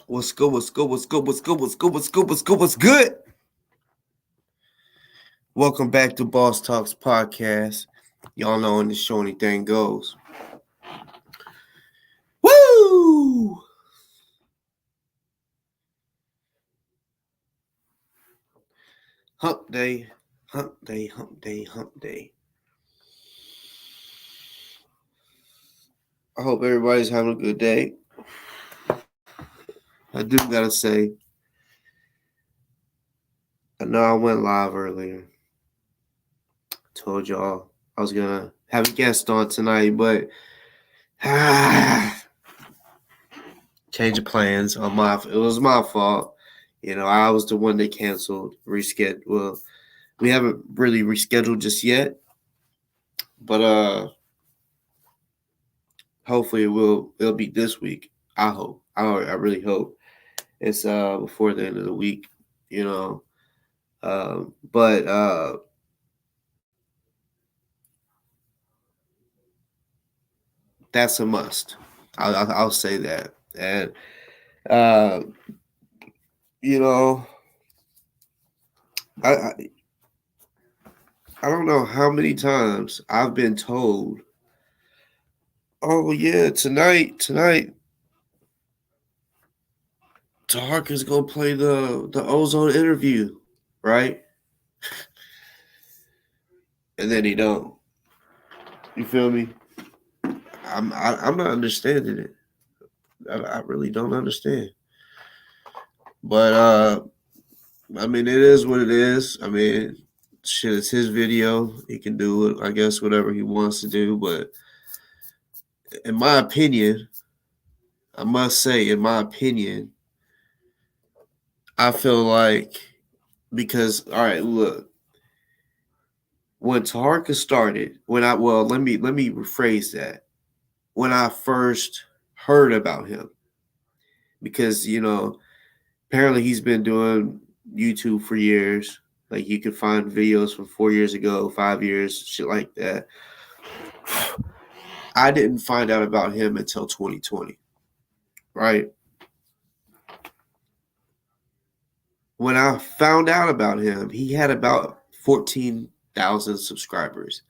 What's good? What's good? What's good? What's good? What's good? What's good? What's good? What's good? Welcome back to Boss Talks Podcast. Y'all know in the show anything goes. Woo! Hump day, hump day, hump day, hump day. I hope everybody's having a good day. I do gotta say, I know I went live earlier. Told y'all I was gonna have a guest on tonight, but change of plans on it was my fault. You know, I was the one that canceled, rescheduled. Well, we haven't really rescheduled just yet, but hopefully it'll be this week. I hope. I really hope it's before the end of the week. You know, but that's a must. I'll say that, and uh, you know, I I don't know how many times I've been told, "Oh yeah, tonight, Tark is gonna play the Ozone interview, right?" And then he don't. You feel me? I'm not understanding it. I really don't understand. But I mean, it is what it is. I mean, shit, it's his video. He can do it, I guess, whatever he wants to do. But in my opinion, I must say, in my opinion, I feel like because all right, look, when Taharka started, let me rephrase that. When I first heard about him, because apparently he's been doing YouTube for years. Like you can find videos from 4 years ago, 5 years, shit like that. I didn't find out about him until 2020, right? When I found out about him, he had about 14,000 subscribers.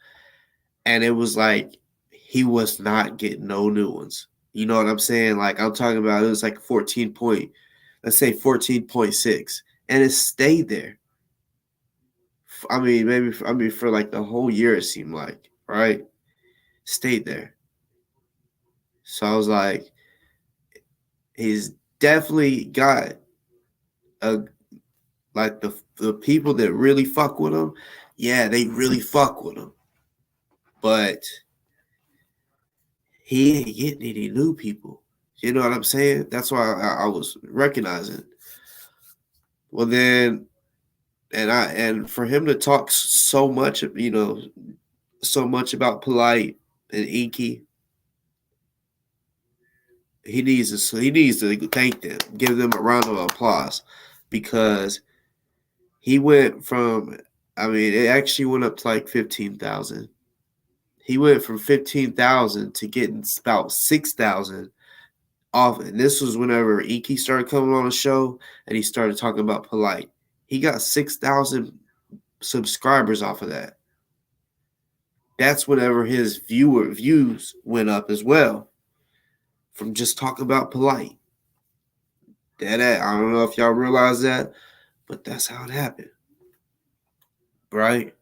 And it was like he was not getting no new ones. You know what I'm saying? Like I'm talking about it was like let's say 14.6. And it stayed there. I mean, for like the whole year it seemed like, right? Stayed there. So I was like, he's definitely got a like the people that really fuck with him. Yeah, they really fuck with him, but he ain't getting any new people. You know what I'm saying? That's why I was recognizing. Well, then, and for him to talk so much, so much about Polite and Inky, he needs to thank them, give them a round of applause, because he went from, I mean, it actually went up to like 15,000. He went from 15,000 to getting about 6,000 off. And this was whenever Inky started coming on the show and he started talking about Polite. He got 6,000 subscribers off of that. That's whenever his views went up as well from just talking about Polite. I don't know if y'all realize that, but that's how it happened. Right?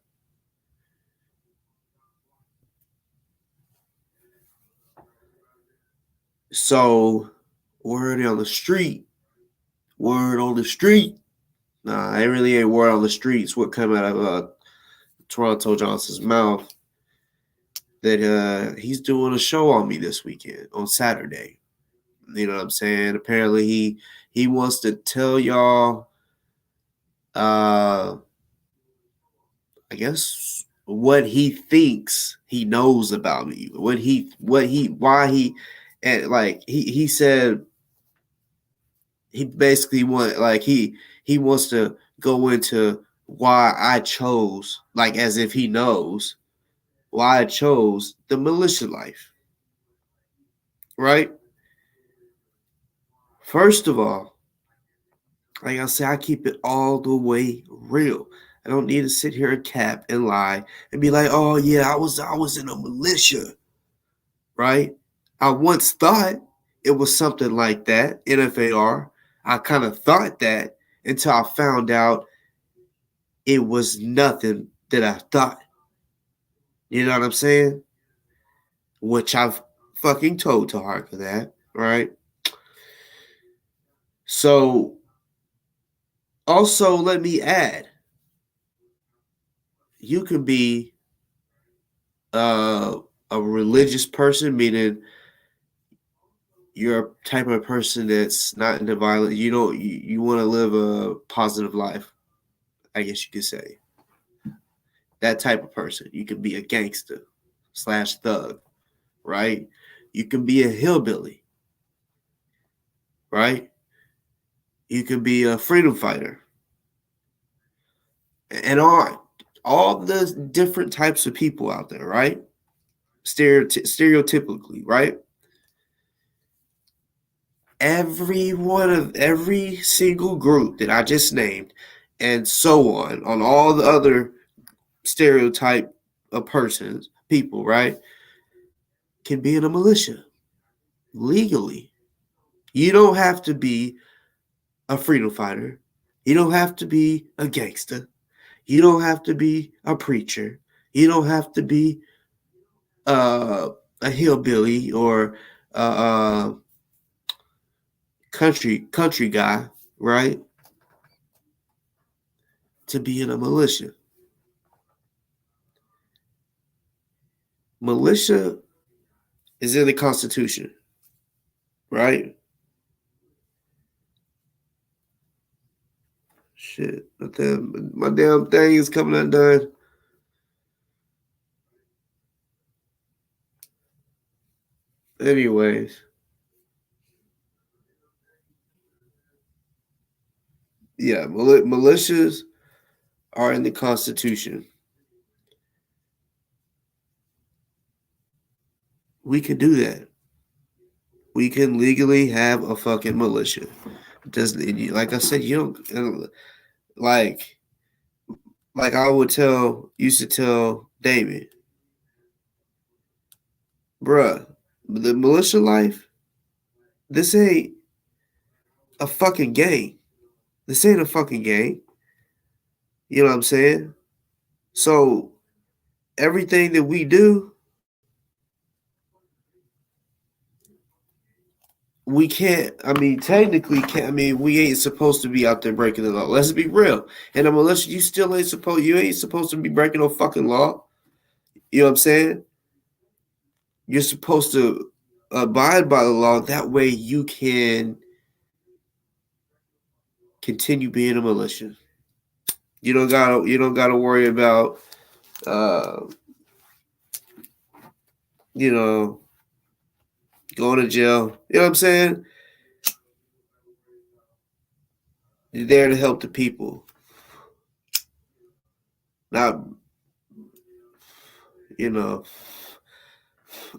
So, word on the street. Word on the street. Nah, it really ain't word on the streets. What come out of Toronto Johnson's mouth that he's doing a show on me this weekend on Saturday. You know what I'm saying? Apparently he wants to tell y'all I guess what he thinks he knows about me. Why he and like he said he basically he wants to go into why I chose, like as if he knows why I chose the militia life. Right? First of all, like I said, I keep it all the way real. I don't need to sit here and cap and lie and be like, "Oh yeah, I was in a militia," right? I once thought it was something like that, NFAR. I kind of thought that until I found out it was nothing that I thought. You know what I'm saying? Which I've fucking told Taharka that, right? So, also let me add, you can be uh, a religious person, meaning you're a type of person that's not into violence. You want to live a positive life, I guess you could say. That type of person. You can be a gangster slash thug, right? You can be a hillbilly, right? You can be a freedom fighter, and all the different types of people out there, right? Stereotypically, right? Every single group that I just named, and so on all the other stereotype of persons, people, right, can be in a militia legally. You don't have to be a freedom fighter. You don't have to be a gangster. You don't have to be a preacher. You don't have to be uh, a hillbilly or a country guy, right? To be in a militia. Militia is in the Constitution, right? Shit, my damn thing is coming undone. Anyways, yeah, militias are in the Constitution. We can do that. We can legally have a fucking militia. Doesn't, like I said, you don't like like I would used to tell David, bruh, the militia life, this ain't a fucking game. This ain't a fucking game. You know what I'm saying? So everything that we do, we can't. I mean, technically, can't. I mean, we ain't supposed to be out there breaking the law. Let's be real. And unless you still ain't supposed, you ain't supposed to be breaking no fucking law. You know what I'm saying? You're supposed to abide by the law. That way, you can continue being a militia. You don't gotta worry about uh, you know, going to jail. You know what I'm saying? You're there to help the people, not you know,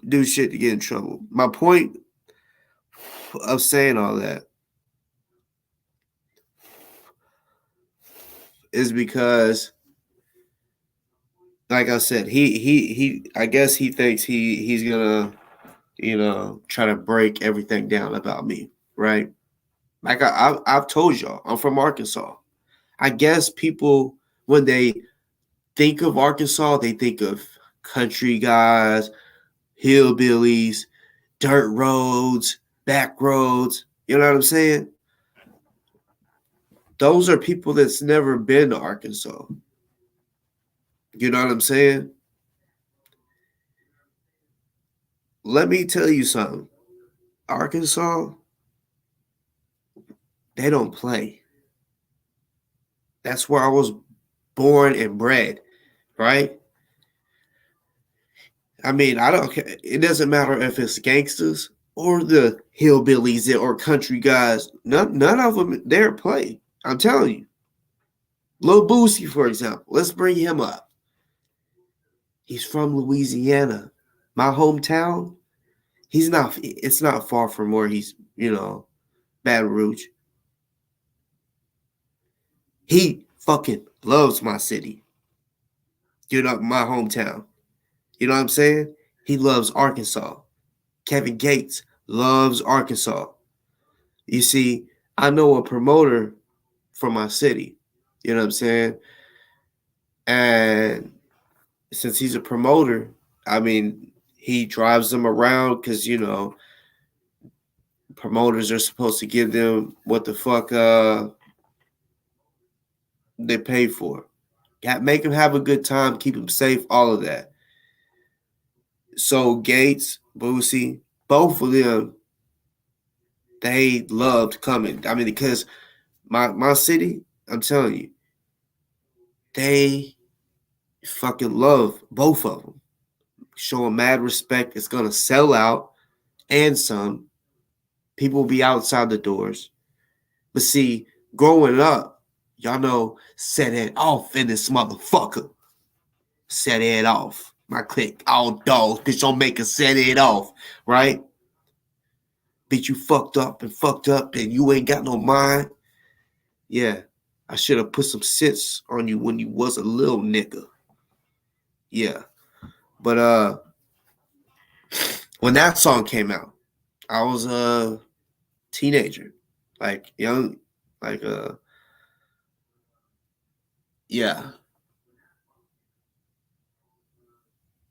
do shit to get in trouble. My point of saying all that is because, like I said, he I guess he thinks he's gonna try to break everything down about me, right? Like I've told y'all, I'm from Arkansas. I guess people, when they think of Arkansas, they think of country guys, hillbillies, dirt roads, back roads. You know what I'm saying? Those are people that's never been to Arkansas. You know what I'm saying? Let me tell you something. Arkansas, they don't play. That's where I was born and bred, right? I mean, I don't care. It doesn't matter if it's gangsters or the hillbillies or country guys. None of them there play. I'm telling you. Lil Boosie, for example. Let's bring him up. He's from Louisiana, my hometown. It's not far from where he's, Baton Rouge. He fucking loves my city. You know, my hometown. You know what I'm saying? He loves Arkansas. Kevin Gates loves Arkansas. You see, I know a promoter from my city. You know what I'm saying? And since he's a promoter, I mean, he drives them around because, you know, promoters are supposed to give them what the fuck they pay for. Make them have a good time, keep them safe, all of that. So Gates, Boosie, both of them, they loved coming. I mean, because my city, I'm telling you, they fucking love both of them. Showing mad respect. It's gonna sell out and some. People will be outside the doors. But see, growing up, y'all know, set it off in this motherfucker. Set it off. My clique, all dogs, bitch, don't make us set it off, right? Bitch, you fucked up and you ain't got no mind. Yeah, I should have put some sits on you when you was a little nigga. Yeah. But when that song came out, I was a teenager. Like young, like yeah.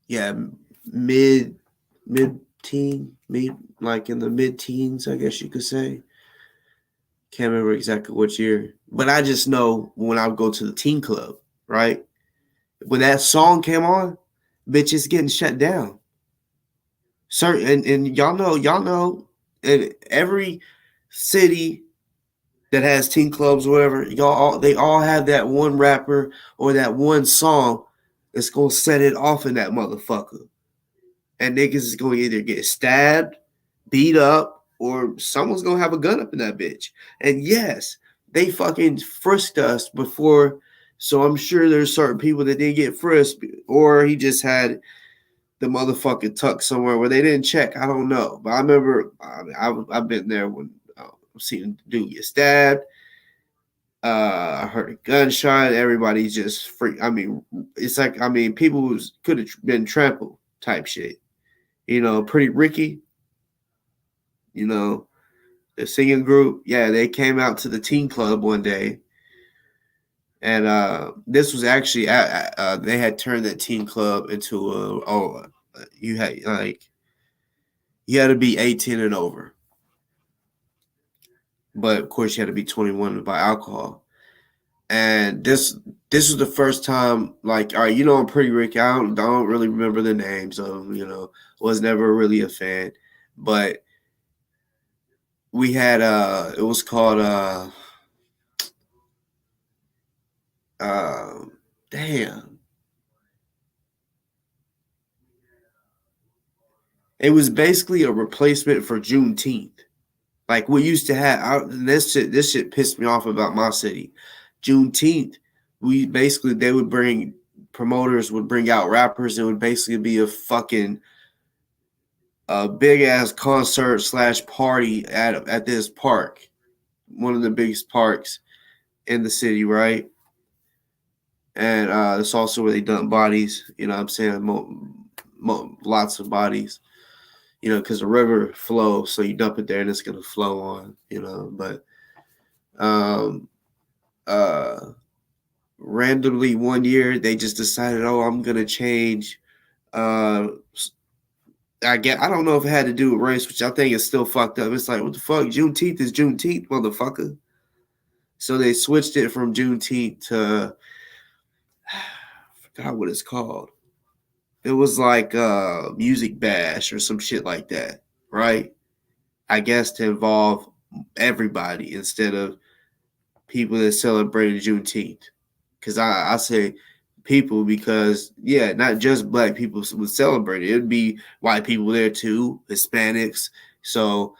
Yeah, mid like in the mid teens, I guess you could say. Can't remember exactly what year, but I just know when I would go to the teen club, right? When that song came on, bitch, it's getting shut down. And y'all know, in every city that has teen clubs or whatever, they all have that one rapper or that one song that's gonna set it off in that motherfucker. And niggas is gonna either get stabbed, beat up, or someone's gonna have a gun up in that bitch. And yes, they fucking frisked us before, so I'm sure there's certain people that didn't get frisked, or he just had the motherfucker tucked somewhere where they didn't check. I don't know, but I remember I've been there when I've seen a dude get stabbed. I heard a gunshot. Everybody's just free. I mean, it's like people could have been trampled type shit. You know, Pretty Ricky. You know, the singing group. Yeah, they came out to the teen club one day, and this was actually they had turned that teen club into you had to be 18 and over, but of course you had to be 21 to buy alcohol. And this was the first time, like, all right, you know, I'm Pretty Ricky. I don't really remember the names of them. You know, was never really a fan, but we had it was called uh damn, it was basically a replacement for Juneteenth. Like we used to have, this shit pissed me off about my city. Juneteenth, they would bring promoters would bring out rappers. It would basically be a big ass concert slash party at this park, one of the biggest parks in the city, right? And it's also where they dump bodies. You know what I'm saying? Lots of bodies. You know, because the river flows, so you dump it there and it's gonna flow on. You know, but um, uh, randomly one year they just decided, oh, I'm gonna change. Uh, I don't know if it had to do with race, which I think is still fucked up. It's like, what the fuck? Juneteenth is Juneteenth, motherfucker. So they switched it from Juneteenth to I forgot what it's called. It was like Music Bash or some shit like that, right? I guess to involve everybody instead of people that celebrated Juneteenth. Because I say people because, yeah, not just black people would celebrate it. It would be white people there too, Hispanics. So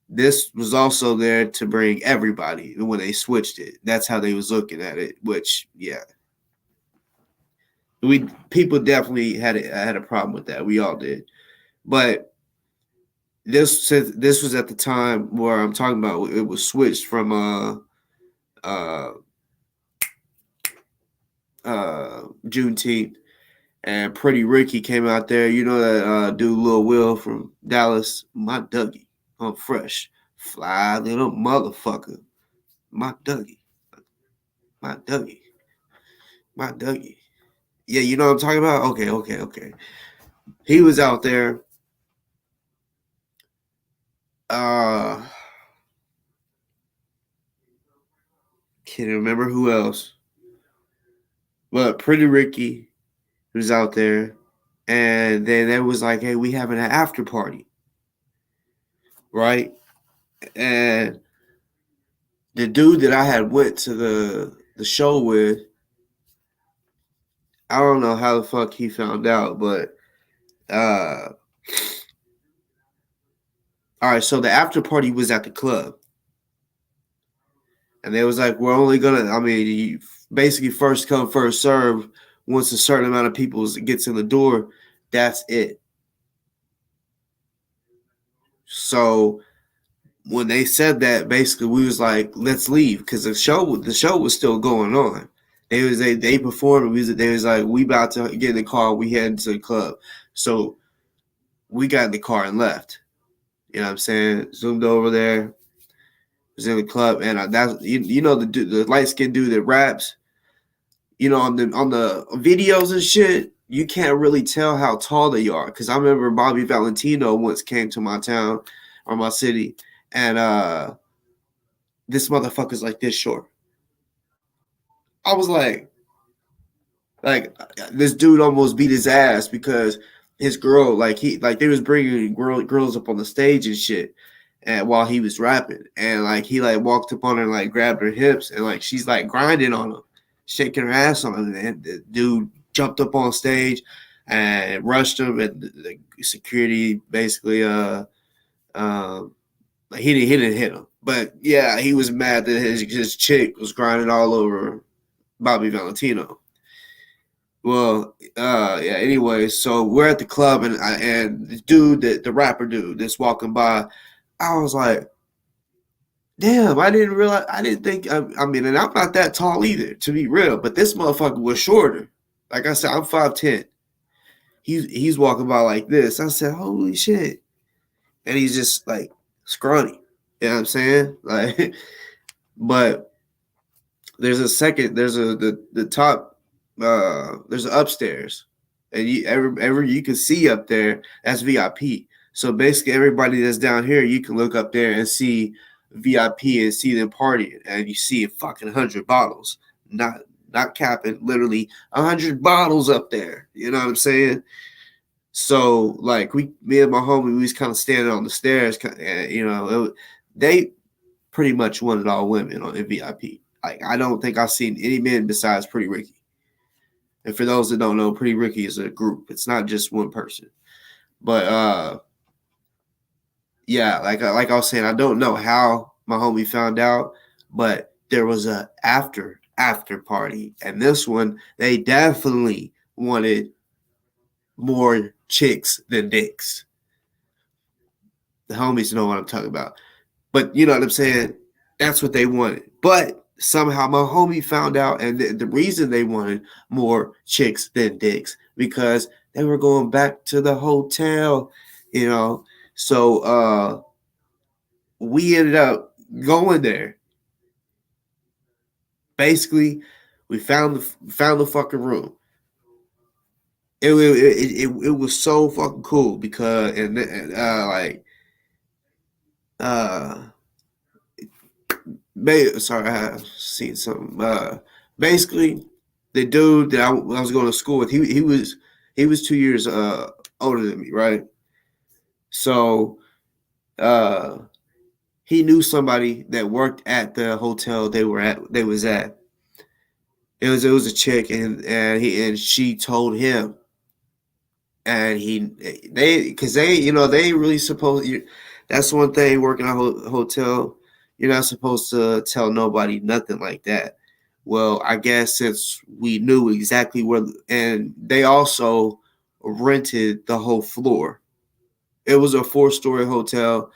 this was also there to bring everybody when they switched it. That's how they was looking at it, which, yeah. People definitely had a problem with that. We all did. But this was at the time where I'm talking about. It was switched from uh Juneteenth, and Pretty Ricky came out there. You know that dude Lil Will from Dallas, my Dougie. I'm fresh, fly little motherfucker, my Dougie, my Dougie, my Dougie. Yeah, you know what I'm talking about. Okay. He was out there. Uh, can't remember who else, but Pretty Ricky was out there, and then it was like, hey, we having an after party, right? And the dude that I had went to the show with, I don't know how the fuck he found out, but uh all right, so the after party was at the club. And they was like, we're only gonna you basically first come, first serve. Once a certain amount of people gets in the door, that's it. So when they said that, basically we was like, let's leave, because the show was still going on. They performed music. They was like, we about to get in the car. We heading to the club. So we got in the car and left. You know what I'm saying? Zoomed over there. Was in the club, and that's you know the light skinned dude that raps. You know, on the videos and shit, you can't really tell how tall they are. Because I remember Bobby Valentino once came to my town or my city, and this motherfucker's like this short. I was like this dude almost beat his ass because his girl, like they was bringing girls up on the stage and shit, and while he was rapping, and like he like walked up on her and like grabbed her hips, and like she's like grinding on him, shaking her ass on him, and the dude jumped up on stage and rushed him, and the security basically like he didn't hit him, but yeah, he was mad that his chick was grinding all over Bobby Valentino. Well, yeah. Anyway, so we're at the club, and the dude, the rapper dude, that's walking by. I was like, damn, I didn't realize. I didn't think. And I'm not that tall either, to be real. But this motherfucker was shorter. Like I said, I'm 5'10". He's walking by like this. I said, holy shit, and he's just like scrawny. You know what I'm saying? Like, but there's a second. There's the top. There's an upstairs, and every you can see up there. That's VIP. So basically, everybody that's down here, you can look up there and see VIP and see them partying, and you see a fucking 100 bottles. Not capping, literally 100 bottles up there. You know what I'm saying? So like me and my homie, we was kind of standing on the stairs. You know, they pretty much wanted all women on in VIP. Like I don't think I've seen any men besides Pretty Ricky. And for those that don't know, Pretty Ricky is a group. It's not just one person. But yeah, like I was saying, I don't know how my homie found out, but there was a after party, and this one they definitely wanted more chicks than dicks. The homies know what I'm talking about. But you know what I'm saying? That's what they wanted. But somehow my homie found out, and the reason they wanted more chicks than dicks because they were going back to the hotel, you know. So we ended up going there. Basically, we found the fucking room. It was so fucking cool because like uh sorry, I have seen something. Basically, the dude that I was going to school with, he was 2 years older than me, right? So uh, he knew somebody that worked at the hotel they was at. It was a chick, and she told him, and they they ain't really supposed. That's one thing working at a hotel. You're not supposed to tell nobody nothing like that. Well, I guess since we knew exactly where, and they also rented the whole floor. It was a 4-story hotel,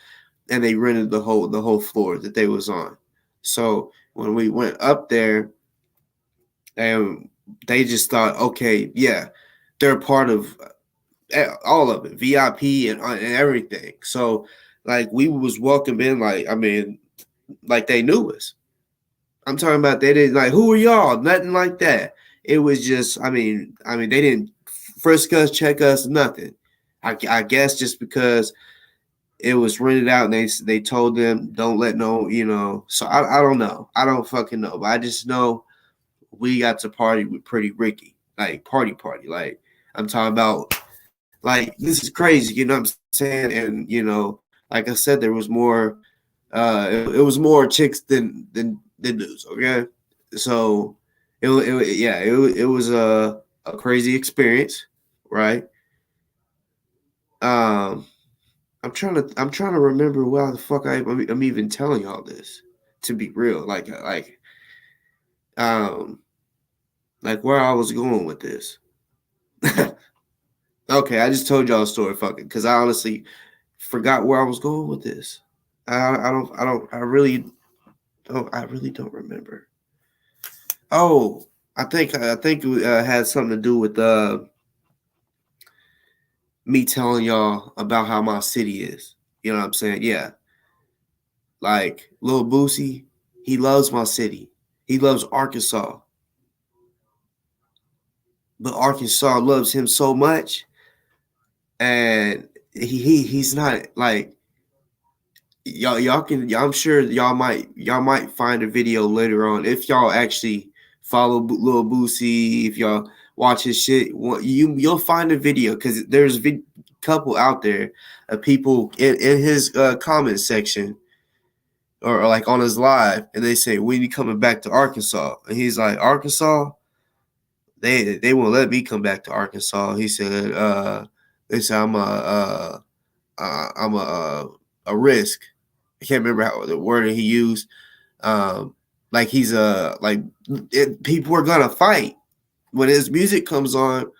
and they rented the whole floor that they was on. So when we went up there, and they just thought, okay, yeah, they're part of all of it, VIP and everything. So like we was welcomed in, like I mean, like they knew us. I'm talking about they didn't like who are y'all, nothing like that. It was just, I mean they didn't frisk us, check us, nothing. I guess just because it was rented out and they told them don't let no, So I don't know, I don't fucking know, but I just know we got to party with Pretty Ricky, like party, like I'm talking about, like this is crazy, you know what I'm saying? And like I said, there was more. It was more chicks than dudes. Okay, so it was a crazy experience, right? Um, I'm trying to remember why the fuck I'm even telling y'all this. To be real, um like where I was going with this. Okay, I just told y'all a story, fucking, because I honestly forgot where I was going with this. I really don't remember. Oh, I think it had something to do with me telling y'all about how my city is. You know what I'm saying? Yeah, like Lil Boosie, he loves my city. He loves Arkansas, but Arkansas loves him so much, and he's not like y'all can I'm sure y'all might find a video later on if y'all actually follow Lil Boosie, if y'all watch his shit, you'll find a video because there's a couple out there of people in his comment section or like on his live, and they say when you coming back to Arkansas, and he's like, Arkansas, they won't let me come back to Arkansas. He said they said I'm a risk. I can't remember how the word he used. Like he's people are gonna fight when his music comes on.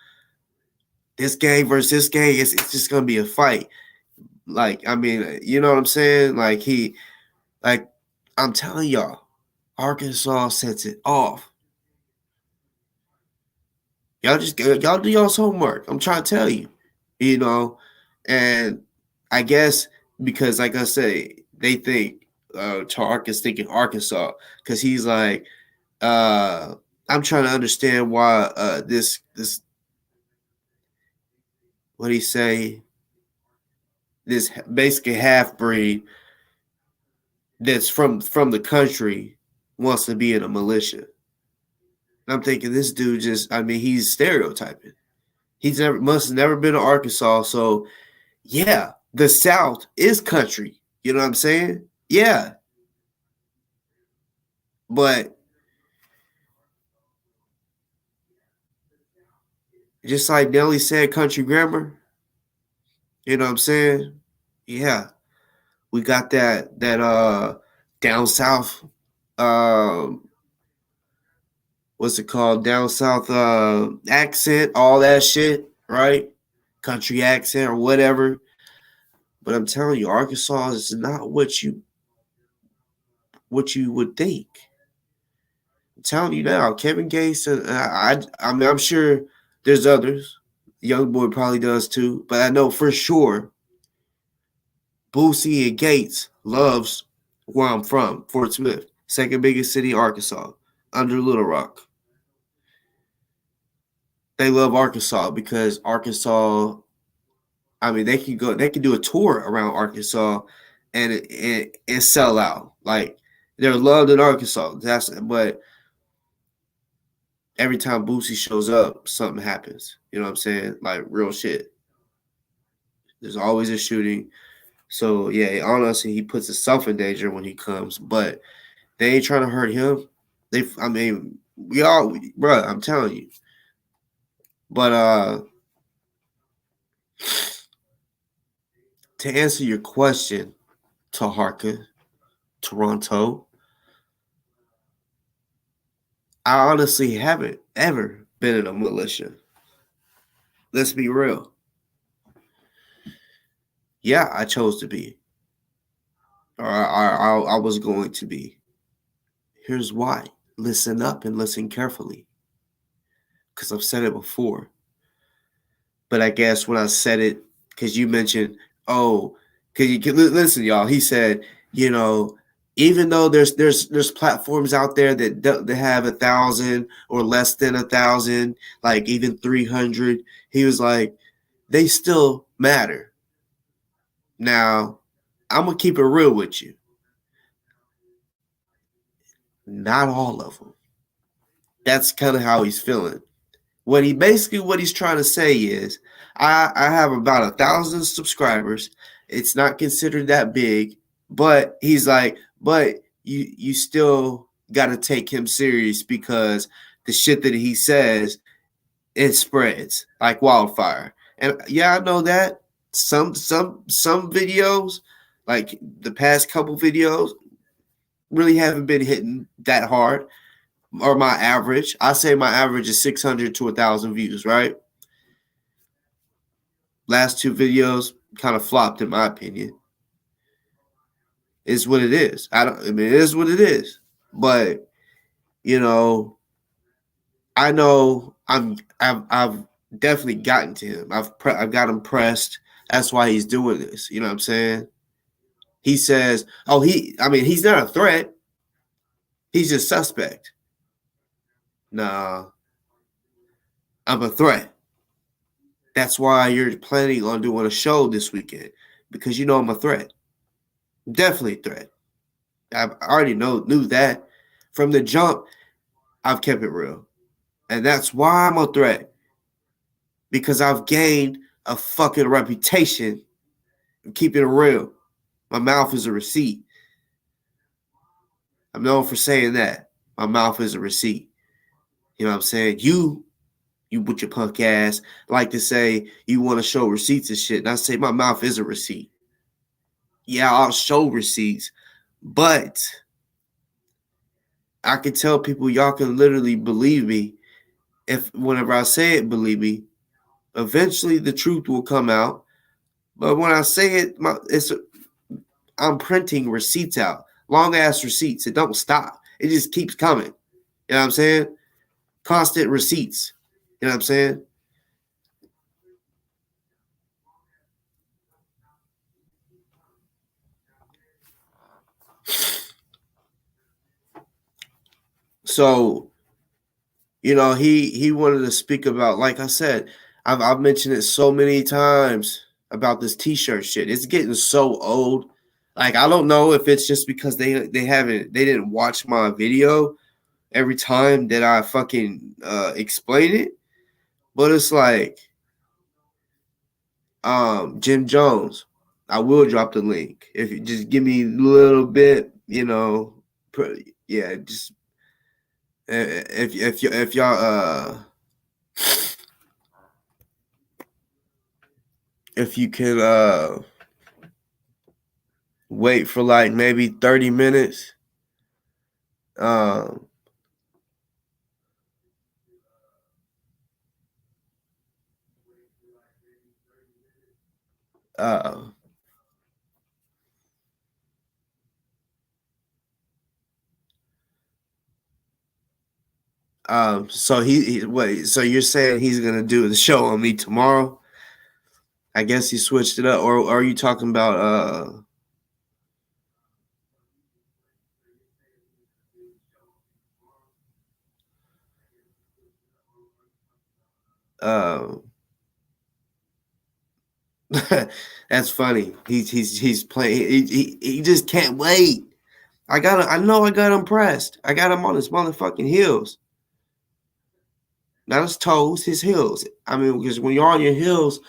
This gang versus this gang, it's just gonna be a fight. Like I mean, you know what I'm saying? Like I'm telling y'all, Arkansas sets it off. Y'all do y'all's homework. I'm trying to tell you, you know, and I guess because like I say, they think Tark is thinking Arkansas because he's like, I'm trying to understand why this what he say, this basically half breed that's from the country wants to be in a militia. And I'm thinking this dude just, I mean, he's stereotyping. He's never must have never been to Arkansas, so yeah, the South is country. You know what I'm saying? Yeah, but just like Nelly said, country grammar. You know what I'm saying? Yeah, we got that down south. Um, what's it called? Down south accent, all that shit, right? Country accent or whatever. But I'm telling you, Arkansas is not what you would think. I'm telling you now, Kevin Gates, and I mean, I'm sure there's others. Young boy probably does too, but I know for sure Boosie and Gates loves where I'm from, Fort Smith, second biggest city, Arkansas, under Little Rock. They love Arkansas because Arkansas. I mean, they can do a tour around Arkansas, and sell out. Like they're loved in Arkansas. But every time Boosie shows up, something happens. You know what I'm saying? Like real shit. There's always a shooting. So yeah, honestly, he puts himself in danger when he comes. But they ain't trying to hurt him. I mean, bro. I'm telling you. But to answer your question, Taharka, Toronto, I honestly haven't ever been in a militia. Let's be real. Yeah, I chose to be. Or I was going to be. Here's why. Listen up and listen carefully. Because I've said it before. But I guess when I said it, because you mentioned, oh, because you can listen, y'all. He said, you know, even though there's platforms out there that have 1,000 or less than 1,000, like even 300, he was like, they still matter. Now, I'm gonna keep it real with you. Not all of them. That's kind of how he's feeling. What he's trying to say is, I have about 1,000 subscribers. It's not considered that big, but he's like, but you still got to take him serious because the shit that he says, it spreads like wildfire. And yeah, I know that some videos, like the past couple videos, really haven't been hitting that hard. Or my average, I say my average is 600 to 1,000 views, right? Last two videos kind of flopped in my opinion. It's what it is. I mean, it is what it is. But you know, I know I've definitely gotten to him. I've got him pressed. That's why he's doing this. You know what I'm saying? He says, "Oh, I mean, he's not a threat. He's just suspect." Nah, I'm a threat. That's why you're planning on doing a show this weekend because you know I'm a threat. Definitely a threat. I already knew that from the jump. I've kept it real, and that's why I'm a threat because I've gained a fucking reputation of keeping it real. My mouth is a receipt. I'm known for saying that. My mouth is a receipt. You know what I'm saying? You with your punk ass like to say you want to show receipts and shit, and I say my mouth is a receipt. Yeah, I'll show receipts, but I can tell people y'all can literally believe me if whenever I say it, believe me. Eventually, the truth will come out. But when I say it, I'm printing receipts out, long ass receipts. It don't stop. It just keeps coming. You know what I'm saying? Constant receipts. You know what I'm saying? So he wanted to speak about, like I said, I've mentioned it so many times about this T-shirt shit. It's getting so old. Like I don't know if it's just because they didn't watch my video every time that I fucking explain it, but it's like Jim Jones. I will drop the link if you just give me a little bit, yeah, just if y'all if you can wait for like maybe 30 minutes. Um, uh, so wait, so you're saying he's gonna do the show on me tomorrow? I guess he switched it up, or are you talking about uh that's funny. He's playing. He just can't wait. I know I got him pressed. I got him on his motherfucking heels. Not his toes, his heels. I mean, because when you're on your heels,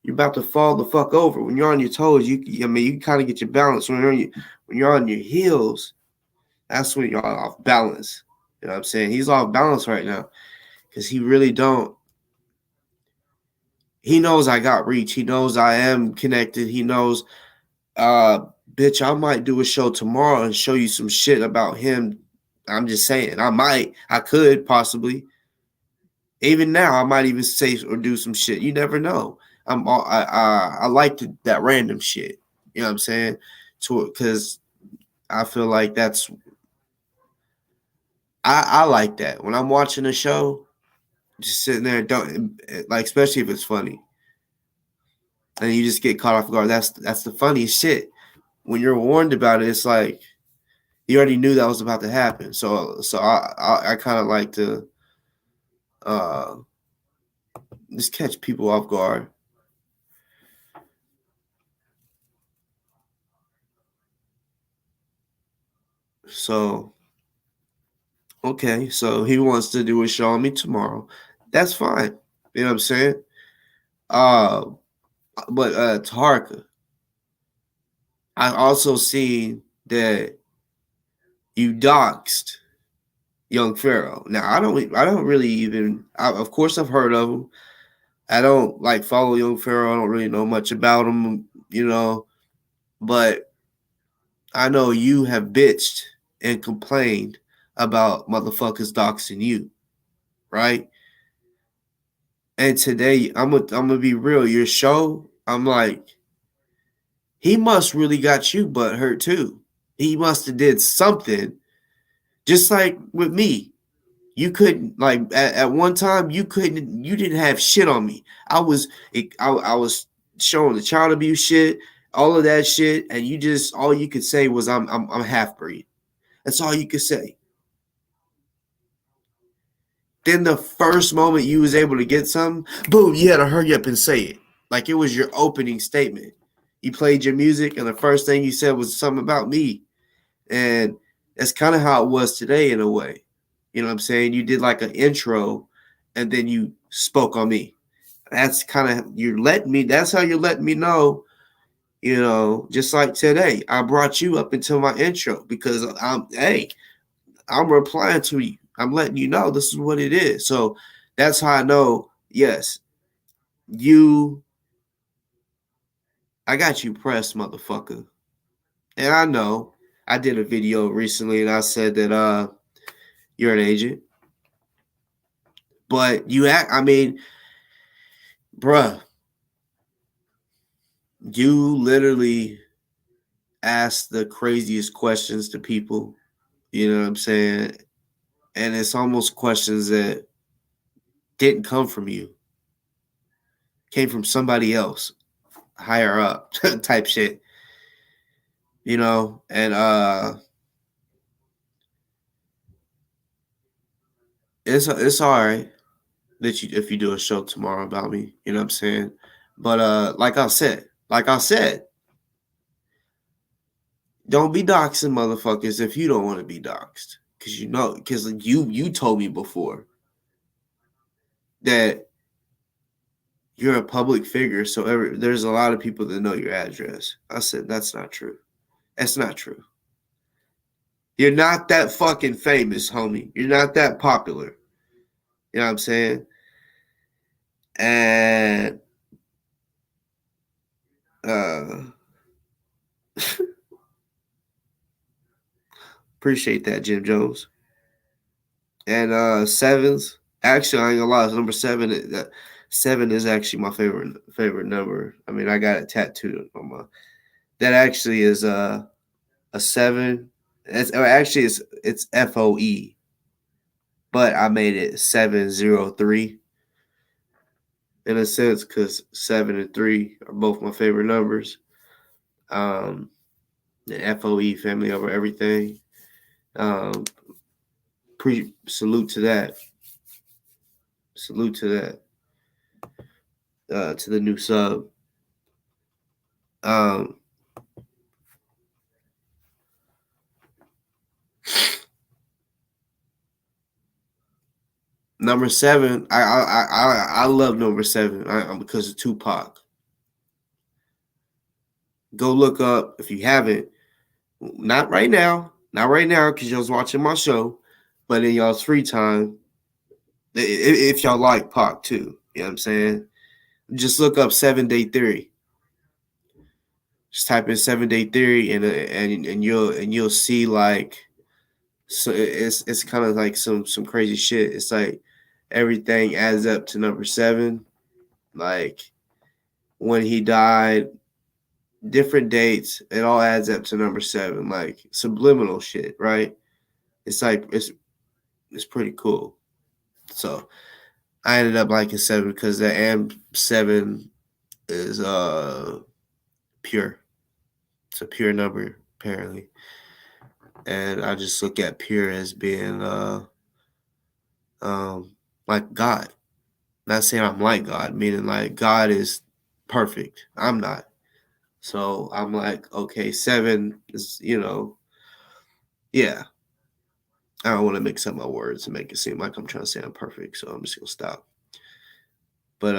you're about to fall the fuck over. When you're on your toes, you kind of get your balance. When you're on your heels, that's when you're off balance. You know what I'm saying? He's off balance right now because he really don't. He knows I got reach. He knows I am connected. He knows, bitch, I might do a show tomorrow and show you some shit about him. I'm just saying, I could possibly. Even now, I might even say or do some shit. You never know. I like that random shit. You know what I'm saying? Because I feel like I like that when I'm watching a show, just sitting there, don't like, especially if it's funny, and you just get caught off guard. That's the funniest shit. When you're warned about it, it's like you already knew that was about to happen. So I kind of like to uh, just catch people off guard. So okay, so he wants to do a show on me tomorrow. That's fine. You know what I'm saying? Uh, but Tarka, I also seen that you doxed Young Pharaoh. Now I don't really even. Of course, I've heard of him. I don't like follow Young Pharaoh. I don't really know much about him, you know. But I know you have bitched and complained about motherfuckers doxing you, right? And today I'm gonna be real. Your show, I'm like, he must really got you butt hurt too. He must have did something. Just like with me. You couldn't like at one time you didn't have shit on me. I was showing the child abuse shit, all of that shit, and you just all you could say was I'm half breed. That's all you could say. Then the first moment you was able to get something, boom, you had to hurry up and say it. Like it was your opening statement. You played your music and the first thing you said was something about me. And that's kind of how it was today in a way. You know what I'm saying? You did like an intro and then you spoke on me. That's kind of you're letting me that's how you're letting me know, you know, just like today. I brought you up into my intro because I'm replying to you. I'm letting you know this is what it is. So that's how I know, yes, you I got you pressed, motherfucker. And I know I did a video recently and I said that you're an agent. But I mean, bruh, you literally ask the craziest questions to people. You know what I'm saying? And it's almost questions that didn't come from you, came from somebody else higher up type shit. You know, and it's all right that you if you do a show tomorrow about me. You know what I'm saying? But like I said, don't be doxing motherfuckers if you don't want to be doxed. Cause you know, cause you told me before that you're a public figure, so there's a lot of people that know your address. I said that's not true. That's not true. You're not that fucking famous, homie. You're not that popular. You know what I'm saying? And uh appreciate that, Jim Jones. And sevens. Actually, I ain't gonna lie. Number seven. Seven is actually my favorite number. I mean, I got it tattooed on my. That actually is a seven. It's FOE, but I made it 703 in a sense because 7 and 3 are both my favorite numbers. Um, the FOE, family over everything. Um, salute to that. Salute to that. To the new sub. Um, Number seven, I love number seven because of Tupac. Go look up if you haven't. Not right now, because y'all's watching my show, but in y'all's free time, if y'all like Pac too, you know what I'm saying? Just look up 7 Day Theory. Just type in 7 Day Theory, and you'll see like so it's kind of like some crazy shit. It's like everything adds up to number seven, like when he died, different dates. It all adds up to number 7, like subliminal shit, right? It's like it's pretty cool. So I ended up liking 7 because the M7 is pure. It's a pure number apparently, and I just look at pure as being um like God. Not saying I'm like God, meaning like God is perfect. I'm not. So I'm like, okay, 7 is, yeah. I don't want to mix up my words and make it seem like I'm trying to say I'm perfect, so I'm just gonna stop. But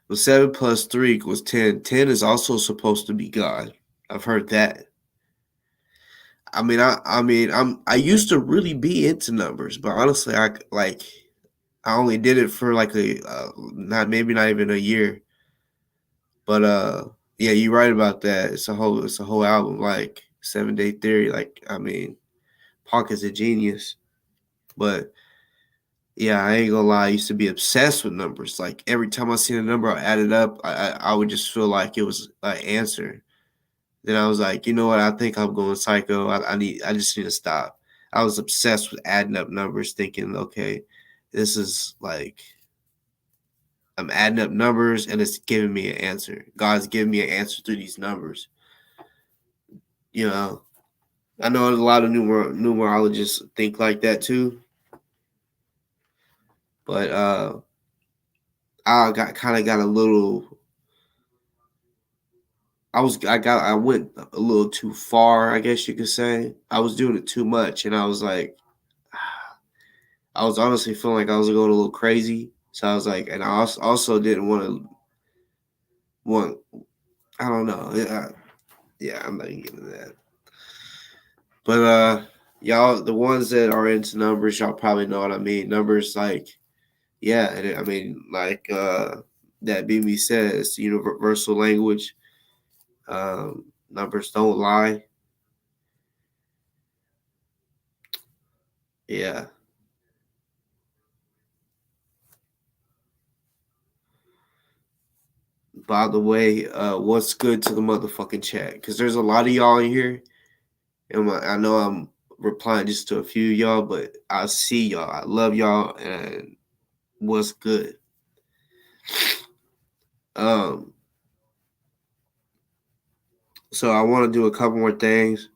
well, 7 plus 3 equals 10. 10 is also supposed to be God. I've heard that. I used to really be into numbers, but honestly, I only did it for like not even a year. But yeah, you're right about that. It's a whole album, like 7 Day Theory. Like, Pac is a genius. But yeah, I ain't gonna lie, I used to be obsessed with numbers. Like every time I seen a number, I added up, I would just feel like it was an answer. Then I was like, you know what? I think I'm going psycho. I just need to stop. I was obsessed with adding up numbers, thinking, okay, this is like I'm adding up numbers and it's giving me an answer. God's giving me an answer through these numbers. You know, I know a lot of numerologists think like that too, but I got a little. I went a little too far, I guess you could say. I was doing it too much, and I was like, I was honestly feeling like I was going a little crazy. So I was like, and I also didn't want. I don't know. Yeah, I'm not even getting that. But y'all, the ones that are into numbers, y'all probably know what I mean. Numbers, like, yeah, like that BB says, universal language. Numbers don't lie. Yeah. By the way, what's good to the motherfucking chat? Because there's a lot of y'all in here, and I know I'm replying just to a few of y'all, but I see y'all. I love y'all, and what's good? Um, so I want to do a couple more things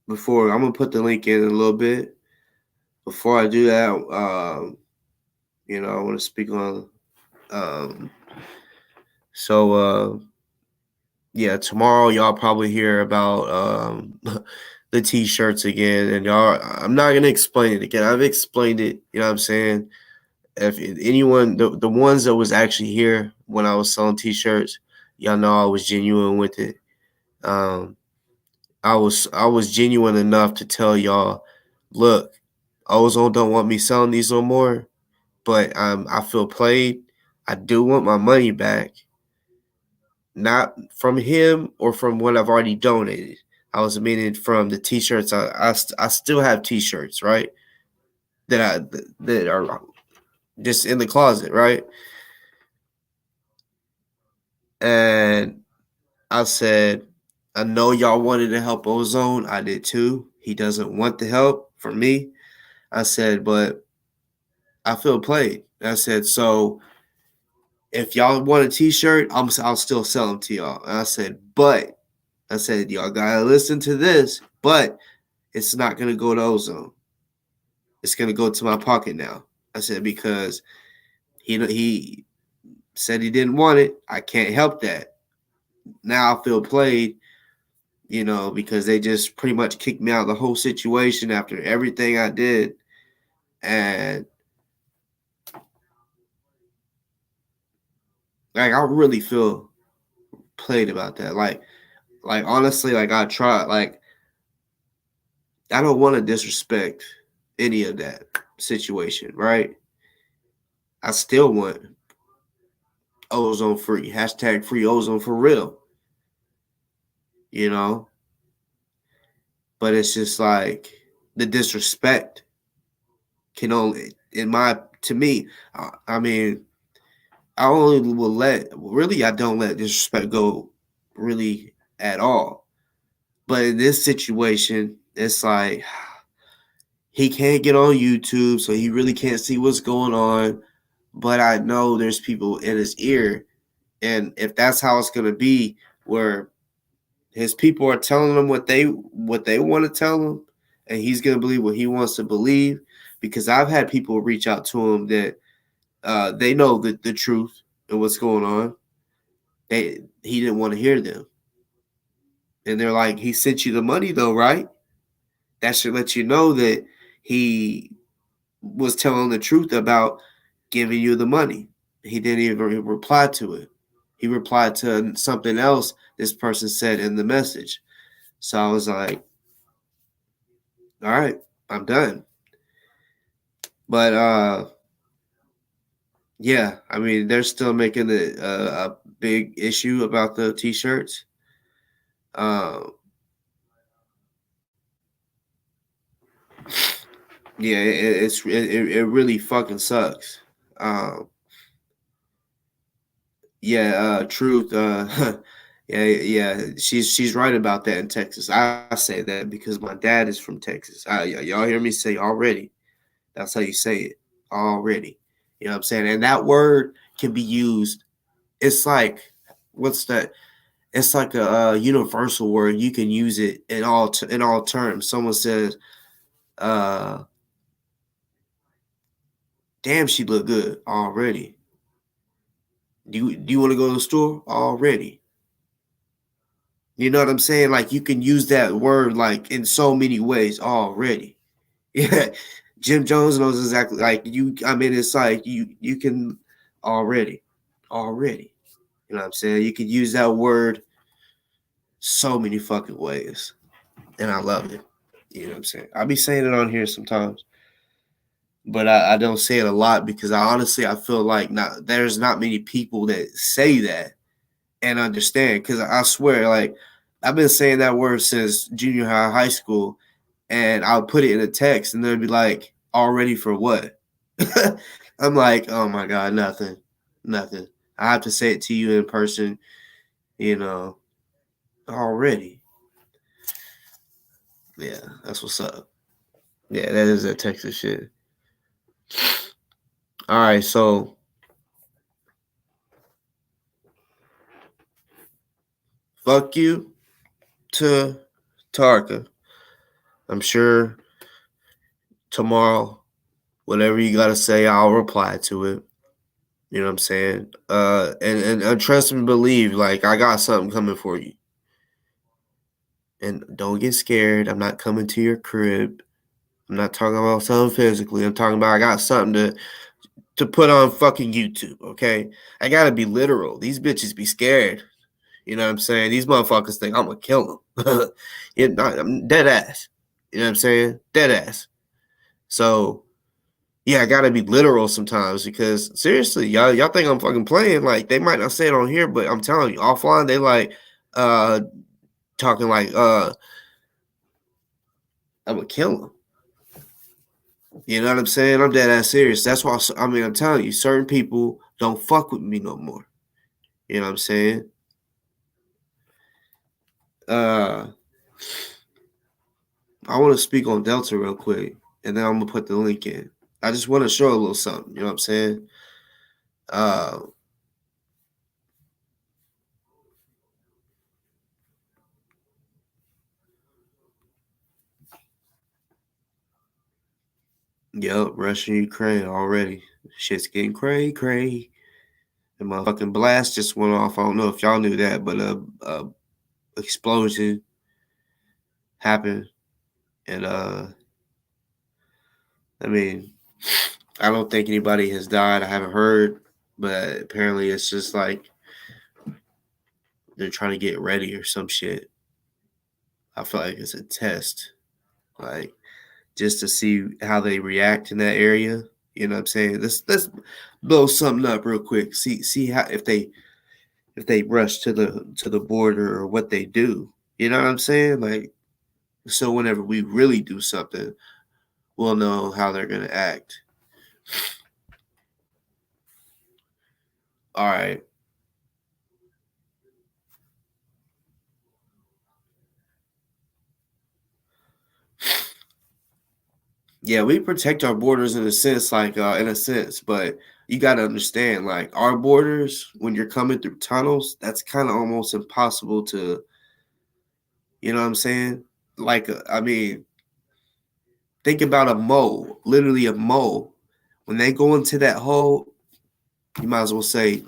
before I'm gonna put the link in a little bit. Before I do that, I want to speak on. Um, so yeah, tomorrow y'all probably hear about the t-shirts again, and y'all, I'm not gonna explain it again. I've explained it. You know what I'm saying? If anyone, the ones that was actually here when I was selling t-shirts, y'all know I was genuine with it. Um, I was genuine enough to tell y'all, look, Ozone don't want me selling these no more, but I feel played. I do want my money back, not from him or from what I've already donated. I was meaning from the t-shirts. I still have t-shirts, right? That are just in the closet, right? And I said, I know y'all wanted to help Ozone. I did too. He doesn't want the help from me. I said, but I feel played. I said, so if y'all want a t-shirt, I'll still sell them to y'all. And I said, y'all gotta listen to this, but it's not gonna go to Ozone. It's gonna go to my pocket now. I said because he said he didn't want it. I can't help that. Now I feel played, because they just pretty much kicked me out of the whole situation after everything I did. And like I really feel played about that. Like honestly, like I try like I don't want to disrespect any of that situation, right? I still want ozone free. Hashtag free ozone for real. You know? But it's just like the disrespect. can only, in my, to me, I mean, I only will let, really, I don't let disrespect go really at all. But in this situation, it's like he can't get on YouTube, so he really can't see what's going on. But I know there's people in his ear, and if that's how it's gonna be, where his people are telling him what they want to tell him, and he's gonna believe what he wants to believe. Because I've had people reach out to him that they know the truth and what's going on. He didn't want to hear them, and they're like, "He sent you the money, though, right?" That should let you know that he was telling the truth about giving you the money. He didn't even reply to it. He replied to something else this person said in the message. So I was like, all right, I'm done. But yeah, I mean, they're still making a big issue about the t-shirts. Uh, yeah, it really fucking sucks. Um, yeah, truth. Yeah. She's right about that in Texas. I say that because my dad is from Texas. Y'all hear me say already. That's how you say it already. You know what I'm saying? And that word can be used. It's like, what's that? It's like a universal word. You can use it in all terms. Someone says, uh, "Damn, she look good already." Do you want to go to the store already? You know what I'm saying? Like you can use that word like in so many ways already. Yeah. Jim Jones knows exactly like you. I mean, it's like you can already. Already. You know what I'm saying? You can use that word so many fucking ways. And I love it. You know what I'm saying? I'll be saying it on here sometimes. But I don't say it a lot because I feel like there's not many people that say that and understand. Because I swear, like I've been saying that word since junior high school, and I'll put it in a text, and they'll be like, "Already for what?" I'm like, "Oh my god, nothing, nothing." I have to say it to you in person, you know. Already, yeah, that's what's up. Yeah, that is that Texas shit. All right, so fuck you to Tarka. I'm sure tomorrow, whatever you gotta say, I'll reply to it. You know what I'm saying? And trust and believe, like I got something coming for you. And don't get scared. I'm not coming to your crib. I'm not talking about something physically. I'm talking about I got something to put on fucking YouTube. Okay, I gotta be literal. These bitches be scared. You know what I'm saying? These motherfuckers think I'm gonna kill them. I'm dead ass. You know what I'm saying? Dead ass. So yeah, I gotta be literal sometimes because seriously, y'all think I'm fucking playing. Like they might not say it on here, but I'm telling you, offline they like uh talking like I'm gonna kill him. You know what I'm saying? I'm dead ass serious. That's why I mean I'm telling you, certain people don't fuck with me no more. You know what I'm saying? Uh, I want to speak on Delta real quick, and then I'm gonna put the link in. I just want to show a little something. You know what I'm saying? Uh, yep, Russia, Ukraine already. Shit's getting cray. The motherfucking blast just went off. I don't know if y'all knew that, but a explosion happened, and I mean, I don't think anybody has died. I haven't heard, but apparently it's just like they're trying to get ready or some shit. I feel like it's a test, like just to see how they react in that area. You know what I'm saying? Let's blow something up real quick. See how if they rush to the border or what they do. You know what I'm saying? Like so whenever we really do something, will know how they're gonna act. All right. Yeah, we protect our borders in a sense, but you got to understand, like our borders, when you're coming through tunnels, that's kind of almost impossible to, you know what I'm saying? Like, I mean, think about a mole, literally a mole. When they go into that hole, you might as well say,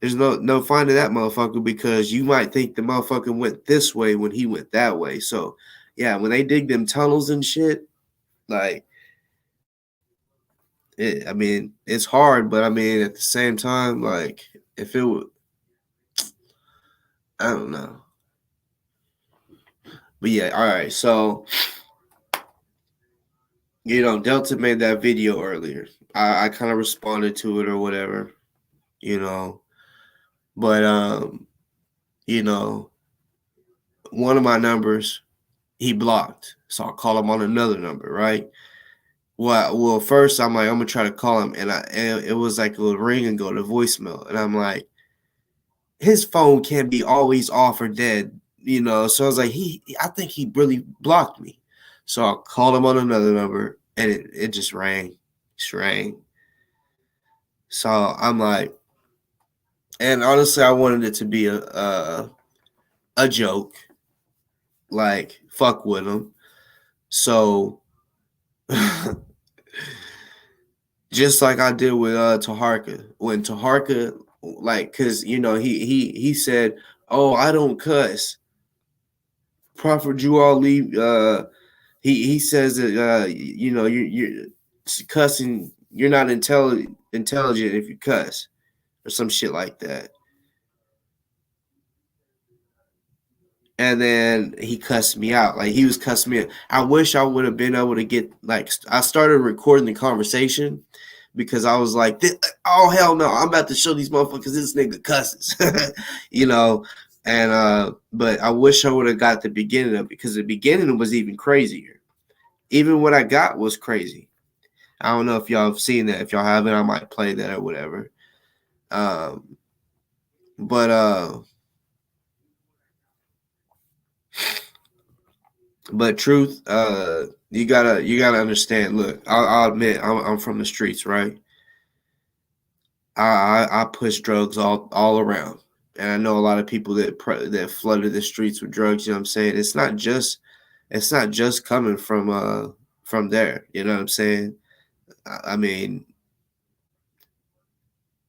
there's no finding that motherfucker because you might think the motherfucker went this way when he went that way. So, yeah, when they dig them tunnels and shit, like I mean, it's hard, but I mean, at the same time, like, if it would, I don't know. But yeah, all right. So, Delta made that video earlier. I kind of responded to it or whatever, you know. But, you know, one of my numbers, he blocked. So I'll call him on another number, right? Well, first I'm like, I'm gonna try to call him, and it was like a little ring and go to voicemail, and I'm like, his phone can't be always off or dead. So I was like, I think he really blocked me. So I called him on another number, and it just rang, just rang. So I'm like, and honestly, I wanted it to be a joke, like fuck with him. So just like I did with Taharka, when Taharka, like, cause he said, "Oh, I don't cuss." Prophet Jewel leave. He says that you're cussing. You're not intelligent if you cuss or some shit like that. And then he cussed me out. Like he was cussing me out. I wish I would have been able to get like I started recording the conversation because I was like, oh hell no, I'm about to show these motherfuckers this nigga cusses. you know. And but I wish I would have got the beginning of it because the beginning was even crazier. Even what I got was crazy. I don't know if y'all have seen that. If y'all haven't, I might play that or whatever. Um, but truth, you gotta understand. Look, I'll admit, I'm from the streets, right? I push drugs all around, and I know a lot of people that flooded the streets with drugs. You know what I'm saying? It's not just coming from there. You know what I'm saying? I mean,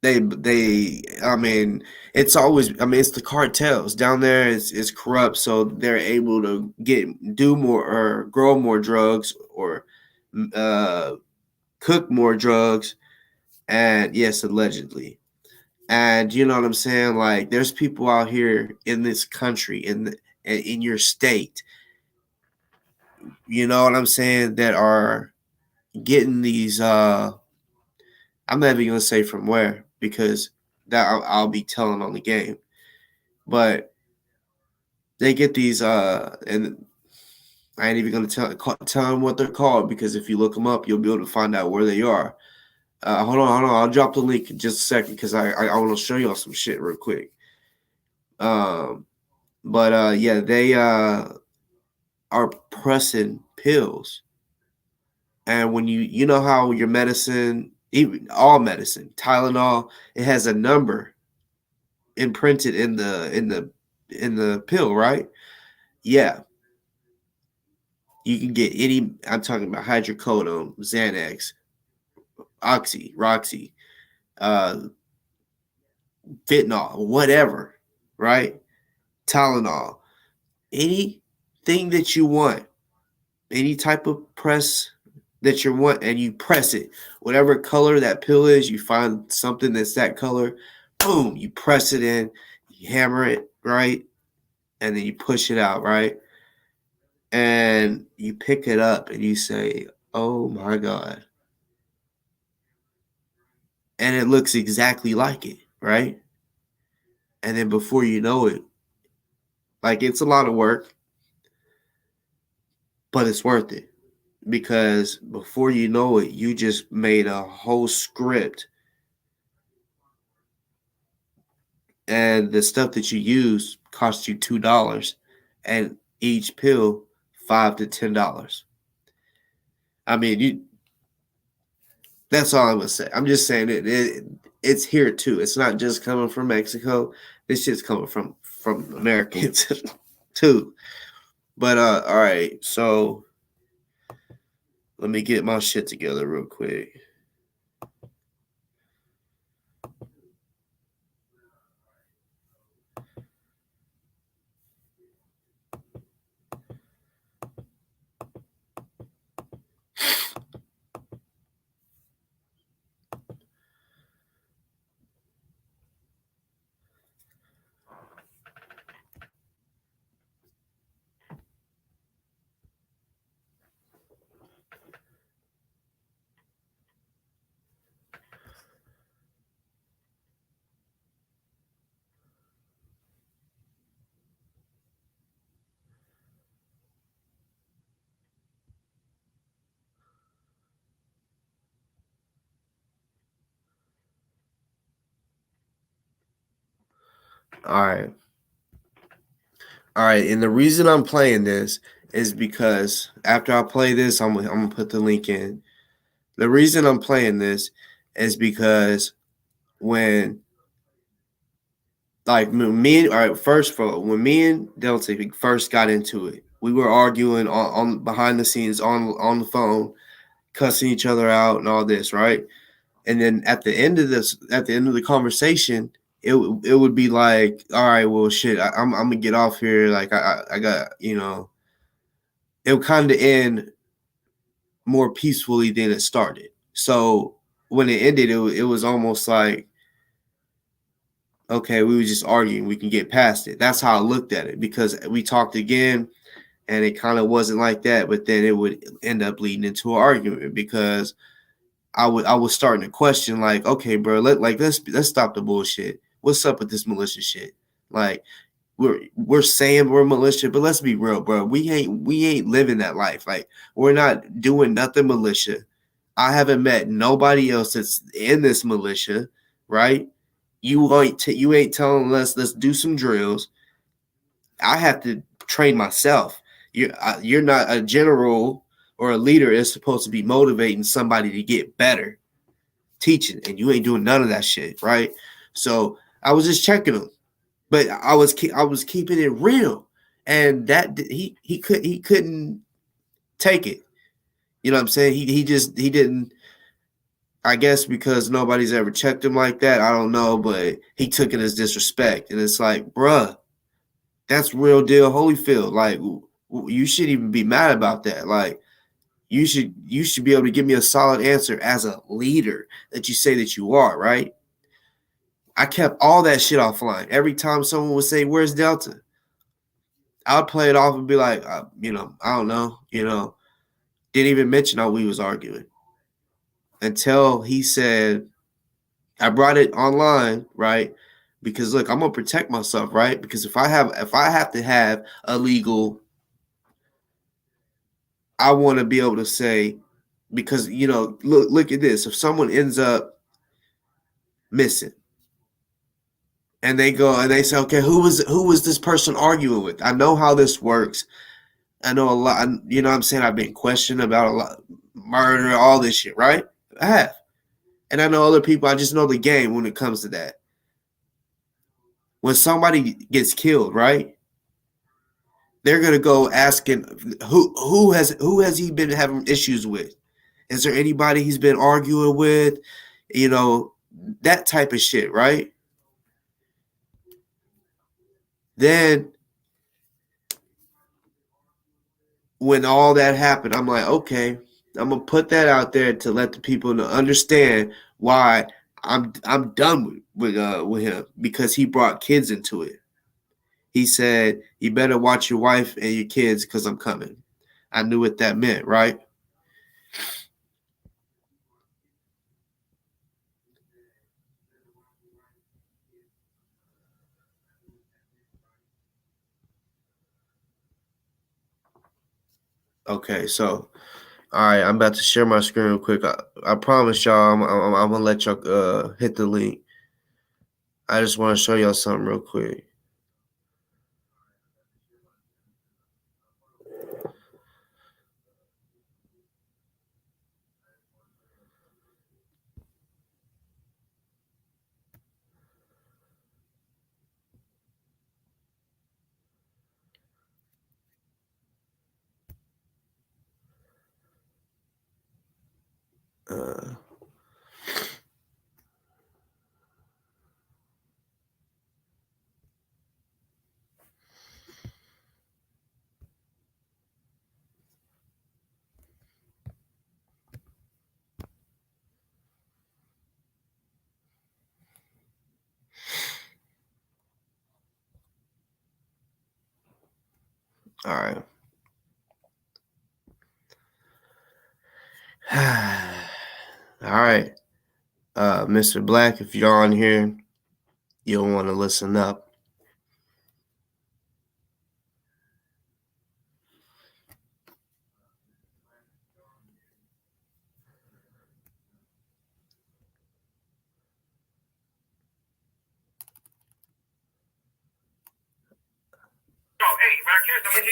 I mean, it's always, I mean, it's the cartels down there. It's corrupt, so they're able to do more or grow more drugs or uh cook more drugs. And yes, allegedly. And you know what I'm saying? Like there's people out here in this country, in your state, you know what I'm saying, that are getting these I'm not even gonna say from where because that I'll be telling on the game. But they get these and I ain't even gonna tell them what they're called because if you look them up, you'll be able to find out where they are. Hold on. I'll drop the link in just a second because I want to show y'all some shit real quick. Um, but yeah, they are pressing pills, and when you know how your medicine, even all medicine, Tylenol, it has a number imprinted in the pill, right? Yeah, you can get any. I'm talking about hydrocodone, Xanax, Oxy, Roxy, uh, fentanyl, whatever, right? Tylenol, anything that you want, any type of press that you want, and you press it, whatever color that pill is, you find something that's that color, boom, you press it in, you hammer it, right? And then you push it out, right? And you pick it up and you say, oh my God. And it looks exactly like it, right? And then before you know it, like it's a lot of work, but it's worth it. because before you know it, you just made a whole script, and the stuff that you use cost you $2, and each pill $5 to $10. I mean, you. That's all I'm gonna say. I'm just saying it's here too. It's not just coming from Mexico. This shit's coming from Americans too. But all right. So let me get my shit together real quick. All right. All right. And the reason I'm playing this is because after I play this, I'm gonna put the link in. The reason I'm playing this is because when like me, all right, first of all, when me and Delta first got into it, we were arguing on behind the scenes on the phone, cussing each other out and all this, right? And then at the end of the conversation, it would be like, all right, well, shit, I'm gonna get off here. Like I got, it would kind of end more peacefully than it started. So when it ended, it was almost like, okay, we were just arguing. We can get past it. That's how I looked at it because we talked again, and it kind of wasn't like that. But then it would end up leading into an argument because I was starting to question, like, okay, bro, let's stop the bullshit. What's up with this militia shit? Like, we're saying we're militia, but let's be real, bro. We ain't living that life. Like, we're not doing nothing militia. I haven't met nobody else that's in this militia, right? You ain't telling us let's do some drills. I have to train myself. You're not a general or a leader is supposed to be motivating somebody to get better, teaching, and you ain't doing none of that shit, right? So I was just checking him, but I was keeping it real, and that he couldn't take it. You know what I'm saying? He didn't. I guess because nobody's ever checked him like that. I don't know, but he took it as disrespect, and it's like, bruh, that's real deal Holyfield. Like, you shouldn't even be mad about that. Like, you should be able to give me a solid answer as a leader that you say that you are, right? I kept all that shit offline. Every time someone would say, "Where's Delta?" I'd play it off and be like, I don't know, didn't even mention how we was arguing until he said, I brought it online, right? Because look, I'm gonna protect myself, right? Because if I have to have a legal, I want to be able to say, because look at this. If someone ends up missing, and they go and they say, okay, who was this person arguing with? I know how this works. I know a lot. You know what I'm saying? I've been questioned about a lot, murder, all this shit, right? I have. And I know other people. I just know the game when it comes to that. When somebody gets killed, right? They're gonna go asking who has he been having issues with? Is there anybody he's been arguing with? You know, that type of shit, right? Then when all that happened, I'm like, okay, I'm gonna put that out there to let the people understand why I'm done with him because he brought kids into it. He said, "You better watch your wife and your kids because I'm coming." I knew what that meant, right? Okay, so All right, I'm about to share my screen real quick. I promise y'all, I'm gonna let y'all hit the link. I just want to show y'all something real quick. Uh, all right. All right. Mr. Black, if you're on here, you'll want to listen up.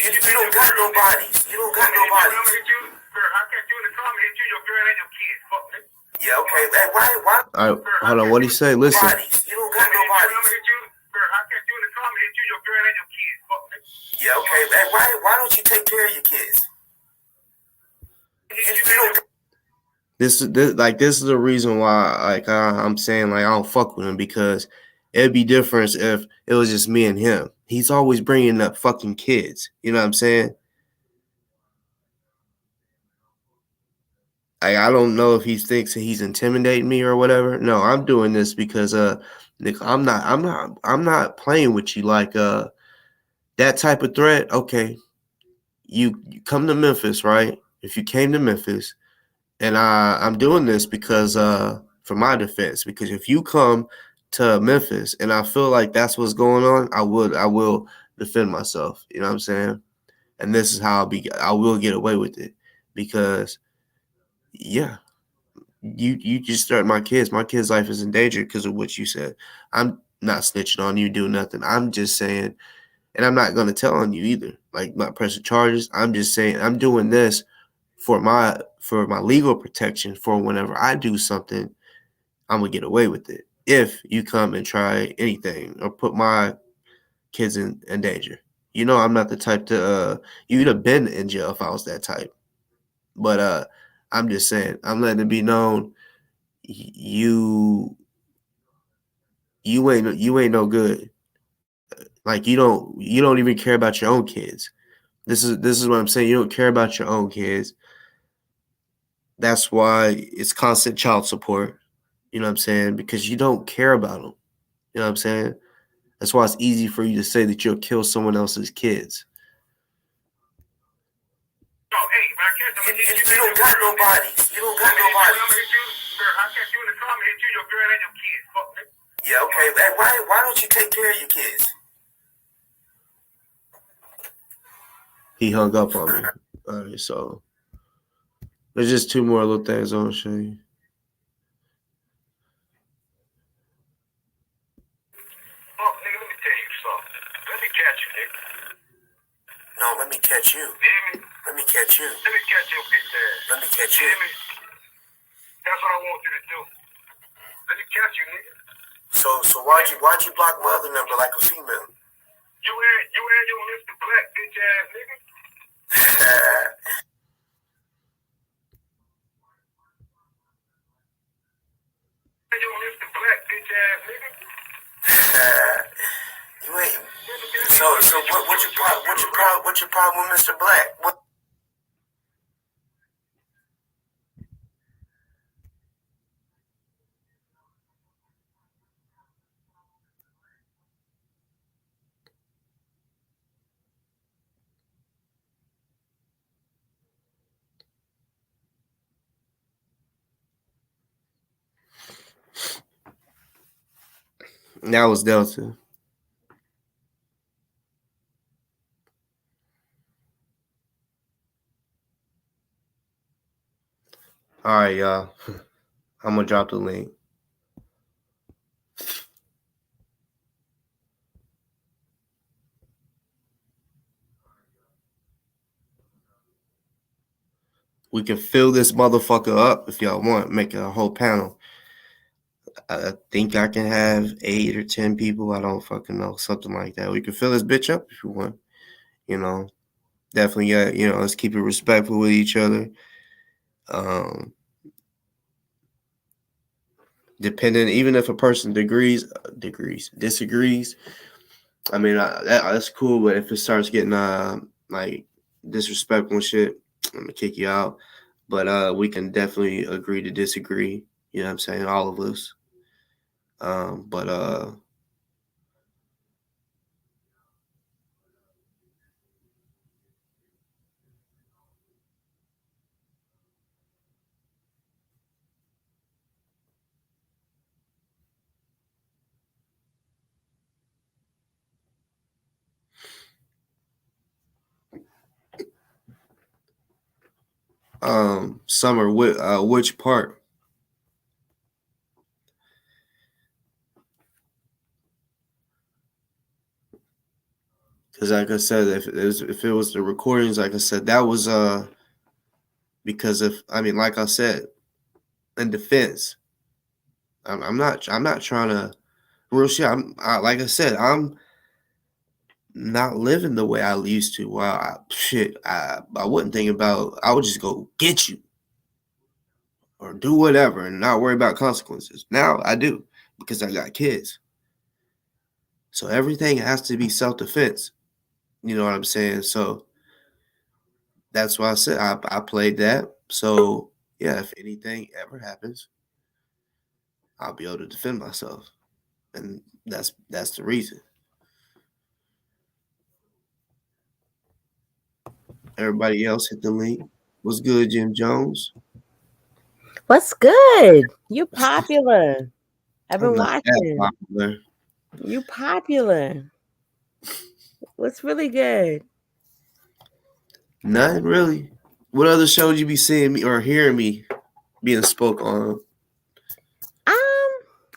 You don't got nobody. You don't got nobody. I'm gonna hit you. I catch you in the car. I'm gonna hit you, your girl, and your kids. Fuck me. Yeah, okay. Hey, why? All right, hold on. What do you say? Listen. You don't got nobody. I'm gonna hit you. I catch you in the car. I'm gonna hit you, your girl, and your kids. Fuck me. Yeah, okay. Hey, why don't you take care of your kids? You don't. This is the reason why I'm saying like I don't fuck with him, because it'd be different if it was just me and him. He's always bringing up fucking kids. You know what I'm saying? I don't know if he thinks that he's intimidating me or whatever. No, I'm doing this because Nick, I'm not playing with you like that type of threat. Okay, you come to Memphis, right? If you came to Memphis, and I'm doing this because for my defense, because if you come to Memphis and I feel like that's what's going on, I will defend myself. You know what I'm saying? And this is how I will get away with it, because yeah, you just start my kids. My kids' life is in danger because of what you said. I'm not snitching on you, doing nothing. I'm just saying, and I'm not gonna tell on you either. Like, not pressing charges. I'm just saying I'm doing this for my legal protection, for whenever I do something, I'm gonna get away with it. If you come and try anything or put my kids in danger. You know I'm not the type to you'd have been in jail if I was that type. But I'm just saying, I'm letting it be known, you ain't no good. Like, you don't even care about your own kids. This is what I'm saying. You don't care about your own kids. That's why it's constant child support. You know what I'm saying? Because you don't care about them. You know what I'm saying? That's why it's easy for you to say that you'll kill someone else's kids. No, hey, you don't got nobody. You don't got nobody. I catch you in the car. I'm gonna hit you, your girl, and your kids. Fuck me. Yeah, okay. Hey, why don't you take care of your kids? He hung up on me. All right, so there's just two more little things I want to show you. Oh, nigga, let me tell you something. Let me catch you, nigga. No, let me catch you. Let me catch you. Let me catch your bitch ass. Let me catch you. That's what I want you to do. Let me catch you, nigga. So why'd you block my other number like a female? You and your Mr. Black bitch ass nigga. Your Mr. Black bitch ass nigga. You ain't. So what's your problem with Mr. Black? What? That was Delta. All right, y'all. I'm gonna drop the link. We can fill this motherfucker up if y'all want. Make a whole panel. I think I can have 8 or 10 people. I don't fucking know, something like that. We can fill this bitch up if you want. You know, definitely. Yeah, let's keep it respectful with each other. Um, Depending, even if a person disagrees. I mean, that's cool. But if it starts getting like disrespectful and shit, I'm gonna kick you out. But we can definitely agree to disagree. You know what I'm saying? All of us. But Summer, which part? Because like I said, if it was the recordings, like I said, that was because of, I mean, like I said, in defense, I'm not trying to real shit. Like I said, I'm not living the way I used to. Well, I wouldn't think about. I would just go get you or do whatever and not worry about consequences. Now I do because I got kids. So everything has to be self defense. You know what I'm saying? So that's why I said I played that. So yeah, if anything ever happens, I'll be able to defend myself, and that's the reason. Everybody else hit the link. What's good, Jim Jones? What's good? You popular. I've I'm been not that watching. popular. You popular. What's really good? Nothing really. What other shows you be seeing me or hearing me being spoke on? Um,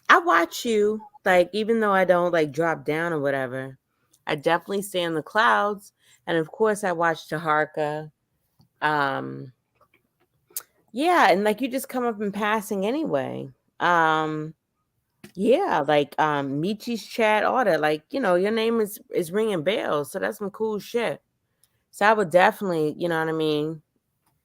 I watch you. Like, even though I don't like drop down or whatever, I definitely stay in the clouds. And of course I watch Taharka. Um, yeah, and like you just come up in passing anyway. Um, yeah, like Michi's chat, all that. Like, your name is ringing bells, so that's some cool shit. So I would definitely, you know what I mean,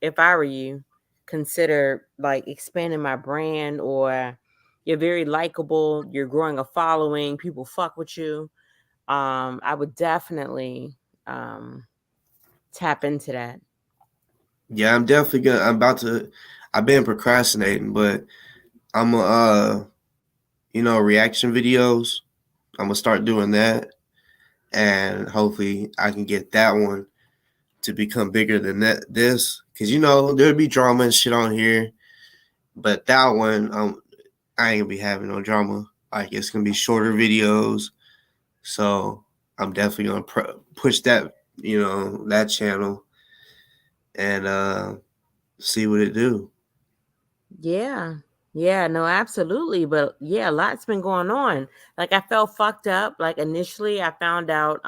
if I were you, consider like expanding my brand, or you're very likable, you're growing a following, people fuck with you. I would definitely um tap into that. Yeah, I'm definitely gonna. I'm about to. I've been procrastinating, but I'm reaction videos. I'm gonna start doing that, and hopefully I can get that one to become bigger than this, because there'll be drama and shit on here, but that one, I ain't gonna be having no drama. Like it's gonna be shorter videos, so I'm definitely gonna push that, that channel, and see what it do. Yeah. Yeah, no, absolutely. But yeah, a lot's been going on. Like I felt fucked up. Like initially I found out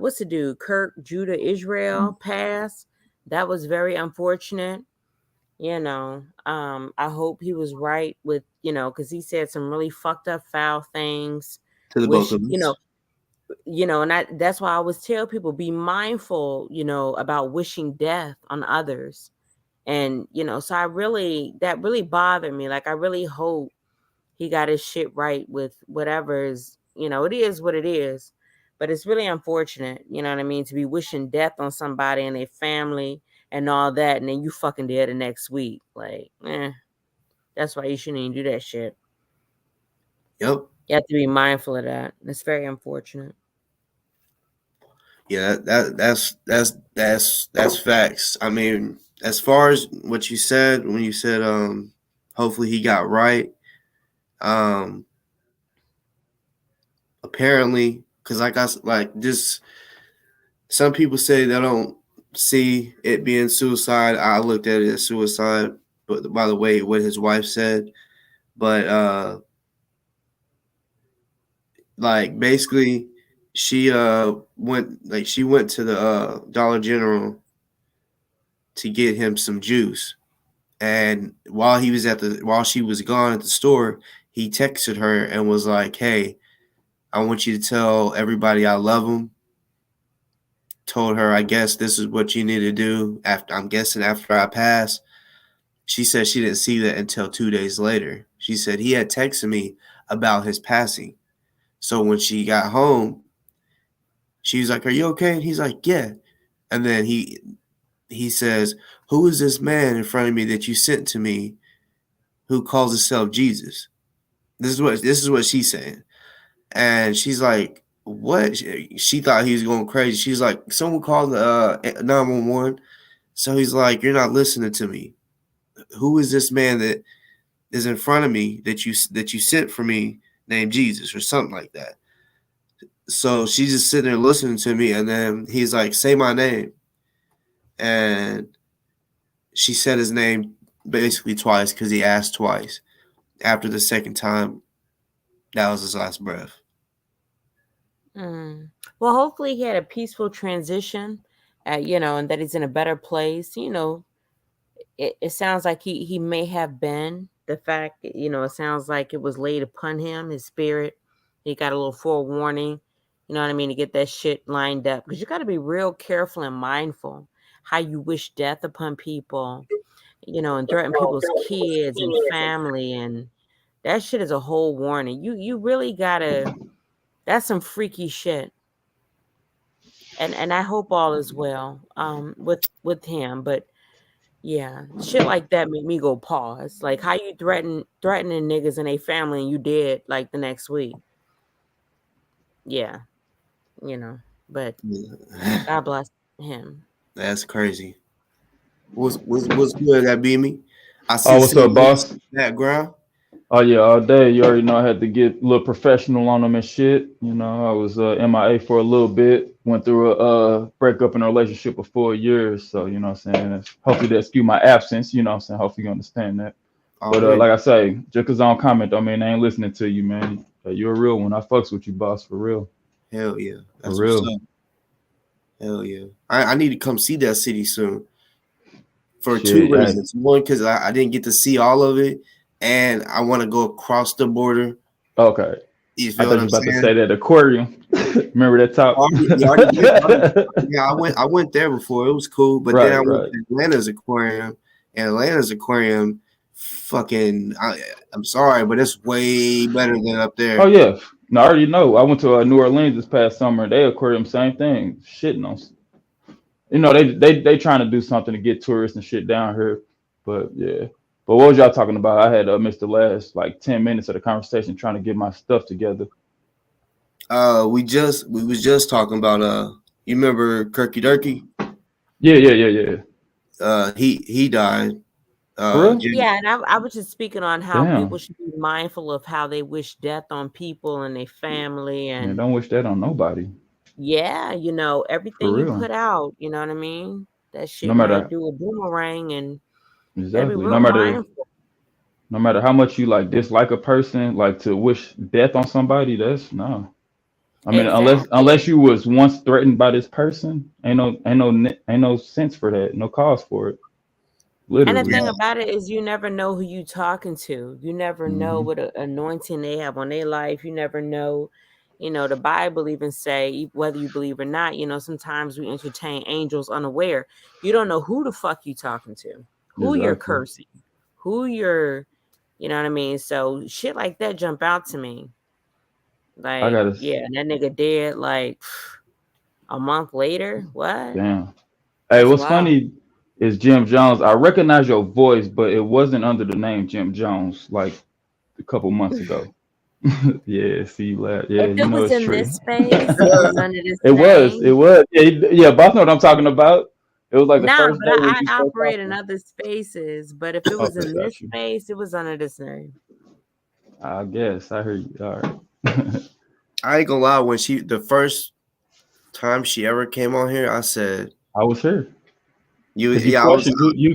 what's the dude? Kirk Judah Israel passed. That was very unfortunate. I hope he was right with, because he said some really fucked up foul things. To the both Wish, of us. and that's why I always tell people, be mindful, about wishing death on others. And, so that really bothered me. Like, I really hope he got his shit right with whatever is, it is what it is. But it's really unfortunate, you know what I mean, to be wishing death on somebody and their family and all that, and then you fucking dead the next week. Like, that's why you shouldn't even do that shit. Yep. You have to be mindful of that. It's very unfortunate. Yeah, that's facts. I mean, as far as what you said when you said hopefully he got right. Um Apparently, cuz like I like this, some people say they don't see it being suicide. I looked at it as suicide, but by the way, what his wife said. But like basically, she went to the Dollar General to get him some juice, and while she was gone at the store, he texted her and was like, "Hey, I want you to tell everybody I love them." Told her, "I guess this is what you need to do after I'm guessing after I pass." She said she didn't see that until 2 days later. She said he had texted me about his passing. So when she got home, she was like, "Are you okay?" And he's like, "Yeah." And then he says, "Who is this man in front of me that you sent to me who calls himself Jesus?" This is what she's saying. And she's like, "What?" She thought he was going crazy. She's like, "Someone called the 911." So he's like, "You're not listening to me. Who is this man that is in front of me that you sent for me named Jesus or something like that?" So she's just sitting there listening to me, and then he's like, "Say my name," and she said his name basically twice because he asked twice. After the second time, that was his last breath. Mm. Well, hopefully he had a peaceful transition, and that he's in a better place. It sounds like he may have been. The fact, it sounds like it was laid upon him, his spirit. He got a little forewarning, you know what I mean, to get that shit lined up. Because you got to be real careful and mindful how you wish death upon people, and threaten people's kids and family. And that shit is a whole warning. You really got to, that's some freaky shit. And I hope all is well with him. But yeah, shit like that make me go pause. Like how you threatening niggas and a family and you dead like the next week. Yeah, you know. But God bless him. That's crazy. What's good? That be me. I see Oh, what's up, boss? background. Oh yeah, all day. You already know I had to get a little professional on them and shit. You know, I was MIA for a little bit. Went through a breakup in a relationship of 4 years. So you know what I'm saying. Hopefully that excuse my absence. You know what I'm saying. Hopefully you understand that. But Already. like I say, just cause I don't comment, I mean I ain't listening to you, man. You're a real one. I fucks with you, boss, for real, Hell yeah. for That's what's real. up. Hell yeah. I need to come see that city soon for two Shit, hey. reasons. One, because I didn't get to see all of it, and I want to go across the border. Okay. You I feel thought what you I'm about to saying? say that aquarium. Remember that talk? You already been. Yeah, I went there before. It was cool, but then I Right, went right. to Atlanta's aquarium, and Atlanta's aquarium, fucking. I'm sorry, but it's way better than up Oh there. yeah, no, I already know. I went to New Orleans this past summer. They aquarium, same thing, shitting on. You know, they trying to do something to get tourists and shit down here. But yeah, but what was y'all talking about? I had missed the last like 10 minutes of the conversation trying to get my stuff together. We was just talking about you remember Kirky Durkee? Yeah, yeah, yeah, yeah. He died. For real? Yeah, and I was just speaking on how people Damn, should be mindful of how they wish death on people and their family. man, And don't wish that on nobody. yeah, For everything you real. put out, you know what I mean? That No shit might matter do a boomerang, and you gotta be exactly. real mindful. No matter how much you like dislike a person, like to wish death on somebody, that's no. I mean, unless Exactly. you was once threatened by this person, ain't no sense for that. No cause for it. And the Literally. thing Yeah. about it is, you never know who you talking to. You never know Hmm. what anointing they have on their life. You never know. The Bible even say, whether you believe or not, sometimes we entertain angels unaware. You don't know who the fuck you talking to, who you're Exactly. cursing, who you're, you know what I mean? So shit like that jump out to me. I Like, gotta yeah, and that nigga dead like a month later. What? damn. Hey, That's what's wild. funny is Jim Jones. I recognize your voice, but it wasn't under the name Jim Jones like a couple months ago. Yeah, see you laugh. Yeah, If you it know was it's in true. this space, it was under this It was. It name. was. Yeah, yeah, boss know what I'm talking about. It was like the Nah, first but day when I you started operate in talking. other spaces. But if it was Okay, in this got you. space, it was under this name. I guess I heard you. All right. I ain't gonna lie. When the first time she ever came on here, I said, I was here. Because Yeah, I was.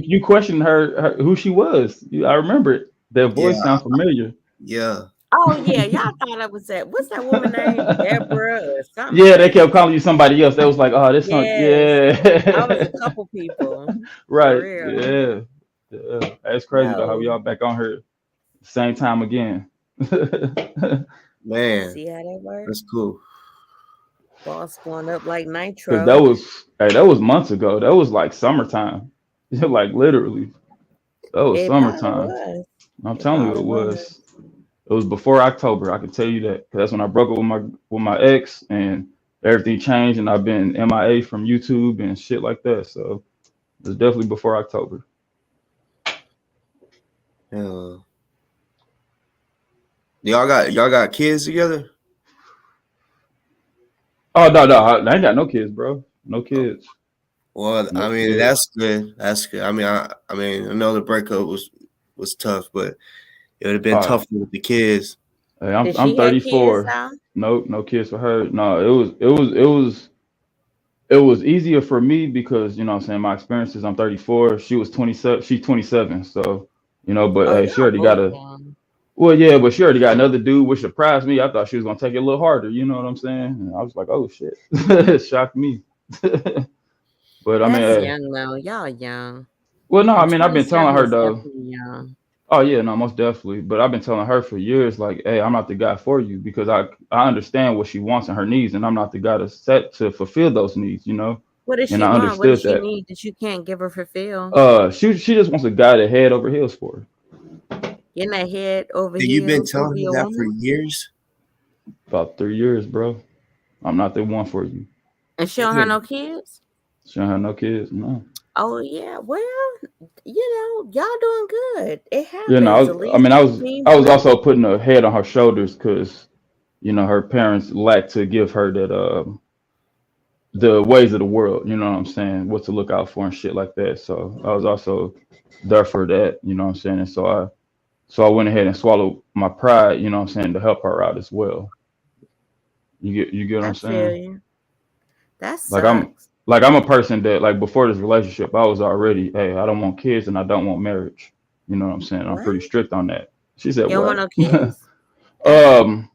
you questioned her who she was. I remember it. That Yeah, voice sounds familiar. yeah, Oh yeah, y'all thought I was that. What's that woman name? Deborah or something Yeah, they kept crazy. calling you somebody else. They was like, oh, this one, Yes, I was yeah, a couple people for right, real. yeah, yeah. That's crazy though. How we No, all back on her same time again. Because man, see how that works? that's cool. Boss going up like that nitro. was hey, that was months ago. That was like summertime. Like literally, that was It probably summertime. was. I'm It telling you, probably it was. was. It was before October. I can tell you that. 'Cause that's when I broke up with my ex, and everything changed, and I've been MIA from YouTube and shit like that. So it was definitely before October. Yeah. Y'all got kids together? Oh no, I ain't got no kids, bro. No Oh, kids. well, No I mean kids. that's good. That's good. I mean I know the breakup was tough, but it would have been Uh, tougher with the kids. hey, Did I'm she have kids 34. now? No kids for her. No, it was easier for me because what I'm saying, my experiences. I'm 34. She was 27. She's 27. So but Oh, hey, she y'all already got both a. young. Well, yeah, but she already got another dude, which surprised me. I thought she was gonna take it a little harder. You know what I'm saying? And I was like, oh shit, it shocked me. But I mean, That's hey, young though. Y'all young. well, no, I And mean, I've been telling 27 her is though. definitely young. Oh yeah, no, most definitely. But I've been telling her for years, like, hey, I'm not the guy for you because I understand what she wants and her needs, and I'm not the guy to set to fulfill those needs. What does And she I want? What does understood she that. need that you can't give her fulfill? She just wants a guy to head over heels for her. Getting that head over And you've been heels over telling her your that for woman? years? About 3 years, bro. I'm not the one for you. And she don't have Man, no kids? She don't have no kids. No. Oh yeah. Well, y'all doing good. It happens. At I least mean, means I was that also putting a head on her shoulders because her parents lacked to give her that the ways of the world. You know what I'm saying? What to look out for and shit like that. So I was also there for that. You know what I'm saying? And so I went ahead and swallowed my pride. You know what I'm saying, to help her out as well. You get what I I'm feel saying? you. That Like I'm sucks. like I'm a person that, like, before this relationship, I was already, hey, I don't want kids and I don't want marriage. You know what I'm saying? I'm What? pretty strict on that. She said, You don't want "What?" no kids? Ever? um,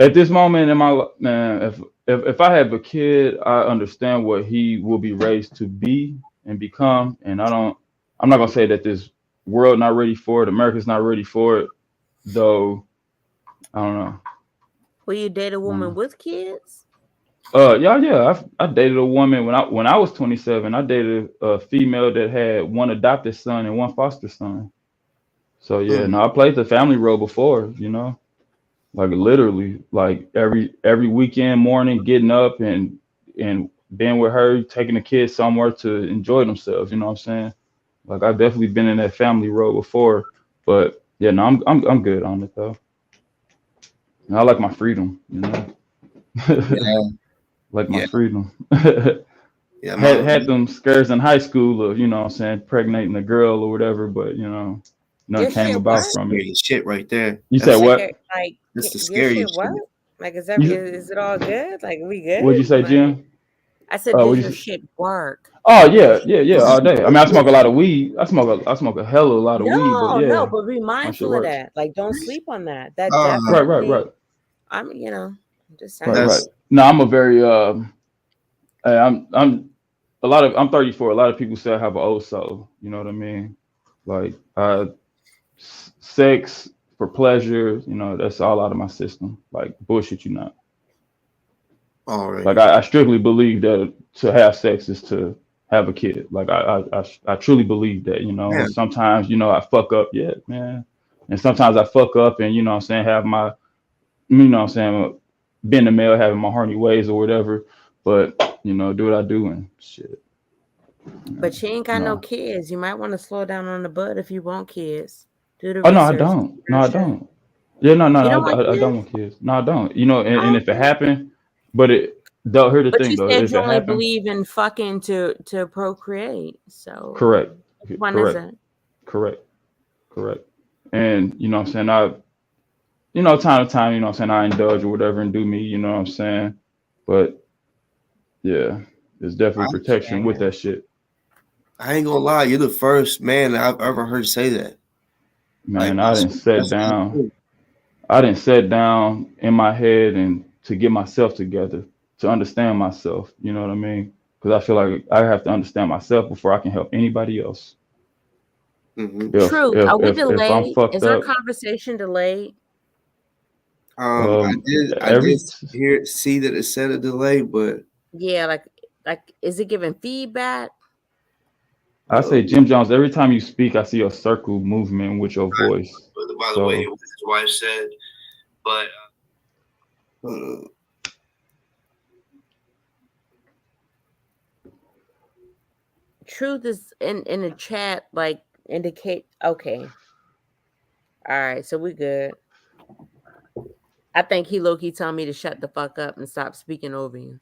at this moment in my man, if I have a kid, I understand what he will be raised to be and become, and I'm not gonna say that this world not ready for it, America's not ready for it, though. I don't know. Will you date a I don't woman know. with kids? Yeah. I dated a woman when I was 27. I dated a female that had one adopted son and one foster son. So yeah, mm, no, I played the family role before. Like literally, like every weekend morning, getting up and being with her, taking the kids somewhere to enjoy themselves. You know what I'm saying? Like I've definitely been in that family role before. But yeah, no, I'm good on it though. And I like my freedom. yeah, Like my yeah, freedom. yeah. had them scares in high school of, what I'm saying, pregnating a girl or whatever, but Your nothing came shit about That's what? from it. scary shit right there. You said That's Like, what? that's the your shit scariest what? shit. Like, You is it all good? Like, we what'd you good? say, Like, Jim? I said, does What'd your you say? shit work? Oh Like, your yeah, shit yeah, work? all day. I mean, I smoke a lot of weed. I smoke a hell of a lot of weed, but No, no, yeah, but be my shit mindful of works. that. Like, don't sleep on that. That Uh, Right, right, definitely. right, I'm just right, saying. right. that's No, I'm a very hey, I'm 34. A lot of people say I have an old soul. You know what I mean? Like sex for pleasure, that's all out of my system. Like bullshit, you not. Like already. I strictly believe that to have sex is to have a kid. Like I truly believe that, Yeah, and sometimes, I fuck up, yeah, man. And sometimes I fuck up and what I'm saying, have my, what I'm saying, being a male, having my horny ways or whatever. But, do what I do and shit. But you ain't got no No. kids. You might want to slow down on the bud if you want kids. Do the Oh no, I research. don't. No, Real I shit. don't. Yeah, no, You no, don't want I don't kids? want kids. No, I don't. And Oh, if it okay. happened, but though, here's the But thing you though, said if you it only happened, believe in fucking to procreate. correct, So which one is correct, it? correct, correct. And what I'm saying, time to time, what I'm saying, I indulge or whatever and do me, you know what I'm saying? But yeah, there's I definitely protection with Shit. that shit. I ain't gonna lie, you're the first man that I've ever heard say that. Like Man, I didn't sit that's real down. true. I didn't sit down in my head and to get myself together, to understand myself. You know what I mean? Because I feel like I have to understand myself before I can help anybody else. Hmm. If Truth, if are we if if I'm delayed? fucked Is our up, conversation delayed? I um, did every see that it said a delay, but Yeah, like is it giving feedback? I uh, say Jim Jones, every time you speak, I see a circle movement with your voice. by the way, So what his wife said, but uh, Truth is in the chat, like indicate. Okay, all right, so we good. I think he low key telling me to shut the fuck up and stop speaking over you.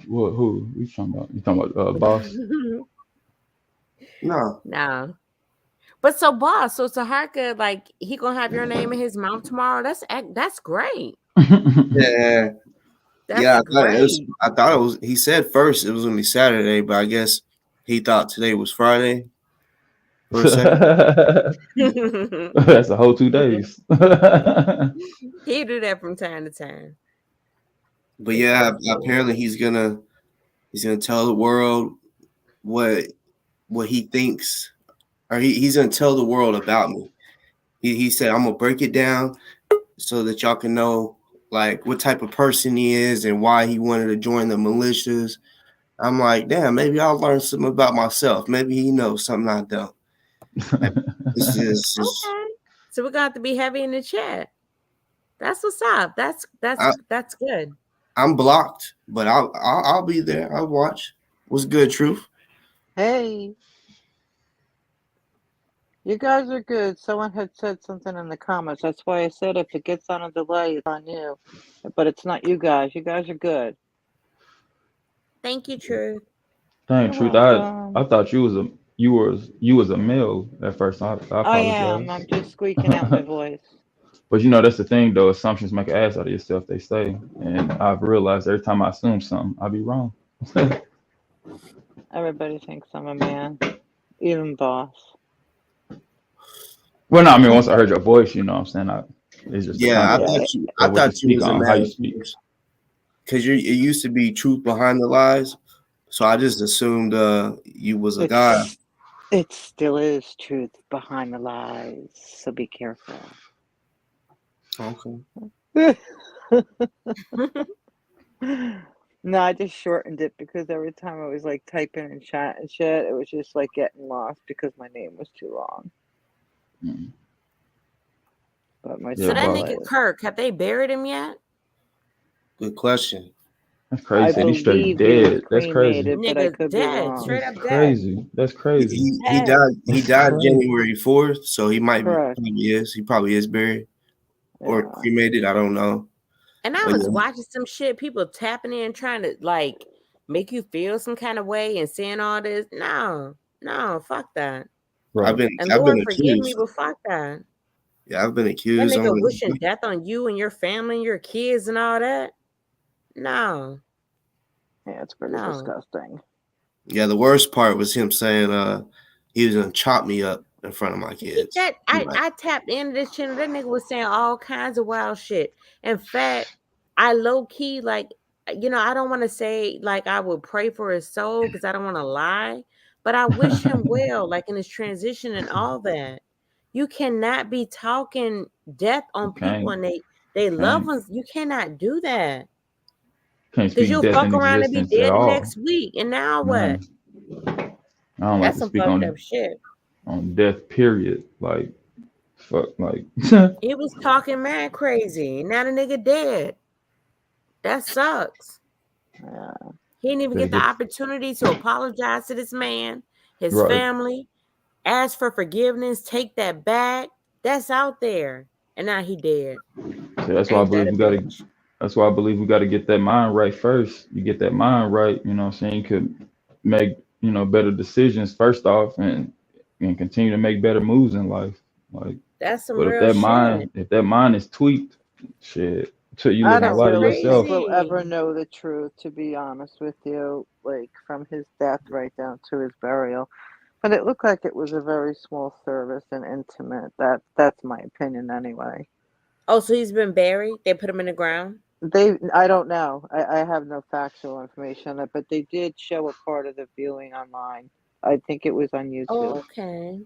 what? Who you talking about? You talking about boss? no, No, but so boss, so Saharka, like he gonna have your name in his mouth tomorrow. That's great. yeah, yeah. That's great. I thought it was. He said first it was gonna be Saturday, but I guess he thought today was Friday for a second. That's a whole 2 days. He do that from time to time. But It's yeah, so cool. apparently he's gonna tell the world what he thinks, or he's gonna tell the world about me. He said I'm gonna break it down so that y'all can know like what type of person he is and why he wanted to join the militias. I'm like, damn, maybe I'll learn something about myself. Maybe he knows something I don't. Like, this is just Okay. So we're gonna have to be heavy in the chat. That's what's up. I, That's good. I'm blocked, but I'll be there. I'll watch. What's good, truth? Hey, you guys are good. Someone had said something in the comments. That's why I said if it gets on a delay, it's on you. But it's not you guys. You guys are good. Thank you, Truth. Dang, You're truth. I welcome. I thought you was a male at first. I I am. apologize. I'm just squeaking out my voice. But you know that's the thing though. Assumptions make an ass out of yourself. They say, and I've realized every time I assume something, I be wrong. Everybody thinks I'm a man, even boss. Well, no, I mean once I heard your voice, you know what I'm saying. It's just a Yeah, Yeah, context I of what you thought you speak was a on, how you man speak. because it used to be truth behind the lies. So I just assumed you was a guy. it still is truth behind the lies. So be careful. Okay. No, I just shortened it because every time I was like typing in chat and shit, it was just like getting lost because my name was too long. Mm. But my Yeah, So that title boss. nigga is, Kirk, have they buried him yet? Good question. That's I crazy. Said he's straight believe he was dead. That's crazy. cremated, but I Nigga could be dead, wrong. straight That's up dead. crazy. That's crazy. He Dead. died. He That's died crazy. January 4th, so he might be. Correct. Probably is. He probably is buried or Yeah. cremated. I don't know. And I But was yeah, watching some shit, people tapping in trying to like make you feel some kind of way and saying all this. No, no, fuck that. Right. And I've been Lord forgive me, accused. but fuck that. Yeah, I've been That accused. nigga wishing death on you and your family and your kids and all that. No, Yeah, it's pretty no. disgusting. Yeah, the worst part was him saying he was gonna chop me up in front of my He kids. that I tapped into this channel. That nigga was saying all kinds of wild shit. In fact, I low key like I don't want to say like I would pray for his soul because I don't want to lie, but I wish him well, like in his transition and all that. You cannot be talking death on people Can't and they loved can't ones. You cannot do that can't because speak you'll death in fuck around and be existence at dead the all. next week. And now what? Man, I don't like That's to some speak fucked up shit. on death. Period. Like fuck. Like He was talking mad crazy. Now the nigga dead. That sucks. Yeah. He didn't even better get the get opportunity to apologize to this man, his right. family, ask for forgiveness, take that back. That's out there. And now he dead. So that's why I Ain't that believe a we gotta. bitch? That's why I believe we gotta get that mind right first. You get that mind right, you know what I'm saying? You could make, better decisions first off and continue to make better moves in life. Like That's some but real shit. if that mind is tweaked, shit. So you I living a That's don't lot of really think yourself. we'll ever crazy. know the truth, to be honest with you, like from his death right down to his burial. But it looked like it was a very small service and intimate. That's my opinion anyway. Oh, so he's been buried? They put him in the ground? I don't know. I have no factual information on it, but they did show a part of the viewing online. I think it was on YouTube. Oh, okay.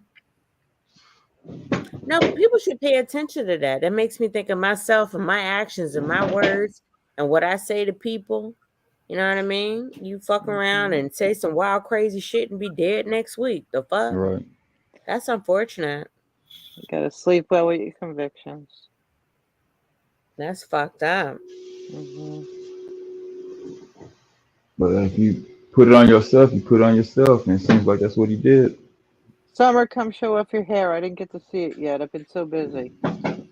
No, people should pay attention to that. That makes me think of myself and my actions and my words and what I say to people. You know what I mean? You fuck around Hmm. and say some wild, crazy shit and be dead next week. The fuck? Right. That's unfortunate. You gotta sleep well with your convictions. That's fucked up. Hmm. But if you put it on yourself, you put it on yourself, and it seems like that's what he did. Summer, come show off your hair. I didn't get to see it yet. I've been so busy. I'm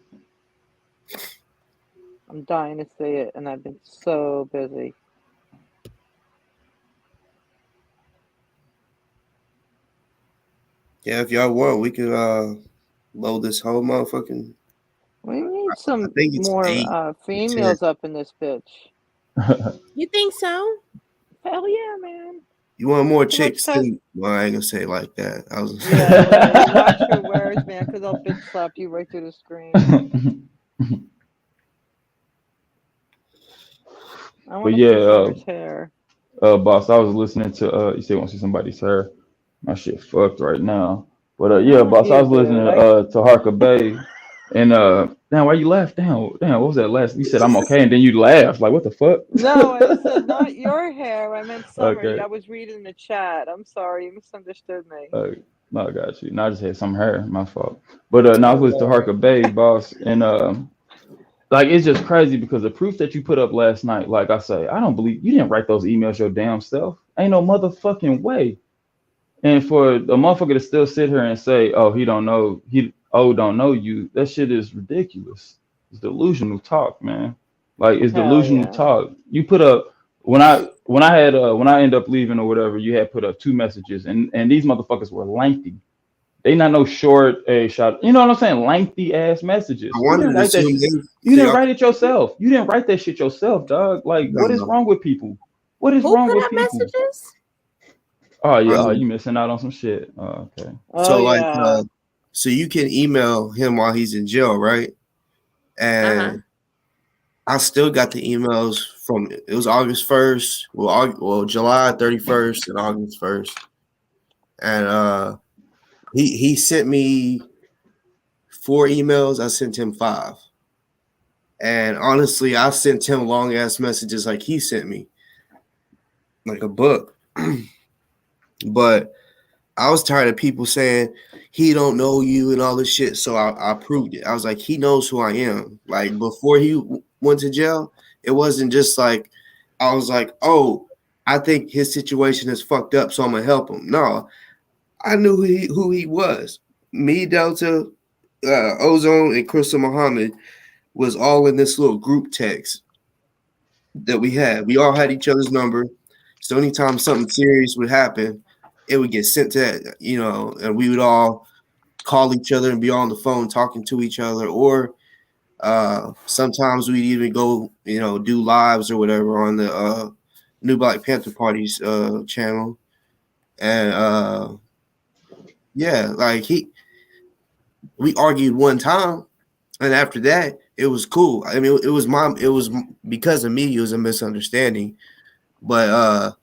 dying to see it, and I've been so busy. Yeah, if y'all want, we could load this whole motherfucking. We need I some think it's more 8 or 10. females up in this bitch. You think so? Hell yeah, man. You want more Too much chicks test. too? Well, I ain't gonna say it like that. I was. Yeah. You watch your words, man, because I'll bitch slap you right through the screen. I But want to yeah, see Summer's hair. boss, I was listening to you say you want to see somebody's hair. My shit fucked right now. But I yeah, want boss, I you, was listening dude. to Harka Bay, and damn, why you laugh? Damn, what was that last? You said I'm okay, and then you laughed. Like what the fuck? No, I said not your hair. I meant Summer. Okay. I was reading the chat. I'm sorry, you misunderstood me. No, I got you. No, I just had some hair. My fault. But no, I was listening to Okay. Harka Bay, boss, and like it's just crazy because the proof that you put up last night, like I say, I don't believe you didn't write those emails your damn self. Ain't no motherfucking way. And for a motherfucker to still sit here and say, "Oh, he don't know, don't know you," that shit is ridiculous. It's delusional talk, man. Like it's Hell delusional yeah. talk. You put up when I end up leaving or whatever, you had put up two messages, and these motherfuckers were lengthy. They not no short a shot. You know what I'm saying? Lengthy ass I messages. You wanted didn't to write that. assume You so didn't y'all. write it yourself. You didn't write that shit yourself, dog. Like, what is No, wrong with people? What is Who wrong put with up people? messages? Oh yeah, um, you missing out on some shit. Oh, okay. Oh so like, yeah. so you can email him while he's in jail, right? Uh-huh. And I still got the emails from it was August 1st, well July 31st and August 1st, and he sent me 4 emails. I sent him 5. And honestly, I sent him long ass messages like he sent me, like a book. But I was tired of people saying he don't know you and all this shit. So I proved it. I was like, he knows who I am. Like before he went to jail, it wasn't just like I was like, oh, I think his situation is fucked up, so I'm gonna help him. No, I knew who he was. Me, Delta, Ozone, and Crystal Muhammad was all in this little group text that we had. We all had each other's number. So anytime something serious would happen, it would get sent to that, and we would all call each other and be on the phone talking to each other. Or sometimes we'd even go, do lives or whatever on the New Black Panther Party's channel. And yeah, like we argued one time, and after that, it was cool. I mean, it was because of me. It was a misunderstanding, but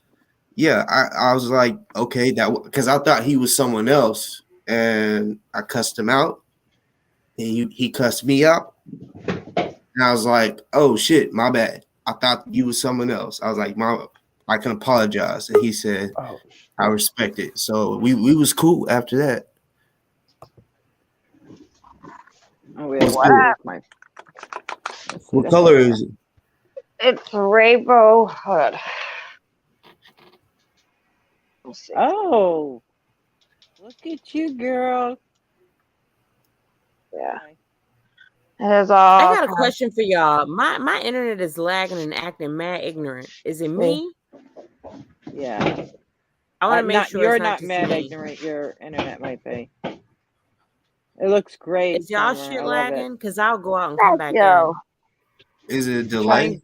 yeah, I was like, okay, that because I thought he was someone else, and I cussed him out, and he cussed me out, and I was like, oh shit, my bad. I thought you was someone else. I was like, I can apologize, and he said, Oh I shit. respect it. So we was cool after that. Oh wait, What's let me good? move my. Let's see What the color hair. is it? It's rainbow. Hold on. Let's see. Oh, look at you, girl. Yeah. Okay. It has I all got a kinds. question for y'all. My internet is lagging and acting mad ignorant. Is it See, me? Yeah. I want to make Not sure it's you're not not just mad me. ignorant. Your internet might be. It looks great, Is y'all Summer. shit I love it. lagging? Because I'll go out and come thank back you. in. Is it a Try delay?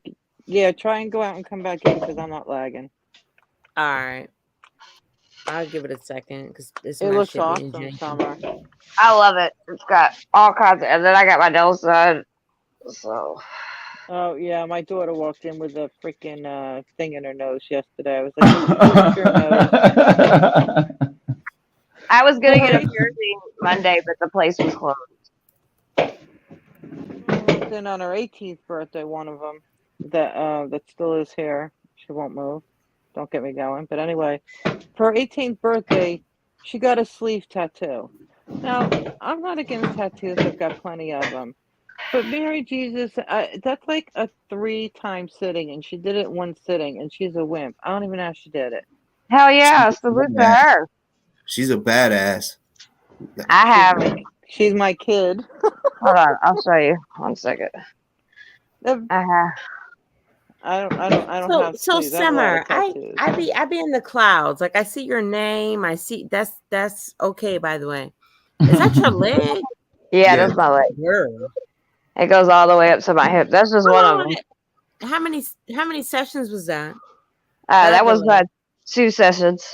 try and go out and come back in because I'm not lagging. All right. I'll give it a second because this It my looks shit being awesome, janky. Summer. I love it. It's got all kinds of, and then I got my Dell side. So Oh yeah, my daughter walked in with a freaking thing in her nose yesterday. I was like, "What's your nose?" I was gonna get a Right. piercing Monday, but the place was closed. Walked in on her 18th birthday. One of them that still is here. She won't move. Don't get me going. But anyway, for her 18th birthday, she got a sleeve tattoo. Now, I'm not against tattoos. I've got plenty of them. But Mary Jesus, that's like a 3-time sitting, and she did it one sitting, and she's a wimp. I don't even know how she did it. Hell yeah, She's a salute to badass. her. She's a badass. I have. She's my kid. Hold on, I'll show you. 1 second. The- I have. I don't have So sleeves. I have a lot Summer, of tattoos. I be in the clouds. Like I see your name. I see that's okay. By the way, is that your leg? Yeah, Yeah. that's my leg. Girl, It goes all the way up to my hip. That's just one of them. how many sessions was that? That was Regular. 2 sessions.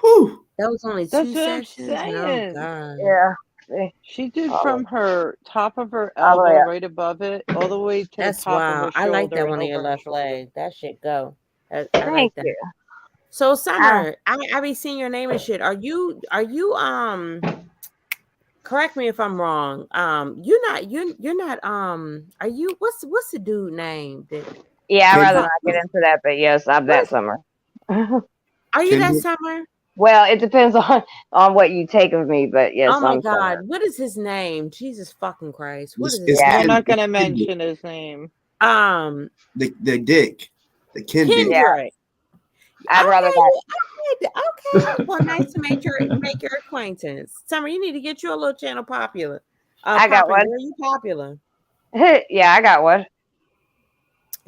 Whew. That was only That's 2 what I'm sessions. No saying. God. Yeah. See? She did Oh. from her top of her All the way elbow up. right above it, all the way to That's the top of wild. her I like shoulder that and one on over your her left shoulder. leg. That shit go. I Thank like that. you. So Summer, I be seeing your name and shit. Are you correct me if I'm wrong. You're not are you what's the dude name that Yeah, I'd rather Kendrick. not get into that, but yes, I'm that Summer. are you that Kendrick. Summer? Well, it depends on what you take of me, but yes, Oh my I'm God, Summer. what is his name? Jesus fucking Christ. What is his It's Yeah. We're name? not going to Kendrick. mention his name. The dick. The Kendrick. Yeah. Kendrick. I'd rather not. Okay. Well, nice to make your acquaintance. Summer, you need to get you a little channel popular. I got Poppin', one. girl, you popular. Yeah, I got one.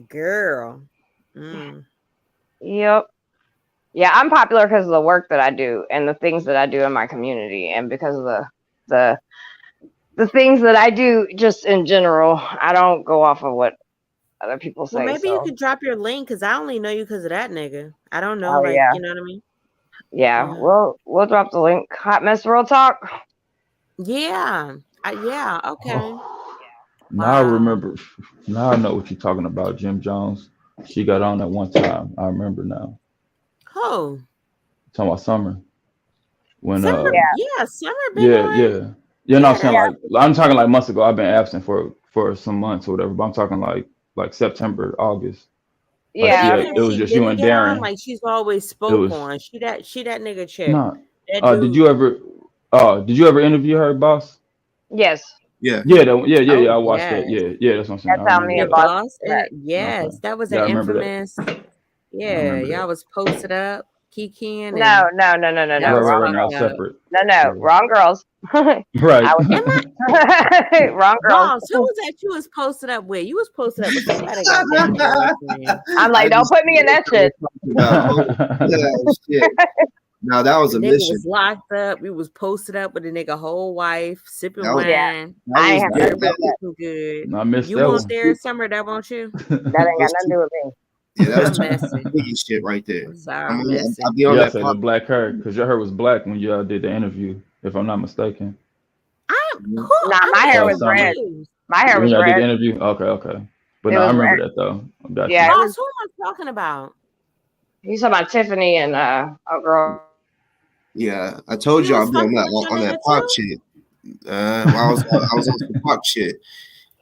Girl. Yep. Yeah, I'm popular because of the work that I do and the things that I do in my community, and because of the things that I do just in general. I don't go off of what other people say. Well, maybe you So, could drop your link because I only know you because of that nigga. I don't know, oh like, yeah, you know what I mean? yeah. Yeah. We'll drop the link. Hot Mess Real Talk. Yeah. Yeah. Okay. Now I Wow. remember. Now I know what you're talking about, Jim Jones. She got on at one time. I remember now. Oh, Talking about Summer. When Summer. Yeah. Yeah, Summer been on. yeah. No, I'm Yeah, saying that's I'm talking like months ago. I've been absent for some months or whatever. But I'm talking like September, August. Like but Yeah. even it if was she just you didn't and get on, Darren. like she's always It spoke was on. She that nigga chick. no. That dude. Did you ever interview her, boss? Yes. Yeah. Yeah. I Oh watched that. yes. Yeah. That's what I'm saying. That's I how remember me The and that. Boss boss. met. Yes, Okay. that was Yeah, an I remember that. infamous. I Yeah, remember y'all that. was posted up, kikiing, No. and No. that was Right. Now fucked it's up. separate. No. Yeah. Wrong girls. I Right. Am I was wrong girls. boss? Who was that you was posted up with? You was posted up with somebody goddamn girlfriend. I'm I like, don't just put me in that shit. about shit. Now that was The a nigga mission. was locked up. We was posted up with a nigga whole wife, sipping That was Yeah, wine. that I ain't was have good. nothing to do That with that. Looking good. I missed You that want one. there summer? That won't you? That ain't got was nothing to do with me. yeah, that was I'm too messing. biggie shit right there. Sorry, I'm messing. I'll be on Yeah, I that said the pop. black hair because your hair was black when you did the interview, if I'm not mistaken. I'm cool. Nah, I'm my hair That getting was was summer. red. confused. My hair When was y'all did the red. interview? Okay. But It no, I was remember red. that though. I got Yeah, you. it was. Boss, who am I talking about? You talking about Tiffany and a girl? Yeah, I told She you was I'll be fucking with your on nigga that pop too? shit. I was on some pop shit.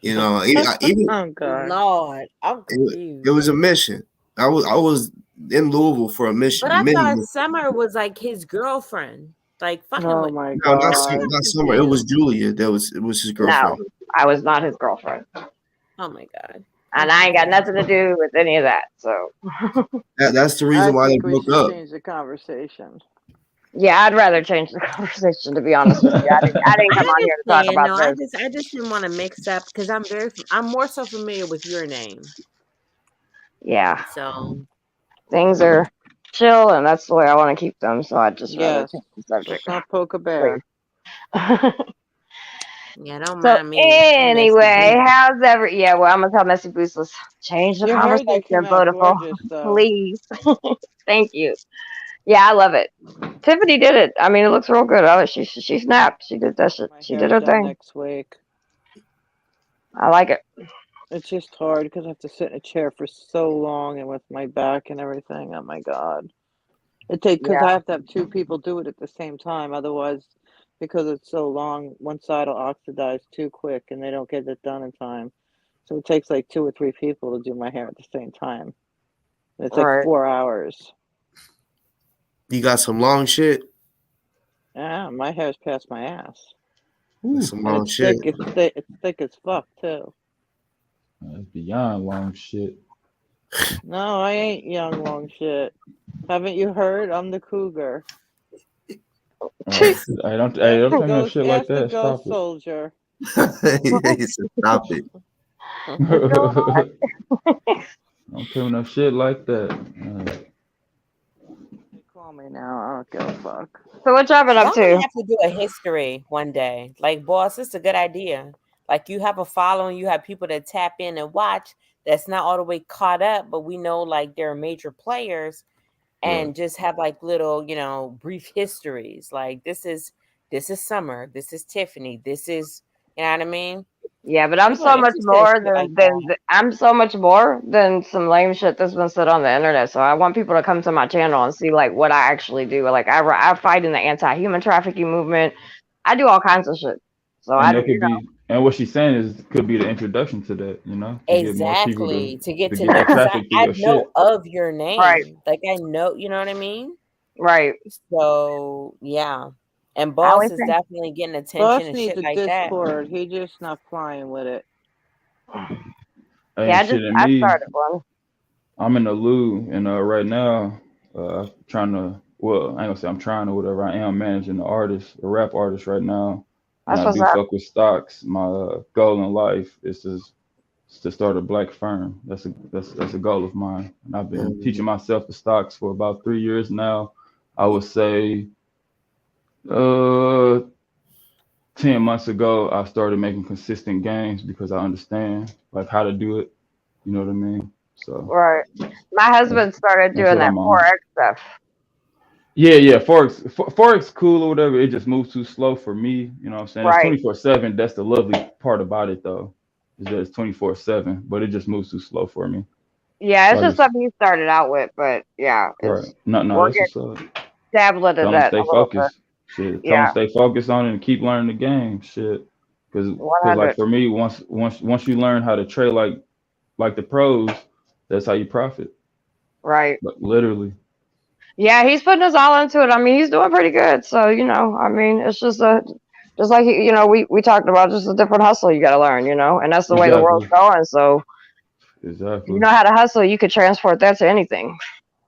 You know, even Oh God. Lord, I'm it confused. was a mission. I was in Louisville for a mission. But I thought Mini. Summer was like his girlfriend. Like fucking Oh with. my No, God. not Summer. It was Julia. It was his No, girlfriend. I was not his girlfriend, Oh my God. and I ain't got nothing to do with any of that. So, That's the I reason why they think we broke should up. change the conversation. yeah, I'd rather change the conversation. To be honest with you, I didn't I come on here to talk understand. about No, this. I just didn't want to mix up because I'm more so familiar with your name. Yeah, So things are chill, and that's the way I want to keep them. So I'd just rather Yes. change the subject, Let's not poke a please. bear. Yeah, don't So mind me. I'm messy anyway, boo. how's every? Yeah, well, I'm gonna tell Messy Boost. Let's change the Your hair did come conversation, out beautiful. gorgeous, though. Please, thank you. Yeah, I love it. Tiffany did it. I mean, it looks real good. Oh, she snapped. She did that shit. My She did hair her done thing. next week. I like it. It's just hard because I have to sit in a chair for so long and with my back and everything. Oh my God. It takes because Yeah, I have to have two people do it at the same time. Otherwise, because it's so long, one side will oxidize too quick and they don't get it done in time. So it takes like two or three people to do my hair at the same time. And it's like right. 4 hours. You got some long shit. Yeah, my hair's past my ass. That's Whew, some And long it's thick. shit. It's thick as fuck too. that's beyond long shit. No, I ain't young long shit. Haven't you heard? I'm the cougar. Don't tell me no shit like Ask the that. ghost Stop it. soldier. He said, "Stop it." Don't tell me no shit like that. They call me now. I don't give a fuck. So what y'all been up Y'all gonna to? have to do a history one day. Like, boss, it's a good idea. Like, you have a following, you have people that tap in and watch that's not all the way caught up, but we know like they're major players Right. and just have like little, brief histories. Like this is Summer, this is Tiffany, this is you know what I mean? Yeah, but I'm People are so much interested in more shit like than I'm so much more than some lame shit that's been said on the internet. So I want people to come to my channel and see like what I actually do. Like I fight in the anti-human trafficking movement. I do all kinds of shit. So And I, that could be, and what she's saying is could be the introduction to that, to get more people exactly to get to to get know the because traffic to I your know shit. of your right, name. Like I know, you know what I mean? right. So yeah. And I boss always is say, definitely getting attention Boss and needs shit a like that. Discord. He just not flying with it. Ain't yeah, shit in I me. started one. I'm in the loo, and right now, trying to. Well, I ain't gonna say I'm trying to whatever. I am managing the artist, a rap artist right now, and That's I what's do up. fuck with stocks. My goal in life is to start a black firm. That's a goal of mine, and I've been teaching Mhm. myself the stocks for about 3 years now. I would say, uh, 10 months ago, I started making consistent gains because I understand like how to do it. You know what I mean? So Right. My that's, husband started that's doing what that I'm on. forex stuff. Yeah, yeah. Forex cool or whatever. It just moves too slow for me. You know what I'm saying? It's Right. 24/7. That's the lovely part about it though, is that it's 24/7. But it just moves too slow for me. Yeah, So it's I just just something he started out with, but yeah, right. it's No, no. we're That's getting what's up. dabbling in Tell them that stay a little bit. focused. Shit. Tell them Yeah, stay focused on it and keep learning the game. Shit. Cause like 100. for me, once you learn how to trade like the pros, that's how you profit. Right. Like literally. Yeah, he's putting us all into it. I mean, he's doing pretty good. So, I mean, it's just like, we talked about just a different hustle you got to learn, and that's the way the world's Exactly. going. So, if you Exactly. know how to hustle, you could transport that to anything.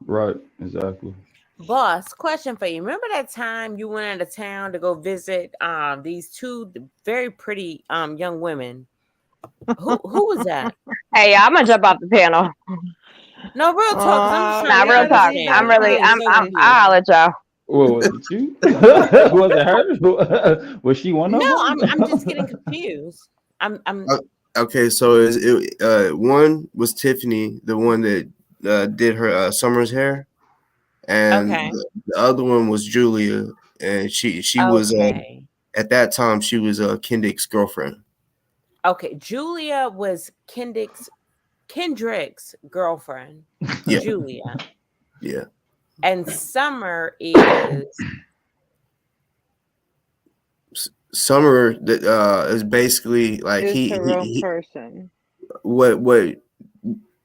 Right. Exactly. Boss, question for you. Remember that time you went out of town to go visit these two very pretty young women? Who was that? Hey, I'm gonna jump off the panel. No, real talk, because I'm just trying to Nah, get real Yeah, talk. she's I'm understanding. very I'm really, getting pretty. so I'll confused. let y'all. What was it you? Was it her? Was she one No, of I'm just getting them? confused. I'm Uh, okay, so one was Tiffany, the one that did her summer's hair, and okay. the other one was Julia, and she was Okay. at that time she was Kendrick's girlfriend. Okay. Julia was Kendrick's girlfriend, Yeah, Julia. yeah. And Summer is Summer that is basically like Is her own person. what what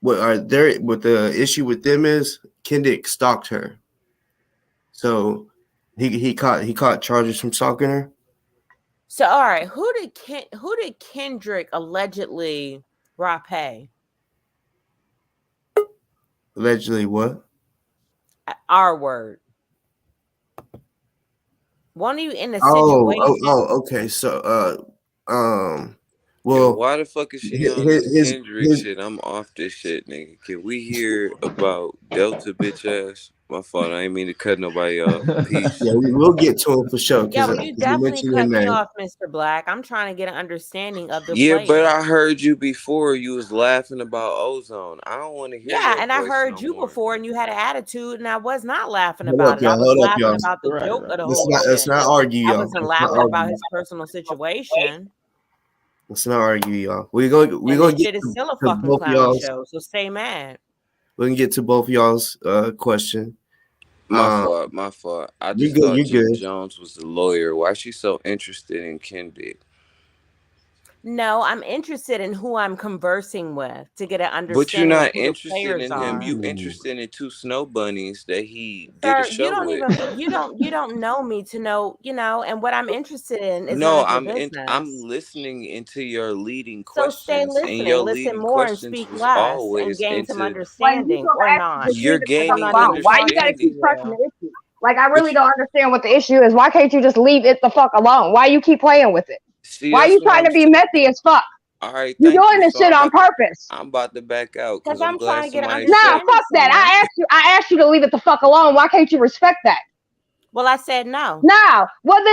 what are there what the issue with them is Kendrick stalked her, so he caught charges from stalking her. so all right. Who did Kendrick allegedly rape? Allegedly, what? Our word. One of you in a Okay. So, Yo, well, why the fuck is she on this his Kendrick shit? I'm off this shit, nigga. Can we hear about Delta bitch ass? My fault. I ain't mean to cut nobody off. Peace. Yeah, we will get to him for sure. Yeah, Because well, you you definitely mentioned your cut me name. off, Mr. Black. I'm trying to get an understanding of the Yeah, but players. I heard you before. You was laughing about ozone. I don't want to hear Yeah, your and I voice heard no you more. before, and you had an attitude, and I was not laughing Hold about up, it. I y'all. was Hold up, laughing y'all. about the Right, joke right. of the whole Let's shit. not argue, I y'all. wasn't Let's not laughing about argue. his personal situation. Let's not argue, y'all. We're gonna And this get shit is still a to fucking both clown y'all's. show, so stay mad. We can get to both y'all's question. My fault. My fault. I You just good? thought You Jen good? Jones was the lawyer. Why she so interested in Kendrick? No, I'm interested in who I'm conversing with to get an But you're understanding of not who the interested players in him. are. You interested in two snow bunnies that he did a Sir, you show don't with. even you don't know me to know, and what I'm interested in is none No, of your I'm business. listening into your leading So stay questions, and your listening, listen leading more and questions speak was less and always gain some into When you understanding don't or actually not. just leave you're it the Because I'm fuck gaining not even alone. Why you gotta talking to keep understanding. pressing you. the issue? Like I But really don't understand what the issue is. Why can't you just leave it the fuck alone? Why you keep playing with it? see, Why that's you what trying I'm to be saying. messy as fuck? All right, You thank doing you. this So shit on purpose. I'm about to back out Because because I'm I'm glad trying to get an somebody Nah, said. understanding, fuck that. sir. I asked you to leave it the fuck alone. Why can't you respect that? Well, I said no. Now, when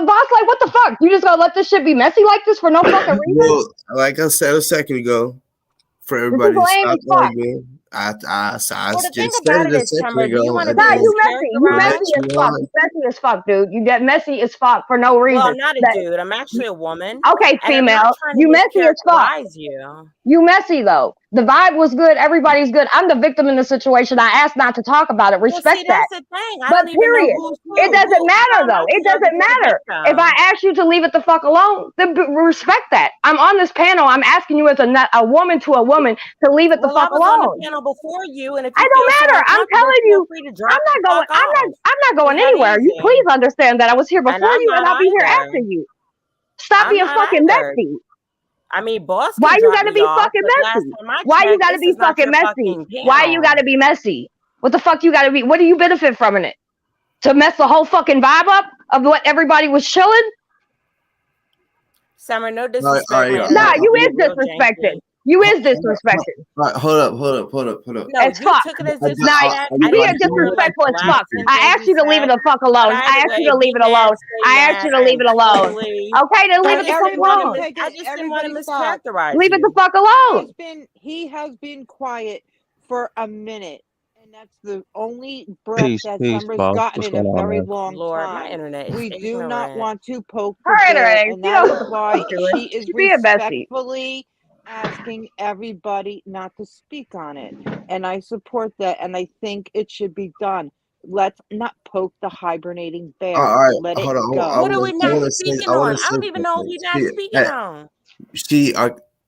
boss like, what the fuck? You just gonna let this shit be messy like this for no fucking reason? Well, like I said a second ago, for This is everybody to lame stop as fuck. arguing, I Well, the just thing said about it it a is, second Summer, do you ago, want to and be Nah, then you messy. You I let mischaracterized? messy as you fuck. on. You messy as fuck, dude. You get messy as fuck for no Well, reason. I'm not a dude. I'm actually a woman. Okay, And I'm not female. trying You to messy as fuck. mischaracterize you. You messy though. The vibe was good. Everybody's good. I'm the victim in the situation. I asked not to talk about it. Well, Respect see, that. that's the thing. I But don't even know period. who's It who. doesn't matter How am though. I It supposed to doesn't be the matter. If I victim? ask you to leave it the fuck alone, then respect that. I'm on this panel. I'm asking you as a woman to a woman to leave it the Well, I fuck was on the alone. panel before you, and if It you don't feel so matter. I'm uncomfortable, telling feel you, free to I'm drop the not going. fuck off. I'm not It's going that anywhere. You easy. please understand that I was here And before I'm you, and not I'll be here after either. you. Stop I'm being not fucking either. messy. I mean, boss Why can you drop gotta me be off, fucking but last messy? time I Why you checked, gotta this be is not fucking your messy? fucking Why you gotta panel. be messy? What the fuck you gotta be? What do you benefit from in it? To mess the whole fucking vibe up of what everybody was chilling? Summer, no All disrespect. right, My Nah, internet you can be is real disrespecting. janky. You is All disrespecting. right, hold up. No, As you fuck. took it as Nah, disrespect. you I being didn't hear like disrespectful the as fuck. last 10 I things asked you you to leave it said. the fuck But alone. I either asked you way, to leave be it mad, alone. stay I asked mad, you to leave and it alone. hopefully Okay, then leave I it the just fuck didn't want to alone. I just didn't want to Everybody stop. mischaracterize Leave it the you. fuck alone. He has been quiet for a minute, and that's the only breath that Peace, Summer's boss. gotten What's in going a on, very man? long Lord, my time. internet is We do not ignorant. want to poke the Her bear, internet. and She that knows what is the fuck why she's doing. she is She being messy. respectfully asking everybody not to speak on it. And I support that, and I think it should be done. Let's not poke the hibernating bear. right, Let it hold on. go. What are we I not want to say, speaking on? I don't even know what something. we're not speaking on. She,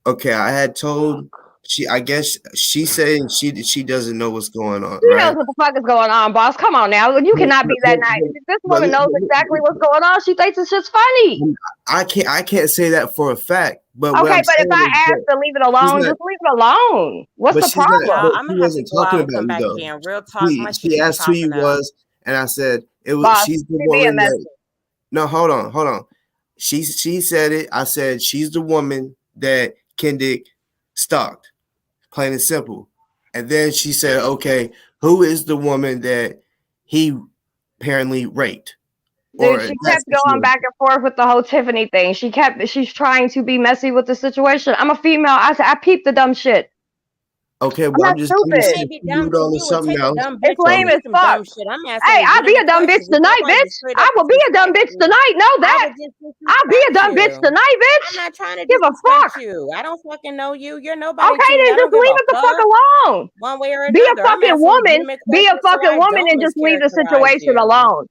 okay. I had told Fuck. she. I guess she's saying she doesn't know what's going on, She knows right? what the fuck is going on, boss. Come on now. You But, cannot be that nice. This woman knows exactly what's going on. She thinks it's just funny. I can't say that for a fact. But what Okay, I'm but if saying I is ask that to leave it she's alone, not. just leave it alone. What's But the she's not. Y'all, problem? But I'm she gonna have to wasn't go talking out and about come me back though. in. Real talk, my shit She is asked who you chopping up. was, and I said it was. Boss, She's the she being woman that. messy. No, hold on. She said it. I said she's the woman that Kendrick stalked. Plain and simple. And then she said, "Okay, who is the woman that he apparently raped?" Or Dude, she that's kept what she going was. back and forth with the whole Tiffany thing. She's trying to be messy with the situation. I'm a female. I peeped the dumb shit. Okay, I'm well, not I'm just It stupid. may saying be she dumb moved to on to you and something take a else. dumb It's bitch to lame do So as some fuck. dumb shit. I'm asking Hey, I'll be a legitimate dumb bitch questions. If tonight, nobody's bitch. straight I up will be a dumb bitch disrespect you, tonight. Know I that. would just I'll be a disrespect dumb bitch you. tonight, I'm bitch. not trying to Give a disrespect fuck. you. I don't fucking know you. You're nobody Okay, to me. then I don't just give leave a it the fuck fuck alone. one way or Be a another. I'm fucking asking woman. legitimate Be a questions so fucking I woman don't and just leave the mischaracterize situation you. alone.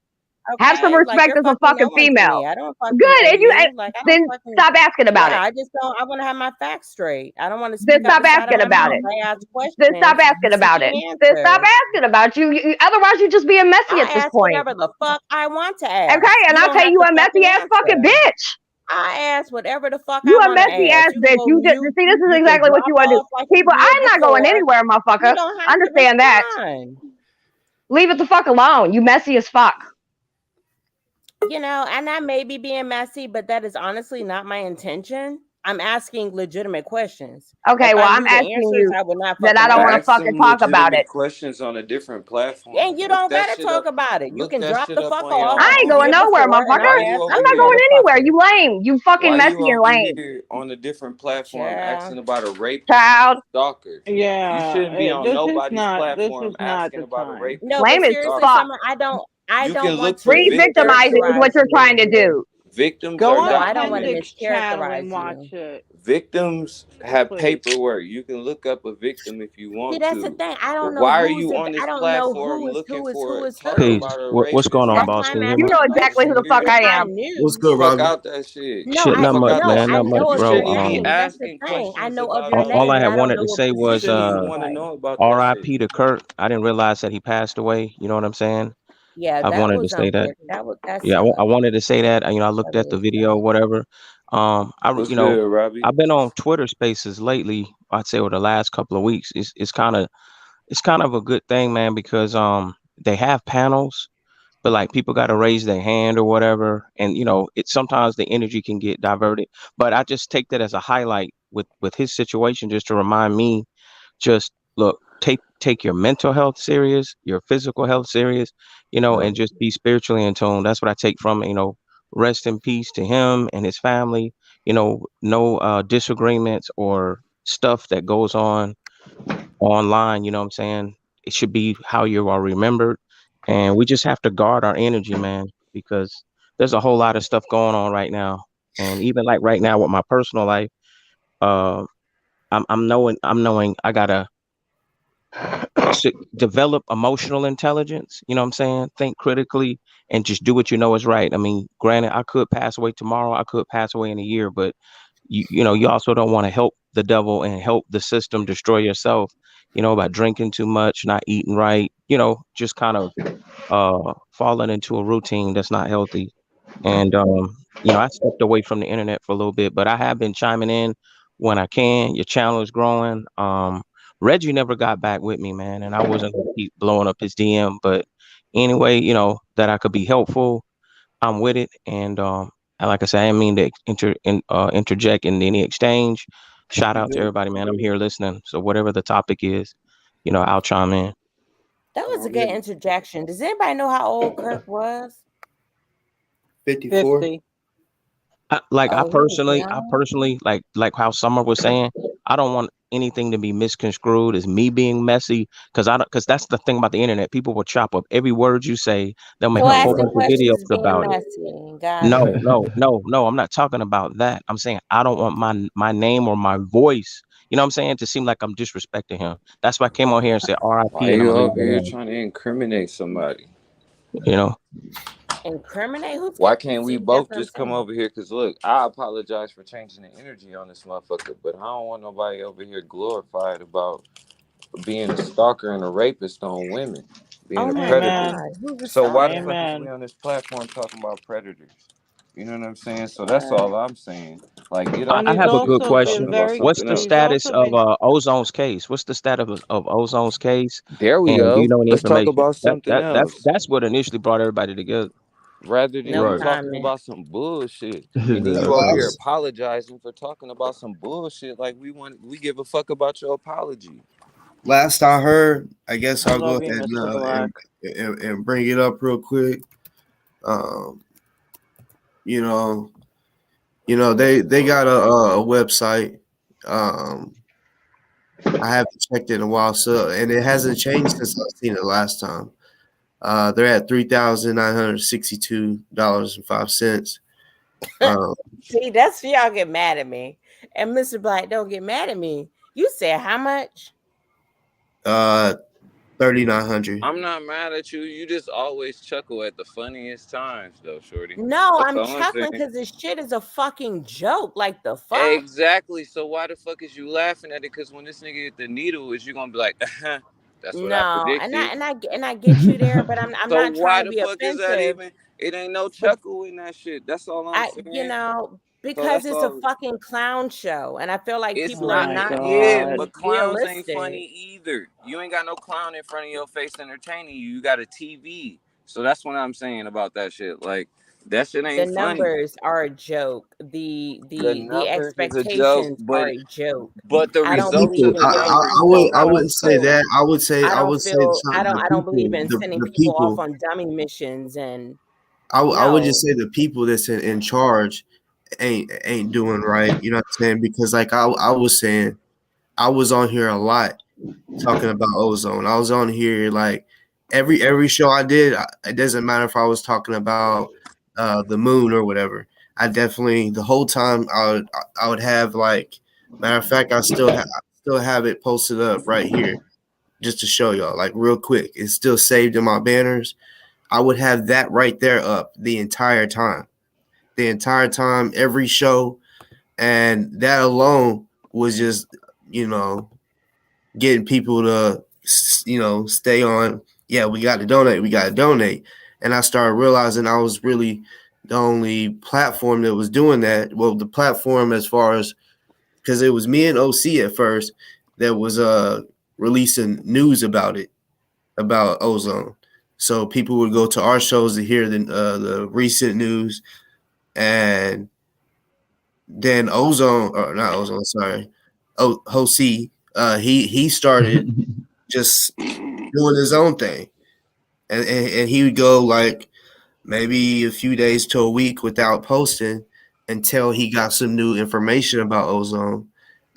Have some Okay? Like respect you're as a fucking no fucking one to female. me. I don't fucking Good, know and you you. Like I don't then fucking stop asking about yeah, it. I just don't I want to have my facts straight. I don't want to Then speak out stop the side of asking my about mouth. it. I ask Then stop questions asking about it. seeking Then stop answers. asking about you. Otherwise, you're just being messy at I this ask point. whatever the fuck I want to Okay, ask. and You I'll don't tell have you to a messy fucking ass fucking answer. bitch. I ask whatever the fuck You I a want to messy ask. ass You bitch. can You go just mute. see, this is You can exactly what drop you want to do. off like you People, did I'm not going before. anywhere, You motherfucker. don't have to Understand that. respond. Leave it the fuck alone. You messy as fuck. And I may be being messy, but that is honestly not my intention. I'm asking legitimate questions. Okay, If well, I I'm knew the asking answers, you I would not that I fucking don't want ask. to Ask fucking some talk about legitimate it. questions on a different platform. And you Look don't that gotta shit talk up. about it. You Look can that drop shit the up fuck on your off I ain't the own. going year nowhere, before, and motherfucker. Why I'll you answer over I'm you, not going here? anywhere. motherfucker. You lame. You fucking Why you messy and over lame. here on a different platform Child. asking about a rapist Child. stalker? You shouldn't be Yeah, on nobody's this platform is not asking the about a time. rapist No, but Lame as seriously, stalker. fuck. Summer, I You can don't want look for to Re-victimizing victims. is what mischaracterize you're you. trying to do. Victims Go are No, on I don't want to documents. Appendix channel and mischaracterize watch you. it, Victims have please. paperwork. You can look up a victim if you See, want that's the to. thing. I But don't know why are who's you it. on I this don't know platform who is looking who is who for is talking who. Peace. about a What's going rapist on, That's boss? why I'm Can you hear You me? asking know the exactly who question. the Because fuck if here? I I am. What's knew, good, Fuck Robbie? out that shit. no, Shit, I not much, no, man. I Not You much, know of your bro. shouldn't be name. That's the asking thing. I questions know of about your All no. name, I but had I don't wanted know to what say You was position shouldn't you even want to play. know about that shit. R.I.P. to Kurt. I didn't realize that he passed away. You know what I'm saying? Yeah, I that wanted to was say that. unfortunate. That Yeah, I sucked. wanted to say that. You know, I That looked at the really video, sucked. whatever. What's good, Robbie? I've been on Twitter Spaces lately. I'd say over the last couple of weeks. It's kind of a good thing, man, because they have panels, but like people got to raise their hand or whatever, and it sometimes the energy can get diverted. But I just take that as a highlight with his situation, just to remind me, just look, take your mental health serious, your physical health serious, and just be spiritually in tune. That's what I take from it. Rest in peace to him and his family. No disagreements or stuff that goes on online. You know what I'm saying? It should be how you are remembered, and we just have to guard our energy, man, because there's a whole lot of stuff going on right now, and even like right now with my personal life, uh, I'm knowing I gotta develop emotional intelligence. You know what I'm saying? Think critically and just do what you know is right. I mean, granted, I could pass away tomorrow. I could pass away in a year, but you also don't want to help the devil and help the system destroy yourself. By drinking too much, not eating right. Just kind of falling into a routine that's not healthy. And I stepped away from the internet for a little bit, but I have been chiming in when I can. Your channel is growing. Reggie never got back with me, man, and I wasn't gonna keep blowing up his DM. But anyway, that I could be helpful, I'm with it. And like I said, I didn't mean to interject in any exchange. Shout You out to good? everybody, man. I'm here listening. So whatever the topic is, I'll chime in. That was a good Yeah. interjection. Does anybody know how old Kirk was? 54. 50. Oh, he was I young. personally like how Summer was saying, I don't want anything to be misconstrued as me being messy, because that's the thing about the internet. People will chop up every word you say. They'll make So a whole asking bunch of questions is videos being about it. messy. Got No, it. no, no, no. I'm not talking about that. I'm saying I don't want my name or my voice, what I'm saying, to seem like I'm disrespecting him. That's why I came on here and said Why RIP, and I'm you gonna leave it over here alone. trying to incriminate somebody? You know. Incriminate? Who's Why got? can't we See, that's both what I'm just come saying. over here? Cause look, I apologize for changing the energy on this motherfucker, but I don't want nobody over here glorified about being a stalker and a rapist on women, being Oh a my predator. Amen. God, who's a So why the stalker? fuck is we Amen. on this platform talking about predators? You know what I'm saying? So that's What? all I'm saying. Like, get I off And the I he's have a fucking good also phone been talking question. about very, What's something the else. he's status also of been, Ozone's case? What's the status of Ozone's case? There we And do you go. know any Let's talk information? about That something that that's else. that's what initially brought everybody together. Rather than No you Right. talking comment. about some bullshit, and then you That's over Well, here right. apologizing for talking about some bullshit. Like we give a fuck about your apology. last I heard, I guess I I'll go love you, ahead and Mr. Black. and bring it up real quick. Um, you know, they got a website. Um, I haven't checked it in a while, so and it hasn't changed since I've seen it last time. They're at $3,962.05. Um, See, that's y'all get mad at me. And Mr. Black, don't get mad at me. You said how much? uh, 3,900. I'm not mad at you. You just always chuckle at the funniest times, though, shorty. No, That's I'm all I'm chuckling saying. because this shit is a fucking joke. Like the fuck? Exactly. So why the fuck is you laughing at it? Because when this nigga hit the needle, is you gonna be like, that's what I No, predicted. and I get you there, but I'm So not trying why to the be fuck is that offensive. even? It ain't no But chuckle in that shit. That's all I'm saying. So because that's it's a all. fucking clown show, and I feel like It's people Oh are not, my not yeah, God. being but clowns ain't realistic. funny either. You ain't got no clown in front of your face entertaining you. You got a TV. So that's what I'm saying about that shit. Like, That shit The ain't funny. numbers are a joke. The The numbers is a joke, expectations are a joke. but the I don't results believe People, of the in numbers raising. don't I don't wouldn't say feel. that. I would say something. I don't believe in sending The people off people. on dummy missions and I would just no. say the people that's in charge ain't doing right. You know what I'm saying? Because like I was saying, I was on here a lot talking about ozone. I was on here like every show I did. It doesn't matter if I was talking about the moon or whatever. I definitely the whole time I would have like matter of fact I still have it posted up right here just to show y'all like real quick. It's still saved in my banners. I would have that right there up the entire time, every show, and that alone was just you know getting people to stay on. Yeah, we got to donate. We got to donate. And I started realizing I was really the only platform that was doing that. Well, the platform as far as because it was me and OC at first that was releasing news about it about ozone. So people would go to our shows to hear the recent news, and then ozone or not ozone, sorry, Hosi, he started just doing his own thing, and he would go like maybe a few days to a week without posting until he got some new information about ozone,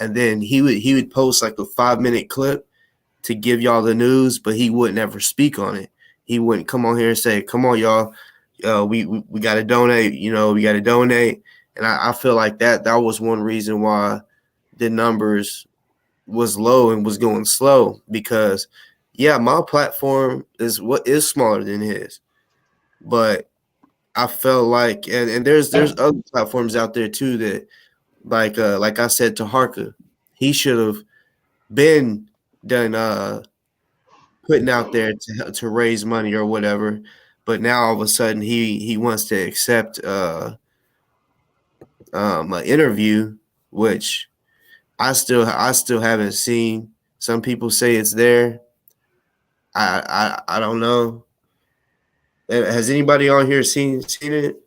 and then he would post like a 5 minute clip to give y'all the news, but he wouldn't ever speak on it. He wouldn't come on here and say, "Come on, y'all, we got to donate. We got to donate." And I feel like that was one reason why the numbers was low and was going slow because yeah, my platform is smaller than his, but I felt like and there's other platforms out there too that like I said to Harka, he should have been done putting out there to raise money or whatever, but now all of a sudden he wants to accept an interview, which I still haven't seen. Some people say it's there. I don't know. Has anybody on here seen it?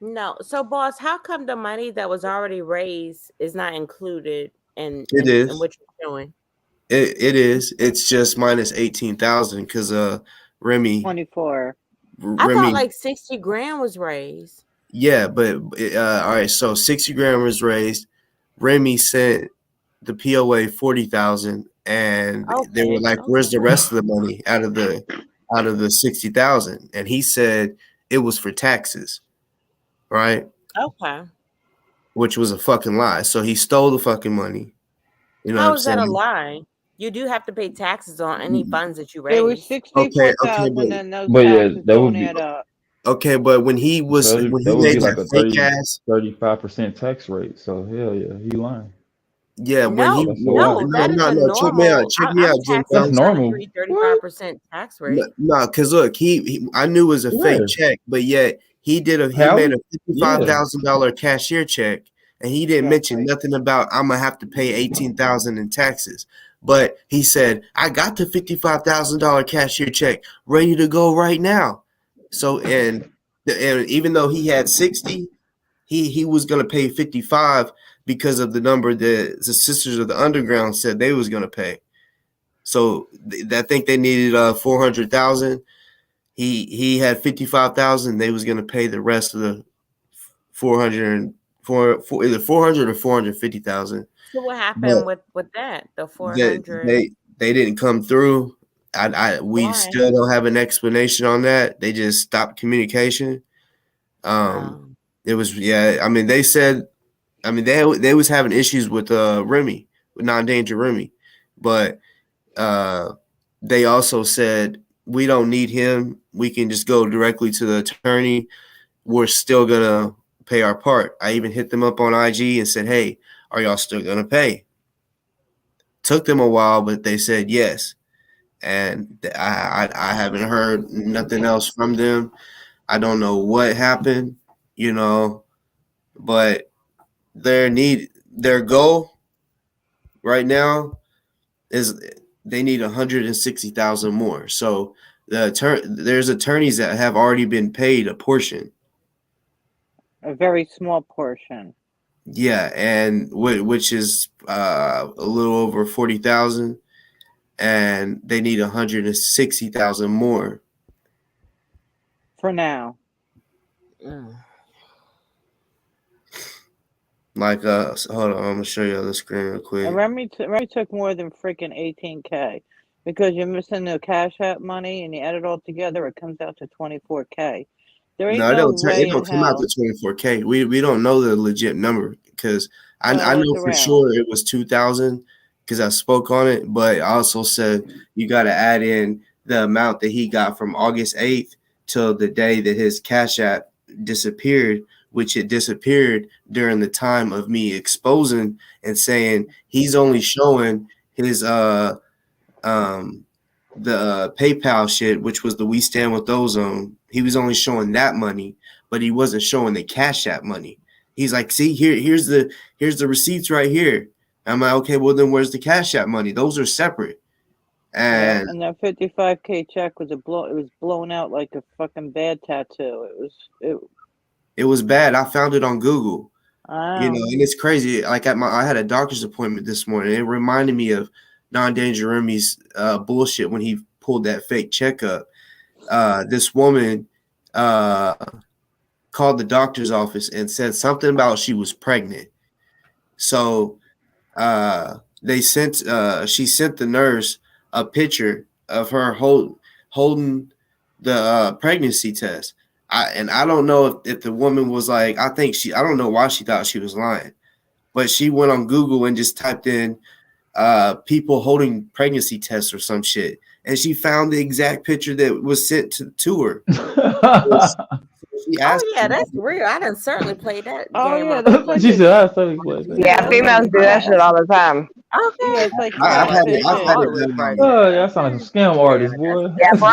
No. So boss, how come the money that was already raised is not included in It in is. what you're doing? It is. It's just minus 18,000 because Remy 24. I thought Remy like 60 grand was raised. yeah, but all right. So 60 grand was raised. Remy sent the POA 40,000, and they were Okay. like, "Where's Okay. the rest of the money out of the 60,000?" And he said it was for taxes, right? Okay. Which was a fucking lie. So he stole the fucking money. You know what How I'm is that a saying? lie? You do have to pay taxes on any funds that you It was raise. Okay, 64,000 and those But yeah, taxes that don't would be add up. okay, but when he that would made be like that a fake 30 ass 35% tax rate. So hell yeah, he lying. yeah, when he No, That's a lie. no that is a no normal. check me I'm out, Jim. taxed That's at normal. 33, What? 35% tax No, rate. because look, I knew it was a fake Where? check, but yet he made Hallie? a Yeah. $55,000 cashier check, and he didn't mention Exactly. nothing about I'm gonna have to pay 18,000 in taxes. But he said I got the $55,000 cashier check ready to go right now. So and even though he had 60, he was gonna pay 55 because of the number that the Sisters of the Underground said they was gonna pay. So I think they needed 400,000. He had 55,000. They was gonna pay the rest of the 400 either 400 or 450,000. So what But happened with that? The that 400. they didn't come through. We Why? still don't have an explanation on that. They just stopped communication. Um, Um, it was yeah. I mean, they said. I mean, they was having issues with Remy, with non-danger Remy, but uh, they also said we don't need him. We can just go directly to the attorney. We're still gonna pay our part. I even hit them up on IG and said, "Hey, are y'all still gonna pay?" Took them a while, but they said yes. And I haven't heard nothing else from them. I don't know what happened, you know, but their goal right now is they need 160,000 more. So there's attorneys that have already been paid a portion. A very small portion. Yeah, and which is a little over 40,000, and they need 160,000 more. For now. Mm. Like hold on, I'm gonna show you on the screen real And quick. Remy took more than freaking 18K because you're missing the Cashapp money and you add it all together, it comes out to 24K. There ain't No, no it way in don't come out to hell. 24K. We don't know the legit number because I Well, know it's for around. sure it was 2,000 because I spoke on it, but I also said you got to add in the amount that he got from August 8th till the day that his Cash App disappeared, which it disappeared during the time of me exposing and saying he's only showing his the PayPal shit, which was the We Stand With Ozone. He was only showing that money, but he wasn't showing the Cash App money. He's like, see, here's the receipts right here. I'm like, okay, well then where's the Cash App money? Those are separate. Yeah, And and that 55K check was it was blown out like a fucking bad tattoo. it was bad. I found it on Google. You know, Wow. and it's crazy. Like I had a doctor's appointment this morning. It reminded me of Non-Danger Remy's bullshit when he pulled that fake checkup. This woman called the doctor's office and said something about she was pregnant. So they sent she sent the nurse a picture of her holding the pregnancy test. I don't know if the woman was like, I don't know why she thought she was lying, but she went on Google and just typed in people holding pregnancy tests or some shit, and she found the exact picture that was sent to her. She Oh asked yeah, me, that's real. I done certainly played that Oh game yeah, on that's like She plenty. said, "I saw you play that." Yeah, yeah, Yeah, females do that yeah. shit all the time. yeah, Okay. it's like I've Oh, had it. see, I've I'm had all it the way done on me. pregnant. Oh, y'all sound like Okay. some scam Yeah, artists, boy. Yeah, bro,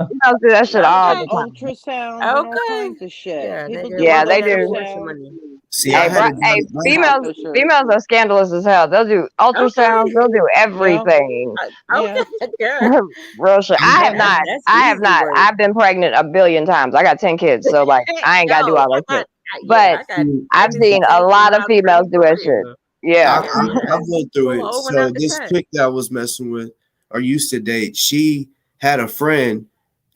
females do that shit all okay. the time. ultrasounds and all Okay. kinds of shit. Yeah, People nigga, do Yeah, welcome they that do. abortion ultrasound. money. See, I Hey, Yeah, had bro, it hey, done. females, for sure. females are scandalous as hell. They'll do Okay. ultrasounds. They'll do Yeah, everything. yeah. Okay, good. Real shit. I have not. That's I have easy not. work. I've been pregnant a billion times. I got 10 kids, so like I ain't gotta do Yo, all that I shit. got yeah, But I got I've pregnancy seen a tests lot of allowed females free do for that shit. real. Yeah. Yeah, I've yeah. went through Pull it. over and So out the this cut. chick that I was messing with or used to date, she had a friend,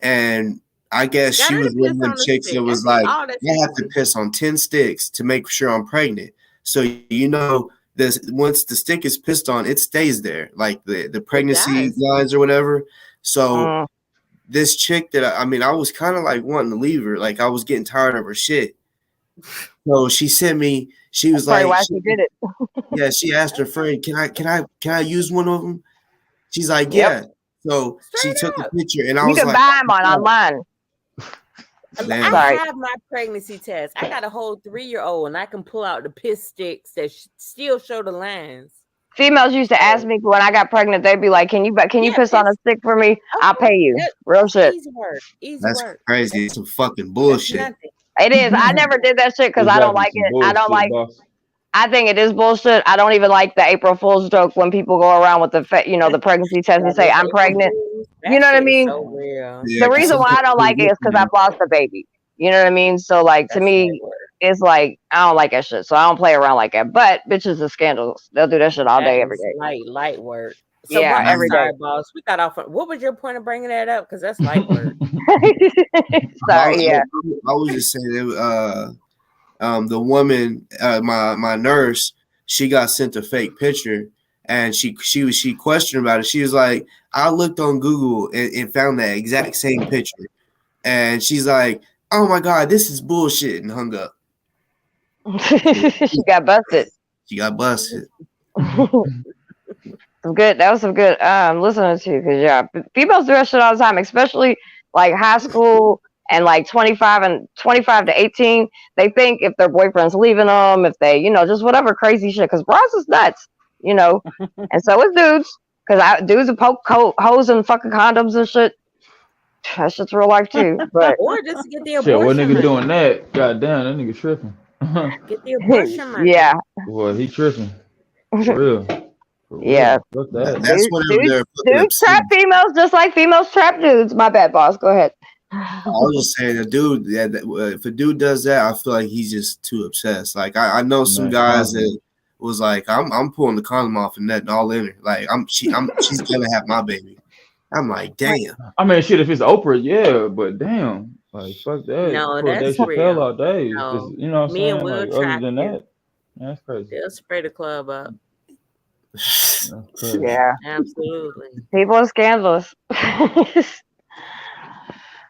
and I guess Got she her was to one piss of them on the chicks that stick. was That's like, all that's I have to easy. piss on 10 sticks to make sure I'm pregnant. So you know this once the stick is pissed on, it stays there, like the It pregnancy does. lines or whatever. So Mm. this chick that I mean, I was kind of like wanting to leave her, like I was getting tired of her shit. So she sent me. She That's was probably like, why she did it. yeah. She asked her friend, can I use one of them? She's like, Yep. yeah. So she Straight took a up. picture, and I You was can like, buy them oh, online. I damn. Sorry. have my pregnancy test. I got a whole 3-year-old, and I can pull out the piss sticks that still show the lines. Females used to ask me when I got pregnant. They'd be like, "Can you Yeah, piss on a piss. stick for me? I'll Okay, pay you." Real that's shit. easy work. Easy That's work. crazy. It's some fucking That's bullshit. nothing. It is. I never did that shit because I don't Exactly, like some it. I don't bullshit, like. boss. I think it is bullshit. I don't even like the April Fool's joke when people go around with the the pregnancy test and Yeah, say those I'm April pregnant. Fools. You That know what I shit is mean? so real. Yeah, The because reason some why I people don't like it is because I've lost a baby. You know what I mean? So like to That's light me, work. it's like I don't like that shit. So I don't play around like that. But bitches are scandals. They'll do that shit all That day, every is day. light work. So Yeah, what? I'm every day. sorry, boss. We got off. What was your point of bringing that up? Because that's light work. Sorry, yeah. I was just saying that the woman, my nurse, she got sent a fake picture, and she questioned about it. She was like, I looked on Google and found that exact same picture, and she's like, oh my god, this is bullshit, and hung up. She got busted. She got busted. Some good. That was some good listening to because yeah, females do that shit all the time, especially like high school and like 25 to 18. They think if their boyfriend's leaving them, if they just whatever crazy shit. Because bras is nuts, and so is dudes. Because dudes are poke hoes and fucking condoms and shit. That shit's real life too. But Or just to get the Shit, what abortion nigga money. doing that? God damn, that nigga tripping. Get the abortion money. yeah, Boy, he tripping. For real. For Yeah. real. Fuck that. That's Dudes, whenever dudes, they're fucking dudes trap obscene. females just like females trap dudes. My bad, boss. Go ahead. I was just saying, a dude, yeah, if a dude does that, I feel like he's just too obsessed. Like I know some Man, guys condom. that was like, I'm pulling the condom off and nothing all in her. Like she's gonna have my baby. I'm like, damn. I mean, shit. If it's Oprah, yeah, but damn, like fuck that. No, Pull Dave that's Chappelle real. all day. If it's, No, you know what I'm me and saying? Will Like other trap than you. that, that's crazy. They'll spray the club up. That's crazy. Yeah. Absolutely. People are scandalous.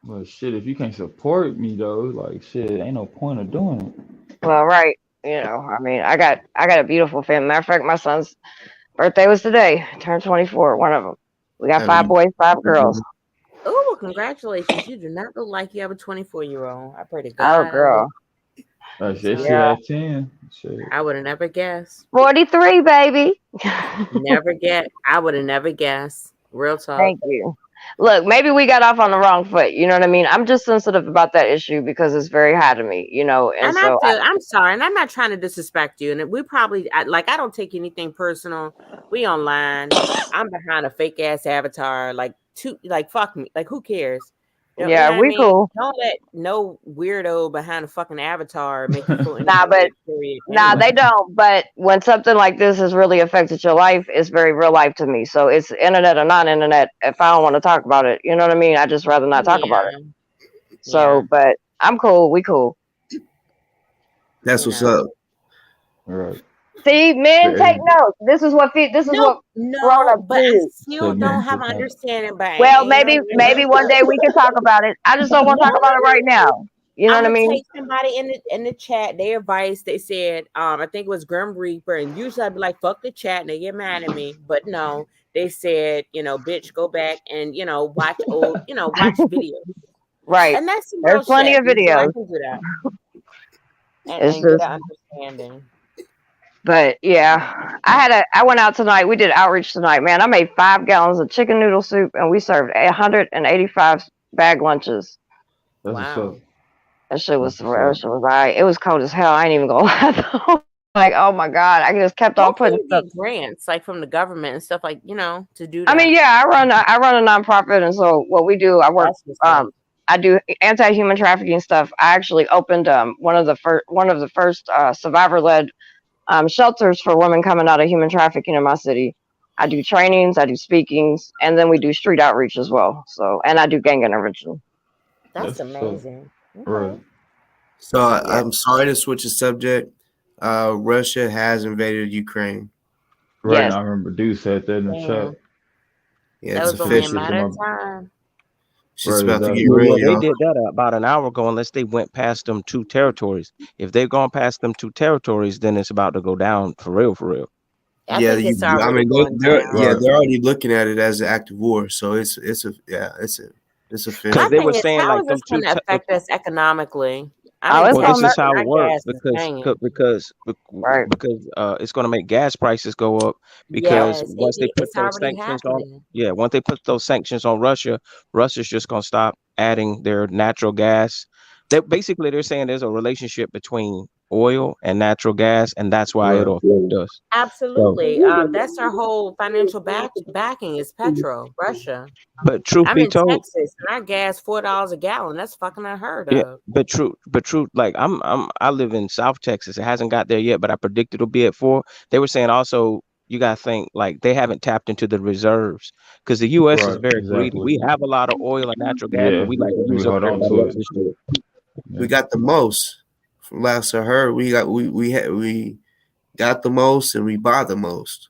But shit, if you can't support me though, like shit, ain't no point of doing it. Well, right. You know, I mean, I got a beautiful family. Matter of fact, my son's birthday was today. Turned 24. One of them. We got 5 boys, 5 girls. Oh, well, congratulations. You do not look like you have a 24-year-old. I pray to Oh, God. girl. Shit, she Yeah. had 10. Shit. I would have never guessed. 43, baby. Never get. I would have never guessed. Real talk. Thank you. Look, maybe we got off on the wrong foot. You know what I mean? I'm just sensitive about that issue because it's very high to me, you know. And And I so, feel, I'm sorry, and I'm not trying to disrespect you. And we probably, I don't take anything personal. We online. I'm behind a fake ass avatar. Like, fuck me. Like, who cares? You know yeah, what I we mean? cool. Don't let no weirdo behind a fucking avatar make you feel any Nah, but period. nah, Anyway. they don't. But when something like this has really affected your life, it's very real life to me. So it's internet or non-internet. If I don't want to talk about it, you know what I mean? I just rather not talk about it. So, but I'm cool. We cool. That's what's up. Right. See, men take notes. This is what No, grown-ups but I do. still don't have an understanding. But Well, maybe one day we can talk about it. I just don't want to talk about it right now. You know I'm what I gonna mean? take somebody in the chat. Their advice, they said, I think it was Grim Reaper, and usually I'd be like, "Fuck the chat," and they get mad at me. But no, they said, bitch, go back and watch old, watch videos. Right. And that's some There's real plenty shit. of So I videos. can do that It's and get just, an understanding. but yeah, I went out tonight. We did outreach tonight, man. I made 5 gallons of chicken noodle soup, and we served 185 bag lunches. That's what's up. That shit was all right. It was cold as hell. I ain't even gonna lie though. Like, oh my god, I just kept on Hopefully putting you stuff. get grants like from the government and stuff like to do that. I mean, yeah, I run a nonprofit, and so what we do, I work. I do anti-human trafficking stuff. I actually opened one of the first survivor-led shelters for women coming out of human trafficking in my city. I do trainings, I do speakings, and then we do street outreach as well. So, and I do gang intervention. That's amazing. Right. So I'm sorry to switch the subject. Russia has invaded Ukraine. Right. Yes. I remember dude said that in the chat. Yeah, that was only a matter of time. She's about to get ready. They did that about an hour ago, unless they went past them 2 territories. If they've gone past them 2 territories, then it's about to go down for real, for real. I think it's already they're already looking at it as an active war. So it's a because they were saying how is this going to affect us economically? Well, this is how it works because it's going to make gas prices go up because once they put those sanctions on, once they put those sanctions on Russia, Russia's just going to stop adding their natural gas. They're saying there's a relationship between oil and natural gas, and that's why it'll affect us. Absolutely. That's our whole financial backing is Russia. But truth be told, Texas, and our gas $4 a gallon. That's fucking unheard of. But truth. Like I live in South Texas. It hasn't got there yet, but I predict it'll be at 4. They were saying also, you got to think like they haven't tapped into the reserves because the U.S. is very greedy. We have a lot of oil and natural gas, but we like to use up everybody else's shit. We got the most. From last I heard, we got the most and we buy the most.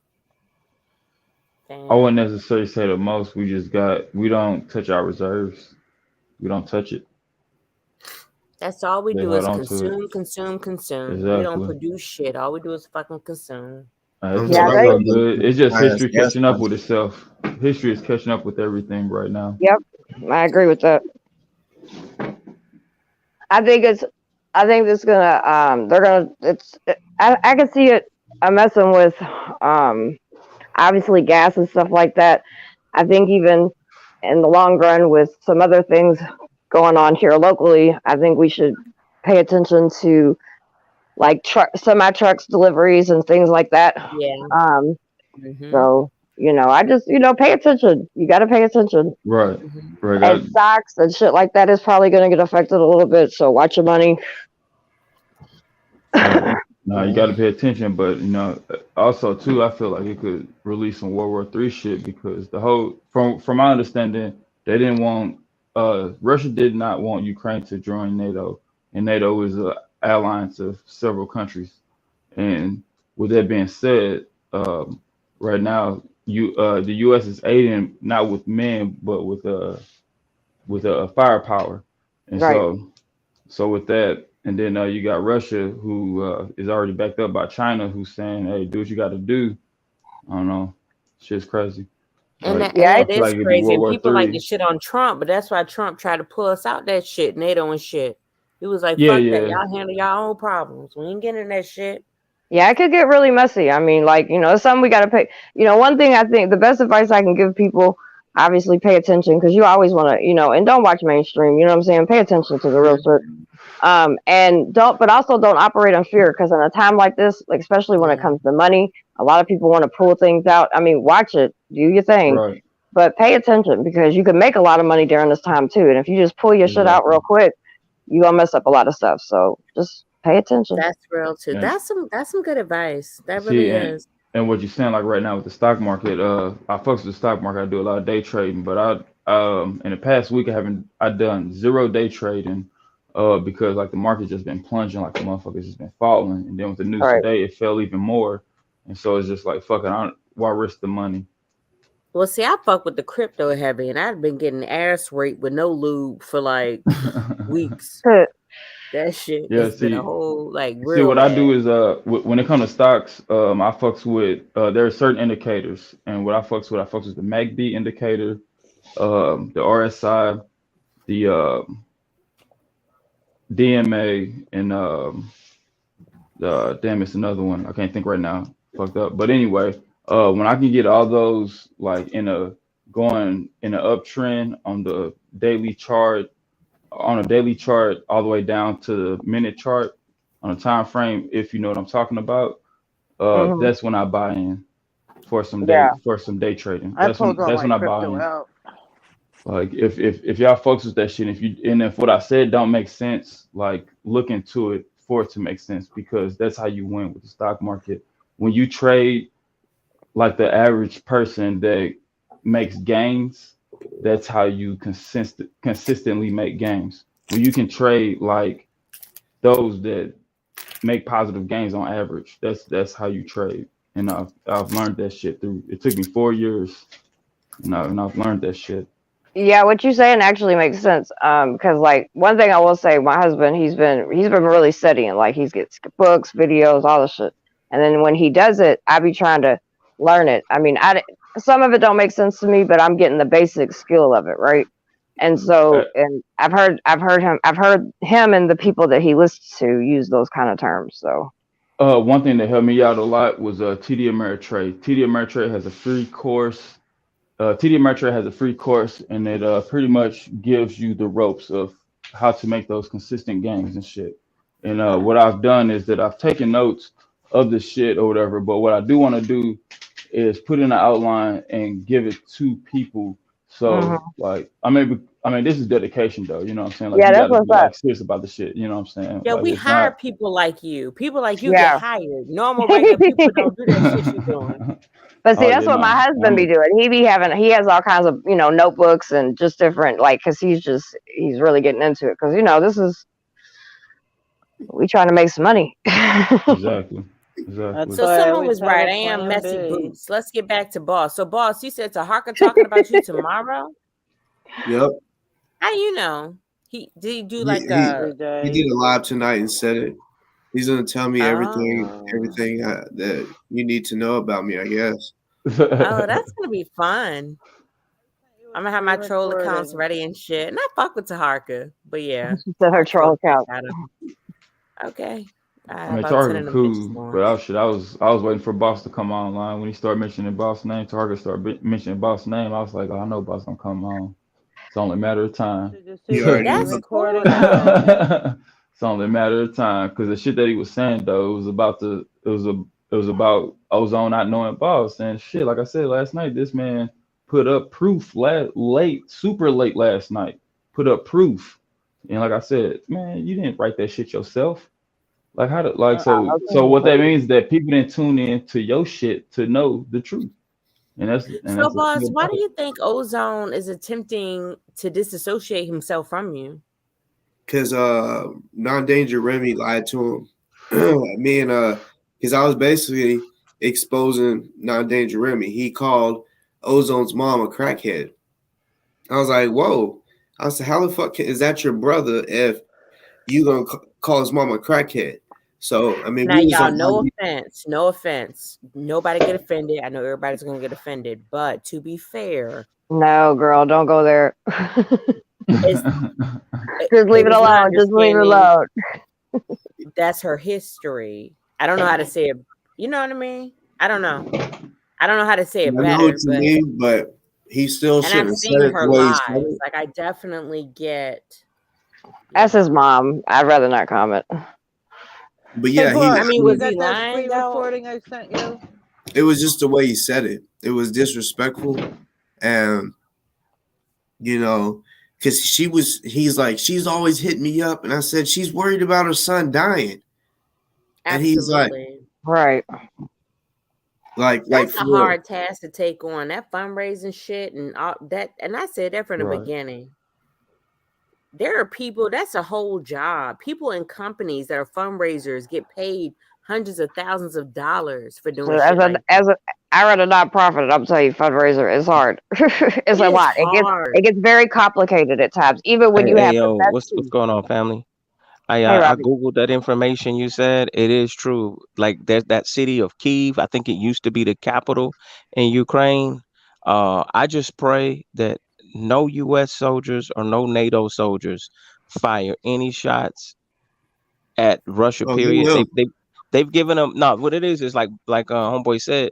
I wouldn't necessarily say the most. We don't touch our reserves. We don't touch it. That's all we do is consume. Exactly. We don't produce shit. All we do is fucking consume. It's just history catching up with itself. History is catching up with everything right now. Yep, I agree with that. I think it's gonna I can see it messing with obviously gas and stuff like that. I think even in the long run with some other things going on here locally, I think we should pay attention to like semi trucks deliveries and things like that. Yeah. Mm-hmm. So, I just, pay attention. You got to pay attention. Right, Mm-hmm. right. And stocks and shit like that is probably going to get affected a little bit. So watch your money. Right. No, you Yeah. got to pay attention, but also too, I feel like it could release some World War III shit because the whole, from my understanding, they didn't want, Russia did not want Ukraine to join NATO, and NATO is a alliance of several countries. And with that being said, right now, the U.S. is aiding not with men, but with firepower, and Right. so with that, and then you got Russia, who is already backed up by China, who's saying, "Hey, do what you got to do." I don't know, shit's crazy. And Like that, Yeah. I that feel is like it'd be crazy. World And War people like to Three. shit on Trump, but that's why Trump tried to pull us out that shit, NATO and shit. He was like, Yeah, fuck that. yeah, Y'all handle y'all own problems. We ain't getting in that shit. Yeah, it could get really messy. I mean, like, it's something we got to pay. One thing I think the best advice I can give people, obviously pay attention because you always want to, and don't watch mainstream. You know what I'm saying? Pay attention to the real shit. And but also don't operate on fear because in a time like this, like especially when it Yeah. comes to money, a lot of people want to pull things out. I mean, watch it, do your thing, right, but pay attention because you can make a lot of money during this time too. And if you just pull your shit out real exactly. quick, you gonna mess up a lot of stuff. So just pay attention. That's real too. And That's some good advice. That see, really and is. and what you're saying, like right now with the stock market, I fucks with the stock market. I do a lot of day trading, but in the past week I done zero day trading, because like the market just been plunging, like the motherfuckers just been falling, and then with the news All right. today, it fell even more, and so it's just like fucking, why risk the money? Well, see, I fuck with the crypto heavy, and I've been getting ass raped with no lube for like weeks. That shit Yeah, has been a whole like see, real what I bad. do is when it comes to stocks, I fucks with there are certain indicators, and what I fucks with the MACD indicator, the RSI, the DMA, and damn, it's another one I can't think right now. Fucked up. But anyway, when I can get all those like going in an uptrend on the daily chart, all the way down to the minute chart on a time frame, if you know what I'm talking about, Hmm. that's when I buy in Yeah. for some day trading. I pulled all That's my when I buy crypto in. out. Like if y'all folks with that shit, if what I said don't make sense, like look into it for it to make sense because that's how you win with the stock market. When you trade like the average person that makes gains, that's how you consistently make gains. When you can trade like those that make positive gains on average, that's how you trade. And I've learned that shit through. It took me 4 years, and I've learned that shit. Yeah, what you saying actually makes sense. Because like one thing I will say, my husband, he's been really studying. Like he gets books, videos, all the shit. And then when he does it, I be trying to learn it. I mean, some of it don't make sense to me, but I'm getting the basic skill of it, right? And Uh, so, and I've heard him and the people that he listens to use those kind of terms. So, one thing that helped me out a lot was TD Ameritrade. TD Ameritrade has a free course. TD Ameritrade has a free course, and it pretty much gives you the ropes of how to make those consistent gains and shit. And what I've done is that I've taken notes of the shit or whatever. But what I do want to do is put in an outline and give it to people. So mhm. like, I mean, this is dedication though. You know what I'm saying? Like, Yeah, you got that's to what's be up. like serious about the shit. You know what I'm saying? Yeah, Like, we it's hire not. people like you. People like you get Yeah. hired. Normal, regular people don't do that shit you're doing. But see, Oh that's yeah, what my no. husband be doing. He has all kinds of, notebooks and just different, like, cause he's really getting into it. Cause, we trying to make some money. Exactly. That's Exactly. So why I someone always was have right. a I am plan messy B. boots. Let's get back to Boss. So Boss, you said to Harker talking about you tomorrow. Yep. How do you know? Did he do He, like he Every he day. did a live tonight and said it. He's gonna tell me oh everything that you need to know about me. I guess. oh that's gonna be fun. It was I'm gonna have my troll accounts pre-recorded. ready and shit. And I fuck with Taharka, but yeah, She said her I troll troll the fuck account. out of him. Okay, I I have mean, about 10 Target of them bitches cool, going. but I was waiting for Boss to come online. When he started mentioning Boss name, Target started mentioning Boss name. I was like, oh, I know Boss gonna come on. It's only a matter of time. Did you see You the already That's know. cool pre-recorded though. conversation? It's only a matter of time because the shit that he was saying though, it was It was about ozone not knowing boss and shit. Like I said last night, this man put up proof late, super late last night. Put up proof, and like I said, man, you didn't write that shit yourself. Like how to like so what that means is that people didn't tune in to your shit to know the truth, and So, that's the thing boss, why about do it. you think Ozone is attempting to disassociate himself from you? Because non-danger Remy lied to him. Me and because I was basically exposing non-danger Remy. He called Ozone's mom a crackhead. I was like, whoa. I said, how the fuck is that your brother if you gonna call his mom a crackhead? So I mean, Now, we was y'all, like, no offense, no offense. Nobody get offended. I know everybody's gonna get offended, but to be fair, No, girl, don't go there. it's Just leave it it was my alone. Just leave it understanding alone. that's her history. I don't know how to say it. You know what I mean? I don't know. I don't know how to say I it know what better, you but mean, but he still and I've shouldn't have said seen it the her way he said lives. it. Like I definitely get, you That's know. his mom. I'd rather not comment. But Hey, yeah, I boss, mean, you was he got that lying screen though? recording I sent you? it was just the way he said it. It was disrespectful, and you know, because he's like, she's always hitting me up, and I said she's worried about her son dying, and he's Absolutely. Right. like That's a for real. hard task to take on. That fundraising shit and all that. And I said that from the Right. beginning. There are people, that's a whole job. People in companies that are fundraisers get paid hundreds of thousands of dollars for So doing shit like that. I run a nonprofit, and I'm telling you, fundraiser is hard. It's It a is lot. hard. It gets very complicated at times, even when Hey, you hey, have the yo, best what's people. going on, family? I Hey, I Robbie. googled that information you said. It is true. Like there's that city of Kiev. I think it used to be the capital in Ukraine. I just pray that no U.S. soldiers or no NATO soldiers fire any shots at Russia. Oh, he Period. will. They've given them no. What it is like homeboy said.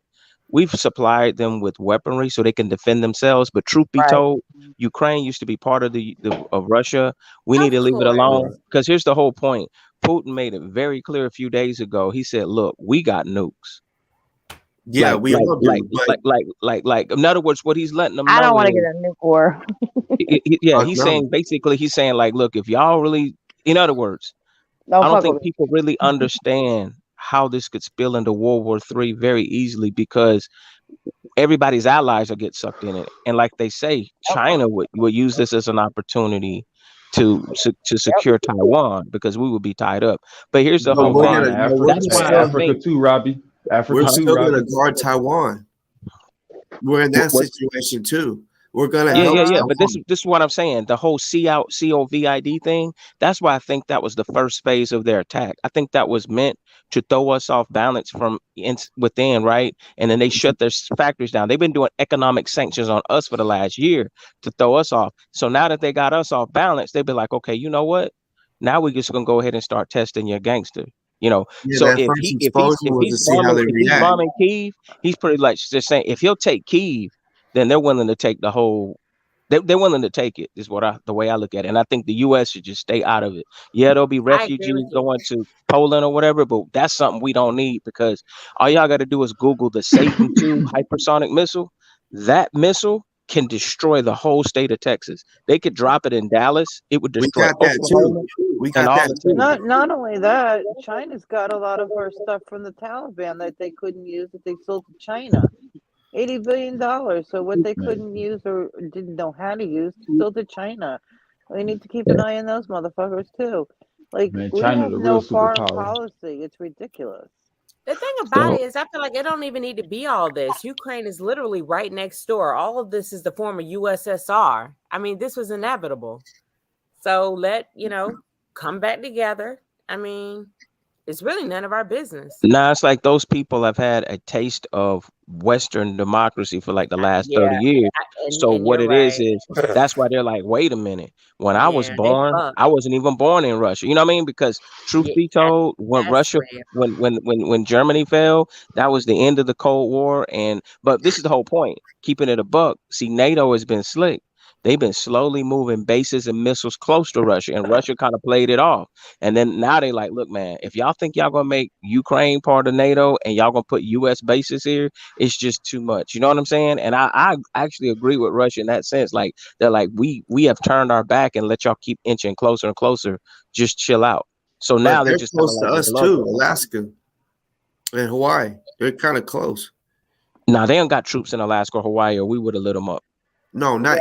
We've supplied them with weaponry so they can defend themselves. But truth be Right. told, Ukraine used to be part of the of Russia. We need Of to leave it course. alone Right. because here's the whole point. Putin made it very clear a few days ago. He said, "Look, we got nukes. Yeah, we all do. But In other words, what he's letting them I don't know want to get is, a nuke war. yeah, fuck he's no. saying basically, he's saying like, look, if y'all really, in other words, I Don't don't fuck think with me. people really understand how this could spill into World War III very easily because everybody's allies will get sucked in it. And like they say, Yep. China would use this as an opportunity to Yep. secure Taiwan because we would be tied up. But here's the But whole we're Taiwan, thing. gonna no, Africa, That's we're why and I still Africa think too, Robbie. we're Africa huh? too, still gonna Robbie. guard Taiwan. We're in that What situation too. We're gonna Yeah, help yeah, yeah. Uh-huh. But this Taiwan. this is what I'm saying. The whole COVID thing. That's why I think that was the first phase of their attack. I think that was meant to throw us off balance from within, right? And then they shut their factories down. They've been doing economic sanctions on us for the last year to throw us off. So now that they got us off balance, they've been like, okay, you know what? Now we're just gonna go ahead and start testing your gangster. Yeah, So that if first exposure was to see how they if he's react. bombing Kiev, he's pretty much just saying if he'll take Kiev, then they're willing to take the whole they're willing to take it is the way I look at it. And I think the US should just stay out of it. Yeah, there'll be I agree with refugees you. going to Poland or whatever, but that's something we don't need because all y'all got to do is Google the Satan 2 hypersonic missile. That missile can destroy the whole state of Texas. They could drop it in Dallas, it would We destroy got that too. Oklahoma We and got all that the too. cities. Not only that, China's got a lot of our stuff from the Taliban that they couldn't use that they sold to China. $80 billion. So what they Man, couldn't use or didn't know how to use, sold to China. We need to keep an eye on those motherfuckers too. Like man, we China have the real no foreign superpower. policy. It's ridiculous. The thing about So it is, I feel like it don't even need to be all this. Ukraine is literally right next door. All of this is the former USSR. I mean, this was inevitable. So come back together. I mean, it's really none of our business. now it's like those people have had a taste of Western democracy for like the last Yeah, 30 years. So and what you're it right. is that's why they're like, wait a minute. When I was Yeah, they born, fucked. I wasn't even born in Russia. You know what I mean? Because truth Yeah, be told, when that's Russia, real. when Germany fell, that was the end of the Cold War. But this is the whole point. Keeping it a buck. See, NATO has been slick. They've been slowly moving bases and missiles close to Russia, and Russia kind of played it off. And then now they like, look, man, if y'all think y'all gonna make Ukraine part of NATO and y'all gonna put U.S. bases here, it's just too much. You know what I'm saying? And I actually agree with Russia in that sense. Like they're like, we have turned our back and let y'all keep inching closer and closer. Just chill out. So But now they're they're just kind of close to like us reluctant. too, Alaska and Hawaii. They're kind of close. Now they don't got troops in Alaska or Hawaii, or we would have lit them up. No, not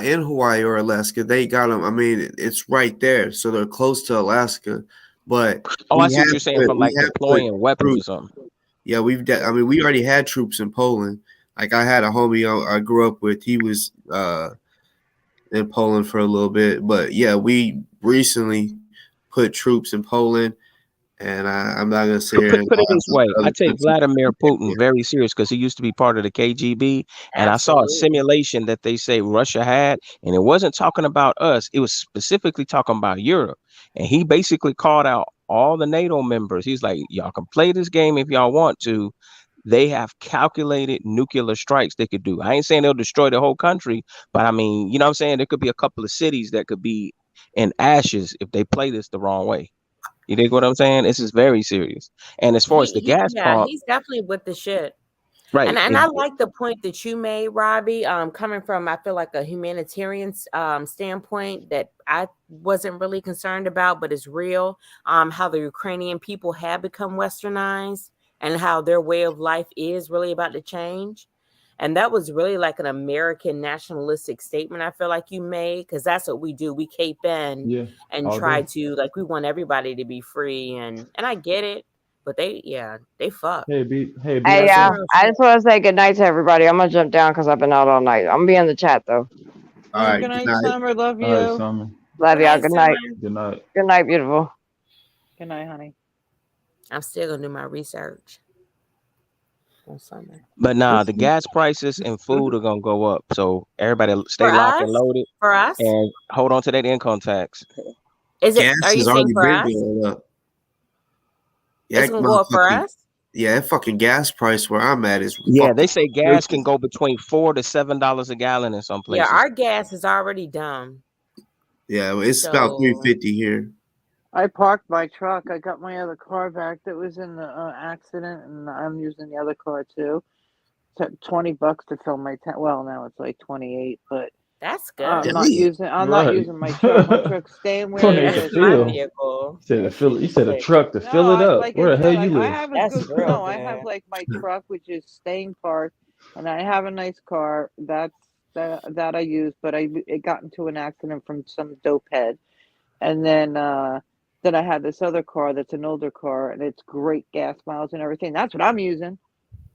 in Hawaii or Alaska. They got them. I mean, it's right there, so they're close to Alaska. But Oh, I see what you're saying, from we like have put deploying weapons or troops. something. Yeah, I mean, we already had troops in Poland. Like I had a homie I grew up with. He was in Poland for a little bit, but yeah, we recently put troops in Poland, and I'm not gonna sit Put, here put, and put lie it this about way. the I other take countries. Vladimir Yeah. Putin very serious because he used to be part of the KGB. And I saw a Absolutely. simulation that they say Russia had, and it wasn't talking about us. It was specifically talking about Europe. And he basically called out all the NATO members. He's like, y'all can play this game if y'all want to. They have calculated nuclear strikes they could do. I ain't saying they'll destroy the whole country, but I mean, you know what I'm saying? There could be a couple of cities that could be in ashes if they play this the wrong way. You dig what I'm saying? This is very serious. And as far as the gas Yeah, pump, he's definitely with the shit. right? And I like the point that you made, Robbie. Coming from, I feel like, a humanitarian standpoint that I wasn't really concerned about, but it's real. How the Ukrainian people have become westernized and how their way of life is really about to change. And that was really like an American nationalistic statement I feel like you made, because that's what we do. We cape in Yeah, and all try day. to, like, we want everybody to be free, and I get it, but they fuck. Hey, B, Hey, right That's some yeah. there. real I shit. just want to say good night to everybody. I'm gonna jump down because I've been out all night. I'm gonna be in the chat though. All Oh, right, good good night, night. Summer. Love All right, you. Summer. Love Good y'all. night, Good Summer. night. Good night. Good night, beautiful. Good night, honey. I'm still gonna do my research on Summer. but nah, the gas prices and food are gonna go up. So everybody stay For locked and us, loaded for us, and hold on to that income tax. is it? Gas Are you has saying already for been us? going up. Yeah, It's that gonna go up for motherfucking us. yeah, that fucking gas price where I'm at is Yeah, they fucking say gas can crazy. go between $4 to $7 a gallon in some Yeah, places. our gas is already done. Yeah, it's about So 350 here. I parked my truck. I got my other car back that was in the accident, and I'm using the other car too. It's $20 to fill my tank. Well, now it's like 28, but that's I'm good. not Damn. using. I'm not Right. using my truck. My truck's staying where it 28 Yeah, to is. my fill. vehicle. Said to That fill. shit You is said a sick. truck to No, fill it I up. like I Where the hell said, you I live? have a That's good. real No, I have good. like my truck, which is staying parked, and I have a nice car. That I use, but it got into an accident from some dope head, and then I had this other car that's an older car, and it's great gas miles and everything. That's what I'm using.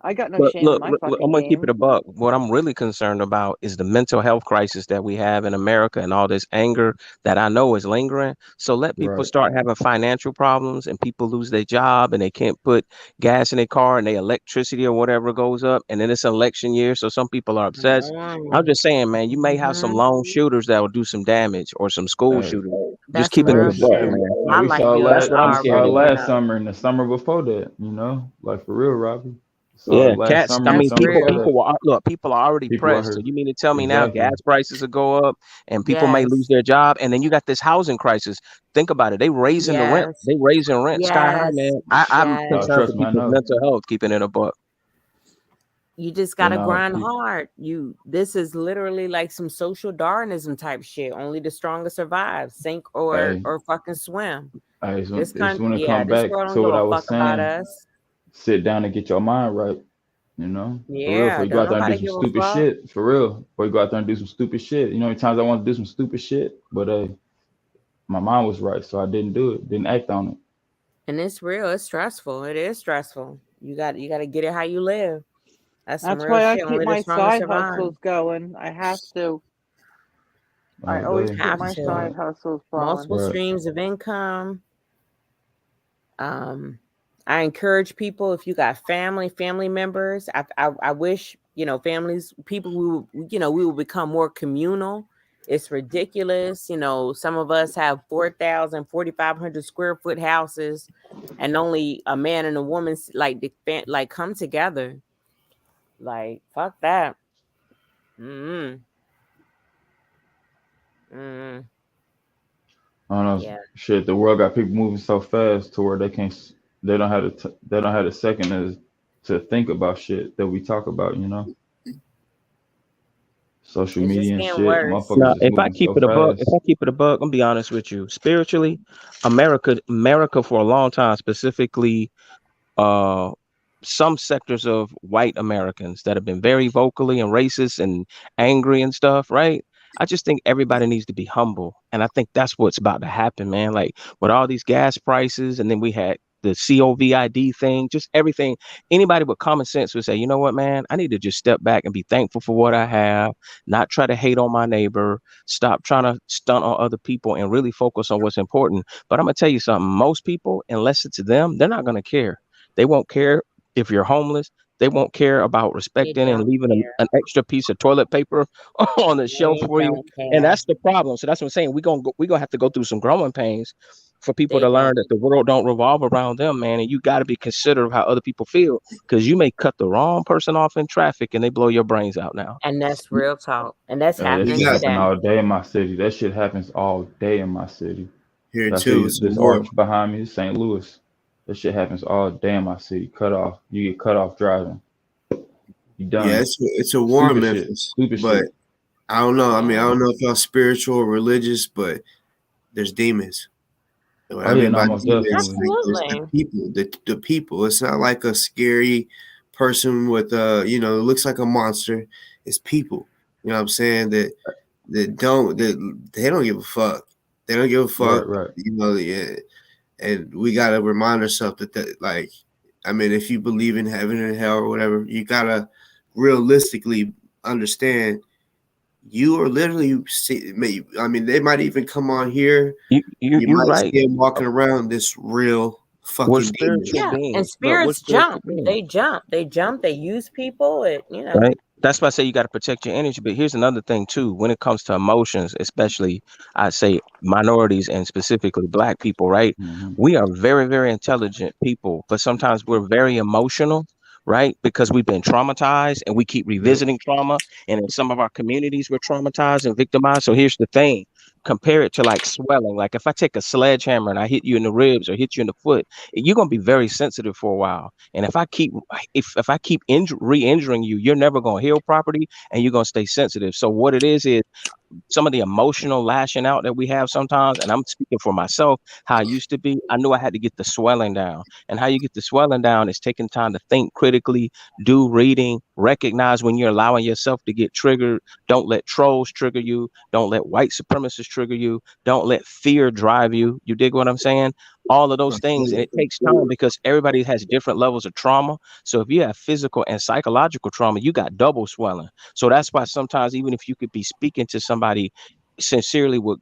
I got no But shame in look, my look, fucking I'm gonna keep it game. a buck. What I'm really concerned about is the mental health crisis that we have in America and all this anger that I know is lingering. So let people Right. start having financial problems and people lose their job and they can't put gas in their car and their electricity or whatever goes up. And then it's an election year, so some people are obsessed. I'm just saying, man, you may have some Hmm. lone shooters that will do some damage or some school Hey, shooters. Just That's some keeping it real a that's buck, shit. hey, man. hey, My we light saw bill That's is last what I'm we saw scared already of. went last up. summer and the summer before that, you know, like for real, Robbie. Saw Yeah, it last cats. I summer and mean, That's summer people, before real. that. people are look. People are already People out pressed. So here. you mean to tell me now Exactly. gas prices will go up and people may lose Yes. their job, and then you got this housing crisis. Think about it. They raising the rent. Yes. They raising rent sky high, Yes. man. I'm Oh, Yes. concerned for trust me, I people's know. mental health. Keeping it a buck. You just But gotta now, grind hard. This is literally like some social Darwinism type shit. Only the strongest survive. Sink hey, or fucking swim. it's when it come This back girl don't to give what a I was fuck about saying. us. Sit down and get your mind right. You know, for real. Before Yeah, you go don't out there and do nobody some give a stupid fuck. shit, for real. Before you go out there and do some stupid shit. You know, how many times I want to do some stupid shit, but my mind was right, so I didn't do it. Didn't act on it. And it's real. It's stressful. It is stressful. You gotta get it how you live. That's some That's real why I shit. keep Only the my strongest side survive. hustles going. I have to. I All always day. keep Have my to. side hustles flowing. Multiple Right. streams of income. Um, I encourage people, if you got family members. I wish, families, people who, we will become more communal. It's ridiculous. Some of us have 4,000, 4,500 square foot houses, and only a man and a woman like come together. Like, fuck that. Mm-hmm. Mm, I don't know. yeah. Shit, the world got people moving so fast to where they can't. They don't have they don't have a second to think about shit that we talk about. You know, social It's just media and getting shit. worse. Motherfuckers Now, just if I moving keep so it a buck, if fast. I keep it a buck, I'm gonna be honest with you. Spiritually, America for a long time, specifically uh some sectors of white Americans that have been very vocally and racist and angry and stuff, right? I just think everybody needs to be humble. And I think that's what's about to happen, man. Like with all these gas prices, and then we had the COVID thing, just everything. Anybody with common sense would say, you know what, man, I need to just step back and be thankful for what I have, not try to hate on my neighbor, stop trying to stunt on other people and really focus on what's important. But I'm gonna tell you something, most people, unless it's them, they're not gonna care. They won't care if you're homeless. They won't care about They respecting and don't leaving care. an extra piece of toilet paper on the shelf They for you. don't And care. that's the problem. So that's what I'm saying. We're gonna have to go through some growing pains for people They to learn don't. that the world don't revolve around them, man. And you got to be considerate of how other people feel, because you may cut the wrong person off in traffic and they blow your brains out now. And that's real talk. And that's Hey, that We happening shit got happen today. all day in my city. That shit happens all day in my city. here I too see some this more. arch behind me, St. Louis. That shit happens all day in my city. Cut off. You get cut off driving. You Yeah, done. it's a war in Stupid shit. Memphis, Stupid but shit. I don't know. I mean, I Mm, don't know if y'all spiritual or religious, but there's demons. And what Oh I yeah, mean no, by most demons, definitely. like there's the absolutely. people, the people. It's not like a scary person with it looks like a monster. It's people. You know what I'm saying? That they don't give a fuck. They don't give a Right, fuck. right. Yeah. And we gotta remind ourselves that like, I mean, if you believe in heaven and hell or whatever, you gotta realistically understand you are literally see. I mean, they might even come on here. You You might right. see them walking around this real We're fucking demon. spiritual Yeah. And beings. Look, we're spirits spiritual jump. beings. They jump. They jump. They use people. Right. That's why I say you got to protect your energy. But here's another thing too. When it comes to emotions, especially I say minorities and specifically black people, right? Hmm. We are very, very intelligent people, but sometimes we're very emotional, right? Because we've been traumatized and we keep Yep. revisiting trauma. And in some of our communities, we're traumatized and victimized. So here's the thing. Compare it to like swelling. Like if I take a sledgehammer and I hit you in the ribs or hit you in the foot, you're gonna be very sensitive for a while. And if I keep re-injuring you, you're never gonna heal properly, and you're gonna stay sensitive. So what it is some of the emotional lashing out that we have sometimes, and I'm speaking for myself, how I used to be, I knew I had to get the swelling down. And how you get the swelling down is taking time to think critically, do reading, recognize when you're allowing yourself to get triggered. Don't let trolls trigger you. Don't let white supremacists trigger you. Don't let fear drive you. You dig what I'm saying? All of those things. And it takes time because everybody has different levels of trauma. So if you have physical and psychological trauma, you got double swelling. So that's why sometimes even if you could be speaking to somebody sincerely with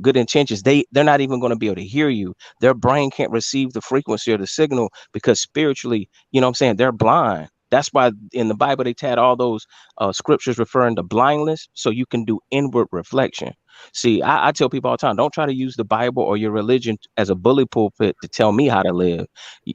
good intentions, they're not even going to be able to hear you. Their brain can't receive the frequency or the signal because spiritually, you know what I'm saying, they're blind. That's why in the Bible they had all those scriptures referring to blindness so you can do inward reflection. See, I tell people all the time, don't try to use the Bible or your religion as a bully pulpit to tell me how to live.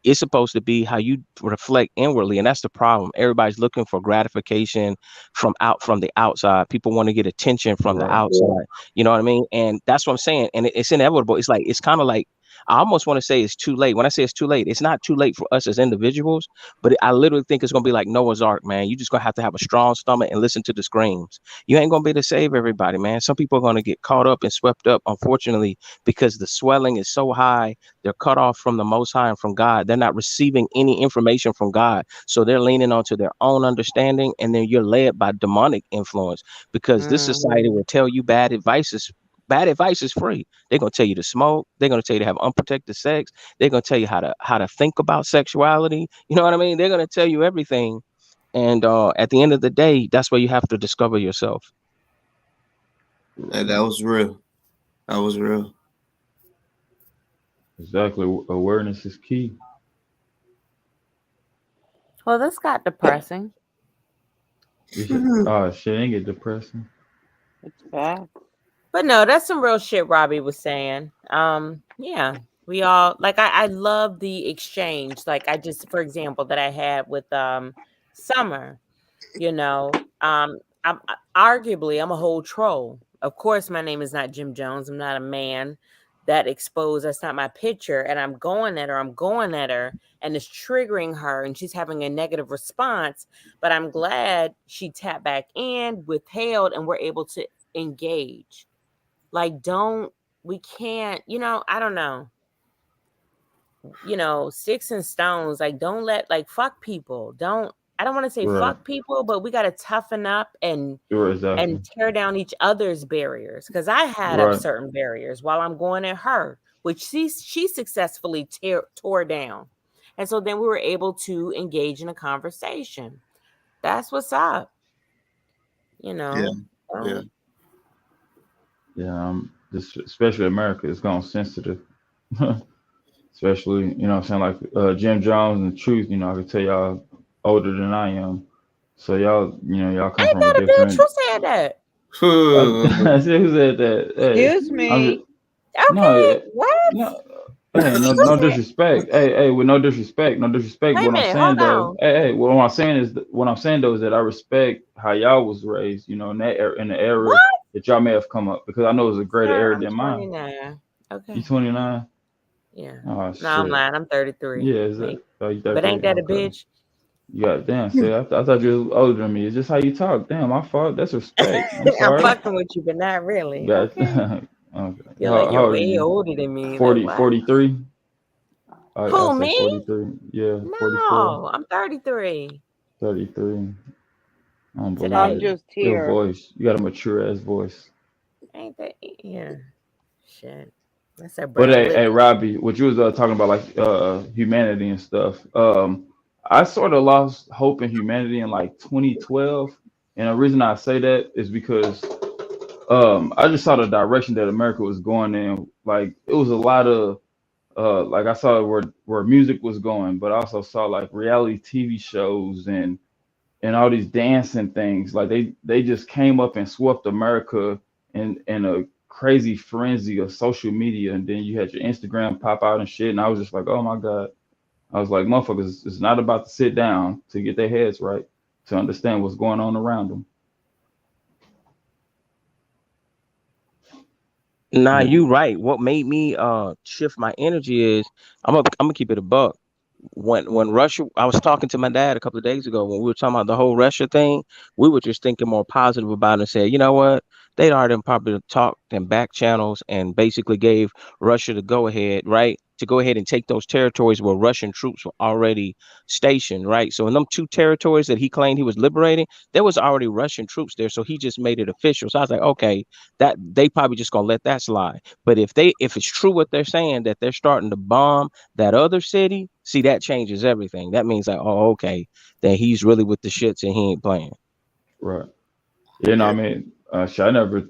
It's supposed to be how you reflect inwardly, and that's the problem. Everybody's looking for gratification from the outside. People want to get attention from the Right. outside. You know what I mean? And that's what I'm saying. And it's inevitable. It's kind of like I almost want to say it's too late. When I say it's too late, it's not too late for us as individuals, but I literally think it's gonna be like Noah's Ark, man. You just gonna have to have a strong stomach and listen to the screams. You ain't gonna be able to save everybody, man. Some people are gonna get caught up and swept up, unfortunately, because the swelling is so high. They're cut off from the Most High and from God. They're not receiving any information from God, so they're leaning onto their own understanding, and then you're led by demonic influence because this society Hmm. will tell you bad advice is free. They're gonna tell you to smoke. They're gonna tell you to have unprotected sex. They're gonna tell you how to think about sexuality. You know what I mean? They're gonna tell you everything. And at the end of the day, that's where you have to discover yourself. And that was real. That was real. Exactly. Awareness is key. Well, this got depressing. Oh shit, ain't get depressing. It's bad. But no, that's some real shit Robbie was saying. Yeah. We all like I love the exchange. Like I just for example that I had with Summer, you know. I'm arguably I'm a whole troll, of course, my name is not Jim Jones. I'm not a man that exposed. That's not my picture. And I'm going at her. I'm going at her. And it's triggering her. And she's having a negative response. But I'm glad she tapped back in, withheld, and we're able to engage. Like, we can't, I don't know. Sticks and stones, like don't let like fuck people. I don't want to say Right. fuck people, but we got to toughen up and Sure, exactly. tear down each other's barriers, because I had up Right. certain barriers while I'm going at her, which she successfully tore down. And so then we were able to engage in a conversation. That's what's up. Yeah. Yeah. Yeah. This, especially America, is gone sensitive. Especially, what I'm saying, like Jim Jones and Truth. I can tell y'all older than I am, so y'all come Ain't from a that a bitch? different. Who said that? I said, who said that? Hey, Excuse I'm just, me. no, Okay, what? no. Hey, no, Who no said? disrespect. Hey, with no disrespect, no disrespect. Wait a What I'm minute, saying hold though, on. hey, what I'm saying is, what I'm saying though is that I respect how y'all was raised. In that era, in the era What? that y'all may have come up, because I know it's a greater Sir, era I'm than mine. 29. You Okay. 29? Yeah. Oh No, I'm shit. lying. I'm 33. Yeah, is that? Wait. Oh, you But ain't 33? that a Okay. bitch? You got damn. See, I thought you was older than me. It's just how you talk. Damn, my fault. That's respect. I'm I'm sorry. fucking with you, but not really. Got. Okay. Okay. You're like, How you're old are way you? older than me. Like, 40, what? 43? I Who, say me? 43. Yeah, 44, No, I'm 33 33. I don't believe I'm it. today. just Your here. voice. You got a mature ass voice. Ain't that? Yeah. Shit. That's that But brown hey, liquor. Robbie, what you was talking about, like humanity and stuff. I sort of lost hope in humanity in like 2012, and the reason I say that is because I just saw the direction that America was going in. Like it was a lot of like I saw where music was going, but I also saw like reality TV shows and all these dancing things. Like they just came up and swept America in a crazy frenzy of social media, and then you had your Instagram pop out and shit, and I was just like, oh my god. I was like, motherfuckers, it's not about to sit down to get their heads right to understand what's going on around them. Nah, Yeah. you right. What made me shift my energy is I'm gonna keep it a buck. When Russia, I was talking to my dad a couple of days ago when we were talking about the whole Russia thing. We were just thinking more positive about it and said, you know what? They'd already probably talked and back channels and basically gave Russia the go ahead, right? To go ahead and take those territories where Russian troops were already stationed, right? So in them two territories that he claimed he was liberating, there was already Russian troops there. So he just made it official. So I was like, okay, that they probably just gonna let that slide. But if it's true what they're saying that they're starting to bomb that other city, see that changes everything. That means like, oh, okay, then he's really with the shits and he ain't playing. Right. I Yeah. mean, shit, I never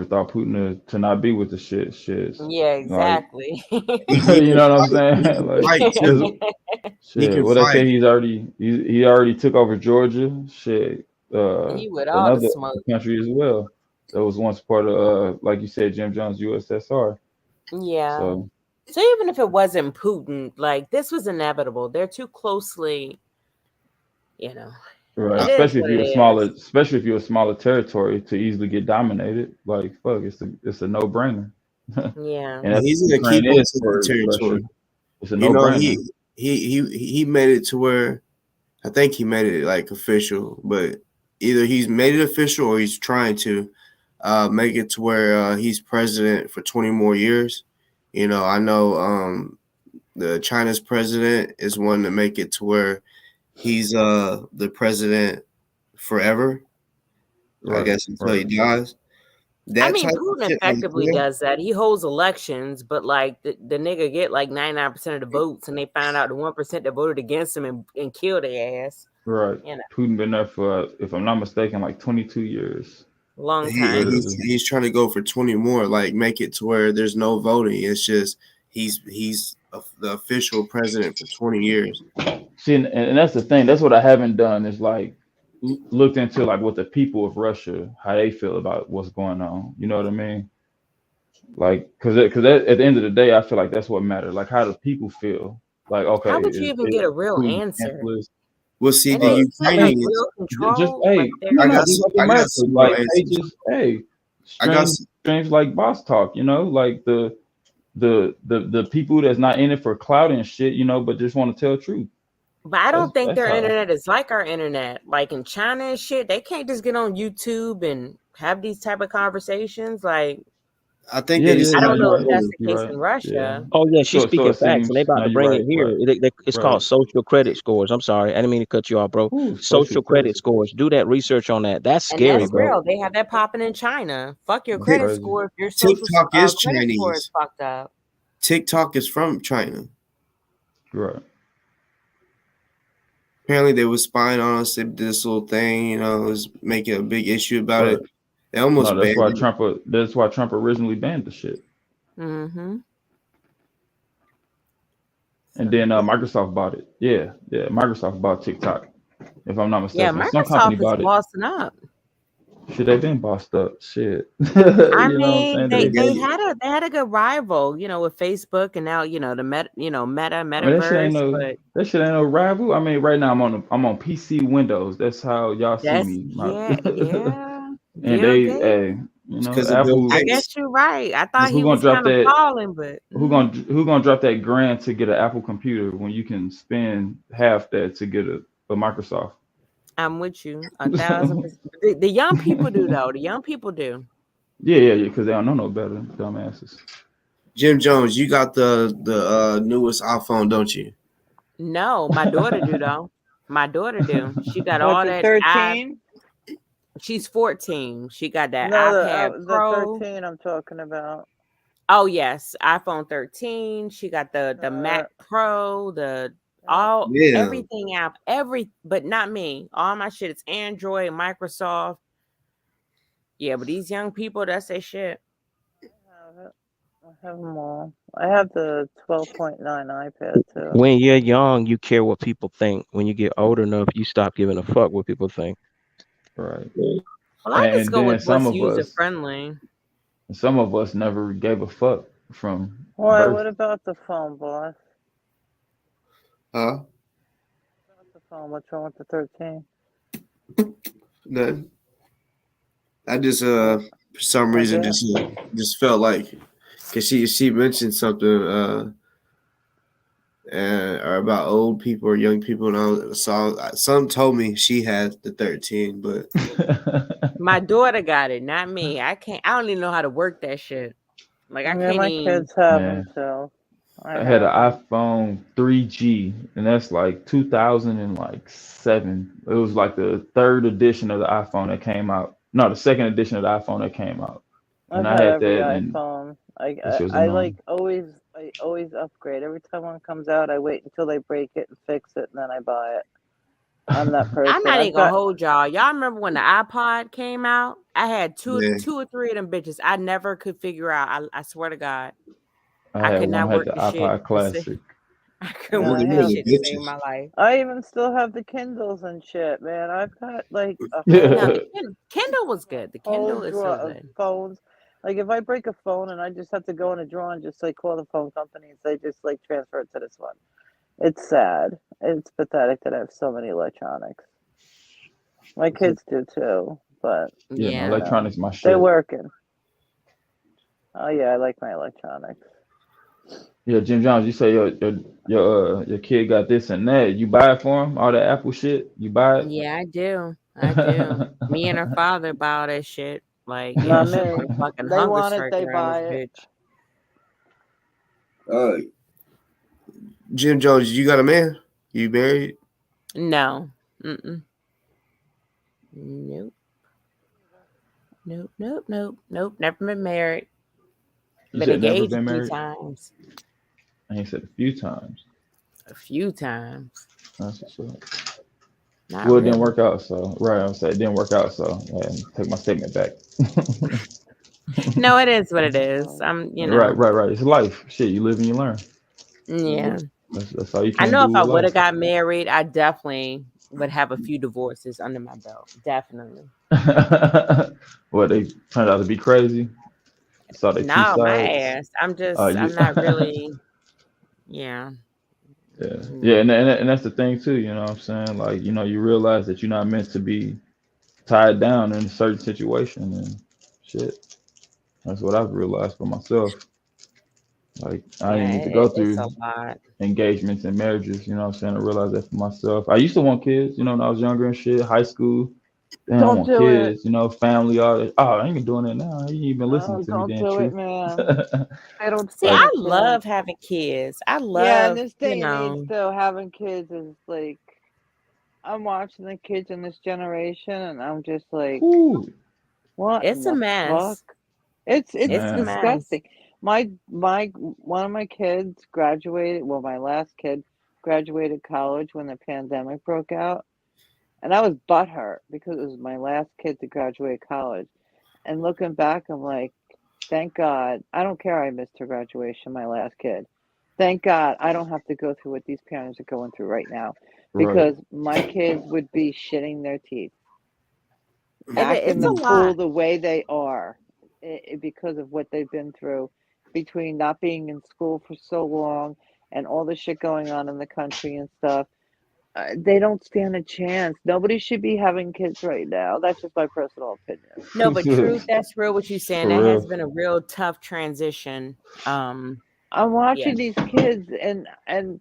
thought Putin to not be with the shits. Yeah, Like, exactly. He you can know what I'm fight. He saying? can Like, fight cause too. He shit, can what they fight. say he already took over Georgia. Shit, He with all the another smoke. country as well. That was once part of, like you said, Jim Jones' USSR. Yeah. So, So even if it wasn't Putin, like this was inevitable. They're too closely, you know. right, It is what it is. especially if you're a smaller territory to easily get dominated. Like, fuck, it's a no brainer. And Yeah. that's He's what gonna Ukraine keep on is taking for Russia. territory. It's a You no know, brainer. he made it to where I think he made it like official, but either he's made it official or he's trying to make it to where he's president for 20 more years. I know the China's president is one to make it to where he's the president forever. I Right, guess until he right, dies. I That mean, type of Putin shit right effectively there. does that. He holds elections, but like the nigga get like 99% of the votes, and they find out the 1% that voted against him and kill their ass. right. You know, Putin been there for, if I'm not mistaken, like 22 years. long He, time. he's Literally. he's trying to go for 20 more, like make it to where there's no voting. It's just the official president for 20 years. See, and that's the thing. That's what I haven't done is like looked into like what the people of Russia, how they feel about what's going on. You know what I mean? Like, because at the end of the day, I feel like that's what matters. Like, how do people feel? Like, How okay, would you even is get a real Putin answer? senseless? Well, see, And the do Uh, you feel hey, like Ukrainians. real just control? Like hey, they're no, I no, got just some, like I got America. some real Like, they answers. just hey. I got streams like Boss Talk, like the people that's not in it for clout and shit, but just want to tell the truth. But I don't think That's their how. internet is like our internet. Like in China and shit, they can't just get on YouTube and have these type of conversations. Like, I think Yeah, they yeah, just I no, have don't know you're if right. that's more. the You're case right. in Yeah. Russia. Oh yeah, she's So speaking it facts, and they seems. about No, to you're bring right. it here. Right. It's Right. called social credit scores. I'm sorry, I didn't mean to cut you off, bro. Ooh, social Social credit credit score. scores. Do that research on that. That's And scary, that's bro. real. They have that popping in China. Fuck your That's Tik- credit crazy. score if your social TikTok is credit score is Chinese. fucked up. TikTok is from China. Right. Apparently, they were spying on us. They did this little thing, was making a big issue about it. But They no, almost that's banned why it. Trump. That's why Trump originally banned the shit, Mm-hmm. and So then yeah. Microsoft bought it. Yeah, yeah. Microsoft bought TikTok, if I'm not Yeah, mistaken. Some company Microsoft is bought it. bossing up. Shit, they been bossed up. Shit. I You know what I'm mean, saying? they They. they had a good rival, with Facebook and now the I mean, that shit ain't metaverse, no. but That shit ain't no rival. I mean, right now I'm on PC Windows. That's how y'all see that's me. And Bill they, Gates. hey, It's because of Bill Apple. I Gates. guess you're right. I thought Who he gonna was drop kind of that? falling, but Who gonna drop that grand to get an Apple computer when you can spend half that to get a Microsoft? I'm with you 1,000%. The young people do though. The young people do. Yeah, because they don't know no better, dumbasses. Jim Jones, you got the newest iPhone, don't you? No, my daughter do though. My daughter do. She got What, all the that. 13? She's 14. She got that No, iPad the Pro. 13 I'm talking about. Oh yes, iPhone 13. She got the Uh, Mac Pro, the yeah. Yeah. everything app, but not me. All my shit is Android, Microsoft. Yeah, but these young people, that's their shit. I have it. I have them all. I have the 12.9 iPad too. When you're young, you care what people think. When you get older enough, you stop giving a fuck what people think. Right. Well, I just And go with then what's user friendly. some of us never gave a fuck from Why? birth. What about the phone, boss? Huh? What about the phone? What's wrong with the 13? Nothing. I just Oh, for some I reason bet. just felt like because she mentioned something or about old people or young people, and I saw some told me she had the 13, but My daughter got it, not me. I don't even know how to work that shit. Like I Yeah, can't my even. kids have them Man, too. I I had an have them. iPhone 3G, and that's like 2007. It was like the third edition of the iPhone that came out. No, the second edition of the iPhone that came out, and I've I had had every that, and iPhone. I, that I shit was I annoying. like always upgrade. Every time one comes out, I wait until they break it and fix it, and then I buy it. I'm that I'm person. not I've even gonna got hold y'all. Y'all remember when the iPod came out? I had yeah, two or three of them bitches. I never could figure out. I swear to God, I I had could one. not I had work the the shit. iPod Classic. I couldn't yeah, look I work at that have. me, shit to save bitches. my life. I even still have the Kindles and shit, man. I've got like a Now whole the Kindle was a good. The whole Kindle is drawer so of good. phones. Like if I break a phone and I just have to go in a drawer and just like call the phone companies, they just like transfer it to this one. It's sad. It's pathetic that I have so many electronics. My kids do too, but No, Yeah. electronics my they're shit. working. Oh yeah, I like my electronics. Yeah, Jim Jones, you say your kid got this and that. You buy it for him? All that Apple shit, you buy Yeah, I do. I do. it? Me and her father buy all that shit. Like, yeah, Not she put a me. fucking They hunger want it, strike they around this buy it. bitch. Uh, Jim Jones, you got a man? You married? No. Mm-mm. Nope. Nope. Never been married. You Been said never engaged a been few married? times. And he said a few times. A few times. That's what's up. Not Well, it didn't really. work out, so right. I'm saying it didn't work out, so take my statement back. No, it is what it is. Um, Right. It's life. Shit, you live and you learn. Yeah. That's all you I can know do if I with would have life. got married, I definitely would have a few divorces under my belt. Definitely. Well, they turned out to be crazy. Saw the two No, my sides. ass. You, I'm not really, yeah. yeah, and that's the thing too. You know what I'm saying? Like, you realize that you're not meant to be tied down in a certain situation, and shit. That's what I've realized for myself. Like I Yeah, didn't need to go it's through a lot. engagements and marriages, you know what I'm saying? I realized that for myself. I used to want kids, you know, when I was younger and shit, high school. Damn, I Don't want do it. kids, you know, family, all that. Oh, I ain't even doing it now. You ain't even listening Oh, to me, don't then do it, truth. man. They don't See, stand I a love chance. having kids. I Yeah, in love, this you day and age, know, though, having kids is like I'm watching the kids in this generation, and I'm just like, Whew, what in it's a the fuck? mess. It's It's a man. mess. disgusting. My one of my kids graduated. Well, my last kid graduated college when the pandemic broke out, and I was butthurt because it was my last kid to graduate college. And looking back, I'm like, thank God. I don't care. I missed her graduation, my last kid. Thank God I don't have to go through what these parents are going through right now Right. because my kids would be shitting their teeth back in It's a the lot. pool the way they are because of what they've been through between not being in school for so long and all the shit going on in the country and stuff. They don't stand a chance. Nobody should be having kids right now. That's just my personal opinion. No, but truth, that's real what you're saying. For That has real. been a real tough transition. I'm Yeah, watching these kids and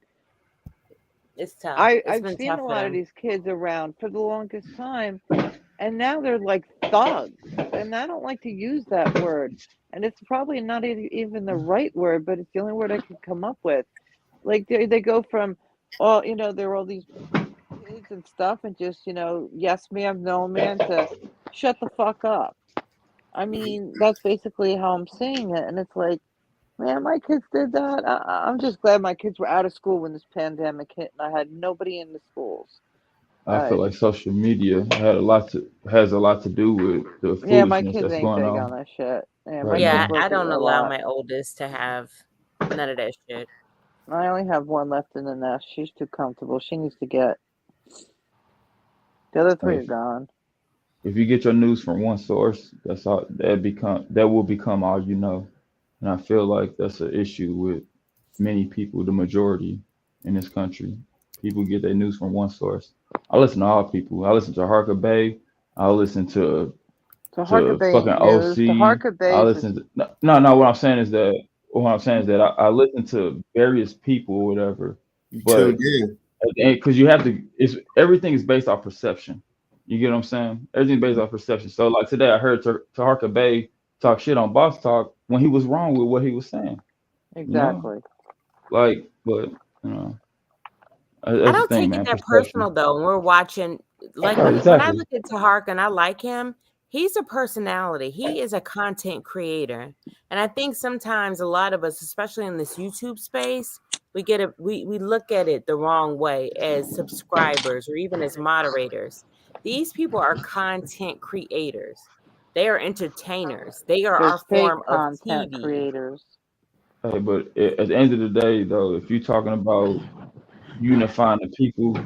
it's tough. It's I've been seen tough a for lot of them. these kids around for the longest time, and now they're like thugs. And I don't like to use that word, and it's probably not even the right word, but it's the only word I can come up with. Like they go from, oh, they're all these kids and stuff, and just yes ma'am, no ma'am, to shut the fuck up. I mean, that's basically how I'm seeing it, and it's like, man, my kids did that. I'm just glad my kids were out of school when this pandemic hit, and I had nobody in the schools. I Uh, feel like social media has a lot to do with the yeah, my foolishness kids that's ain't going big on on that shit. Yeah, right my kids Yeah, now. I work a don't allow lot. my oldest to have none of that shit. I only have one left in the nest. She's too comfortable. She needs to get. The other three are If gone. if you get your news from one source, that will become all you know. And I feel like that's an issue with many people, the majority in this country. People get their news from one source. I listen to all people. I listen to Harker Bay. I listen To Harker to Bay fucking ain't news. To OC. Harker I Bay's is listen to no, no. What I'm saying is that I listen to various people or whatever, You tuned but in. because you have to, it's everything is based off perception. You get what I'm saying? Everything's based off perception. So like today, I heard Taharka Bay talk shit on Boss Talk when he was wrong with what he was saying. You know, exactly. like, but you know, I that's the don't thing, take it man. that Perception. personal though. When we're watching, like Right, when I exactly. look at Tahark and I like him, he's a personality. He is a content creator, and I think sometimes a lot of us, especially in this YouTube space, we look at it the wrong way as subscribers or even as moderators. These people are content creators. They are entertainers. They are our There's fake form of content TV. creators. Hey, but at the end of the day, though, if you're talking about unifying the people,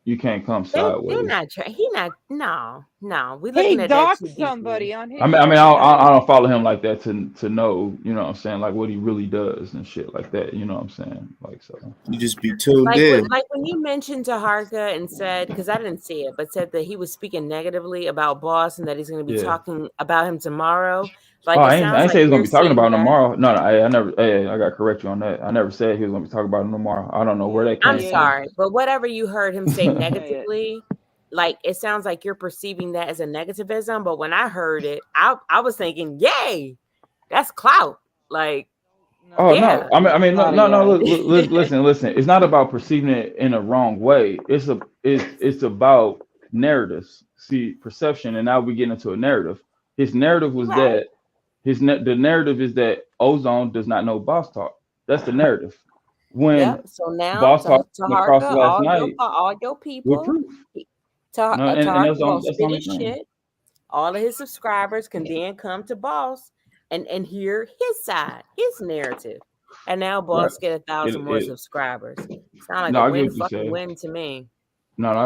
you can't come They're sideways. not. He not. No. We He looking at that too doxed deeply. somebody on I his mean, I mean, show I don't, I today. I don't follow him like that to know, you know what I'm saying, like what he really does and shit like that. You know what I'm saying, like so. You just be tuned Like in. when you mentioned to Harka and said, because I didn't see it, but said that he was speaking negatively about Boss and that he's going to be Yeah. talking about him tomorrow. Oh, Like it I sounds ain't say like he's gonna you're be talking seeing about him that. tomorrow. No, no, I never. Hey, I got to correct you on that. I never said he was gonna be talking about him tomorrow. I don't know where that I'm came Yeah, from. sorry, but whatever you heard him say say it. negatively, like it sounds like you're perceiving that as a negativism. But when I heard it, I was thinking, yay, that's clout. Like, Oh No, no, yeah. no, not a no, no. yay. Listen. It's not about perceiving it in a wrong way. It's about narratives. See, perception, and now we get into a narrative. His narrative You're was right. that the narrative is that Ozone does not know Boss Talk. That's the narrative. When Yep. So now Boss Talk to came across Harka, last night all your with people, proof, to no, and Harka that's gonna that's the spit only his thing. shit. All of his subscribers can then come to Boss and hear his side, his narrative. And now Right. Boss get 1,000 more It subscribers. Sound like no, a I get win what you fucking say. win to me. No, no,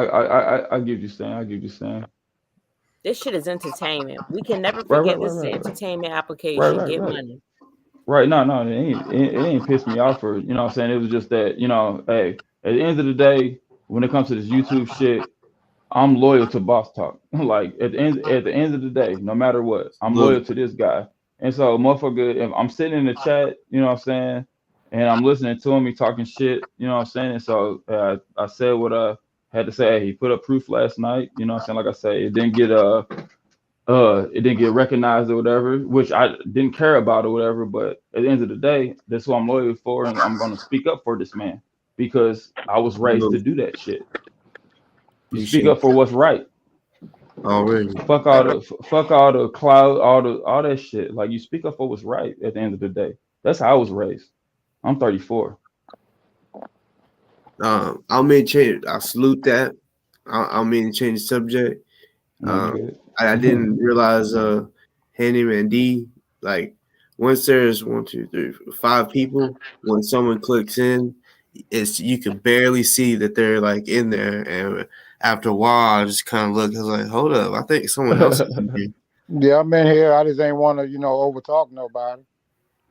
I get what you're saying. I get what you're saying. This shit is entertainment. We can never Right, right, forget right, this is an right, right, entertainment right, application. right, Get right. money. Right. No, no, it ain't pissed me off for, you know what I'm saying? It was just that, hey, at the end of the day, when it comes to this YouTube shit, I'm loyal to Boss Talk. Like at the end of the day, no matter what, I'm Look, loyal to this guy. And so, motherfucker, if I'm sitting in the chat, you know what I'm saying, and I'm listening to him, he talking shit, you know what I'm saying. And so I said what I had to say. He put up proof last night, you know what I'm saying. Like I say, it didn't get recognized or whatever, which I didn't care about or whatever. But at the end of the day, that's what I'm loyal for, and I'm gonna speak up for this man because I was raised look, to do that shit. You speak appreciate up for what's right. already. Fuck all the cloud, all that shit. Like you speak up for what's right at the end of the day. That's how I was raised. I'm 34. I'll make change. I salute that. I'll mean to change the subject. No, you Um, good. I didn't realize Handyman D, like once there's one, two, three, five people, when someone clicks in, it's you can barely see that they're like in there. And after a while, I just kind of look. I was like, hold up, I think someone else is in here. Yeah, I'm in here. I just ain't want to, over talk nobody.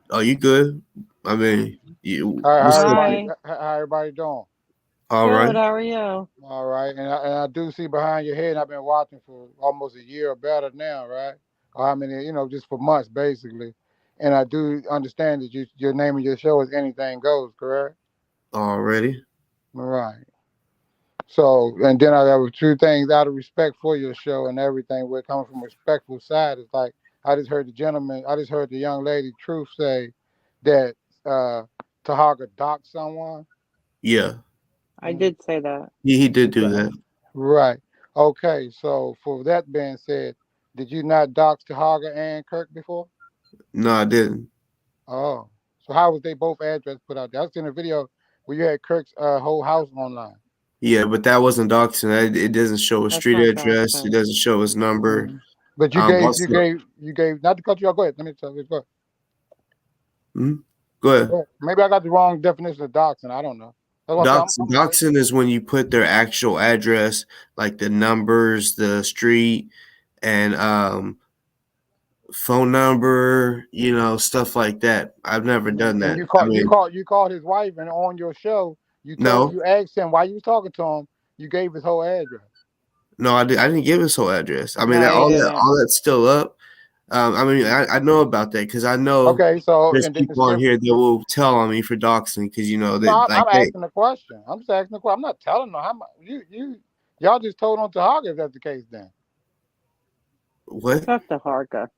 Oh, you good? I mean, you How what's up? everybody? Hi. How everybody doing? All Good. right. How are you? All right, and I do see behind your head. I've been watching for almost a year or better now, right? Or how many? Just for months basically. And I do understand that your name of your show is Anything Goes, correct? Already. Right. So, and then I have two things out of respect for your show and everything. We're coming from a respectful side. It's like I just heard the young lady Truth say that Tahaga docked someone. Yeah, I did say that. he did do that. Right. Okay. So, for that being said, did you not dox Tahaga and Kirk before? No, I didn't. Oh. So, how was they both address put out there? I was in a video where you had Kirk's whole house online. Yeah, but that wasn't doxing. It doesn't show a That's street not address. It doxing. doesn't show his number. But Also, you gave, not to cut you off. Go ahead. Let me tell you. Go ahead. go ahead. Go ahead. Maybe I got the wrong definition of doxing. I don't know. That's what I'm saying. Doxing is when you put their actual address, like the numbers, the street, and phone number. Stuff like that. I've never done And that. you I called mean, his wife, and on your show, no, you asked him why you was talking to him. You gave his whole address. no, I didn't give his whole address. I mean, No, you didn't. all that's still up. I mean, I know about that because I know Okay, so there's and then the people on script. here that will tell on me for doxing because No, that like I'm they asking the question. I'm just asking the question. I'm not telling them how much y'all just told on Tahaga if that's the case. Then, what? Fuck the Harka.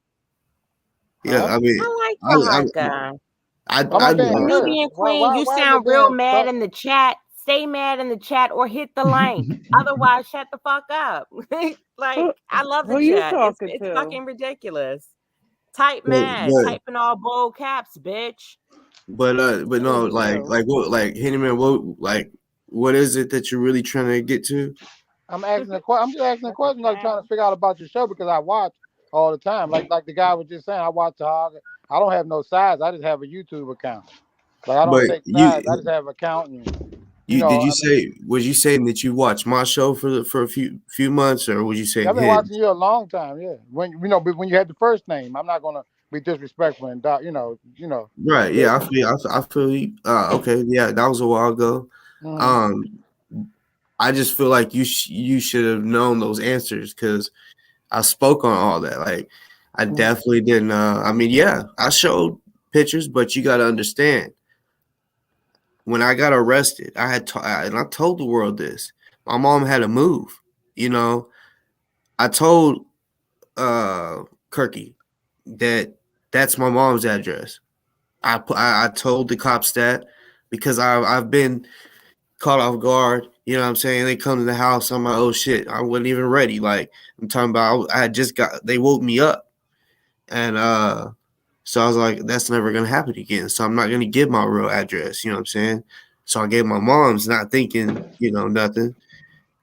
Yeah, huh? I mean, I like I Tahaka. Why am I being know. cut? Nubian Why Queen, why you why is it sound real being mad cut? in the chat. Stay mad in the chat or hit the link. Otherwise, shut the fuck up. Who, Like, I love the who you chat. It's talking it's to? fucking ridiculous. Type But mad. but Type in all bold caps, bitch. but Who no, you? what Handyman, what is it that you're really trying to get to? I'm asking the question. I'm just asking the That's a question, like trying to sound. figure out about your show because I watch all the time. Like the guy was just saying, I watch Tahaga. I don't have no sides. I just have a YouTube account. Like I don't But take sides. I just have an account, and you did you I mean, say was you saying that you watched my show for a few months, or was you saying I've been his? watching you a long time. Yeah, but when you had the first name, I'm not gonna be disrespectful and Right? Yeah. Yeah, I feel you. Okay, yeah, that was a while ago. Mhm. Um, I just feel like you should have known those answers because I spoke on all that. Like, I Mhm. definitely didn't. I mean, yeah, I showed pictures, but you got to understand when I got arrested, and I told the world this. My mom had to move. You know, I told Kirky that that's my mom's address. I told the cops that because I've been caught off guard. You know what I'm saying? They come to the house. I'm like, oh shit, I wasn't even ready. Like I'm talking about, I had just got. They woke me up, and so I was like, that's never gonna happen again. So I'm not gonna give my real address. You know what I'm saying? So I gave my mom's, not thinking, nothing.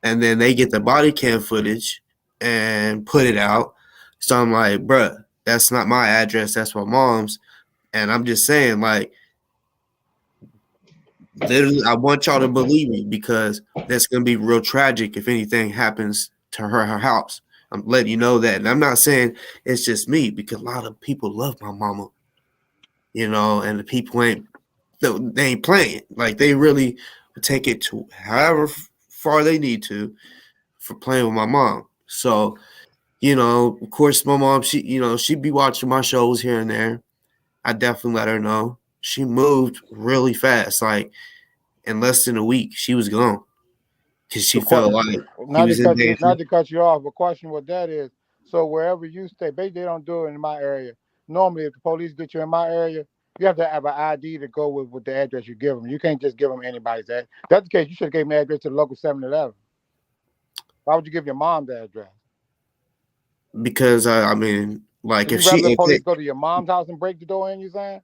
And then they get the body cam footage and put it out. So I'm like, bruh, that's not my address. That's my mom's. And I'm just saying, like, literally, I want y'all to believe me because that's gonna be real tragic if anything happens to her house. I'm letting you know that, and I'm not saying it's just me because a lot of people love my mama, and the people they ain't playing. Like they really take it to however far they need to for playing with my mom. So, of course, my mom, she'd be watching my shows here and there. I definitely let her know. She moved really fast. Like in less than a week, she was gone because she The felt like he not to was in cut you, not danger. to cut you off, but question what that is. So wherever you stay, basically they don't do it in my area. Normally, if the police get you in my area, you have to have an ID to go with the address you give them. You can't just give them anybody's address. That's the case. You should have gave me the address to the local 7-Eleven. Why would you give your mom the address? Because I mean, So like you rather the if police go to your mom's house and break the door in? You saying?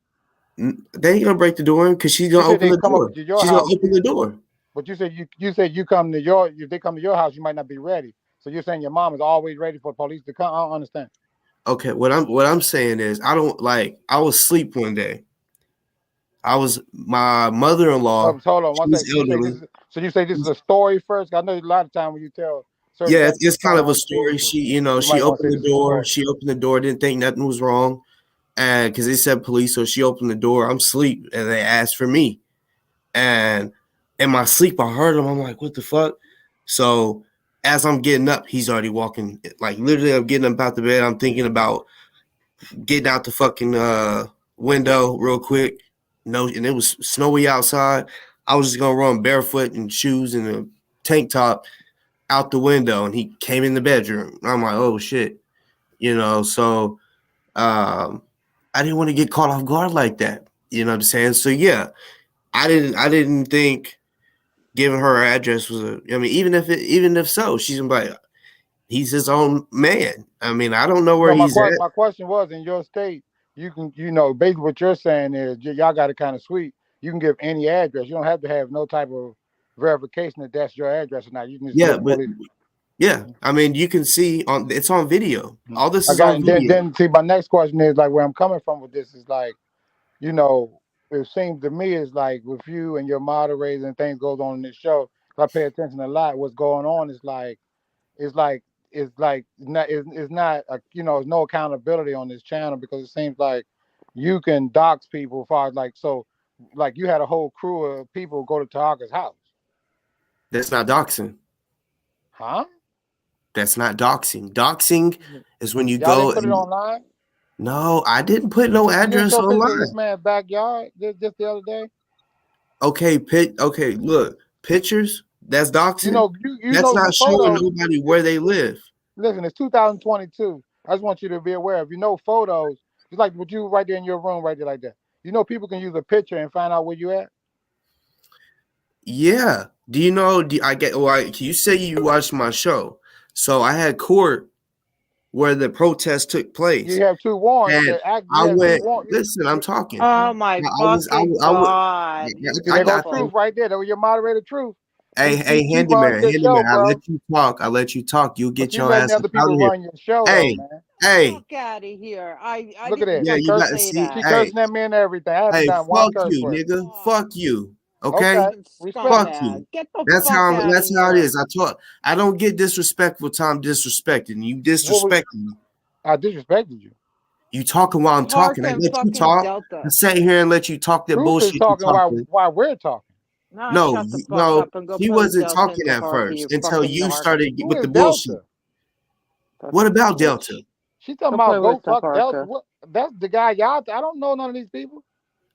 they ain't gonna break the door because she's You gonna said open they the come up door. to your She's gonna house, open the door. but you come to your if they come to your house, you might not be ready. So you're saying your mom is always ready for police to come? I don't understand. Okay, what I'm saying is I don't like. I was asleep one day. My mother-in-law. Hold on She one was second. elderly. So you say this is a story first? I know a lot of time when you tell certain Yeah, things, it's kind kind of of a story. untruthful. You She might want to say opened this the is a door. story. She opened the door. Didn't think nothing was wrong, and because they said police, so she opened the door. I'm asleep, and they asked for me. And in my sleep, I heard him. I'm like, what the fuck? So as I'm getting up, he's already walking. Like literally, I'm getting up out the bed. I'm thinking about getting out the fucking window real quick. No, and it was snowy outside. I was just gonna run barefoot and shoes and a tank top out the window, and he came in the bedroom. I'm like, oh shit, So I didn't want to get caught off guard like that. You know what I'm saying? So yeah, I didn't think giving her address was a. I mean, even if so, she's like, he's his own man. I mean, I don't know where No, he's at. my question was in your state, you can basically what you're saying is y'all got it kind of sweet. You can give any address. You don't have to have no type of verification that that's your address or not. You can just give Yeah, the but police. yeah, I mean, you can see it's on video. All this I is got on and video. then see my next question is like where I'm coming from with this is like, you know, it seems to me is like with you and your moderators and things goes on in this show. I pay attention a lot. What's going on is like it's like it's not there's no accountability on this channel because it seems like you can dox people as far as like so like you had a whole crew of people go to Tahaka's house. That's not doxing. Huh? That's not doxing. Doxing is when you Y'all go didn't put it and online? no, I didn't put no You didn't address show pictures of online. this man's backyard just the other day? Okay, look, pictures, that's doxing. You That's know not some showing photos. nobody where they live. Listen, it's 2022. I just want you to be aware of photos, just like what you right there in your room right there like that. People can use a picture and find out where you at. Yeah. Do you know? You say you watched my show, so I had court where the protest took place, You have two warrants and to act. You I have two went. warrants. Listen, I'm talking. Oh my I was. fucking I would. god, you See, I there go got truth people. the. right there. That was your moderator truth. He runs your Handyman. show, I bro. let you talk. I let you talk. You'll But get you your letting ass up other out people of here. run your show, though, Hey, man. hey, Fuck out of here. I Look at didn't that. yeah. She You fucking got cursing. to say see. She that. Hey, cursing at me and everything. I haven't hey, done one fuck curse you, word. nigga. God. Fuck you. Okay. Okay, Fucking respect Fuck it. you. scumbag. Get the That's fuck how. out of That's how it here. is. I don't get disrespectful till I'm disrespected. And you What was disrespect me. I disrespected you? You talking while I'm talking. I Harka and let you fucking talk. I Delta. sat here and let you talk that Truth is bullshit you talking talking. while we're talking. Nah, No, shut the fuck no, up and go she play wasn't Delta talking into at Harka, you first until fucking you narc. started Who with is the bullshit. Delta? What Fucking about bitch. Delta? She talking Go play about go with the fuck Delta. Harka. What? That's the guy y'all. I don't know none of these people.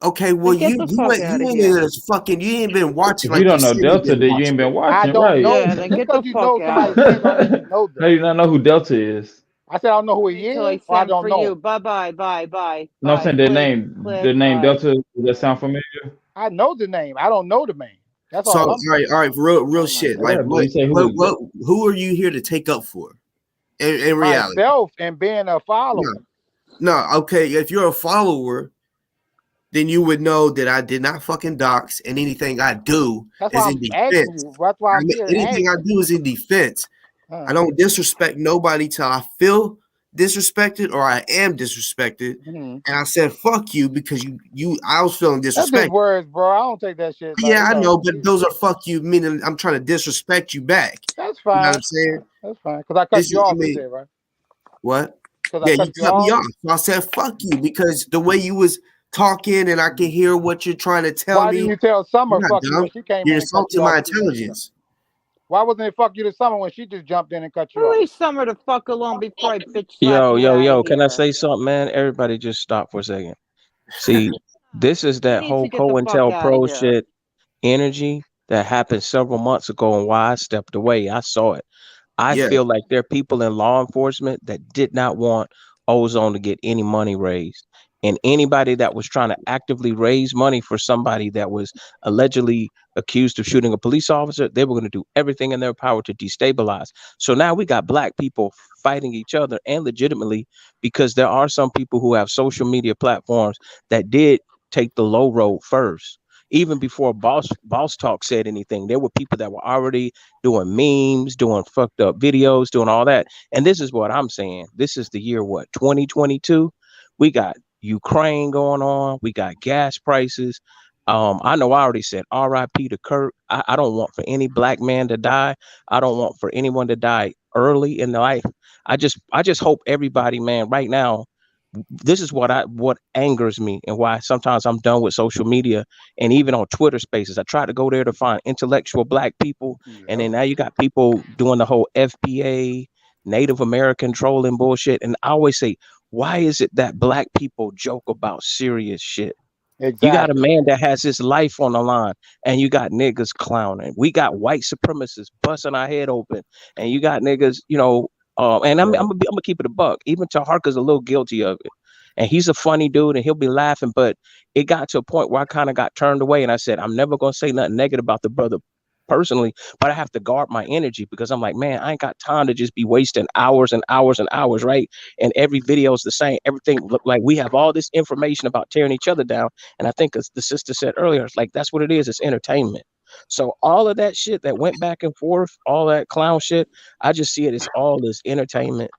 Okay, well Then get the fuck you out of went into here. this fucking you ain't been watching If you like you don't know said you Delta, been then you ain't watching. been I watching, don't right? know. Yeah, then Just get the because you fuck know somebody's out. name don't mean you know How them. do you not know who Delta is? I said I don't know who he Wait till I is, or I send don't for know you. him. Bye bye, bye, bye, No, I'm bye. saying Click, click, the name bye. Delta. Does that sound familiar? I know the name. I don't know the man. That's So all I'm saying. all right, real Oh my shit. god. Like Yeah, but you say who is that? who are you here to take up for? In reality. Myself and being a No. follower. No, okay. If you're a follower, then you would know that I did not fucking dox and anything I do That's why is in I'm asking defense. you. That's why I'm here to ask Anything I you. do is in defense. I Uh, don't disrespect nobody till I feel disrespected or I am disrespected. mhm. And I said fuck you because I was feeling That's just disrespected. words, bro. I don't take that shit like Yeah, I know, but those are fuck you meaning I'm trying to disrespect you back. that's You know what fine. I'm saying? That's fine. Because I cut you I off, you mean, said, right? what? Because I Yeah, you cut you cut me off. off. So I said fuck you because the way you was talking and I can hear what you're trying to tell Why didn't me. you tell Summer You're not fuck you dumb. when she came You're in and cut you insulting off my a few minutes ago? intelligence. Why wasn't it fuck you this summer when she just jumped in and cut you Well, off? leave summer to fuck alone before I bitch slap Yo, you yo, out of yo, can I here. say something, man? Everybody just stop for a second. See, this is You that need whole to get the fuck out of COINTELPRO here. shit energy that happened several months ago and why I stepped away. I saw it. I Yeah, feel like there are people in law enforcement that did not want Ozone to get any money raised. And anybody that was trying to actively raise money for somebody that was allegedly accused of shooting a police officer, they were going to do everything in their power to destabilize. So now we got black people fighting each other and legitimately because there are some people who have social media platforms that did take the low road first. Even before Boss Talk said anything, there were people that were already doing memes, doing fucked up videos, doing all that. And this is what I'm saying. This is the year, what, 2022? We got Ukraine going on. We got gas prices. I know I already said RIP to Kirk. I don't want for any black man to die. I don't want for anyone to die early in life. I just hope everybody, man, right now, this is what angers me and why sometimes I'm done with social media and even on Twitter Spaces. I try to go there to find intellectual black people, and Yep. then now you got people doing the whole FBA, Native American trolling bullshit. And I always say, why is it that black people joke about serious shit? You got a Exactly. man that has his life on the line, and you got niggas clowning. We got white supremacists busting our head open, and you got niggas, and I'm gonna keep it a buck. Even Taharka's a little guilty of it, and he's a funny dude, and he'll be laughing. But it got to a point where I kind of got turned away, and I said, I'm never gonna say nothing negative about the brother personally, but I have to guard my energy because I'm like, man, I ain't got time to just be wasting hours and hours and hours, right? And every video is the same. Everything look like we have all this information about tearing each other down. And I think as the sister said earlier, it's like that's what it is. It's entertainment. So all of that shit that went back and forth, all that clown shit, I just see it as all this entertainment.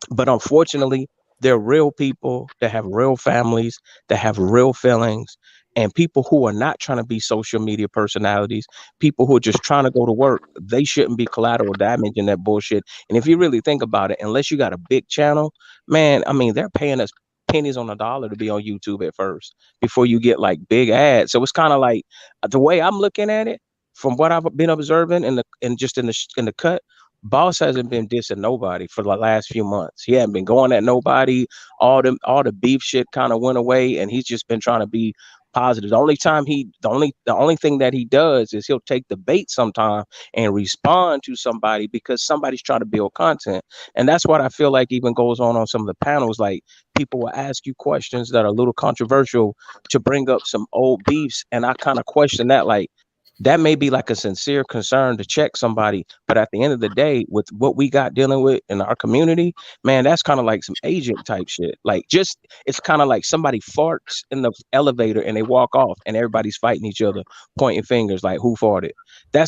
But unfortunately, they're real people that have real families, that have real feelings, and people who are not trying to be social media personalities, people who are just trying to go to work, they shouldn't be collateral damage in that bullshit. And if you really think about it, unless you got a big channel, man, I mean, they're paying us pennies on a dollar to be on YouTube at first before you get like big ads. So it's kind of like the way I'm looking at it, from what I've been observing in the and just in the cut, Boss hasn't been dissing nobody for the last few months. He hadn't been going at nobody. All the beef shit kind of went away, and he's just been trying to be positive. The only thing that he does is he'll take the bait sometime and respond to somebody because somebody's trying to build content, and that's what I feel like even goes on some of the panels. Like people will ask you questions that are a little controversial to bring up some old beefs, and I kind of question that like that may be like a sincere concern to check somebody, but at the end of the day, with what we got dealing with in our community, man, that's kind of like some agent type shit. Like, just it's kind of like somebody farts in the elevator and they walk off, and everybody's fighting each other, pointing fingers, like who farted. That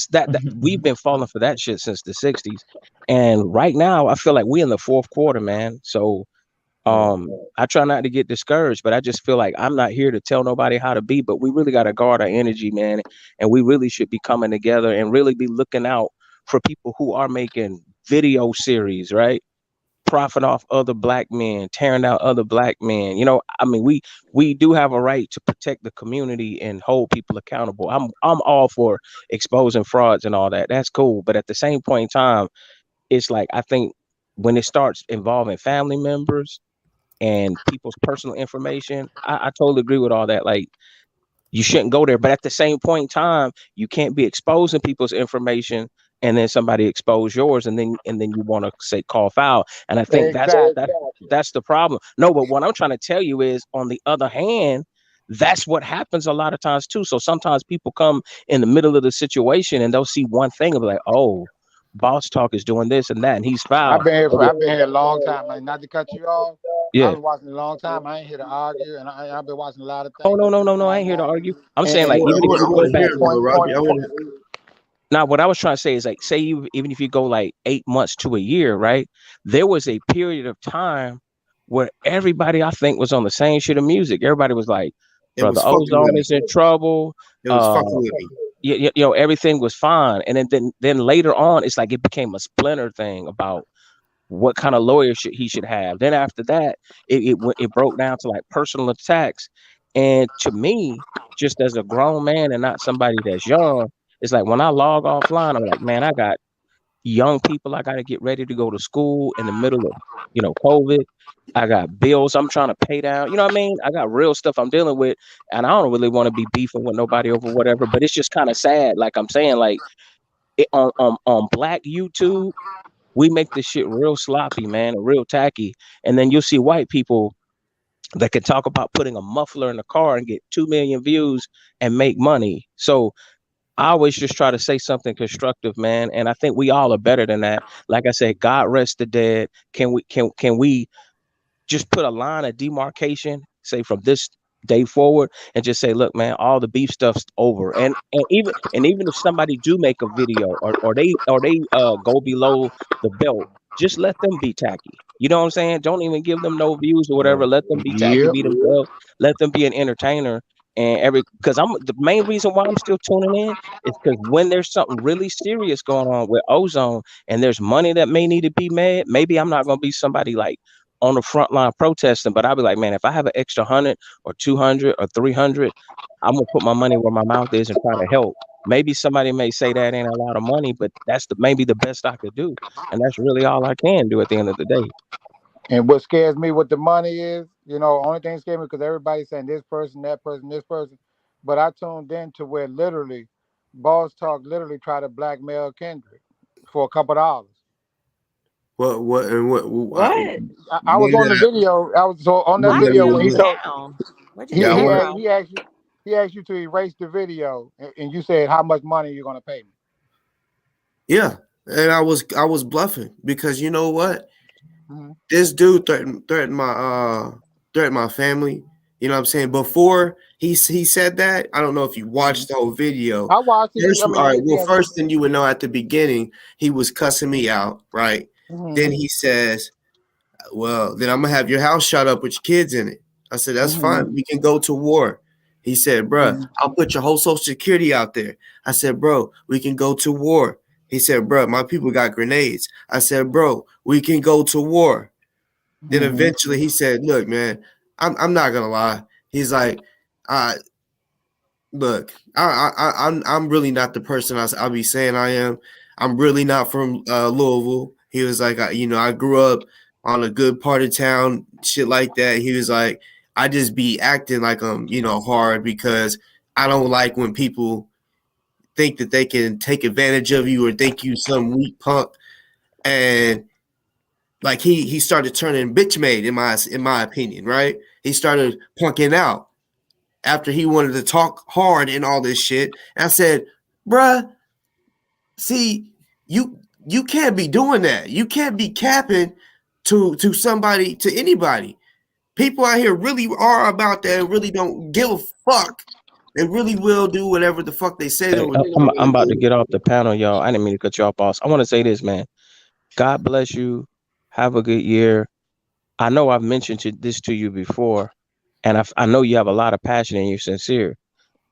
we've been falling for that shit since the '60s, and right now I feel like we in the fourth quarter, man. So I try not to get discouraged, but I just feel like I'm not here to tell nobody how to be, but we really got to guard our energy, man. And we really should be coming together and really be looking out for people who are making video series, right? Profit off other black men, tearing out other black men. I mean, we do have a right to protect the community and hold people accountable. I'm all for exposing frauds and all that. That's cool. But at the same point in time, it's like I think when it starts involving family members and people's personal information, I totally agree with all that. Like, you shouldn't go there, but at the same point in time, you can't be exposing people's information and then somebody expose yours, and then you want to say call foul. And I think that's Exactly. that's that's the problem. No, but what I'm trying to tell you is, on the other hand, that's what happens a lot of times too. So sometimes people come in the middle of the situation and they'll see one thing and be like, oh, Boss Talk is doing this and that, and he's foul. And I've been here a long time. Like, not to cut you off. I've yeah. been watching a long time. I ain't here to argue, and I've been watching a lot of Oh, things no, that's no, been no, no. I going ain't here to on. argue. I'm saying, And like, even if I you want go to back. hear him though, Robbie. I want to. Now, what I was trying to say is, like, say you even if you go like 8 months to a year, right? There was a period of time where everybody, I think, was on the same shit of music. Everybody was like, It "Brother was fucking with Ozone me. is in trouble." It was Uh, fucking with me. everything was fine, and then later on, it's like it became a splinter thing about what kind of lawyer he should have. Then after that, it broke down to like personal attacks. And to me, just as a grown man and not somebody that's young, It's like when I log offline, I'm like, man, I got young people I got to get ready to go to school in the middle of, COVID. I got bills I'm trying to pay down. You know what I mean? I got real stuff I'm dealing with, and I don't really want to be beefing with nobody over whatever. But it's just kind of sad. Like I'm saying, like on Black YouTube, we make this shit real sloppy, man, and real tacky. And then you'll see white people that can talk about putting a muffler in the car and get 2 million views and make money. So I always just try to say something constructive, man. And I think we all are better than that. Like I said, God rest the dead. Can we just put a line of demarcation, say from this day forward, and just say, look, man, all the beef stuff's over. And even if somebody do make a video or they go below the belt, just let them be tacky. You know what I'm saying? Don't even give them no views or whatever. Let them be tacky, Yep. be themselves. Let them be an entertainer. And because I'm the main reason why I'm still tuning in is because when there's something really serious going on with ozone and there's money that may need to be made, maybe I'm not gonna be somebody like on the front line protesting, but I'll be like, man, if I have an extra 100 or 200 or 300, I'm gonna put my money where my mouth is and try to help. Maybe somebody may say that ain't a lot of money, but that's maybe the best I could do, and that's really all I can do at the end of the day. And what scares me with the money is, only thing scares me because everybody's saying this person, that person, this person. But I tuned in to where literally Boss Talk literally tried to blackmail Kendrick for a couple dollars. What and what? What? I was on the Yeah, video. I was on that Why video you when he was yeah, told down? What'd you he yeah. I say, he want. asked, bro? he asked you to erase the video, and you said how much money you're gonna pay me. Yeah, and I was bluffing because you know what? Mhm. This dude threatened my family. You know what I'm saying? Before he said that, I don't know if you Mhm. watched the whole video. I watched it. First, I all mean, right. yeah, Well, yeah. first thing you would know at the beginning, he was cussing me out, right? Then Mhm. he says, "Well, then I'm gonna have your house shot up with your kids in it." I said, "That's Mhm. fine. We can go to war." He said, "Bruh, Mhm. I'll put your whole social security out there." I said, "Bro, we can go to war." He said, "Bruh, my people got grenades." I said, "Bro, we can go to war." Then Mhm. eventually he said, "Look, man, I'm not gonna lie." He's like, uh, "Look, I'm really not the person I'll be saying I am. I'm really not from Louisville." He was like, I grew up on a good part of town, shit like that." He was like, "I just be acting like I'm, hard because I don't like when people think that they can take advantage of you or think you some weak punk." And like he started turning bitch made in my opinion, right? He started punking out after he wanted to talk hard and all this shit. And I said, "Bruh, see, you can't be doing that. You can't be capping to somebody, to anybody. People out here really are about that and really don't give a fuck. They really will do whatever the fuck they say they're Hey, gonna I'm about to do." get off the panel, y'all. I didn't mean to cut you off, boss. I want to say this, man. God bless you. Have a good year. I know I've mentioned this to you before, and I know you have a lot of passion and you're sincere.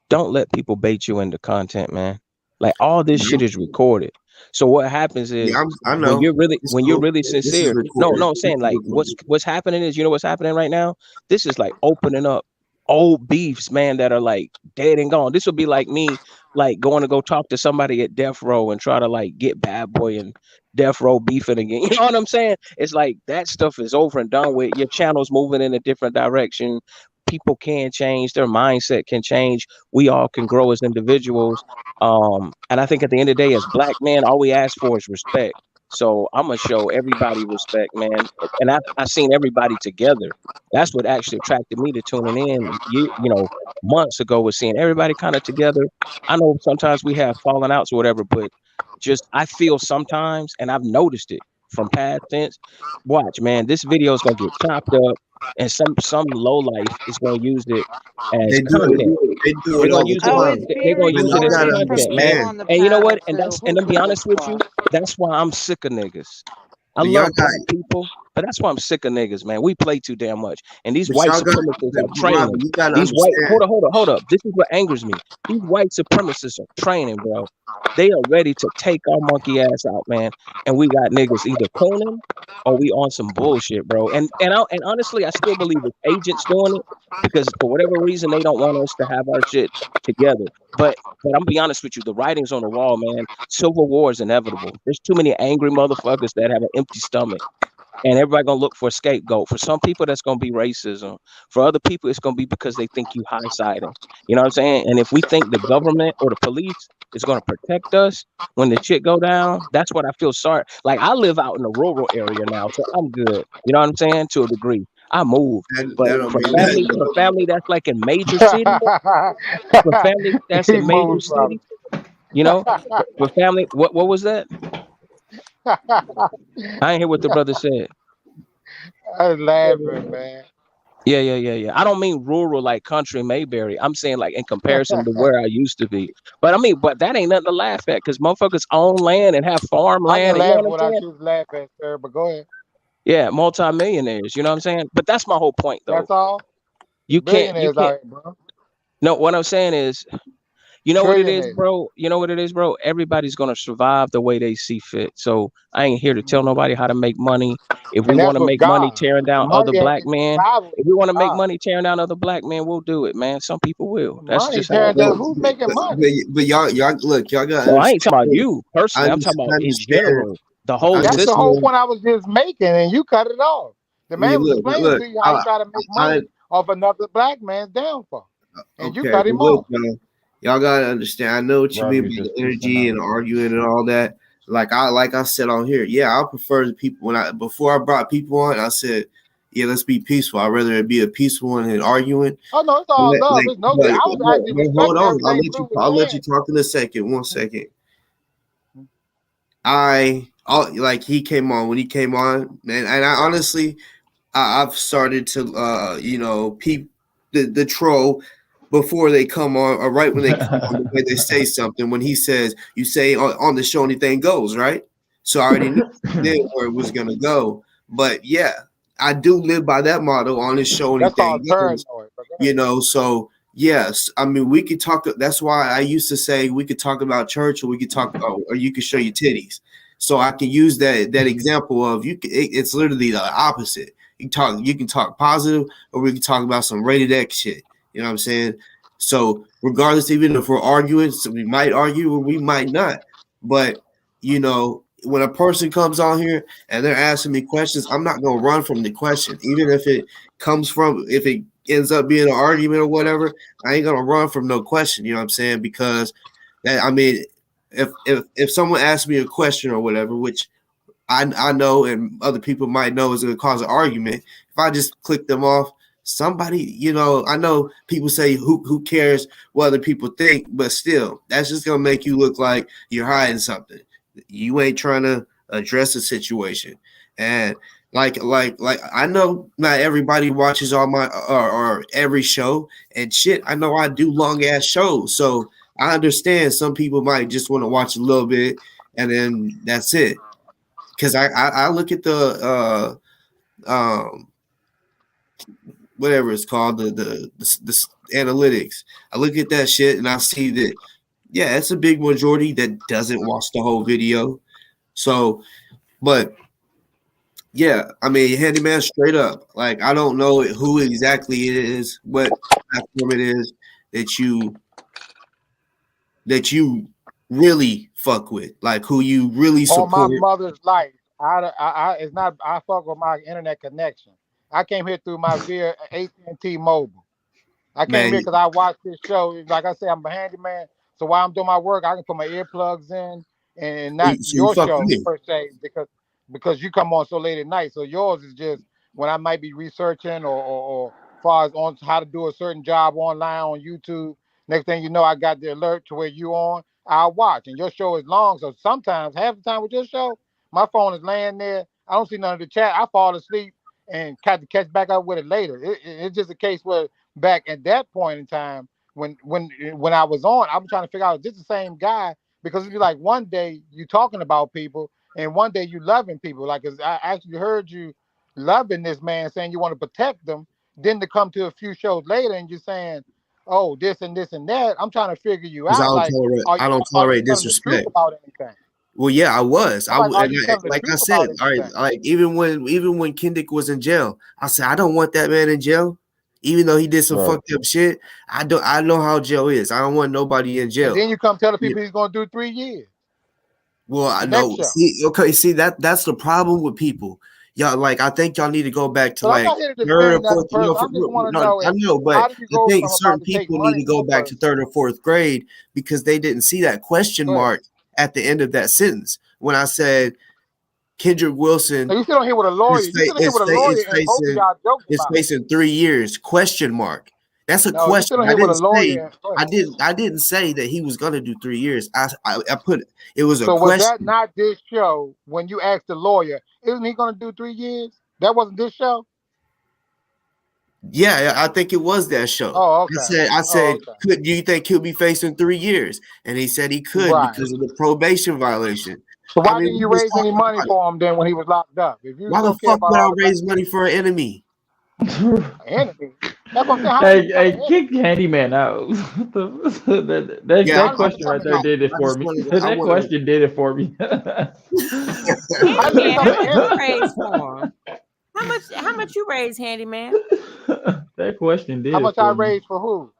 Don't let people bait you into content, man. Like all this shit is recorded. So what happens is Yeah, I when know. you're really It's when you're cool. really This is sincere. No, recorded. no, I'm This saying is like what's recorded. what's happening is, you know what's happening right now? This is like opening up old beefs, man, that are like dead and gone. This would be like me like going to go talk to somebody at death row and try to like get bad boy and death row beefing again. You know what I'm saying? It's like that stuff is over and done with. Your channel's moving in a different direction. People can change, their mindset can change. We all can grow as individuals. And I think at the end of the day, as black men, all we ask for is respect. So I'm gonna show everybody respect, man. And I've seen everybody together. That's what actually attracted me to tuning in. Months ago, was seeing everybody kind of together. I know sometimes we have falling outs or whatever, but just I feel sometimes, and I've noticed it from past tense. Watch, man, this video is gonna get chopped up, and some low life is gonna use it as They do content. it. They do They're it gonna all use the it. Oh, it's time. They're gonna very But use it y'all as gotta important from content, people man. understand. on the And you know what? panel And to that's who and I'm be comes honest with across. you. That's why I'm sick of niggas. I But y'all love got. black people, but that's why I'm sick of niggas, man. We play too damn much, and these But white y'all got. supremacists But are Robbie, training. you gotta These white understand. hold up. This is what angers me. These white supremacists are training, bro. They are ready to take our monkey ass out, man. And we got niggas either cooning or we on some bullshit, bro. And honestly, I still believe it's agents doing it because for whatever reason they don't want us to have our shit together. but I'm gonna be honest with you, the writing's on the wall, man. Civil war is inevitable. There's too many angry motherfuckers that have an empty stomach. And everybody gonna look for a scapegoat. For some people, that's gonna be racism. For other people, it's gonna be because they think you high siding. You know what I'm saying? And if we think the government or the police is gonna protect us when the shit go down, that's what I feel sorry. Like I live out in a rural area now, so I'm good. You know what I'm saying? To a degree, I moved. But That don't mean that. for family that's like in major cities, for family that's He in major moves, brother. cities, you know, for family, what was that? I ain't hear what the brother said. I was laughing, man. Yeah. I don't mean rural like country Mayberry. I'm saying like in comparison to where I used to be. But I mean, but that ain't nothing to laugh at because motherfuckers own land and have I farmland. can And you know laugh what I'm what I saying? choose to laugh at, sir, but go ahead. Yeah, multimillionaires. You know what I'm saying? But that's my whole point, though. That's all. You can't. Billionaires out here, bro. No, what I'm saying is, you know what it is, Trillionaires. bro. You know what it is, bro. Everybody's gonna survive the way they see fit. So I ain't here to tell nobody how to make money. If we And want that's to with make money God. tearing The down other money ain't black in men, survival, if we want to make God. money tearing down other black men, we'll do it, man. Some people will. That's Money just how tearing it But, down. goes. Who's making money? but y'all look, y'all gotta No, I ain't understand. talking about you I personally. I'm talking about in understand. general, the I whole That's the whole system. understand. point I was just making, and you cut it off. The I mean, man was explaining look. to you how he try to make I money off another black man's downfall, and you okay, cut but him look, off. y'all gotta understand. I know what you Robbie mean was by the just peacing energy out. and arguing and all that. Like I said on here, yeah, I prefer the people before I brought people on. I said, yeah, let's be peaceful. I'd rather it be a peaceful one than arguing. Oh no, it's all love. It's no. I was actually Hold respecting on. everything Blue was I'll let you saying. talk in a second. 1 second. Like he came on when he came on, and I honestly, I've started to peep the troll before they come on, or right when they come on, the way they say something. When he says, "You say on the show anything goes," right? So I already knew then where it was gonna go. But yeah, I do live by that motto: on this show That's anything called goes. paranoid. But go ahead. So yes, I mean we could talk. That's why I used to say we could talk about church, or we could talk, or you could show your titties. So I can use that example of you. It's literally the opposite. You can talk positive, or we can talk about some rated X shit. You know what I'm saying? So regardless, even if we're arguing, so we might argue or we might not. But when a person comes on here and they're asking me questions, I'm not gonna run from the question, even if it ends up being an argument or whatever. I ain't gonna run from no question. You know what I'm saying? Because that I mean, if someone asks me a question or whatever, which I know and other people might know is going to cause an argument. If I just click them off, somebody, I know people say who cares what other people think, but still, that's just going to make you look like you're hiding something. You ain't trying to address the situation. And like I know not everybody watches all my or every show and shit. I know I do long ass shows, so I understand some people might just want to watch a little bit and then that's it. Because I look at the whatever it's called the analytics. I look at that shit and I see that yeah, it's a big majority that doesn't watch the whole video. So, but yeah, I mean, handyman straight up. Like I don't know who exactly it is, what platform it is that you really fuck with, like who you really On my support. mother's life, it's not. I fuck with my internet connection. I came here through my via AT&T Mobile. I came Man, here because I watched this show. Like I said, I'm a handyman. So while I'm doing my work, I can put my earplugs in and not so you your fuck with show me. per se because you come on so late at night. So yours is just when I might be researching or far as on how to do a certain job online on YouTube. Next thing you know, I got the alert to where you on. I'll watch. And your show is long. So sometimes half the time with your show, my phone is laying there. I don't see none of the chat. I fall asleep and catch back up with it later. It's just a case where back at that point in time when I was on, I'm trying to figure out is this the same guy? Because it'd be like one day you talking about people and one day you loving people. Like 'cause I actually heard you loving this man saying you want to protect them, then to come to a few shows later and you're saying, oh, this and this and that. I'm trying to figure you Because out. Like, I don't are you tolerate telling the truth disrespect. about anything? Well, yeah, I was. I'm like, are you And telling the like I truth said, about all right, anything? like even when Kendick was in jail, I said I don't want that man in jail. Even though he did some Right. fucked up shit, I know how jail is. I don't want nobody in And jail. then you come tell the Yeah. people he's gonna do 3 years. Well, I The next know. show. See that's the problem with people. Y'all, like, I think y'all need to go back to So I'm like not here to third or defend that fourth. person. I just want to No, know I is know, but how did you I go think from about certain to take people need money to from go a back to person? third or fourth grade because they didn't see that question Go ahead. mark at the end of that sentence when I said Kendrick Wilson Now you sit on here with a lawyer. You sit on here with a lawyer, and both of y'all joked is about it. facing 3 years question mark. That's a No, you sit question. on here with a lawyer. And, go ahead. I didn't say that he was gonna do 3 years. I put it was a So was that question. not this show when you asked the lawyer, isn't he going to do 3 years? That wasn't this show? Yeah, I think it was that show. Oh, okay. I said, okay. do you think he'll be facing 3 years? And he said he could Right. because of the probation violation. So why I mean, didn't you we just raise any talked money about it. for him then when he was locked up? If you Why the don't care fuck about would I all the raise money for an enemy? enemy, that's what I'm saying. How did you become an enemy? Kick Handyman out. Yeah, that How did you question become right an there enemy? did it I for just me. wanted. I That wanted. question did it for me. How did you Handyman, become how an much you enemy? raise for him? How much you raise, Handyman? That question did How it much I for me. raised for who?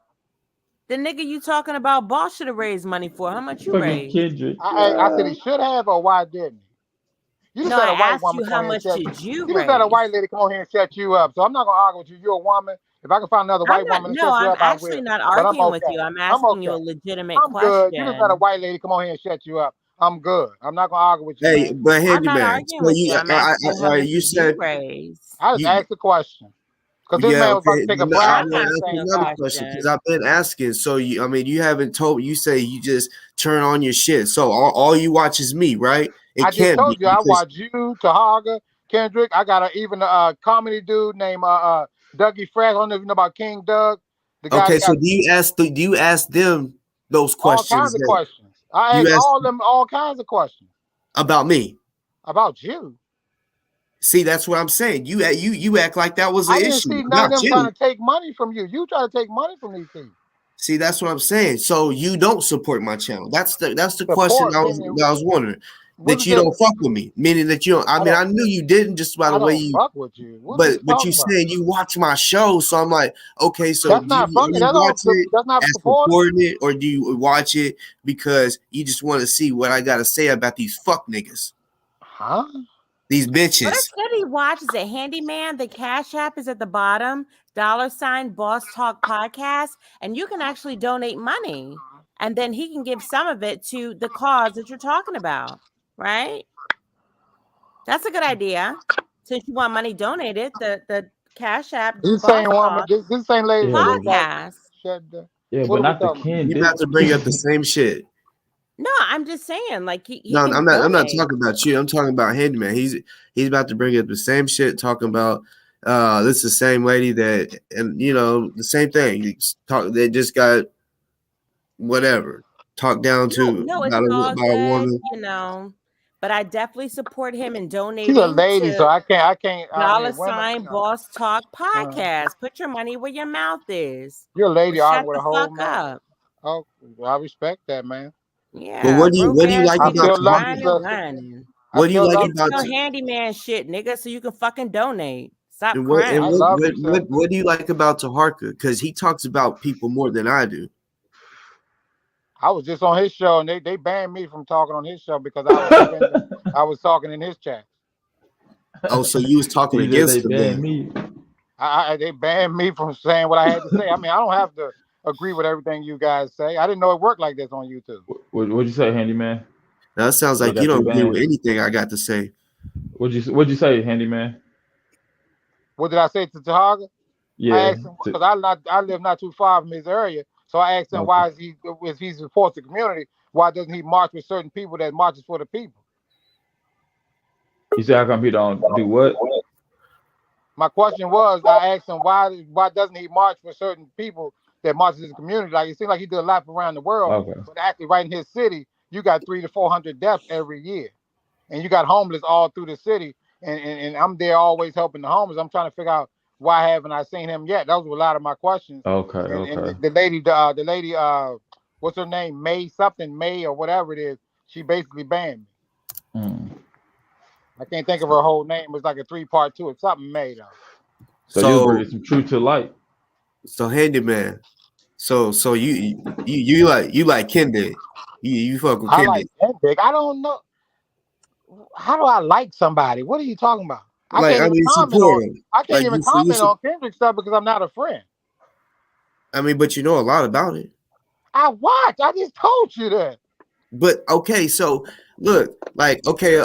The nigga you talking about, boss should have raised money for. How much you Fucking raised? Kendrick. I said he should have, or why didn't he? You just No, had I a white asked woman you come how on here and much set. did you You just had a raise? white lady come on here and set you up. So I'm not gonna argue with you. You're a woman. If I can find another white woman to set you I'm up, I actually will. not But I'm arguing with okay. you. I'm I'm asking you okay. a legitimate I'm good. You just had a question. white lady come on here and set you up. I'm good. I'm not gonna argue with you, Hey, man. but I'm not handyman. arguing So with you. I'm asking you how much you did you said raise? I just you. asked the question because this Yeah, man was about okay. to take a No, I I'm bribe want to from ask asking you a Cashapp. another question because question. I've been asking. So you haven't told. You say you just turn on your shit. So all you watch is me, right? It I just can't be told you I because watch you, Tahaga, Kendrick. I got even a comedy dude named Dougie Fresh. I don't know if you know about King Doug, the guy okay. that So got do you ask them those all questions kinds of that questions. I you asked ask all of them all kinds of questions about me? about you. See, that's what I'm saying. You act like that was an I didn't issue see none of about them trying you. to take money from you. You try to take money from these people. See, that's what I'm saying. So you don't support my channel. That's the question Support meaning I was wondering. what That is you it? don't fuck with me, meaning that you don't. I I mean, don't. I knew you didn't just by the I way don't you. fuck with you. What are you But you talking about? saying you watch my show, so I'm like, okay, so That's not are fucking. you That's all. watching it That's not as supporting. supporting it, or do you watch it because you just want to see what I gotta say about these fuck niggas, Huh? these What a bitches? kitty watch is a handyman. The Cash App is at the bottom. $ Boss Talk Podcast. And you can actually donate money. And then he can give some of it to the cause that you're talking about. Right? That's a good idea. Since you want money donated, the Cash App This Boss same woman. Talk This same lady Yeah, that but got Podcast. shut down. yeah, What but are we not the talking about? Ken You about did. to bring up the same shit. No, I'm just saying, like he No, can I'm not donate. talking about you. I'm talking about Handyman. He's about to bring up the same shit, talking about this is the same lady that, and you know the same thing. They just got whatever talked down to No, it's all about a good, woman. but I definitely support him in She's a donating lady, so to I can't. I can't. I mean, women. Boss Talk Uh, Podcast. Put your money where your mouth is. you're a Or lady shut arguing with the a whole fuck man. up. Oh, I respect that, man. But Yeah, broke what do you ass like I about niggas still love you, crying and sister. whining. I what do you still like love It's you, about still sister. handyman shit, nigga, so you can fucking donate. Stop and I crying. love you, sister. what do you like about Taharka? Because he talks about people more than I do. I was just on his show, and they banned me from talking on his show because I was defending. I was talking in his chat. Oh, so you was talking He said they against the banned man. me. They banned me from saying what I had to say. I mean, I don't have to agree with everything you guys say. I didn't know it worked like this on YouTube. What'd you say, Handyman? Now it sounds What like you got you don't agree with banned? anything I got to say. What'd you say, Handyman? What did I say to Tahaga? I Yeah. asked him because I live not too far from his area, so I asked him Okay. why is he if he supports the community, why doesn't he march with certain people that marches for the people? You said how come he don't do what? My question was, I asked him why doesn't he march for certain people that marches in the community? Like it seems like he did a lot around the world, Okay. but actually right in his city, you got 300 to 400 deaths every year, and you got homeless all through the city. And I'm there always helping the homeless. I'm trying to figure out why haven't I seen him yet? Those were a lot of my questions. Okay. And Okay. the lady, what's her name? May or whatever it is. She basically banned me. Mm. I can't think of her whole name. It was like a 3-part to it. Something May though. So you So bring some truth to light. So handyman. So you like Kendi. You fuck with I Kendi. like Kendrick. I don't know. How do I like somebody? What are you talking about? I Like can't I even mean comment on. support him. I can't Like even you comment should, on Kendrick stuff because I'm not a friend. I mean, but you know a lot about it. I watch. I just told you that. But okay, so look, like okay,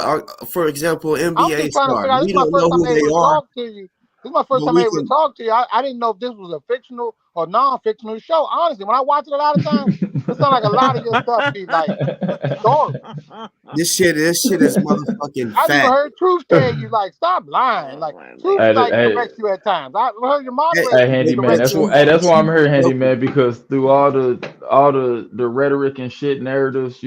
for example, I'm NBA just trying to star. figure out. This We is my don't first know time who able they to are, talk to you. This is my first but time we able to can. talk to you. I didn't know if this was a fictional or non-fictional show. Honestly, when I watch it a lot of times, it sounds like a lot of your stuff be like historical. This shit is motherfucking I've even fact. heard Truth tell you like stop lying. Oh Like my Truth Hey, god. like hey, corrects you at times. I've heard your Hey, moderators hey, handyman. but correct you That's at what. Hey, times. that's why I'm here, you handyman. Because through all the rhetoric and shit narratives,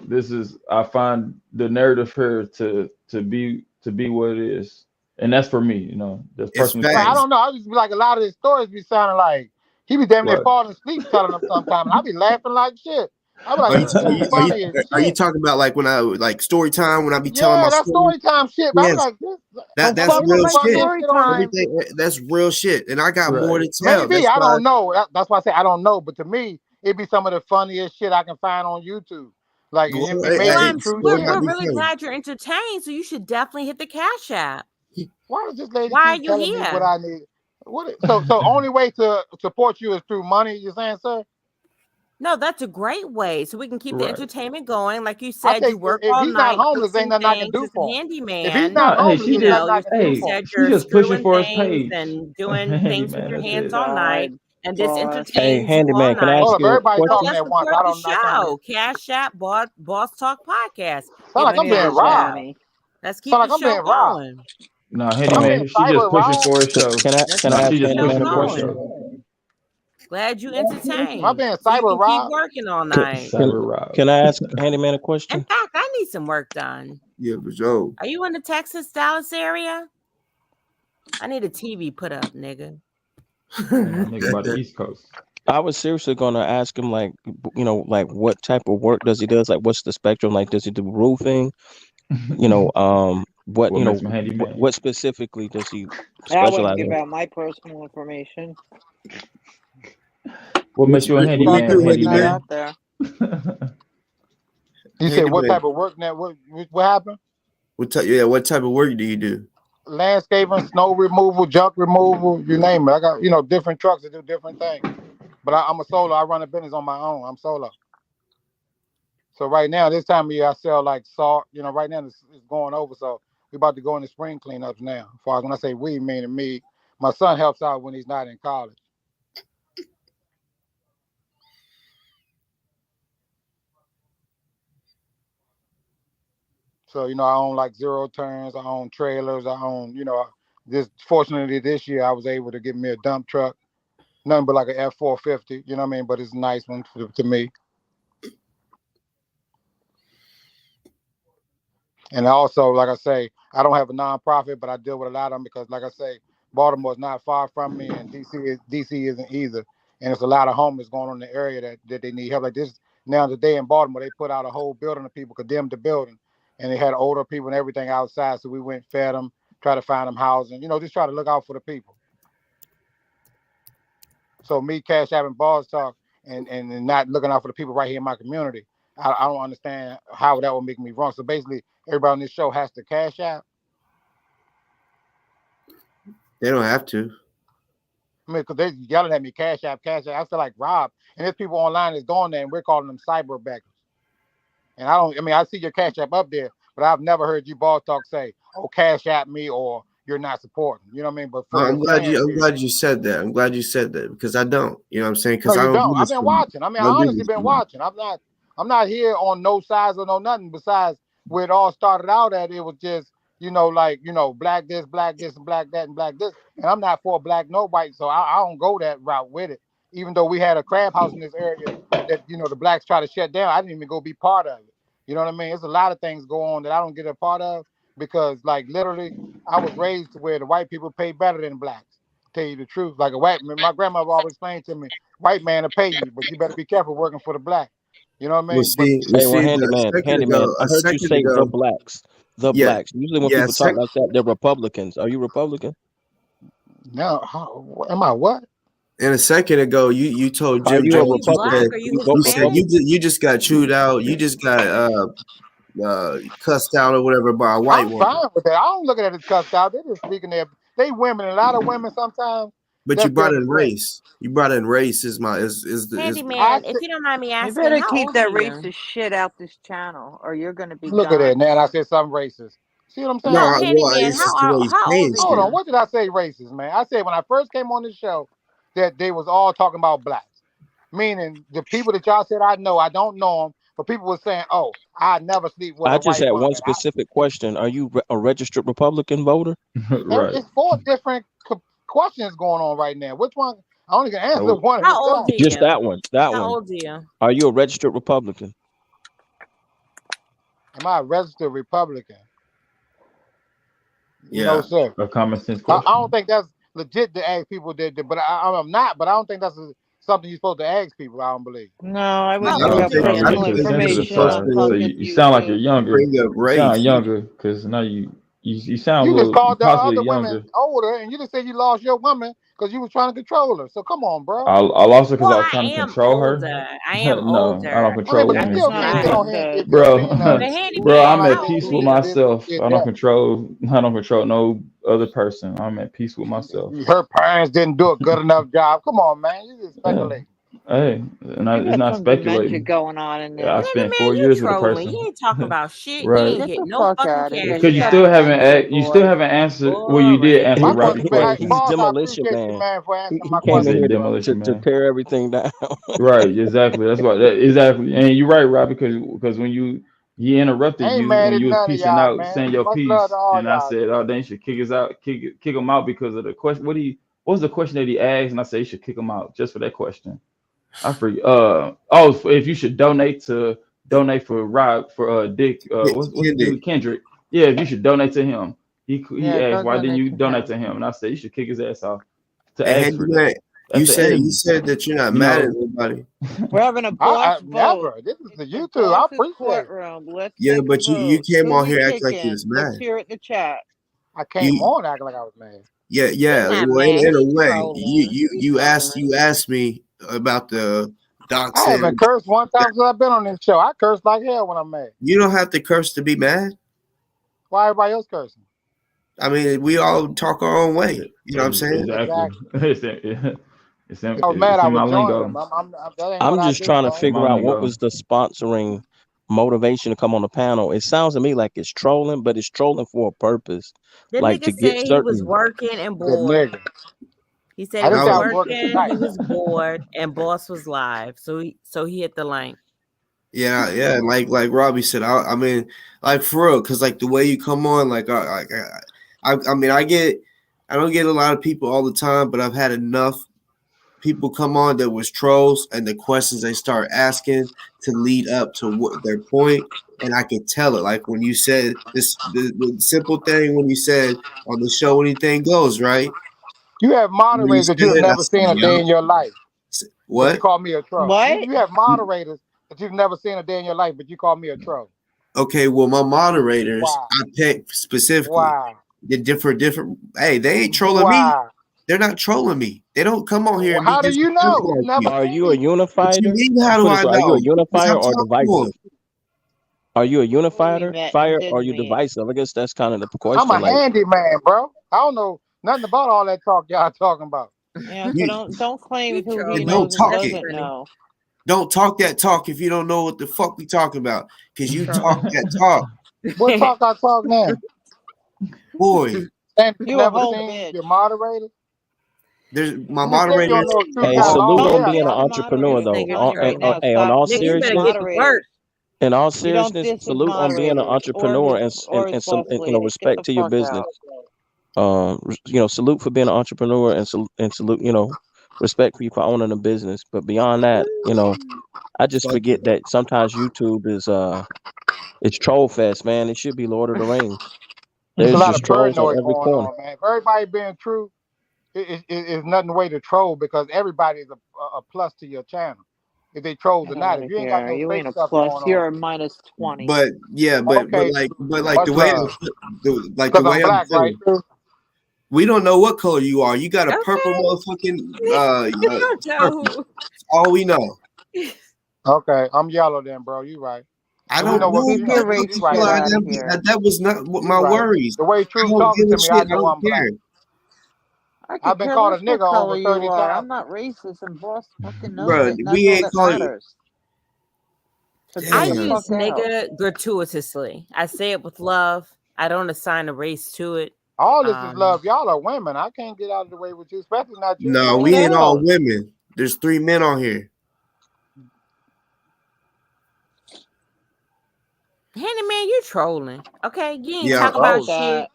this is I find the narrative here to be what it is, and that's for me. That's it's personally Right, for I me. facts. don't know. I just be like a lot of his stories be sounding like he be damn near Right. falling asleep telling them sometimes. And I be laughing like shit. I be like, Are this you shit is funny as are you shit. talking about like when I like story time when I be telling Yeah, my that story? story time shit. But I be Yes, like, this, that's some of Ain't the real nothing like shit. funniest story shit on here. time. That's real shit, and I got more Right. to tell. Maybe That's I why. don't know. That's why I say I don't know. But to me, it be some of the funniest shit I can find on YouTube. Like, Well, and maybe hey, it's true well, it shit. might We're be really funny. glad you're entertained, so you should definitely hit the Cash App. Why does this lady Why are keep you telling me what here? I need? So only way to support you is through money. You saying, sir? No, that's a great way. So we can keep the Right. entertainment going. Like you I said, you think work if all he's not night homeless, ain't fixing nothing I can things do as a for him. If he's handyman. not No, hey, homeless, she You there's just nothing know, I you can do hey, for him. said she you're just pushing screwing for his things page. and doing things with Handyman, your that's hands it. all night. God, And this boss. Hey, entertains you all handyman, can I night. ask Hold up, you a everybody So talking question? let's at once. support the I can't show. Cash App, Boss Talk Podcast. sound Hit like the I'm Money being over Cash App. robbed. money. Let's keep Sound the like I'm show being robbed. going. No, I'm being handyman, she just cyber pushing robbed. for his show. Let's Can I keep She ask the just show handyman pushing a for his going. question? show. Glad you Am I entertained. being So you cyber can keep robbed? working all Can night. can Cyber Rob. can I ask handyman a In question? fact, I need some work done. Yeah, for sure. Are you in the Texas, Dallas area? I need a TV put up, nigga. Damn, nigga by the East Coast. I was seriously gonna ask him like, like what type of work does he does? Like, what's the spectrum? Like, does he do roofing? What What makes him handyman? what specifically does he I wouldn't specialize give in? out my personal information. What makes you a Just What do you start handyman? do, putting it Handy out. Man? Handyman. Out there. You said Handy what Man. type of work now? What happened? What type of work do you do? Landscaping, snow removal, junk removal, you name it. I got different trucks that do different things. But I'm a solo. I run a business on my own. I'm solo. So right now, this time of year, I sell like salt. Right now it's going over. So we about to go into spring cleanups now. As far as when I say we, meaning me, my son helps out when he's not in college. So I own like zero turns. I own trailers. I own this. Fortunately, this year I was able to get me a dump truck. Nothing but like an F-450. You know what I mean? But it's a nice one to me. And also, like I say, I don't have a nonprofit, but I deal with a lot of them because, like I say, Baltimore is not far from me, and DC isn't either. And there's a lot of homeless going on in the area that they need help. Like this now today in Baltimore, they put out a whole building of people, condemned the building, and they had older people and everything outside. So we went, fed them, try to find them housing. Just try to look out for the people. So me, Cash App, and Balls Talk, and not looking out for the people right here in my community. I don't understand how that would make me wrong. So basically, everybody on this show has to Cash App. They don't have to. I mean, because they yelling at me, Cash App, Cash App. I feel like Rob. And there's people online that's doing that, and we're calling them cyberbackers. And I see your Cash App up there, but I've never heard you Balls Talk say, oh, Cash App me, or you're not supporting. You know what I mean? But for your fans I'm here, glad you said that. I'm glad you said that because I don't. You know what I'm saying? no, Because I you don't do don't. I've this been for you. watching. I mean, I I don't do honestly this been for you. watching. I'm not here on no sides or no nothing besides where it all started out at. It was just, black this, and black that, and black this. And I'm not for black no white, so I don't go that route with it. Even though we had a crab house in this area that, the blacks try to shut down, I didn't even go be part of it. You know what I mean? There's a lot of things go on that I don't get a part of because, like, literally, I was raised to where the white people pay better than blacks. Tell you the truth, like my grandmother always explained to me, white man to pay you, but you better be careful working for the black. You know what I mean? But Hey, well, A handyman, I heard you second say the ago, blacks, the yeah, blacks. Usually when yeah, people talk like that, they're Republicans. Are you Republican? now, am I what? And a second ago, you told Are Jim you a Are Jones, you Republican? black? Are you You vote you said Hispanic? Republican? you just got chewed out. You just got cussed out or whatever by a white I'm woman. fine with that. I don't look at it as cussed out. They're just speaking their. They women. A lot of women sometimes. But you That's their brought in perspective. race. You brought in race is my is the is I Handyman, if said, you don't mind me You asking, better how keep old are that you? racist shit out this channel, or you're gonna be look at gone. that. Now I said something racist. See what I'm no. saying? No, Well, Handyman, it's just the way he's how saying old are Hold on. shit. you? What did I say racist, man? I said when I first came on the show that they was all talking about blacks. Meaning the people that y'all said I know, I don't know them, but people were saying, "Oh, I never sleep with I a just white had one woman." specific question. Are you a registered Republican voter? Right. It's four different questions going on right now. Which one? I only can answer So one at a How old time. are Just you? that one. That How one. old are you? Are you a registered Republican? Am I a registered Republican? No, Yeah. sir. a common sense I don't question. think that's legit to ask people that, but I'm not. But I don't think that's something you're supposed to ask people. I don't believe. No, I No, wouldn't I No, give don't it's out think probably I personal get don't you a think you're sensitive information supposed side. on So to you sound like you're CarCast younger. bring up You sound race. younger because now you sound a You just little called the possibly other younger. women older, and you just said you lost your woman because you was trying to control her. So come on, bro. I lost her because Well, I was I trying to am control her. older. I am No, I don't older. I mean, control but That you women. does still not being, make if sense. you're Bro, being But bro, Handyman, I'm like at how that, peace old are with you you? myself. did I don't that. control. I don't control no other person. I'm at peace with myself. Her parents didn't do a good enough job. Come on, man. You just Yeah. speculating. Hey, You it's got not some dementia speculating. going on in Yeah, I there. spent Handyman, 4 you years with a trolling. You person. ain't talking about shit. You Right. ain't Get the getting no fuck fucking out of here. cash Because You you got still back. haven't dementia, you still boy. haven't answered. Well, you did Boring. answer My Robbie question, hey, question. He's boss, I demolition appreciate you, man. man, for He, answering he my came He's in a question, here bro. demolition to man. tear everything down. Right, exactly. That's what exactly. And you're right, Robbie, because when he interrupted I ain't you mad when at you was none of piecing y'all, out, man. saying your Much love to piece, all and I y'all. said, oh, then you should kick us out, kick him out because of the question. What was the question that he asked? And I said you should kick him out just for that question. I forget. If you should donate for Rob for Dick. What's the Kendrick. dude Kendrick? Yeah, if you should donate to him. He Yeah, asked go why didn't donate you to donate him. to him? And I said you should kick his ass off to And ask for that. Handyman, That's the you enemy. said that you're not You mad at know. anybody. We're having a boss I vote. never. This is It's the the YouTube. I boss's appreciate it. courtroom. Let's Yeah, take a but you vote. came Who on we here acting like you kicking? was Let's mad. hear it in the chat. I came You on acting like I was mad. He yeah. not Well, mad. in a He way, trolling. He trolling. you asked me about the I doxing. haven't cursed one time since I've been on this show. I curse like hell when I'm mad. You don't have to curse to be mad. Why everybody else cursing? I mean, we all talk our own way. You know what I'm saying? Exactly. Exactly. I was mad. It's I in would my join lingo. them. That ain't what I'm I just do, trying to man. In my figure out what lingo. was the sponsoring motivation to come on the panel. It sounds to me like it's trolling, but it's trolling for a purpose, The like to nigga get said he was certain. working and The bored. nigga. He said I he didn't was say I I was, was working working, tonight. he was bored, and boss was live. So he hit the link. yeah. Like Robbie said, I mean, like for real, because like the way you come on, I mean, I don't get a lot of people all the time, but I've had enough people come on that was trolls and the questions they start asking to lead up to what their point, and I could tell it. Like when you said this, the simple thing when you said on the show anything goes, right? You have When you moderators that said you've it, I never said, seen a day "Yup." in your life, but you What? call me a troll. What? You have moderators that you've never seen a day in your life, but you call me a troll. Okay, well, my moderators, Why? I picked specifically Why? the different. Hey, they ain't trolling me. Why? They're not trolling me. They don't come on here and be How do you disrespectful know? like Never you. Are you a seen. What you unifier? mean? Let's How do put it I this way: are you a know? Because unifier I'm or talking to divisive? them. Are you a Before we unifier, met and fire, or are didn't you meet. divisive? I guess that's kind of the I'm a question. Like, handyman, bro. I don't know nothing about all that talk y'all talking about. Yeah, so You, don't claim He who he you trolling. don't knows and talk That's it. doesn't funny. know. Don't talk that talk if you don't know what the fuck we talking about. Because you talk Trolling. that talk, What talk I talk now? boy. Saying you've You a never whole seen bitch. your moderator? There's my You just said you don't moderators. know if Truth hey, got a salute long on Don't hair, being an diss don't the you? entrepreneur, This moderators. I'm though. nigga telling you right now. Hey, on trolling. Stop all Nigga, you dissing better seriousness, get to work. moderators. in all You don't seriousness, diss his salute on being an moderators entrepreneur or his boss and lady. Get the respect to your fuck business. out. Salute for being an entrepreneur and salute, respect for you for owning a business. But beyond that, I just Fuck forget it. that sometimes YouTube is it's troll fest, man. It should be Lord of the Rings. There's a There's lot of just trolls on paranoid every going corner. on, man. If everybody being true, it's nothing way to troll because everybody is a plus to your channel. If they trolls or Get not. out If of you ain't got here. no You fake ain't a stuff plus. going on. You're a minus 20. But yeah, but Okay, like Truth. like the Much way love. like Because the I'm way I'm black, right, feeling. Truth? We don't know what color you are. You got a purple Okay. motherfucking We don't purple. know. All we know. Okay, I'm yellow then, bro. You right. I And we don't know what know Keep you your know. what race You color right. shit I out of am. here. That was not what You my right. worries. The way I Truth don't talking give to a me, I shit. I know don't I'm black. care. I I've could been care called a less what nigga color over you 30 are. I'm times. not racist, and Boss fucking knows Bro, it, and that's we all ain't that calling you. matters. So I get the Damn. use fuck out. nigga gratuitously. I say it with love. I don't assign a race to it. All this is love. Y'all are women. I can't get out of the way with you, especially not you, No, man. we Get ain't all out. women. There's 3 men on here. Handyman, you trolling. Okay, you ain't Yeah. talk Fuck about Troll. shit. that.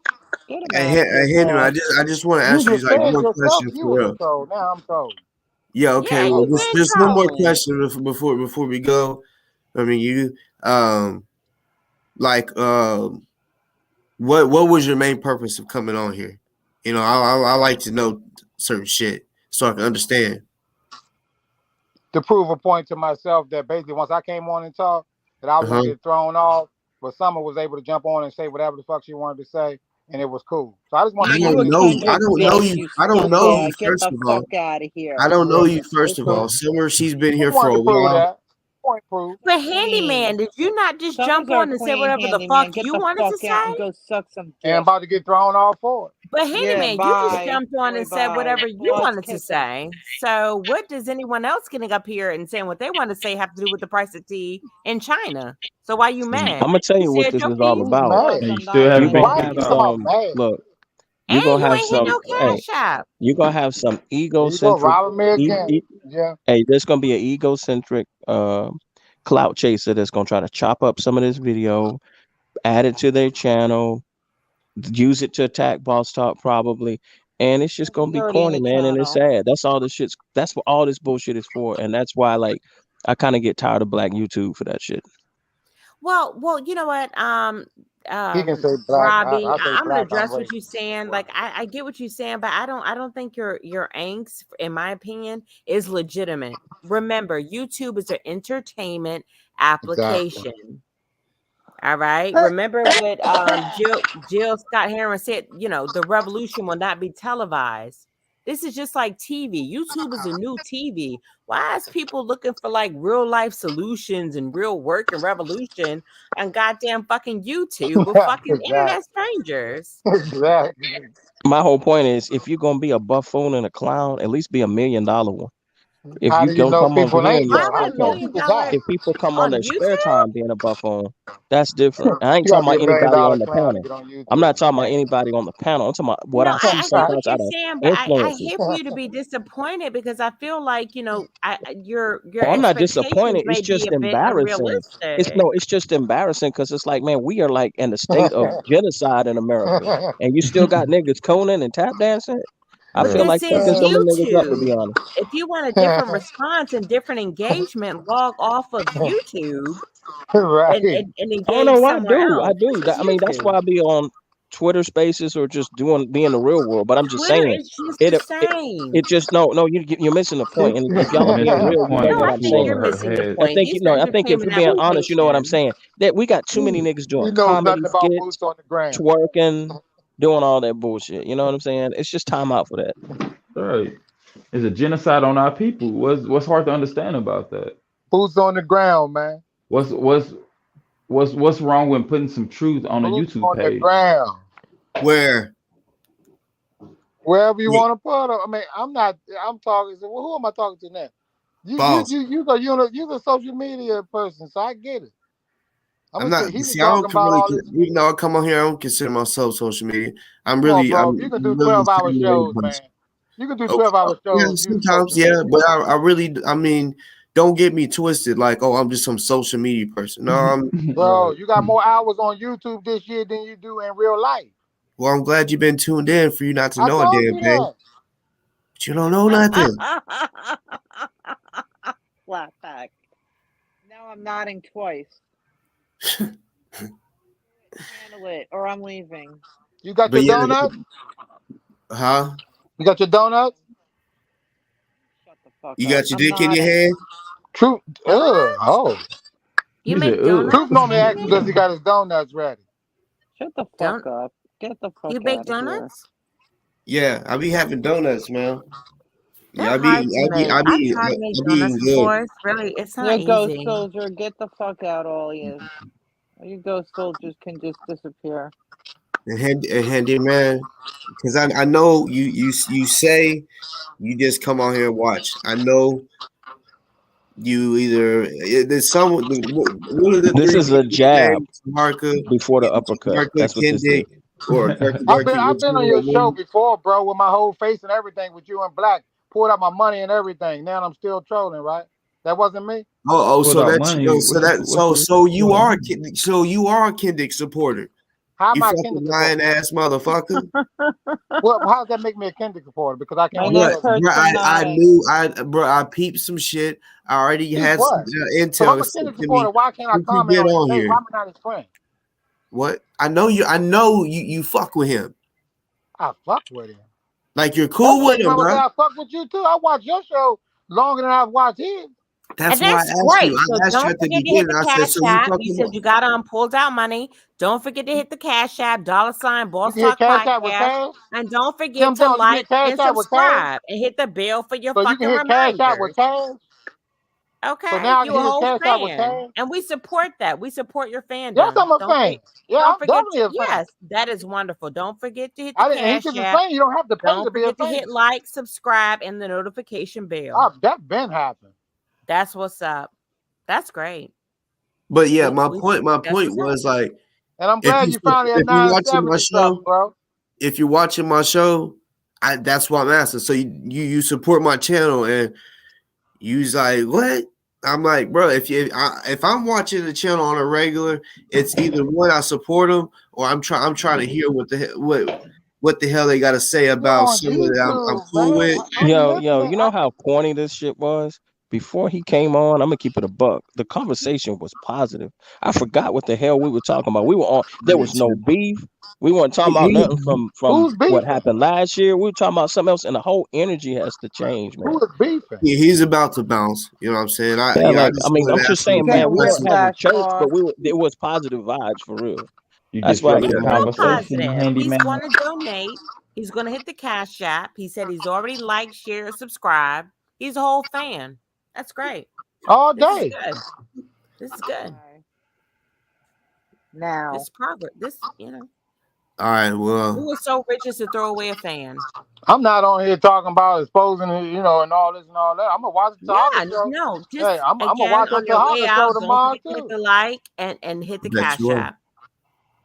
Get him out of here, Henry, Boss. I just want to You ask you just like said one yourself question you for was a real. troll. Now I'm trolling. Yeah. Okay. Yeah, Well, you been just one more trolling. question before we go. I mean, you like what was your main purpose of coming on here? You know, I like to know certain shit so I can understand. To prove a point to myself that basically once I came on and talked, that I wouldn't Uh-huh. get thrown off, but Summer was able to jump on and say whatever the fuck she wanted to say, and it was cool. So I just Yeah, wanted to you prove a to you I Kendrick don't know bitch, you. you I don't know stupid. you Get first the of all. fuck out of I here. don't know you it first was of all. cool. Summer, she's been Just here for wanted a to prove while. that. Point proved. But Queen. handyman, did you not just Summer's jump our on and say queen, whatever the fuck handyman. Get you the wanted to fuck out say? and go suck some And I'm dick. about to get thrown off for it. But Yeah, handyman, you just bye. jumped on Boy, and said bye. whatever you Boss, wanted to kiss him. say. So what does anyone else getting up here and saying what they want to say have to do with the price of tea in China? So why you I'm mad? gonna tell You you what said this your is all piece, Who's about. mad? Boss, And you I'm still not You're haven't mad. been gonna Why Get you have kicked talking out. about some mad? look. You're and gonna you have ain't hit some. no Hey, cash app. you're gonna have some There you go, egocentric. robbing me E, again. e, Yeah. hey, there's gonna be an egocentric clout chaser that's gonna try to chop up some of this video, add it to their channel, use it to attack Boss Talk probably, and it's just gonna He's be already in corny, the man, and it's channel. sad. That's all this shit's. That's what all this bullshit is for, and that's why like I kind of get tired of Black YouTube for that shit. Well, you know what? He can say black. Robbie, I say I'm gonna black, I'm address what racist. you're saying. Like, I get what you're saying, but I don't think your angst, in my opinion, is legitimate. Remember, YouTube is an entertainment Exactly. application. All right. Remember what Jill Scott Heron said, you know, the revolution will not be televised. This is just like TV. YouTube is a new TV. Why is people looking for like real life solutions and real work and revolution on goddamn fucking YouTube with fucking exactly. internet strangers? Exactly. My whole point is, if you're gonna be a buffoon and a clown, at least be $1 million one. If How you do you don't know come over people here and ain't your Why though? How would spare do a you know time, million people's dollar ass? if people come on on their spare YouTube? time being a buffoon, that's different. I ain't You talking gotta be about $1 million anybody on the clown to panel. get on I'm YouTube. not talking about anybody on the panel. I'm talking about what No, I see I get what sometimes you're out of saying, but I influencers. hate for you to be disappointed because I feel like, you know, your Oh, I'm not expectations disappointed. It's may be just a bit embarrassing. unrealistic. It's just embarrassing because it's like, man, we are like in a state of genocide in America, and you still got niggas coning and tap dancing. I But feel Right. like this is fucking some of them niggas up, to be YouTube. honest. If you want a different response and different engagement, log off of YouTube right. and Oh engage no, somewhere I else. do. This is I mean, that's YouTube. why I be on Twitter Spaces or just be in the real world. But I'm just Twitter saying, is just it the it, same. it just no, you're missing the point. And if y'all You're are being missing the real, you know point No, what with I I'm think two you're saying. missing the heads. I point. think These you are know. I think if entertainment you're being honest, you know what I'm applications. saying. That we got too many niggas he doing knows comedy nothing about skits, boots on the ground. twerking, doing all that bullshit. You know what I'm saying? It's just time out for that. Right. It's a genocide on our people. What's hard to understand about that? Boots on the ground, man. What's what's what's wrong with putting some truth on a Boots YouTube on the page? ground. Where? Wherever you Yeah, want to put them. I mean, I'm not. I'm talking. So, well, who am I talking to now? boss. You're a social media person, so I get it. I'm I'm gonna not. say he was See, I talking don't about really. all this. Even though I come on here, I don't consider myself social media. I'm Come on, really. bro. You can do really 12-hour family shows, based. man. You can do Okay. 12-hour Yeah, shows using sometimes, social yeah, media. but I really. I mean, don't get me twisted. Like, oh, I'm just some social media person. No, I'm. Bro, you got more hours on YouTube this year than you do in real life. Well, I'm glad you've been tuned in for you not to I know a told damn you thing. that. But you don't know nothing. Flat back. Now I'm nodding twice. Handle it, or I'm leaving. You got But your yeah, donuts? huh? You got your donuts? Shut the fuck You up. got your I'm dick in your nodding. hand? Truth. Donuts? Oh. You He said, make ugh. Truth donuts, normally asks him, handyman? does he got his donuts ready? Shut the fuck Don't up. Get the you fuck bake out of here. donuts? Yeah, I be having donuts, man. Yeah, They're hard to make. I tried to make I be donuts eating good. before. It's really, it's Yeah, not Ghost easy. Soldier, get the fuck out, all you. All you Ghost Soldiers can just disappear. And handy man, because I know you say you just come out here and watch. I know you either there's some one of the This three is a people you jab say Marka, before the uppercut. That's what this is. Kendick, or Darky I've which been on your show one? before, bro, with my whole face and everything, with you in black. Pulled out my money and everything. Now I'm still trolling, right? That wasn't me. Pulled So out that's money. so What's the you are so you are a Kendick supporter. How am You I a fucking Kendrick lying supporter? ass motherfucker. Well, how does that make me a Kendrick supporter? Because I My can't But tell. next If, bro, person nine. I peeped some shit. I already peep had some what? If intel I'm to a send Kendrick to me supporter, why can't I since you comment been on his on page? Why here. am I not his friend? What? I know you fuck with him. I fuck with him. Like you're That's cool the with reason I him, would say bro. I fuck with you too. I watch your show longer than I've watched his. That's And why I that's asked you. great. So I asked you don't at the forget to hit beginning. the I said, Cash so you App. You fucking said you got pulled out money. Don't forget to hit the Cash App, $ You Boss can hit Talk Cash App with Podcast. cash. And don't See what forget I'm to telling you, can like hit Cash and App with cash. subscribe and hit the bell for your So you fucking can hit Cash App with reminders. cash. So Okay, now I you can a hit whole Cash App with fan, cash. and we support that. We support your Yes, fandom. I'm a fan. Yeah, Don't I'm forget to, definitely a fan. yes, that is wonderful. Don't forget to hit the I didn't. He Cash just App. saying you don't have to pay to Don't be a forget to fan. hit like, subscribe, and the notification bell. Oh, that been happened. That's what's up. That's great. But yeah, We, my we that's point what's up. was like And I'm glad you finally at if you watching 970 my something, show, bro. that's what I'm asking. So you support my channel and you's like, what? I'm like, bro, if I'm watching the channel on a regular, it's either one I support them or I'm trying to hear what the hell they got to say You're about on someone that I'm YouTube, cool man. with. I'm Yo, listening. you know how corny this shit was? Before he came on, I'm gonna keep it a buck. The conversation was positive. I forgot what the hell we were talking about. We were on. There was no beef. We weren't talking about nothing from Who's what beefing? happened last year. We were talking about something else, and the whole energy has to change, man. Who is beefing? He's about to bounce. You know what I'm saying? Yeah, I like I just mean, wanted I'm to just ask him He's a saying, few man, getting we weren't questions. having whiplash, church, but boss. it was positive vibes for real. You That's just why dropped we the It's came real on, bro. conversation, positive. He's handyman. going to donate. He's going to hit the Cash App. He said he's already liked, shared, subscribed. He's a whole fan. That's great. All This is day. good. This is good. Okay. Now. This progress. All right, Who well, was so rich as to throw away a fan? I'm not on here talking about exposing, and all this and all that. I'm gonna watch the Tahaka Yeah, show. no. Hey, Just I'm gonna again watch that on your way Tahaka show out, don't tomorrow forget to hit too. the like and hit the I bet Cash you are. App.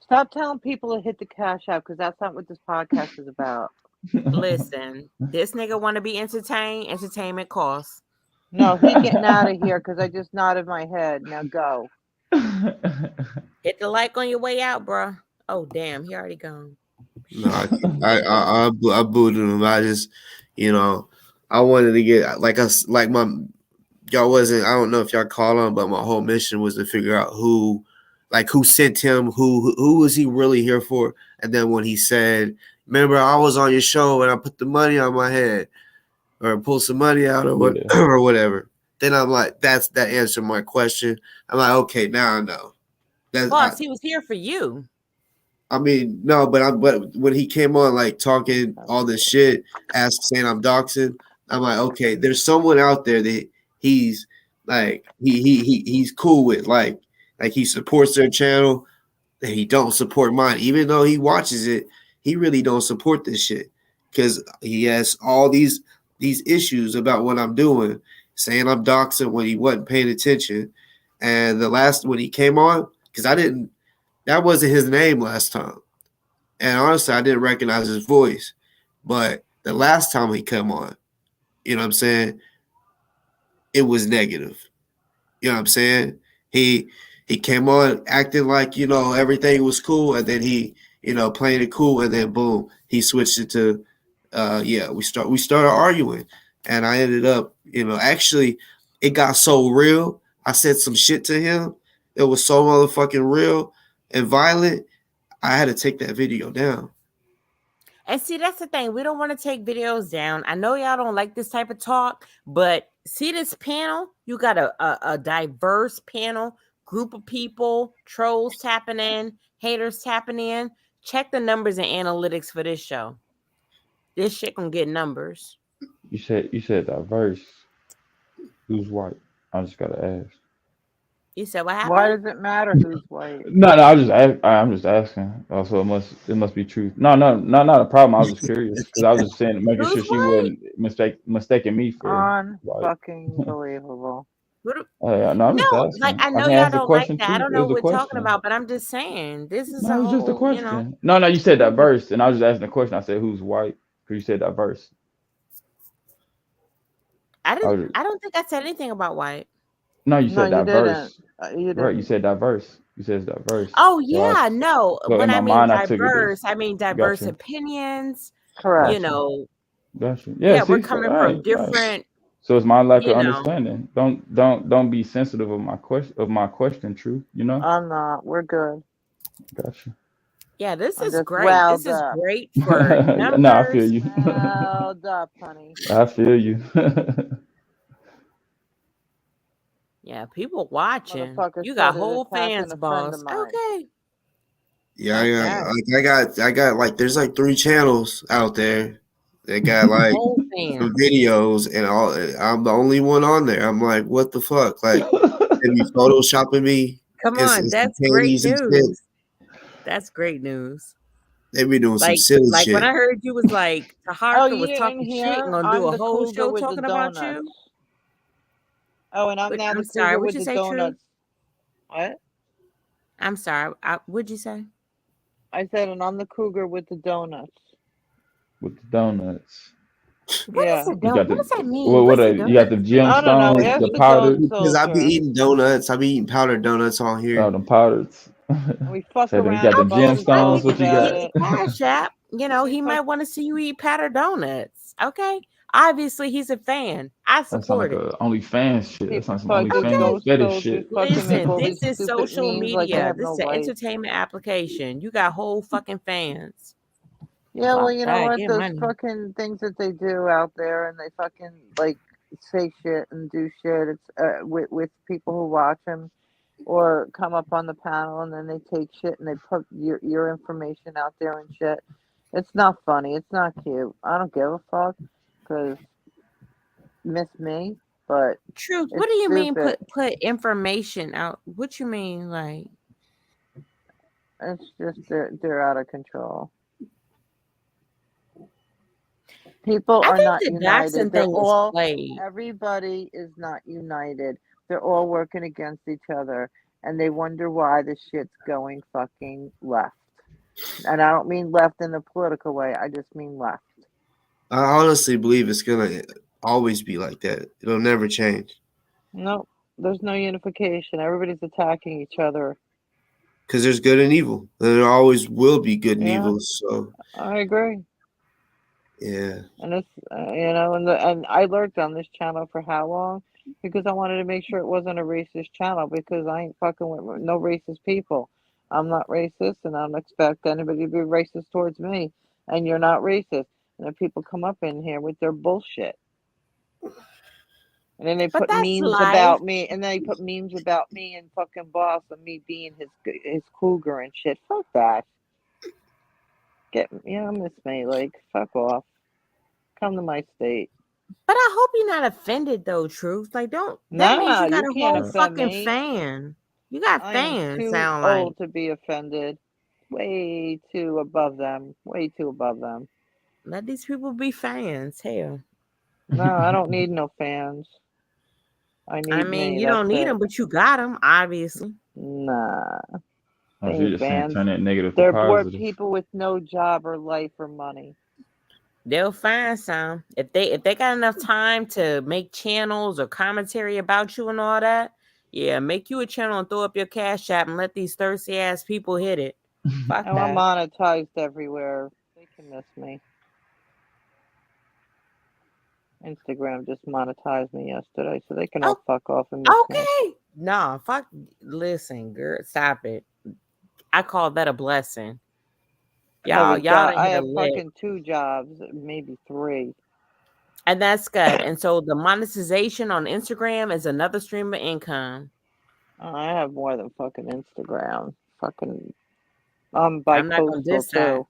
Stop telling people to hit the Cash App because that's not what this podcast is about. Listen, this nigga want to be entertained. Entertainment costs. No, he getting out of here because I just nodded my head. Now go. Hit the like on your way out, bro. Oh damn, he already gone. No, I booted him. I just, you know, I wanted to get like my y'all wasn't. I don't know if y'all called on, but my whole mission was to figure out who sent him, who was he really here for, and then when he said, "Remember, I was on your show and I put the money on my head or pulled some money out or what Yeah. or whatever," then I'm like, that answered my question. I'm like, okay, now I know. Boss, he was here for you. I mean, no, but when he came on like talking all this shit, saying I'm doxing, I'm like, okay, there's someone out there that he's like he's cool with, like he supports their channel and he don't support mine, even though he watches it, he really don't support this shit because he has all these issues about what I'm doing, saying I'm doxing when he wasn't paying attention, and the last when he came on, because that wasn't his name last time. And honestly, I didn't recognize his voice. But the last time he came on, you know what I'm saying? It was negative. You know what I'm saying? He came on acting like, everything was cool, and then he, playing it cool, and then boom, he switched it to we started arguing. And I ended up, actually it got so real. I said some shit to him. It was so motherfucking real and violent. I had to take that video down. And see, that's the thing. We don't want to take videos down. I know y'all don't like this type of talk, but see this panel? You got a diverse panel, group of people, trolls tapping in, haters tapping in. Check the numbers and analytics for this show. This shit gonna get numbers. You said diverse. Who's white? I just gotta ask. You said what Why happened? does it matter who's white? No, I'm just asking. Also, it must be true. No, not a problem. I was just curious because I was just saying, making Who's sure she white? wasn't mistaking me for white. Unfucking believable. What do- No, I'm just No, like asking. I I know can y'all ask a don't like question that. I too. don't It know was a what we're talking question. about, but I'm just saying this is No, a it was just a whole, question. No, you said this is- diverse, and I was just asking a question. I said who's white because you said diverse. I was, I don't think I said anything about white. no, you No, said you didn't. diverse. You Right, you didn't. said diverse. You said it's diverse. Oh So I yeah, no. so When in I my mean mind I took it as diverse, I mean diverse gotcha, opinions. You Correct. gotcha, know, gotcha. Yeah, yeah, we're see, so coming all from right, right. different. So it's my lack of You know, understanding. Don't be sensitive of my question, truth. I'm not. We're good. Gotcha. yeah, this I'm is just great. This wowed is up. great for No, I feel numbers. you. Wowed up, honey. I feel you. Yeah, people watching. Motherfucker You got started whole attacking fans, a friend of boss. mine. Okay, Yeah, not bad. I got like there's like 3 channels out there. They got like Whole some fans. videos and all. I'm the only one on there. I'm like, what the fuck? Like they be photoshopping me Come in on, some that's great panties and shit. news. That's great news. They be doing some Like, silly like when shit. I heard you was like Oh, Taharka you was didn't talking shit and hear? gonna do I'm a the whole cougar show with the talking about donuts. you. Oh, and I'm now I'm the sorry. cougar What'd with you the say, True? donuts. What? I'm sorry. What'd you say? I said, and I'm the cougar with the donuts. With the donuts. What is Yeah. a You donut? got What the does that mean? What's a you got the donut mean? I don't know. gemstones, the Ask the dog powdered, Because I be soldier. eating donuts. I be eating powdered donuts on oh here. the powders. We fuck Say that you around got the and bone I gemstones. mean, What soldiers you at got? he it. Cash App. You know, We he fuck. might want to see you eat powder donuts. Okay. Obviously, he's a fan. I That sound like support it. a OnlyFans shit. That People sounds some fucking OnlyFans Okay. ghost fetish soldiers shit. fucking make Listen, all this these is stupid social memes like they media. have This no is an life. entertainment application. You got whole fucking fans. Yeah, well, Fuck you know that. what? Get Those money. fucking things that they do out there, and they fucking like say shit and do shit. It's with people who watch them or come up on the panel, and then they take shit and they put your information out there and shit. It's not funny. It's not cute. I don't give a fuck because miss me, but Truth. What it's do you mean stupid. put information out? What you mean like It's just they're out of control. People I are think not the united. Dachshund They're thing is all played. everybody is not united. They're all working against each other, and they wonder why the shit's going fucking left. And I don't mean left in a political way. I just mean left. I honestly believe it's gonna always be like that. It'll never change. No, there's no unification. Everybody's attacking each other. Because there's good and evil. And there always will be good and Yeah, evil. So I agree. yeah. And it's and I lurked on this channel for how long? Because I wanted to make sure it wasn't a racist channel because I ain't fucking with no racist people. I'm not racist, and I don't expect anybody to be racist towards me. And you're not racist. And then people come up in here with their bullshit, and then they But put that's memes life. about me, and then they put memes about me and fucking boss and me being his cougar and shit. Fuck that. Miss me. Like fuck off. Come to my state. But I hope you're not offended though, Truth. Like don't that means Nah, you got you a can't whole offend fucking me. fan. You got I am fans, too sound like. old to be offended. Way too above them. Way too above them. Let these people be fans. Hell. No, I don't need no fans. I I need mean, me. you That's don't need it. them, but you got them, obviously. Nah, Oh, they so you're ain't just saying fans. turn that negative to They're bored positive. people with no job or life or money. They'll find some. If they got enough time to make channels or commentary about you and all that, yeah, make you a channel and throw up your Cash App and let these thirsty ass people hit it. Fuck And I'm that. monetized everywhere. They can miss me. Instagram just monetized me yesterday, so they can Oh, all fuck off and miss me. okay. Nah, fuck. Listen, girl, stop it. I call that a blessing. I have Y'all, a y'all job. done I hit a have lick. fucking 2 jobs, maybe 3. And that's good. And so the monetization on Instagram is another stream of income. I have more than fucking Instagram. Fucking, I'm I'm not gonna bi-coastal diss that. too.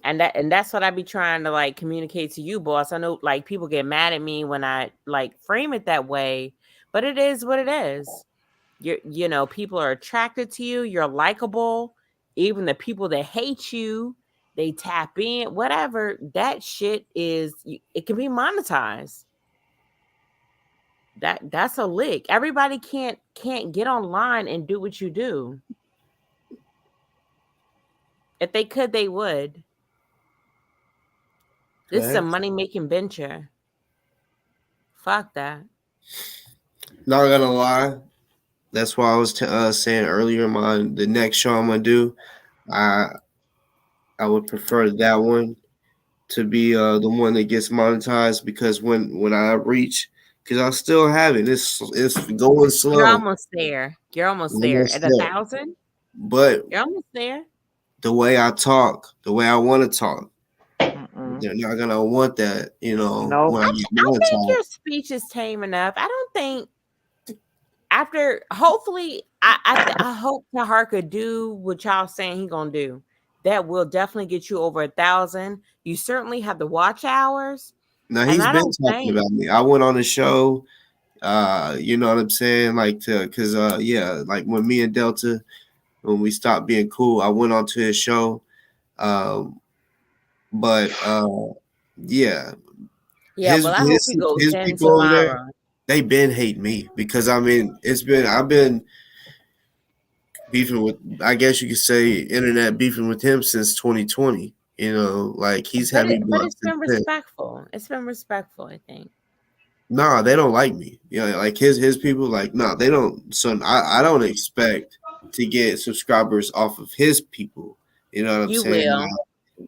And that's what I be trying to like communicate to you, boss. I know like people get mad at me when I like frame it that way, but it is what it is. You know, people are attracted to you, you're likable. Even the people that hate you, they tap in, whatever. That shit is it can be monetized. That's a lick. Everybody can't get online and do what you do. If they could, they would. This is a Facts. money making venture. Fuck that. Not gonna lie. That's why I was saying earlier. The next show I'm gonna do, I I would prefer that one to be the one that gets monetized because when I reach, because I still have it. It's going You're slow. almost there. You're almost there. Almost At a there. thousand, But you're almost there. the way I talk, the way I want to talk, Mm-mm. they're not gonna want that. Nope. When I get I think monetized. your speech is tame enough. I don't think after hopefully I hope Taharka do what y'all saying he gonna do. That will definitely get you over 1,000. You certainly have the watch hours, Now and he's I been don't talking think about me. I went on the show. You know what I'm saying? Like cause yeah, like when me and Delta when we stopped being cool, I went onto his show. Um, but yeah, yeah. Well, I hope he goes his 10 people over there, tomorrow. they been hate me because I mean I've been beefing with, I guess you could say, internet beefing with him since 2020. Like he's had me But blocked it's since been then. respectful. It's been respectful, I think. Nah, they don't like me. Like his people, like, nah, they don't. So I don't expect to get subscribers off of his people. You know what I'm You saying? will. Now,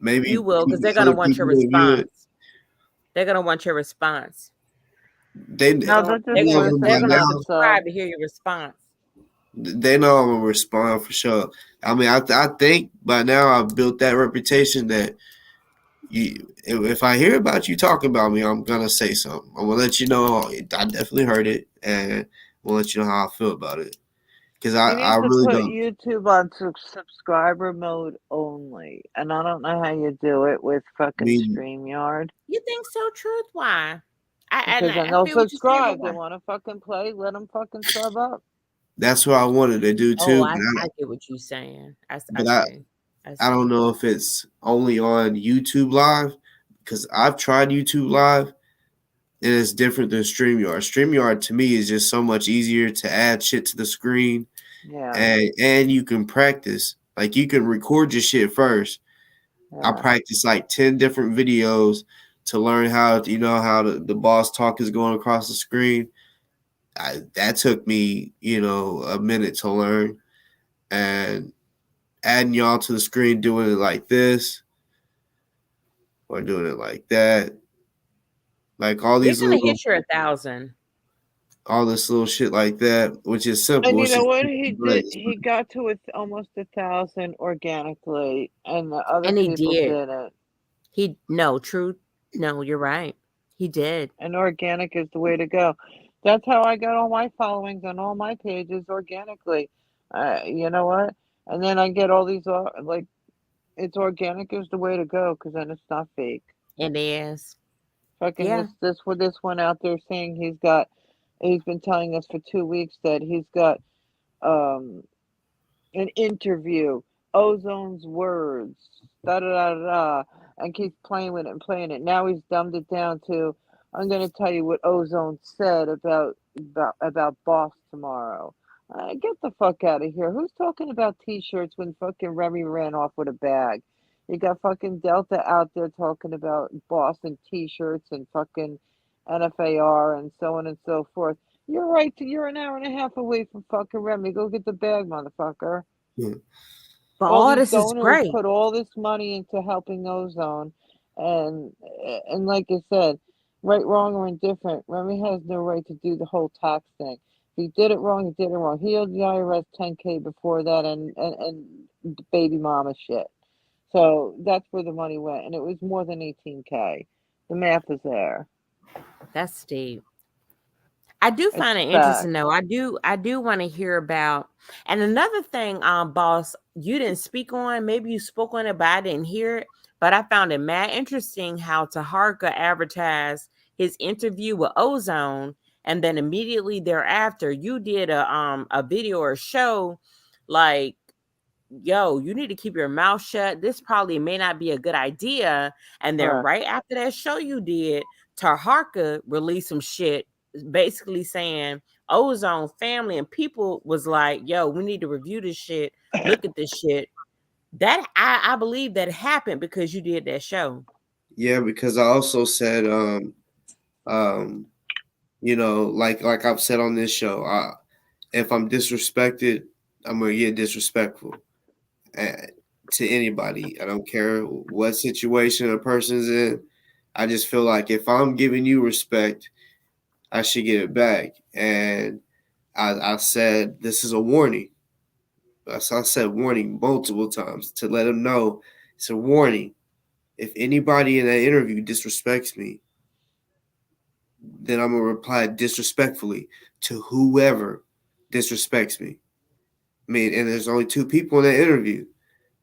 maybe You will, because they're gonna other want your people will view it. response. They're gonna want your response. They No, they're They're just all of gonna them they're by gonna listening now. to stuff. subscribe to hear your response. They know I'm gonna respond for sure. I mean, I think by now I've built that reputation that if I hear about you talking about me, I'm gonna say something. I'm gonna let you know I definitely heard it, and we'll let you know how I feel about it. Because You I need to really put don't. YouTube on subscriber mode only. And I don't know how you do it with I fucking mean, StreamYard. You think so, Truth? Why? Because then I they'll feel what you're saying, but subscribe. They why? want to fucking play. Let them fucking sub up. that's what I wanted to do Oh, too. I get what you're saying. I But see. I I don't see. know if it's only on YouTube Live because I've tried YouTube Live and it's different than StreamYard. StreamYard to me is just so much easier to add shit to the screen Yeah, and you can practice. Like you can record your shit first. I yeah. practiced like 10 different videos to learn how how the boss talk is going across the screen. That took me, a minute to learn. And adding y'all to the screen doing it like this or doing it like that. Like You're gonna hit your 1,000. all this little shit like that, which is And simple. you It's know just what clicking he did? buttons. He got to almost 1,000 organically, and the other And he people did. didn't. No, Truth. No, you're right. He did. And organic is the way to go. That's how I got all my followings on all my pages organically. You know what? And then I get all these like it's organic is the way to go because then it's not fake. It is. Fucking Yeah. this one out there saying he's been telling us for 2 weeks that he's got um an interview, Ozone's words, da da da da, da, and keeps playing with it and playing it. Now he's dumbed it down to, I'm gonna tell you what Ozone said about Boss tomorrow. Get the fuck out of here. Who's talking about t-shirts when fucking Remy ran off with a bag? You got fucking Delta out there talking about Boss and t-shirts and fucking NFAR and so on and so forth. You're right. You're an hour and a half away from fucking Remy. Go get the bag, motherfucker. Yeah. But All all these this is donors great. put all this money into helping Ozone, and like I said, right, wrong, or indifferent, Remy has no right to do the whole tax thing. If he did it wrong, he did it wrong. He owed the IRS 10K before that, and baby mama shit. So that's where the money went, and it was more than 18K. The math is there. That's steep. I do It's find it interesting fact. though. I do want to hear about, and another thing, boss, you didn't speak on, maybe you spoke on it, but I didn't hear it. But I found it mad interesting how Taharka advertised his interview with Ozone, and then immediately thereafter, you did a video or show like, yo, you need to keep your mouth shut. This probably may not be a good idea. And then Correct. right after that show you did, Taharka released some shit basically saying Ozone family and people was like, yo, we need to review this shit. Look at this shit. That I believe that happened because you did that show. Yeah, because I also said, um, like I've said on this show, if I'm disrespected, I'm gonna get disrespectful uh, to anybody. I don't care what situation a person's in. I just feel like if I'm giving you respect, I should get it back. And I said this is a warning. So I said warning multiple times to let them know it's a warning. If anybody in that interview disrespects me, then I'm gonna reply disrespectfully to whoever disrespects me. I mean, and there's only two people in that interview,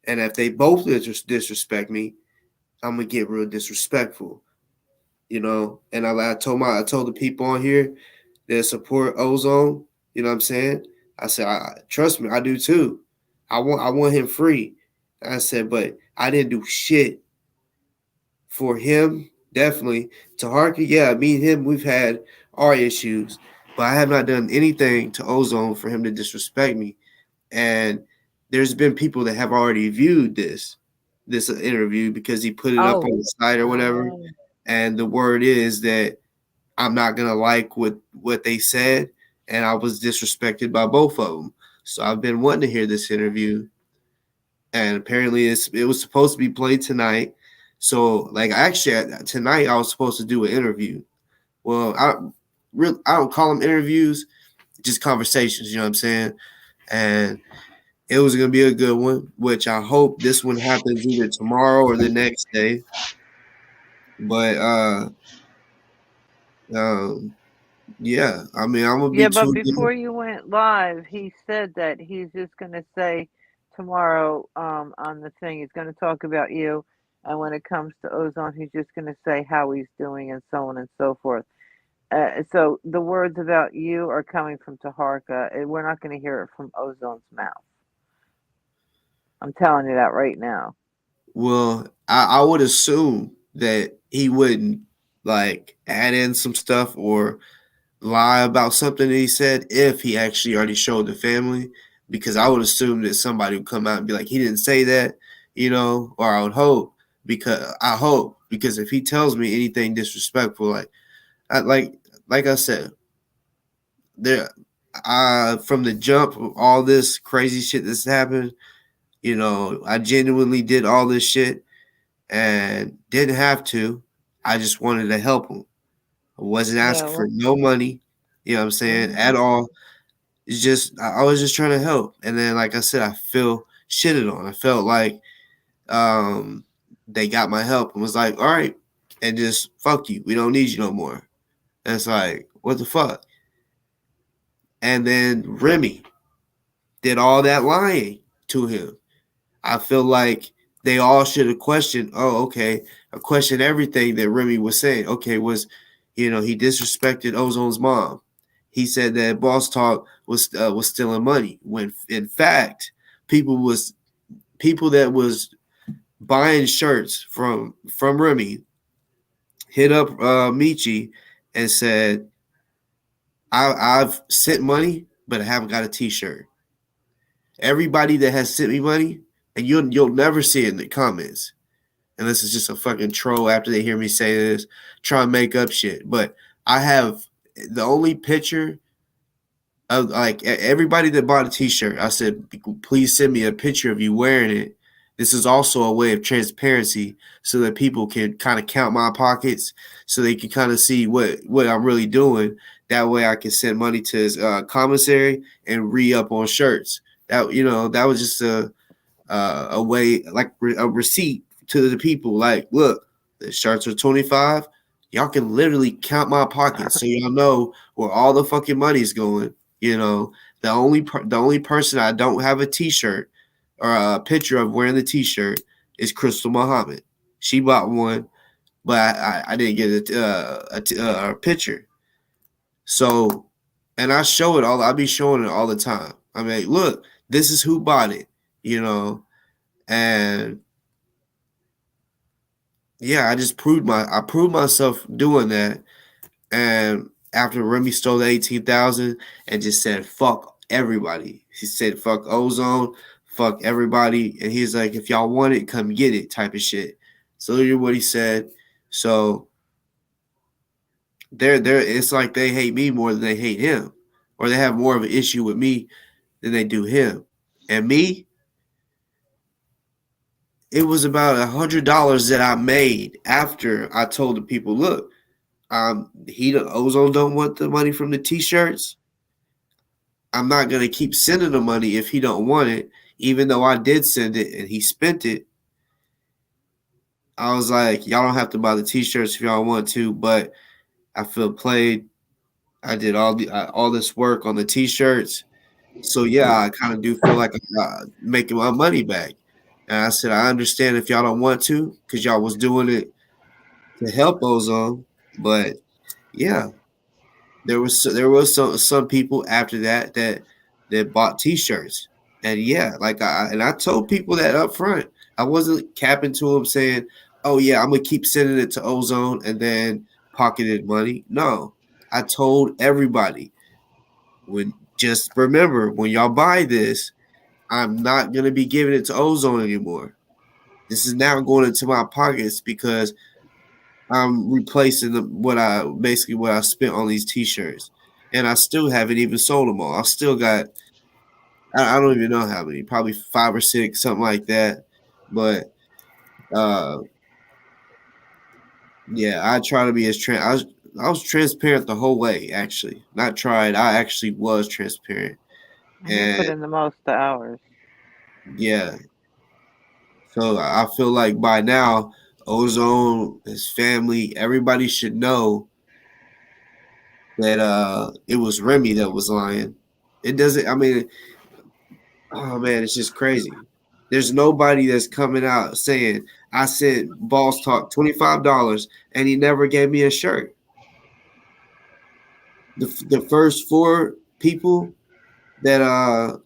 and if they both disrespect me, I'm gonna get real disrespectful, And I told the people on here that support Ozone, you know what I'm saying? I said, trust me, I do too. I want him free. I said, but I didn't do shit for him. Definitely to Harky, yeah, me and him, we've had our issues, but I have not done anything to Ozone for him to disrespect me. And there's been people that have already viewed this interview because he put it up Oh, on the site or whatever. oh. And the word is that I'm not gonna like what they said, and I was disrespected by both of them. So I've been wanting to hear this interview, and apparently it was supposed to be played tonight. So like actually tonight I was supposed to do an interview. Well, I don't call them interviews, just conversations. You know what I'm saying? And it was gonna be a good one, which I hope this one happens either tomorrow or the next day. But um, yeah, I mean I'm gonna be Yeah, but tuned before in. you went live, he said that he's just going to say tomorrow on the thing, he's going to talk about you. And when it comes to Ozone, he's just going to say how he's doing and so on and so forth. So the words about you are coming from Taharka. And we're not going to hear it from Ozone's mouth. I'm telling you that right now. Well, I would assume that he wouldn't like add in some stuff or lie about something that he said if he actually already showed the family, because I would assume that somebody would come out and be like, he didn't say that, or I would hope because if he tells me anything disrespectful, I, like like I said, there, from the jump of all this crazy shit that's happened, I genuinely did all this shit and didn't have to. I just wanted to help him. I wasn't Yeah, asking for well, no money, you know what I'm saying, at hmm all. It's just I was just trying to help. And then like I said, I feel shitted on. I felt like um they got my help and was like, all right, and just fuck you. We don't need you no more. And it's like, what the fuck? And then Remy did all that lying to him. I feel like they all should have questioned. Oh, okay. I questioned everything that Remy was saying. Okay, he disrespected Ozone's mom. He said that Boss Talk was stealing money when in fact people that was buying shirts from Remy hit up Michi and said I've sent money but I haven't got a T-shirt. Everybody that has sent me money, and you'll never see it in the comments unless it's just a fucking troll after they hear me say this, try and make up shit. But I have the only picture of like everybody that bought a T-shirt. I said, please send me a picture of you wearing it. This is also a way of transparency, so that people can kind of count my pockets, so they can kind of see what I'm really doing. That way, I can send money to his commissary and re-up on shirts. That was just a way, like a receipt to the people. Like, look, the shirts are 25. Y'all can literally count my pockets, so y'all know where all the fucking money's going. The only person I don't have a T-shirt or a picture of wearing the T-shirt is Crystal Muhammad. She bought one, but I didn't get a picture. So, and I show it all. I be showing it all the time. I mean, look, this is who bought it, you know, and yeah, I proved myself doing that. And after Remy stole the 18,000 and just said fuck everybody, he said fuck Ozone, fuck everybody, and he's like, if y'all want it, come get it, type of shit. So here's what he said. So they're it's like they hate me more than they hate him, or they have more of an issue with me than they do him. And me, it was about $100 that I made after I told the people, look, Ozone don't want the money from the t-shirts. I'm not gonna keep sending the money if he don't want it, even though I did send it and he spent it. I was like, y'all don't have to buy the t-shirts if y'all want to, but I feel played. I did all this work on the t-shirts, so yeah, I kind of do feel like I'm making my money back. And I said, I understand if y'all don't want to, because y'all was doing it to help Ozone, but yeah, there was some people after that bought T-shirts, and yeah, like I told people that up front. I wasn't capping to them saying, "Oh yeah, I'm gonna keep sending it to Ozone and then pocketed money." No, I told everybody, when just remember, when y'all buy this, I'm not gonna be giving it to Ozone anymore. This is now going into my pockets because I'm replacing what I spent on these T-shirts, and I still haven't even sold them all. I still got I don't even know how many, probably 5 or 6, something like that. But uh, yeah, I try to be I was transparent the whole way. Actually, not tried. I actually was transparent, And he put and in the most hours. yeah. So I feel like by now, Ozone, his family, everybody should know that it was Remy that was lying. It doesn't. I mean, oh man, it's just crazy. There's nobody that's coming out saying I sent Boss Talk $25 and he never gave me a shirt. The first 4 people that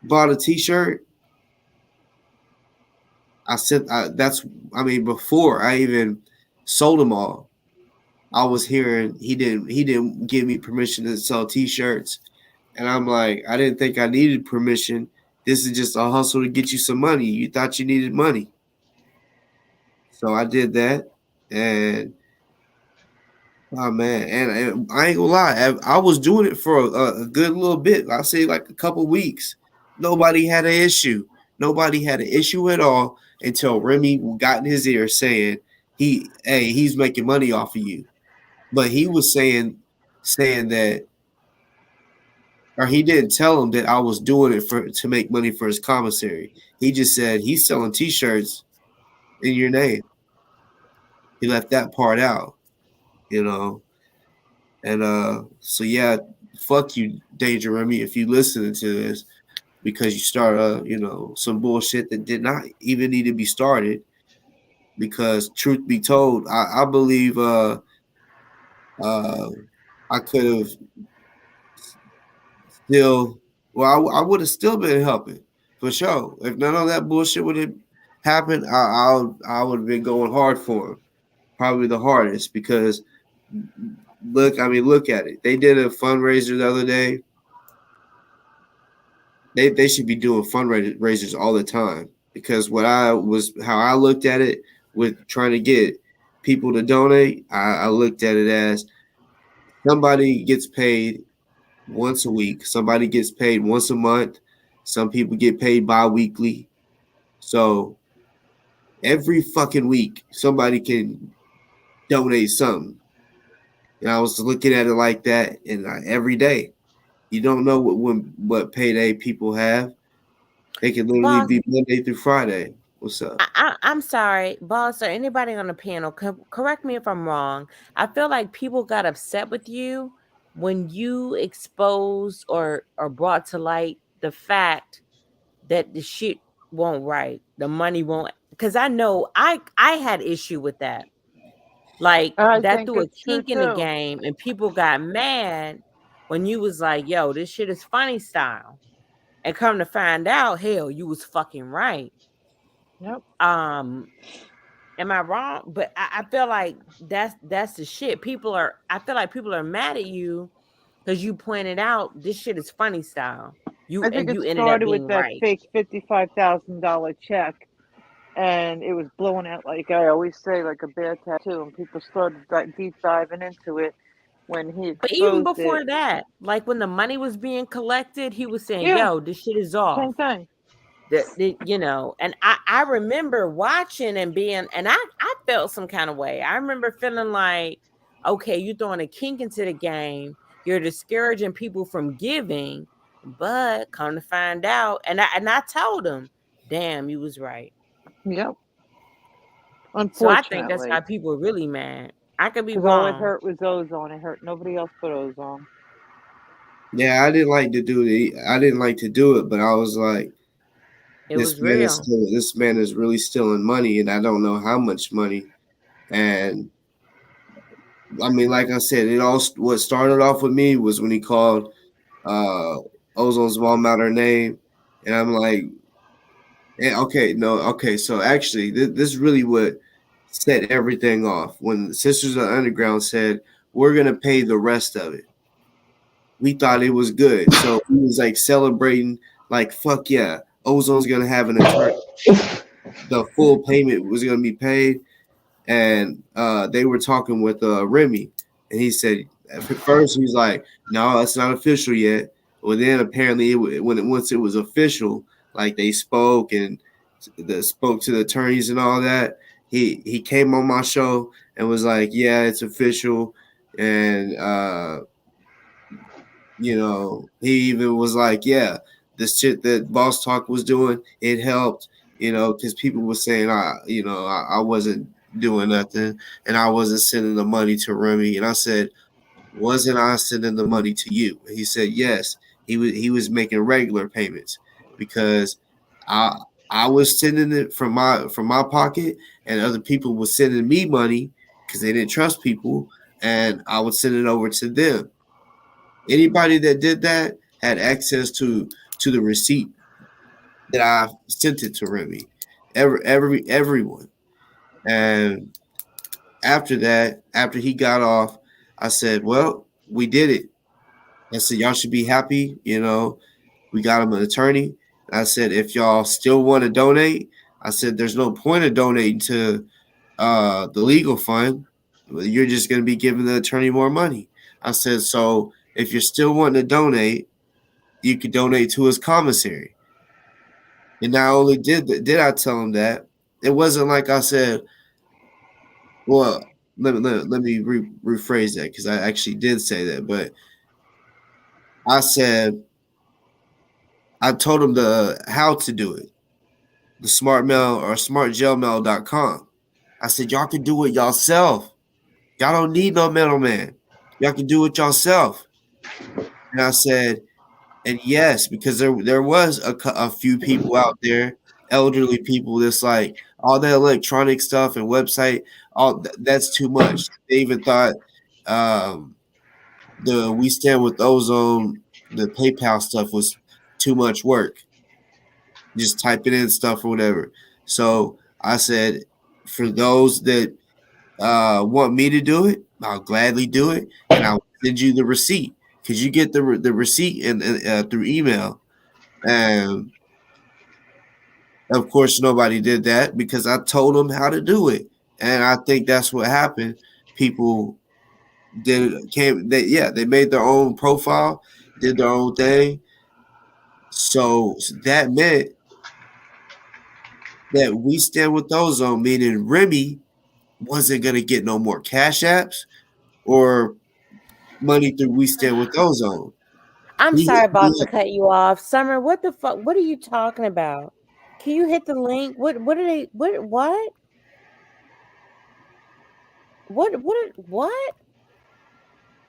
bought a T-shirt, I sent. That's I mean before I even sold them all. I was hearing he didn't give me permission to sell T-shirts, and I'm like, I didn't think I needed permission. This is just a hustle to get you some money. You thought you needed money, so I did that, and oh man, and I ain't gonna lie, I was doing it for a good little bit. I say like a couple weeks. Nobody had an issue. Nobody had an issue at all until Remy got in his ear saying he's making money off of you. But he was saying that, or he didn't tell him that I was doing it for to make money for his commissary. He just said he's selling T-shirts in your name. He left that part out, you know. And so yeah, fuck you, Danger Remy, if you listening to this because you start some bullshit that did not even need to be started. Because truth be told, I believe uh I could have still I would have still been helping for sure. If none of that bullshit would have happened, I would have been going hard for him, probably the hardest because look at it. They did a fundraiser the other day. They should be doing fundraisers all the time because how I looked at it with trying to get people to donate, I looked at it as somebody gets paid once a week, somebody gets paid once a month, some people get paid bi-weekly. So every fucking week somebody can donate something. And I was looking at it like that, and every day you don't know what payday people have. They can literally Boss, be Monday through Friday. What's up? I'm sorry, boss, or anybody on the panel. Correct me if I'm wrong. I feel like people got upset with you when you exposed or brought to light the fact that the shit won't right, the money won't because I know I had issue with that. Like I that think threw a it's true kink in the too. game, and people got mad when you was like, "Yo, this shit is funny style," and come to find out, hell, you was fucking right. Yep. Um, am I wrong? But I feel like that's the shit. People are. I feel like people are mad at you because you pointed out this shit is funny style. I think You it ended up started with being that right. fake $55,000 check, and it was blowing out like I always say, like a bad tattoo. And people started deep diving into it when he But even exposed it. before that, like when the money was being collected, he was saying, Yeah, "Yo, this shit is off." same thing. And I remember watching and being, and I felt some kind of way. I remember feeling like, okay, you're throwing a kink into the game, you're discouraging people from giving, but come to find out, and I told him, damn, you was right. Yep. So I think that's why Unfortunately, people are really mad. I could be because all it wrong. hurt was ozone. It hurt nobody else but ozone. Yeah, I didn't like to do it. I didn't like to do it, but I was like, It was real. this man is really stealing money, and I don't know how much money. And I mean, like I said, what started off with me was when he called uh Ozone's mom out her name, and I'm like, okay, no, okay. So actually, this is really what set everything off. When the Sisters of the Underground said we're gonna pay the rest of it, we thought it was good. So he was like celebrating, like fuck yeah, Ozone's gonna have an attorney. The full payment was gonna be paid, and they were talking with Remy, and he said at first he was like, "No, it's not official yet." Well, then apparently, once it was official, like they spoke and spoke to the attorneys and all that. He came on my show and was like, "Yeah, it's official," and he even was like, "Yeah, the shit that Boss Talk was doing, it helped." Because people were saying I wasn't doing nothing and I wasn't sending the money to Remy, and I said, "Wasn't I sending the money to you?" And he said, "Yes." He was making regular payments because I I was sending it from my pocket, and other people were sending me money because they didn't trust people, and I would send it over to them. Anybody that did that had access to the receipt that I sent it to Remy. Everyone. And after that, after he got off, I said, "Well, we did it." I said, "Y'all should be happy. We got him an attorney." And I said, "If y'all still want to donate," I said, "there's no point of donating to the legal fund. You're just going to be giving the attorney more money." I said, "So if you're still wanting to donate, you could donate to his commissary." And not only did I tell him that, it wasn't like I said, well, let me rephrase that because I actually did say that, but I said I told him the how to do it, the smart mail or smartgelmail.com. I said y'all can do it yourself. Y'all don't need no middleman. Y'all can do it yourself. And I said, and yes, because there was a few people out there, elderly people, that's like all that electronic stuff and website, that's too much. They even thought um, the We Stand with Ozone, the PayPal stuff was too much work. Just typing in stuff or whatever. So I said, for those that want me to do it, I'll gladly do it, and I'll send you the receipt because you get the receipt through email. And of course, nobody did that because I told them how to do it, and I think that's what happened. People they made their own profile, did their own thing. So that meant that We Stand with Ozone, meaning Remy wasn't gonna get no more cash apps or money through We Stand with Ozone. I'm He, sorry about to he cut you off. Summer, what the fuck? What are you talking about? Can you hit the link? What are they what? What?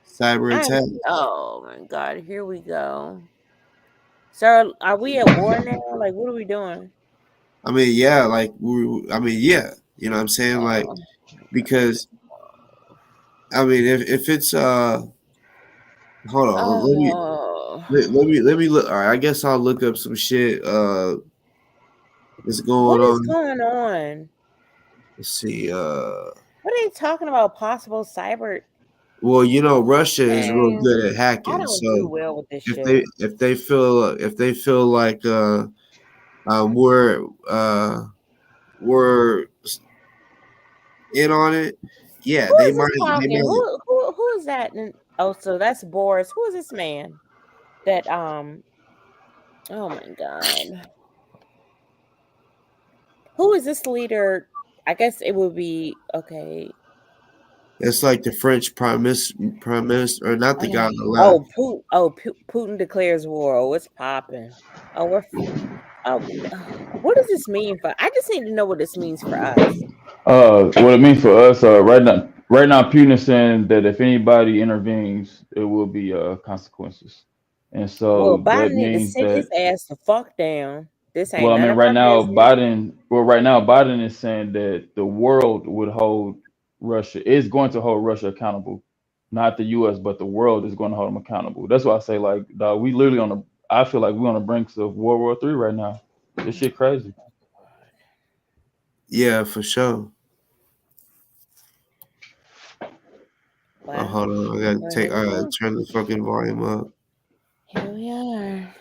cyber attack. Oh my god, here we go. Sir, are we at war now? Like what are we doing? I mean, yeah, like yeah, you know what I'm saying, like Oh, because I mean, if it's hold on, oh. let me look. All right, I guess I'll look up some shit. That's What going is on. going on? Let's see. What are they talking about? Possible cyber? Well, you know, Russia is real Man, good at I hacking. don't do So well with this if shit. they feel like we're we're in on it, yeah, Who is this they talking? might. Who is that? Oh, so that's Boris. Who is this man? That Oh my god. Who is this leader? I guess it would be okay. It's like the French prime minister, or not the guy on the left. Putin declares war. Oh, it's popping. Oh, oh, what does this mean for? I just need to know what this means for us. What it means for us, right now, Putin is saying that if anybody intervenes, it will be consequences, and Well, so that Biden need to means sit his that. ass the fuck down. This ain't Well, I none mean, of our business. Right now, Biden is saying that the world would hold Russia is going to hold Russia accountable, not the U.S., but the world is going to hold them accountable. That's why I say, like, dog, we literally on the. I feel like we're on the brink of World War III right now. This shit crazy. Yeah, for sure. Oh, Well, hold on, well, here I we gotta go. turn the fucking volume up. Here we are.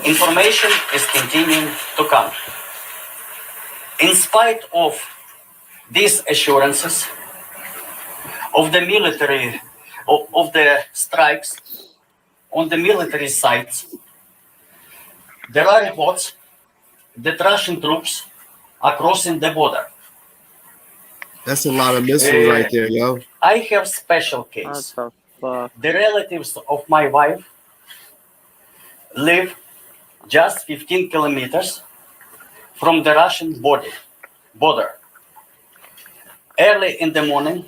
Information is continuing to come. In spite of these assurances of the military, of the strikes on the military sites, there are reports that Russian troops are crossing the border. That's a lot of missiles right there, yo. I have special What case. the fuck? The relatives of my wife live just 15 kilometers from the Russian border. Early in the morning,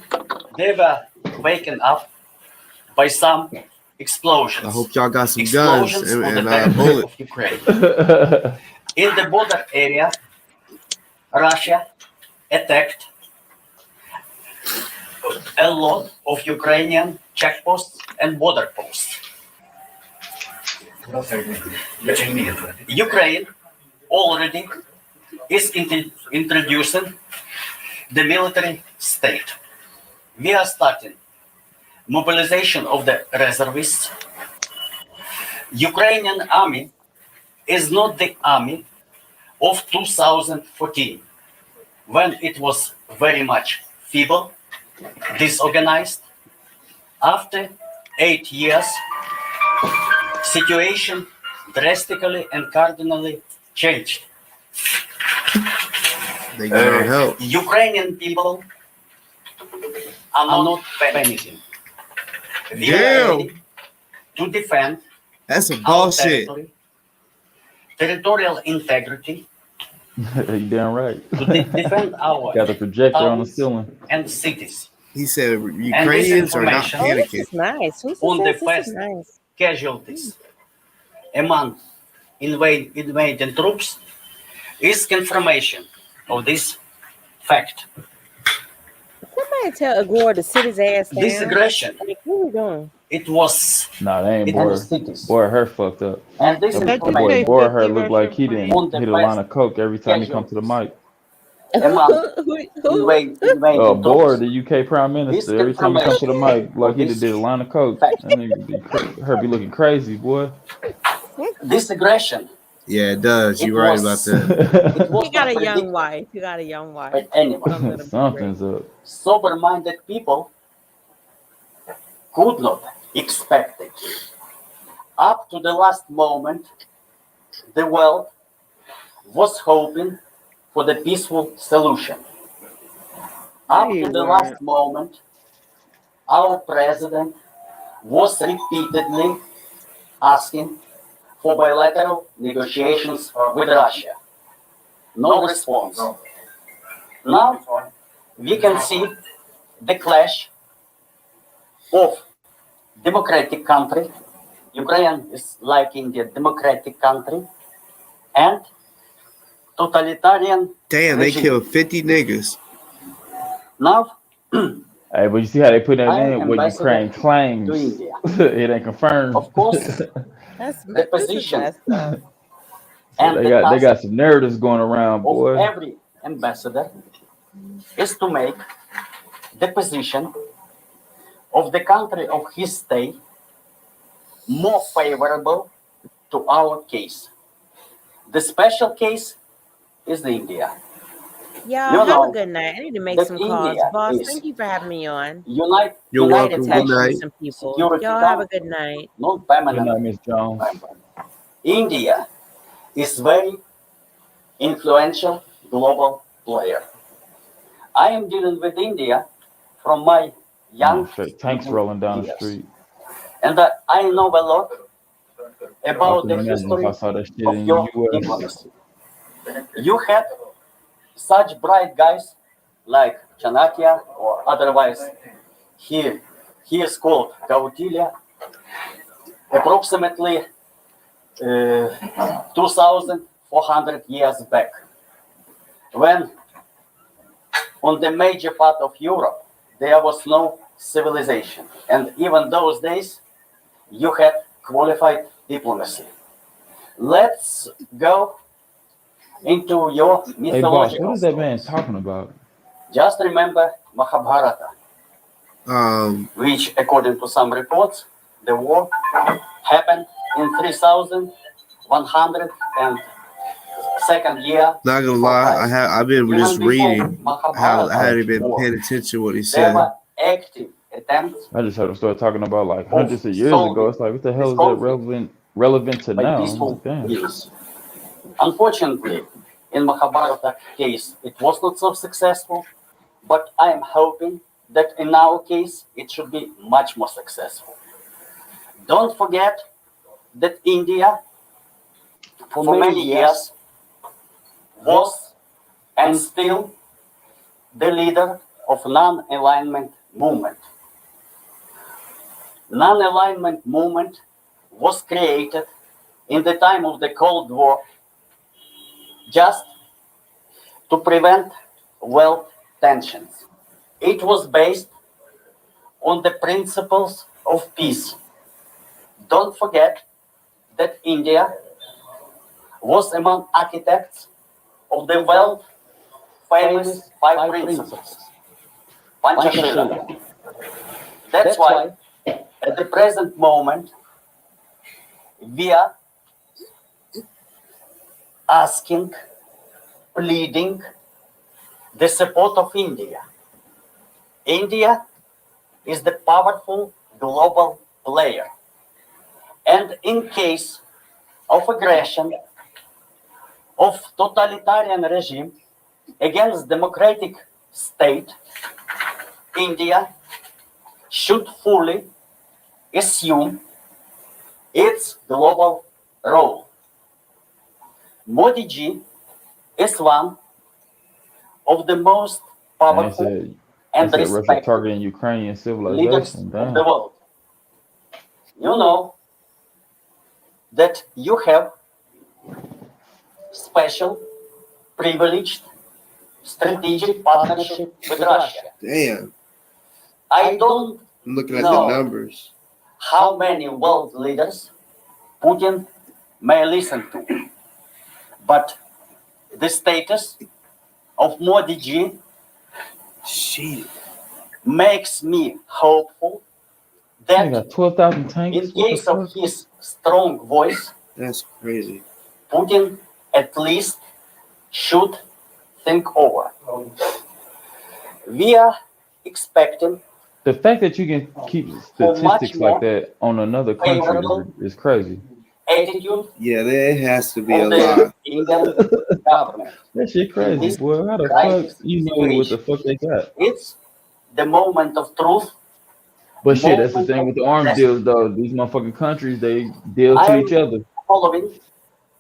they were waken up by some explosions. I hope y'all got some guns Explosions on the and territory bullets. of Ukraine. In the border area, Russia attacked a lot of Ukrainian checkposts and border posts. Ukraine already is introducing the military state. We are starting mobilization of the reservists. Ukrainian army is not the army of 2014, when it was very much feeble, disorganized. After 8 years, situation drastically and cardinally changed. They got our help. Ukrainian people are not panicking. We are Damn, ready to defend that's some our bullshit. territorial integrity, You damn right. to defend our Got the projector on the towns ceiling. and cities. He said And this Ukrainians are not information Oh, this panicking. is nice. Who on the says this is first nice? casualties among invading troops is confirmation of this fact. Somebody tell Agor to sit his ass down. This aggression, Like, what are we doing? it was Nah, they ain't in boy. the cities. Boy, her fucked up. And this That Did you boy, say information boy, her 50 looked like Russian he planes? on didn't the hit a line first of coke every time he come to the casualties mic. among Who? invading Boy, troops the UK Prime is Minister, every time he come to the confirmation mic, like of he this did a line of coke, fact. and nigga her be looking crazy, boy. This aggression, Yeah, it does. it You're right about was that. it was He got not a young predicted wife. He got a young wife. by anyone. Something to be great. Something's up. Sober-minded people could not expect it. Up to the last moment, the world was hoping for the peaceful solution. Up No, to you the weren't. last moment, our president was repeatedly asking for bilateral negotiations with Russia. No response. Now we can see the clash of democratic country. Ukraine is like India, democratic country, and totalitarian Damn, they regime. killed 50 niggas. Now, Hey, but you see how they put that I am in? What ambassador Ukraine to claims. India. It ain't confirmed. Of course, the This is position messed up. So and they the got task some narratives going around, of boy. every ambassador is to make the position of the country of his stay more favorable to our case. The special case is the India. Y'all You have a know good night. I need to make that some calls. India Boss, is thank you for having me on. You're I need United to welcome. Good text you night. Nations some people. Security Y'all have a Council good night. Good non-permanent night, Miss Jones. member. India is very influential global player. I am dealing with India from my Man, young straight tanks rolling down the years, street. and I know a lot I about the can imagine if I history saw that shit of in your U.S. diplomacy. You had such bright guys like Chanakya, or otherwise he, he is called Kautilya, approximately 2,400 years back, when on the major part of Europe there was no civilization. And even those days you had qualified diplomacy. Let's go into your Hey, boss, what mythological is that man stories. talking about? Just remember Mahabharata, which, according to some reports, the war happened in 3,102nd year. Not gonna lie, I've been Even just before reading how I Mahabharata hadn't been war, paying attention to what he there said. were active attempts I just heard him start talking about like of hundreds of years ago. solving It's like, what the this hell is that conflict relevant to by now? I'm peaceful like, damn. means. Unfortunately, in Mahabharata case, it was not so successful, but I am hoping that in our case, it should be much more successful. Don't forget that India, for many years, was and still the leader of non-alignment movement. Non-alignment movement was created in the time of the Cold War just to prevent wealth tensions. It was based on the principles of peace. Don't forget that India was among architects of the world famous five principles, Panchashila. That's why at the present moment we are asking, pleading the support of India. India is the powerful global player. And in case of aggression of totalitarian regime against democratic state, India should fully assume its global role. Modi ji is one of the most And they powerful said and Russia respected targeting Ukrainian leaders civilization. of the Damn. world. You know that you have special, privileged, strategic partnership with Russia. Damn, I don't I'm looking at the know numbers. how many world leaders Putin may listen to, but the status of Modi ji Shit. makes me hopeful They that got 12,000 tanks. in What the case of fuck? his strong voice, That's crazy. Putin at least should think over. We are expecting The fact that you can keep for much statistics like more that on another country favorable is crazy. attitude Yeah, there has to be a of the lot. Indian government That shit in crazy, this boy. How the fuck crisis you know what the situation. fuck they got? It's the moment of truth, But shit, that's the moment thing of with the arms justice. deals though. These motherfucking countries, they deal I to am each other. following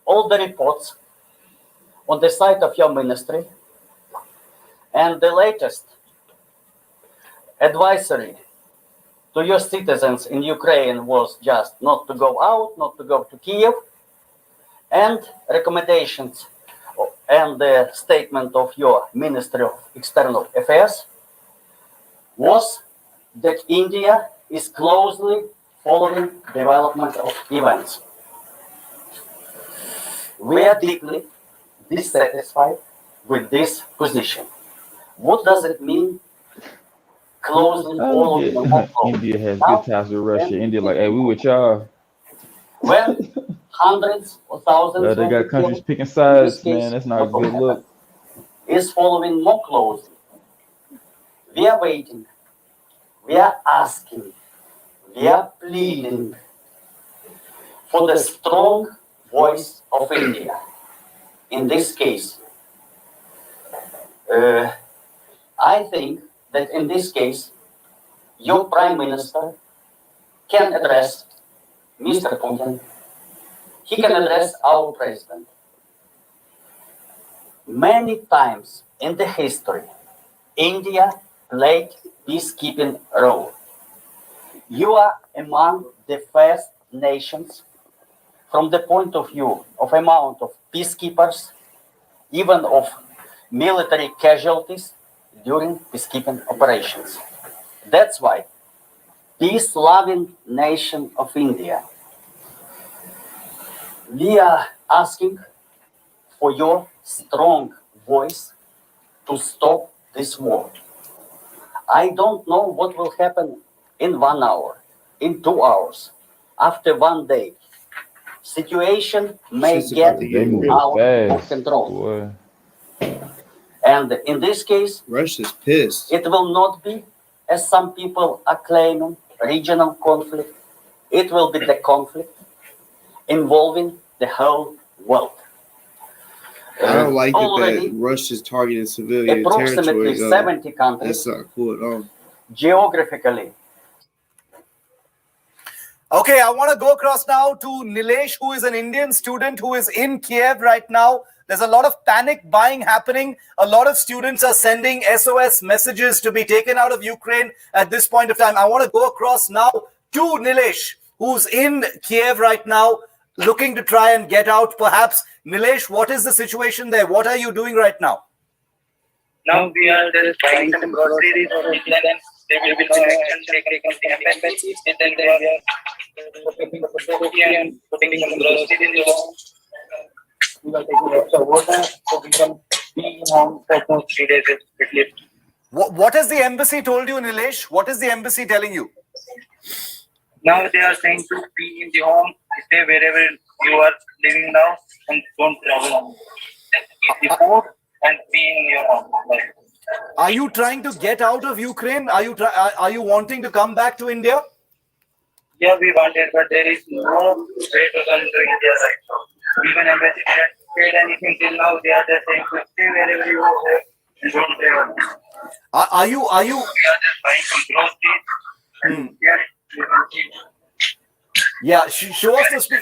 all the reports on the site of your ministry, and the latest advisory to your citizens in Ukraine was just not to go out, not to go to Kiev, and recommendations and the statement of your Ministry of External Affairs was that India is closely following development of events. We are deeply dissatisfied with this position. What does it mean, closely I look following the at law? India has good Now, ties with Russia. when, India like, hey, we with y'all. when hundreds of thousands They will be got countries killed, picking in this sides, man. case, That's not a what will good happen? look. Is following more closely. We are waiting. We are asking. We are pleading for the strong voice of India. In this case, I think that in this case, your Prime Minister can address Mr. Putin. He can address our President. Many times in the history, India played peacekeeping role. You are among the first nations from the point of view of amount of peacekeepers, even of military casualties during peacekeeping operations. That's why peace-loving nation of India, we are asking for your strong voice to stop this war. I don't know what will happen in 1 hour, in 2 hours, after 1 day. Situation may Shit's about get to They get moving real. out of fast, control. boy. And in this case, Russia's pissed. it will not be, as some people are claiming, regional conflict. It will be the conflict involving the whole world. I don't like it that Already, Russia's targeting civilian approximately territory, though. 70 That's countries not cool at all. geographically. Okay, I want to go across now to Nilesh, who is an Indian student who is in Kiev right now. There's a lot of panic buying happening. A lot of students are sending SOS messages to be taken out of Ukraine at this point of time. I want to go across now to Nilesh, who's in Kiev right now, looking to try and get out perhaps. Nilesh, what is the situation there? What are you doing right now? Now we are just buying some groceries, and then there will be no action taken from the embassy, and then they are putting and putting some groceries in the home. We are taking extra water so we can be in home for 3 days at least. What has the embassy told you, Nilesh? What is the embassy telling you? Now they are saying to be in the home, stay wherever you are living now, and don't travel. Eat the food and be in your home. Are you trying to get out of Ukraine? Are you wanting to come back to India? Yeah, we wanted, but there is no way to come to India right now. Even embassy didn't say anything till now. They are just saying to stay wherever you are and don't travel. Are you? We are just buying some groceries. Yes, we can keep. Yeah, show us the speed.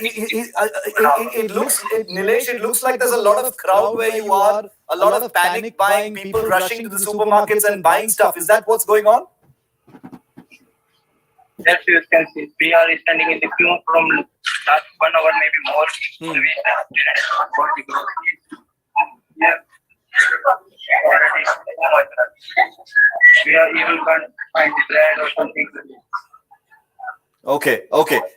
Nilesh, it looks like there's a lot of crowd where you are, a lot of panic buying, people rushing to the supermarkets and buying stuff. Is that what's going on? Yes, you can see. We are standing in the queue from last 1 hour, maybe more. We have for the groceries. Yeah. Already so much. We are even can't find the bread or something. Okay.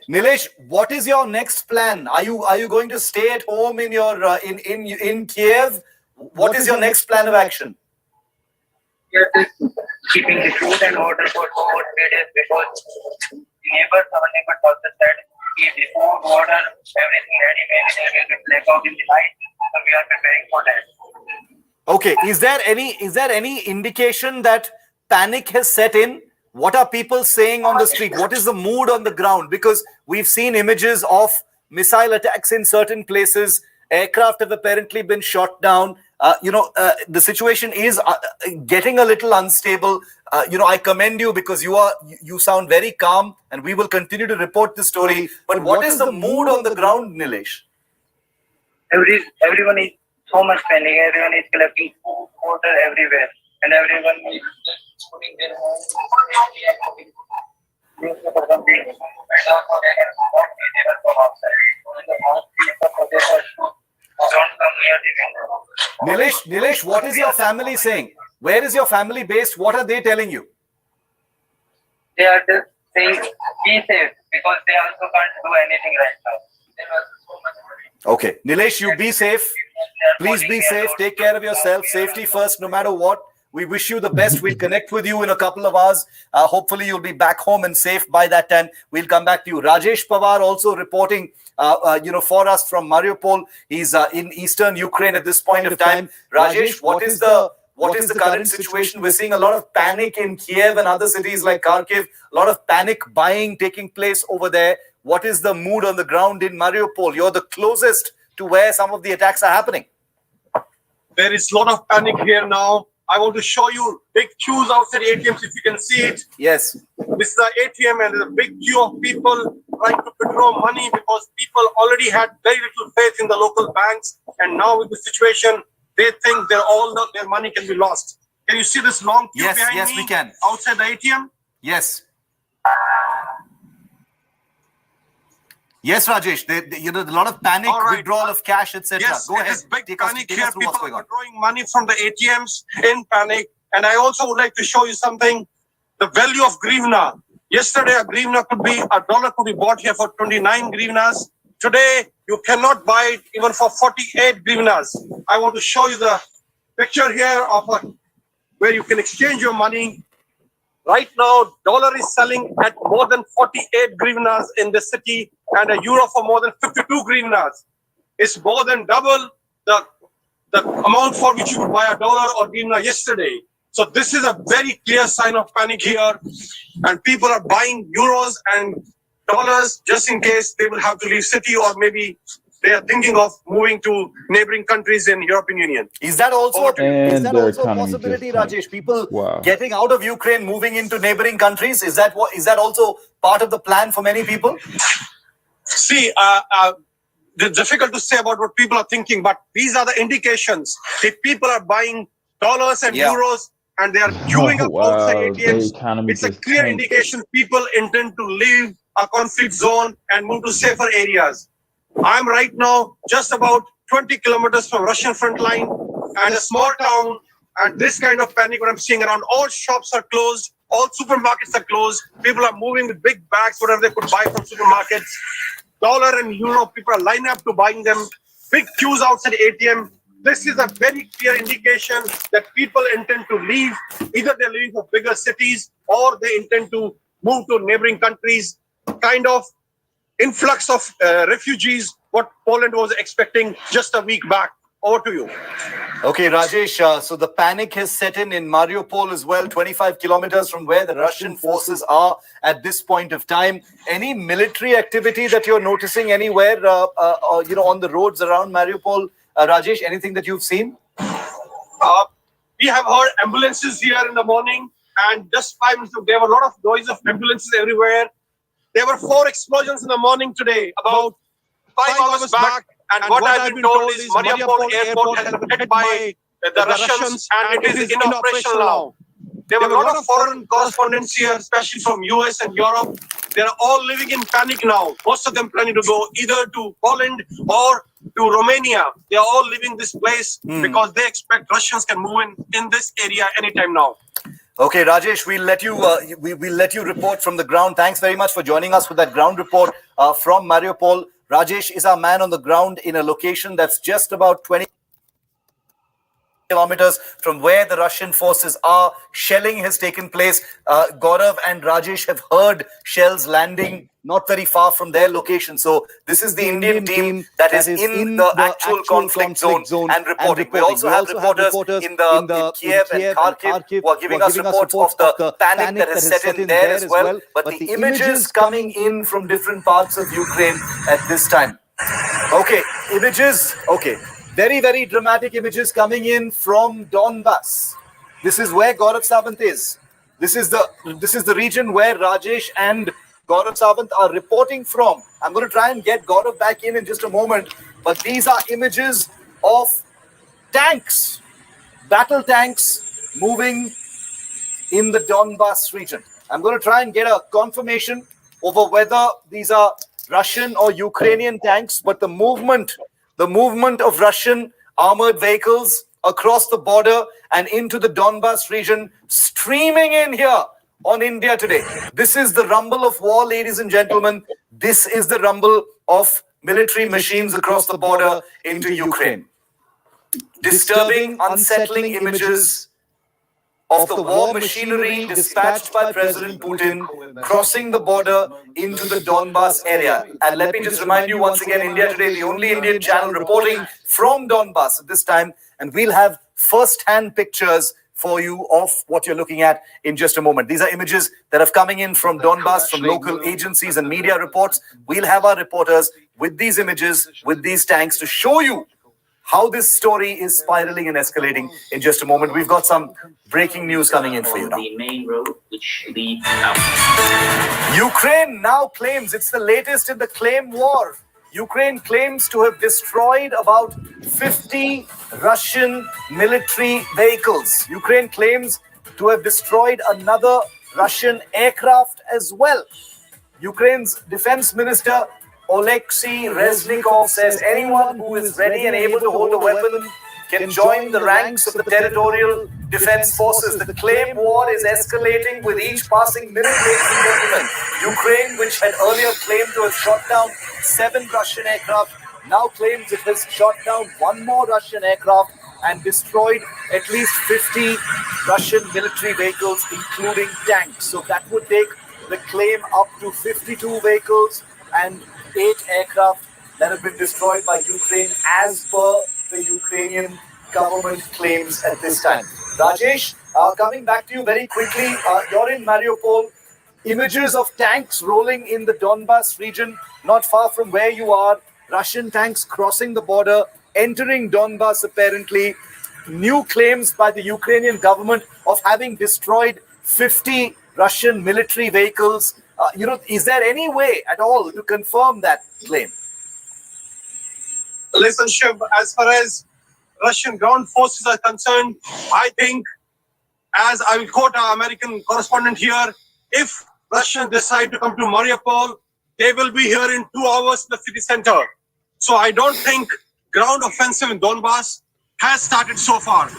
Nilesh, what is your next plan? Are you going to stay at home in your in Kiev? What is your next plan of action? We are just keeping the food and water for 2 or 3 days because our neighbors also said keep the food, water, everything ready. Maybe there will be blackout in the night, so we are preparing for that. Okay. Is there any indication that panic has set in? What are people saying on the street? What is the mood on the ground? Because we've seen images of missile attacks in certain places. Aircraft have apparently been shot down. The situation is getting a little unstable. I commend you because you sound very calm, and we will continue to report the story. But what is the mood on the ground, Nilesh? Everyone is so much panic. Everyone is collecting food, water everywhere, and everyone is just putting their home. Don't come near the window. Nilesh, what is your family saying? Where is your family based? What are they telling you? They are just saying be safe because they also can't do anything right now. Okay, Nilesh, you be safe. Please be safe. Take care of yourself. Safety first, no matter what. We wish you the best. We'll connect with you in a couple of hours. Hopefully, you'll be back home and safe by that time. We'll come back to you. Rajesh Pawar also reporting, for us from Mariupol. He's in eastern Ukraine at this point of time. Rajesh, what is the current situation? We're seeing a lot of panic in Kiev and other cities like Kharkiv. A lot of panic buying taking place over there. What is the mood on the ground in Mariupol? You're the closest to where some of the attacks are happening. There is a lot of panic here now. I want to show you big queues outside ATMs if you can see it. Yes. This is the ATM and there's a big queue of people trying to withdraw money because people already had very little faith in the local banks. And now with the situation, they think their money can be lost. Can you see this long queue behind me? Yes, we can. Outside the ATM? Yes. Yes, Rajesh. A lot of panic, withdrawal of cash, etc. Yes, Go ahead. There's big Take panic us here. through what's People going are on. withdrawing money from the ATMs in panic. And I also would like to show you something. The value of grivna. Yesterday, a dollar could be bought here for 29 grivnas. Today, you cannot buy it even for 48 grivnas. I want to show you the picture here of where you can exchange your money. Right now, dollar is selling at more than 48 grivnas in the city and a euro for more than 52 grivnas. It's more than double the amount for which you would buy a dollar or grivna yesterday. So this is a very clear sign of panic here. And people are buying euros and dollars just in case they will have to leave city or maybe they are thinking of moving to neighboring countries in European Union. Is that also a economy possibility, just tanked. Rajesh? People Wow. getting out of Ukraine, moving into neighboring countries. Is that also part of the plan for many people? See, it's difficult to say about what people are thinking, but these are the indications. If people are buying dollars and euros and they are queuing up outside ATMs, it's a clear indication people intend to leave a conflict zone and move to safer areas. I'm right now just about 20 kilometers from Russian front line and a small town, and this kind of panic what I'm seeing around. All shops are closed, all supermarkets are closed. People are moving with big bags, whatever they could buy from supermarkets. Dollar and euro, people are lining up to buying them. Big queues outside ATM. This is a very clear indication that people intend to leave. Either they're leaving for bigger cities or they intend to move to neighboring countries. Kind of influx of refugees, what Poland was expecting just a week back. Over to you. Okay, Rajesh. So the panic has set in Mariupol as well, 25 kilometers from where the Russian forces are at this point of time. Any military activity that you're noticing anywhere, on the roads around Mariupol, Rajesh? Anything that you've seen? We have heard ambulances here in the morning, and just 5 minutes ago, there were a lot of noise of ambulances everywhere. There were 4 explosions in the morning today, about 5 hours back. And what I've been told is Mariupol airport has been hit by the Russians and it is inoperational now. There were a lot of foreign correspondents here, especially from US and Europe. They are all living in panic now. Most of them planning to go either to Poland or to Romania. They are all leaving this place because they expect Russians can move in this area anytime now. Okay, Rajesh, we'll let you report from the ground. Thanks very much for joining us with that ground report from Mariupol. Rajesh is our man on the ground in a location that's just about 20 kilometers from where the Russian forces are. Shelling has taken place. Gaurav and Rajesh have heard shells landing not very far from their location. So this is the Indian team that is in the actual conflict zone and reporting. We also have reporters in Kiev and Kharkiv who are giving us reports of the panic that has set in there as well. But the images coming in from different parts of Ukraine at this time. Okay, images. Okay, very, very dramatic images coming in from Donbass. This is where Gaurav Sawant is. This is the region where Rajesh and Gaurav Sawant are reporting from. I'm going to try and get Gaurav back in just a moment. But these are images of tanks, battle tanks moving in the Donbass region. I'm going to try and get a confirmation over whether these are Russian or Ukrainian tanks, but the movement the movement of Russian armored vehicles across the border and into the Donbas region, streaming in here on India today. This is the rumble of war, ladies and gentlemen. This is the rumble of military machines across the border into Ukraine. Disturbing, unsettling images of the war machinery dispatched by President Putin crossing the border into the Donbas area. And let me just remind you once again, India Today, the only Indian channel reporting from Donbas at this time. And we'll have first-hand pictures for you of what you're looking at in just a moment. These are images that are coming in from Donbas, from local agencies and media reports. We'll have our reporters with these images, with these tanks to show you how this story is spiraling and escalating in just a moment. We've got some breaking news coming in for you now. The main road which leads out. Ukraine now claims, it's the latest in the claim war. Ukraine claims to have destroyed about 50 Russian military vehicles. Ukraine claims to have destroyed another Russian aircraft as well. Ukraine's defense minister Oleksiy Reznikov says anyone who is ready and able to hold a weapon can join the ranks of the territorial defense forces. The claim war is escalating with each passing minute, ladies and gentlemen. Ukraine, which had earlier claimed to have shot down 7 Russian aircraft, now claims it has shot down 1 more Russian aircraft and destroyed at least 50 Russian military vehicles, including tanks. So that would take the claim up to 52 vehicles and 8 aircraft that have been destroyed by Ukraine as per the Ukrainian government claims at this time. Rajesh, coming back to you very quickly, you're in Mariupol. Images of tanks rolling in the Donbas region, not far from where you are. Russian tanks crossing the border, entering Donbas apparently. New claims by the Ukrainian government of having destroyed 50 Russian military vehicles. Is there any way at all to confirm that claim? Listen, Shiv, as far as Russian ground forces are concerned, I think, as I will quote our American correspondent here, if Russians decide to come to Mariupol, they will be here in 2 hours in the city center. So I don't think ground offensive in Donbas has started so far.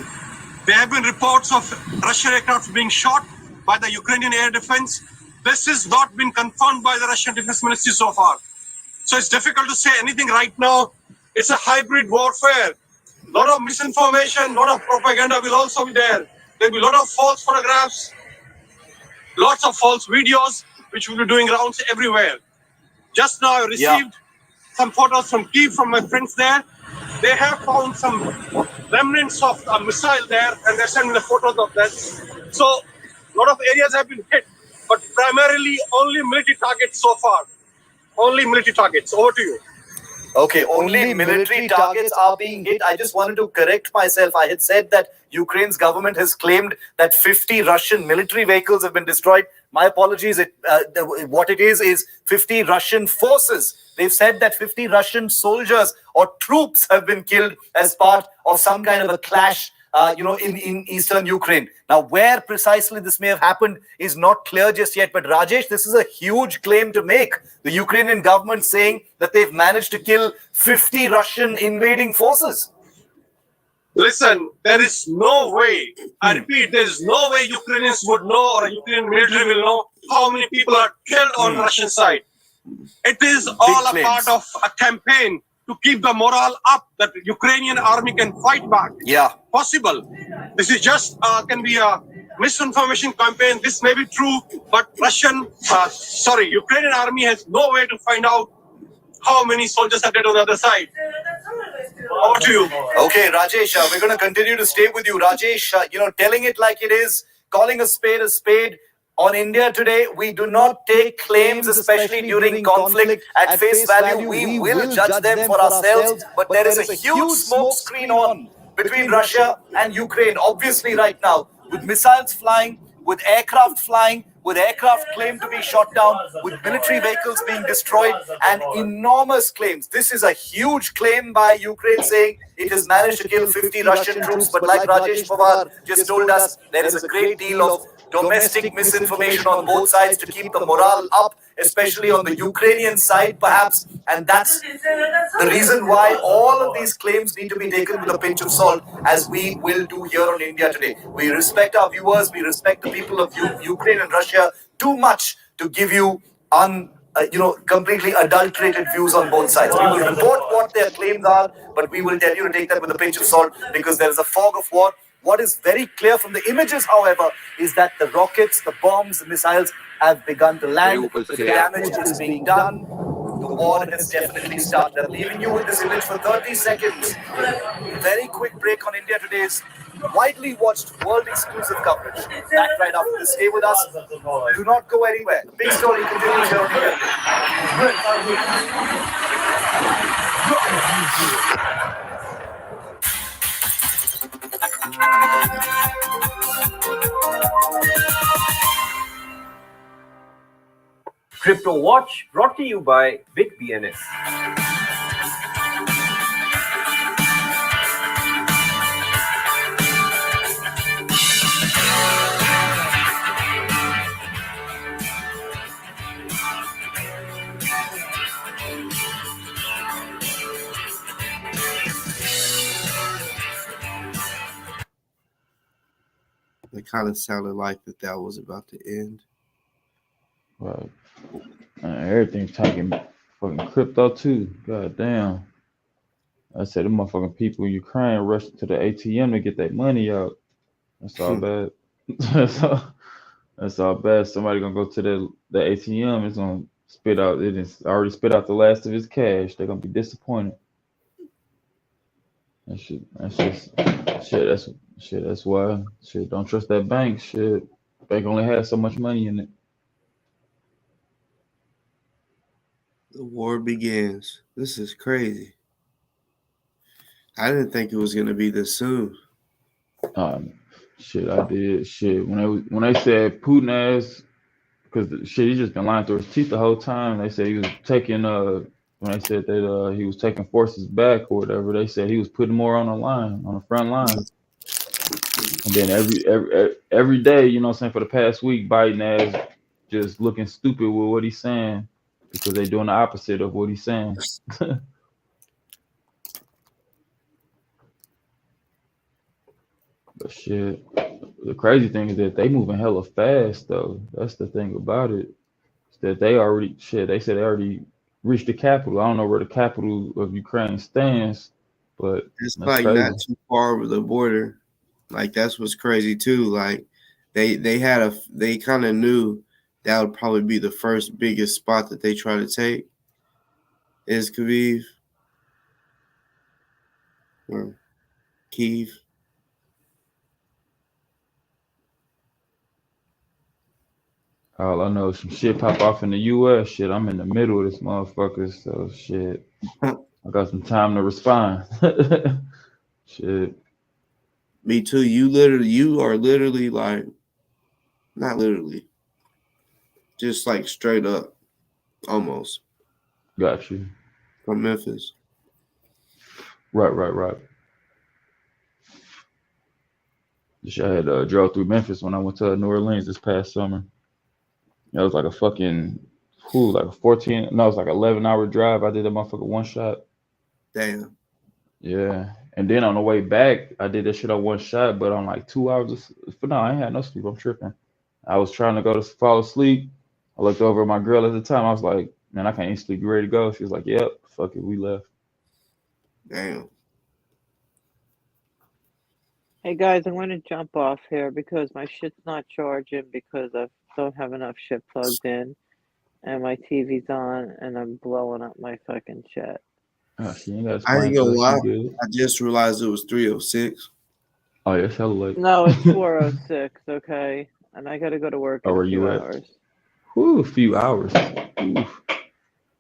There have been reports of Russian aircraft being shot by the Ukrainian air defense. This has not been confirmed by the Russian Defense Ministry so far. So it's difficult to say anything right now. It's a hybrid warfare. A lot of misinformation, a lot of propaganda will also be there. There will be a lot of false photographs, lots of false videos, which will be doing rounds everywhere. Just now I received some photos from Kyiv from my friends there. They have found some remnants of a missile there, and they're sending the photos of that. So a lot of areas have been hit, but primarily only military targets so far. Only military targets. Over to you. Okay, only military targets are being hit. I just wanted to correct myself. I had said that Ukraine's government has claimed that 50 Russian military vehicles have been destroyed. My apologies. What it is 50 Russian forces. They've said that 50 Russian soldiers or troops have been killed as part of some kind of a clash in eastern Ukraine. Now, where precisely this may have happened is not clear just yet. But Rajesh, this is a huge claim to make. The Ukrainian government saying that they've managed to kill 50 Russian invading forces. Listen, there is no way, I repeat, there is no way Ukrainians would know or Ukrainian military will know how many people are killed on Russian side. It is all a part of a campaign to keep the morale up, that the Ukrainian army can fight back. Yeah. Possible. This is just, can be a misinformation campaign. This may be true, but Ukrainian army has no way to find out how many soldiers are dead on the other side. Over to you. Okay, Rajesh, we're going to continue to stay with you. Rajesh, telling it like it is, calling a spade on India Today, we do not take claims, especially during conflict, at face value. We will judge them for ourselves, but there is a huge smoke screen on between Russia and Ukraine, obviously right now, with missiles flying, with aircraft flying, with aircraft claimed to be shot down, with military vehicles being destroyed, and enormous claims. This is a huge claim by Ukraine saying it has managed to kill 50 Russian troops, but like Rajesh Pawar just told us, there is a great deal of domestic misinformation on both sides to keep the morale up especially on the Ukrainian side, perhaps. And that's the reason why all of these claims need to be taken with a pinch of salt, as we will do here on India Today. We respect our viewers, we respect the people of Ukraine and Russia too much to give you completely adulterated views on both sides. We will report what their claims are, but we will tell you to take that with a pinch of salt, because there is a fog of war. What is very clear from the images, however, is that the rockets, the bombs, the missiles have begun to land. The damage is being done. The war has definitely started. I'm leaving you with this image for 30 seconds. Very quick break on India Today's widely watched world exclusive coverage. Back right after this. Stay with us. Do not go anywhere. The big story continues here on India Crypto Watch brought to you by BitBNS. It kind of sounded like that was about to end. Right. Everything talking fucking crypto too. God damn. I said the motherfucking people in Ukraine rushed to the ATM to get that money out. That's all bad. That's all bad. Somebody gonna go to the ATM. It's gonna spit out. It is already spit out the last of his cash. They're gonna be disappointed. That's shit. That's why shit. Don't trust that bank. Shit. Bank only has so much money in it. The war begins. This is crazy. I didn't think it was gonna be this soon. Shit, I did. Shit, when they said Putin ass, because shit, he just been lying through his teeth the whole time. They said he was taking when they said that he was taking forces back or whatever, they said he was putting more on the line, on the front line. And then every day, you know what I'm saying, for the past week, Biden ass just looking stupid with what he's saying because they're doing the opposite of what he's saying. But shit, the crazy thing is that they moving hella fast though. That's the thing about it. Is that they said they already reached the capital. I don't know where the capital of Ukraine stands, but it's like crazy. Not too far over the border. Like that's what's crazy too. Like they kind of knew that would probably be the first biggest spot that they try to take is Kyiv or Kyiv. All I know is some shit pop off in the U.S. Shit, I'm in the middle of this motherfucker, so shit, I got some time to respond. Shit. Me too. You are literally like, not literally, just like straight up, almost. Got you. From Memphis. Right. I had drove through Memphis when I went to New Orleans this past summer. It was like a fucking, like a 11-hour drive. I did that motherfucker one shot. Damn. Yeah. And then on the way back, I did that shit on one shot, but on like 2 hours. No, I ain't had no sleep. I'm tripping. I was trying to go to fall asleep. I looked over at my girl at the time. I was like, man, I can't even sleep. You ready to go? She was like, yep. Fuck it. We left. Damn. Hey guys, I'm going to jump off here because my shit's not charging because I don't have enough shit plugged in, and my TV's on, and I'm blowing up my fucking shit. Oh, she ain't got I ain't gonna lie. I just realized it was 3:06. Oh, yeah, it's hella late. No, it's 4:06. Okay, and I got to go to work in a few hours. Whew, a few hours. Oof.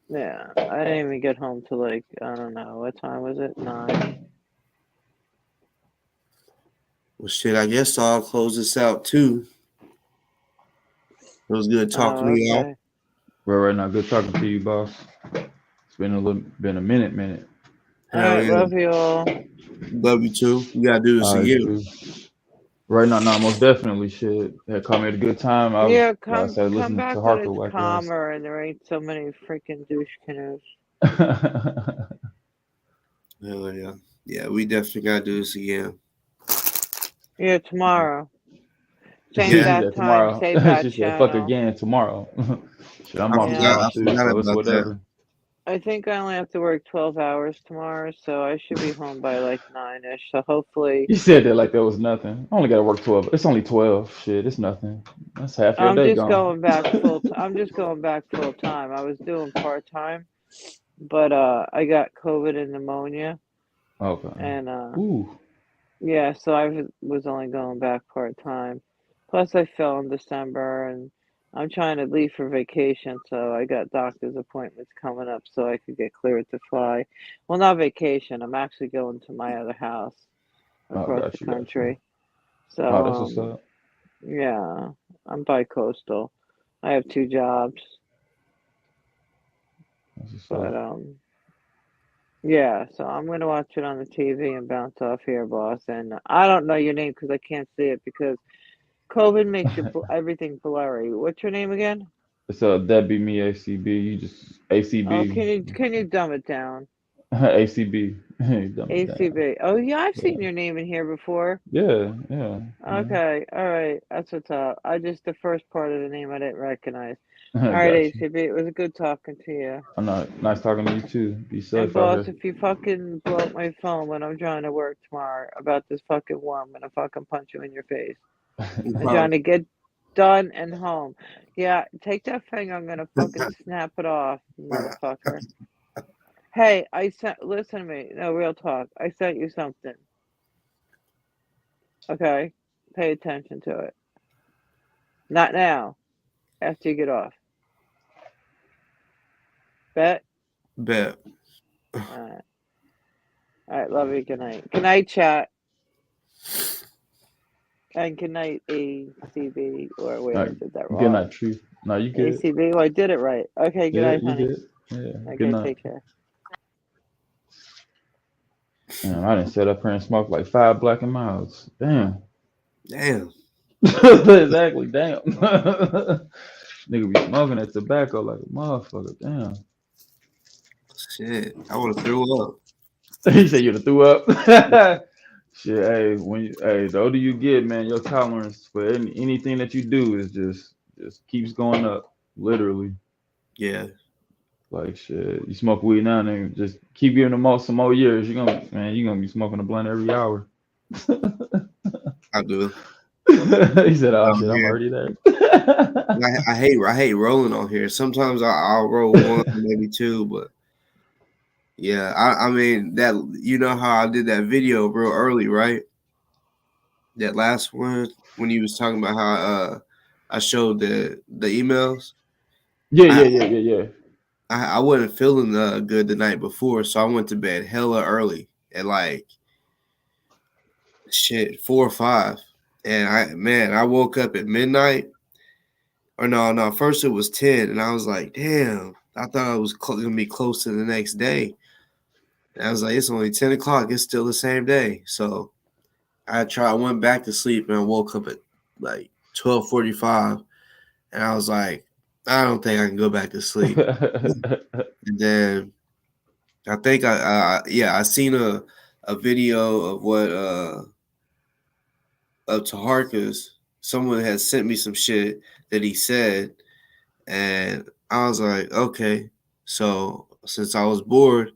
Yeah, I didn't even get home till like, I don't know, what time was it? 9. Well, shit, I guess I'll close this out too. It was good talking to y'all. Right now, good talking to you, boss. It's been a minute. All right, love you all. Love you too. You gotta do this again. Right now, no, most definitely shit. That caught me at a good time. I was, Yeah, like I come said, come listening to back when Harper it's whack ass. calmer and there ain't so many freaking douche canoes. Hell yeah. Yeah, we definitely gotta do this again. Yeah, tomorrow. Same She Yeah. bat said time, tomorrow. same bat She said, fuck channel. again tomorrow. Shit, I'm I off Yeah, forgot tomorrow I too, forgot so it's about that. whatever. I think I only have to work 12 hours tomorrow, so I should be home by like 9-ish. So hopefully, You said that like that was nothing. I only gotta work 12. It's only 12. Shit, it's nothing. That's half your day gone. I'm just going back full time. I was doing part time, but I got COVID and pneumonia, Okay. and Ooh. yeah, so was only going back part time. Plus, I fell in December, and I'm trying to leave for vacation, so I got doctor's appointments coming up so I could get cleared to fly. Well, not vacation. I'm actually going to my other house Oh, across the got you. country. So, Oh, that's what's up. yeah, I'm bi-coastal. I have 2 jobs, That's what's but up. yeah. So I'm gonna watch it on the TV and bounce off here, boss. And I don't know your name because I can't see it because COVID makes everything blurry. What's your name again? It's that'd be me, ACB. You just Oh, ACB. can you dumb it down? ACB. Dumb it down. ACB. Oh yeah, I've Yeah. seen your name in here before. Yeah, yeah. Okay, all right, that's what's up. I just the first part of the name I didn't recognize. All right, Got you. ACB, it was good talking to you. I'm not nice talking to you too. Be And safe out boss, here. if you fucking blow up my phone when I'm trying to work tomorrow about this fucking war, I'm gonna fucking punch you in your face. No I'm trying problem. to get done and home. Yeah, take that finger. I'm gonna fucking snap it off, motherfucker. Hey, listen to me. No, real talk. I sent you something. Okay? Pay attention to it. Not now. After you get off. Bet? Bet. Alright. Alright, love you. Good night. Good night, chat. And good night, ACB. Or wait, All I right. said that Good wrong. night, Truth. No, you good. ACB. Oh, I did it right. Okay, good Yeah, night, you honey. good. Yeah. Good Okay, night. take care. Damn, I didn't sit up here and smoke like 5 Black and Milds. Damn. Damn. Exactly. Damn. Nigga be smoking that tobacco like a motherfucker. Damn. Shit. I would have threw up. He said you'd have threw up. Shit, hey, the older you get, man, your tolerance for anything that you do is just keeps going up. Literally. Yeah. Like shit. You smoke weed now, and just keep giving them some more years. You're gonna be smoking a blunt every hour. I do. He said, "Oh shit, I'm Yeah. already there." I hate rolling on here. Sometimes I'll roll one, maybe two, but yeah, I mean that you know how I did that video real early, right? That last one when you was talking about how I showed the emails. Yeah, I yeah, yeah, yeah, yeah. I wasn't feeling good the night before, so I went to bed hella early at like shit 4 or 5, and I woke up at midnight. Or no, first it was 10, and I was like, damn, I thought I was gonna be close to the next day. And I was like, it's only 10 o'clock. It's still the same day. So I went back to sleep, and I woke up at like 12:45, and I was like, I don't think I can go back to sleep. And then I think I seen a video of what of Taharka's. Someone had sent me some shit that he said, and I was like, okay. So since I was bored,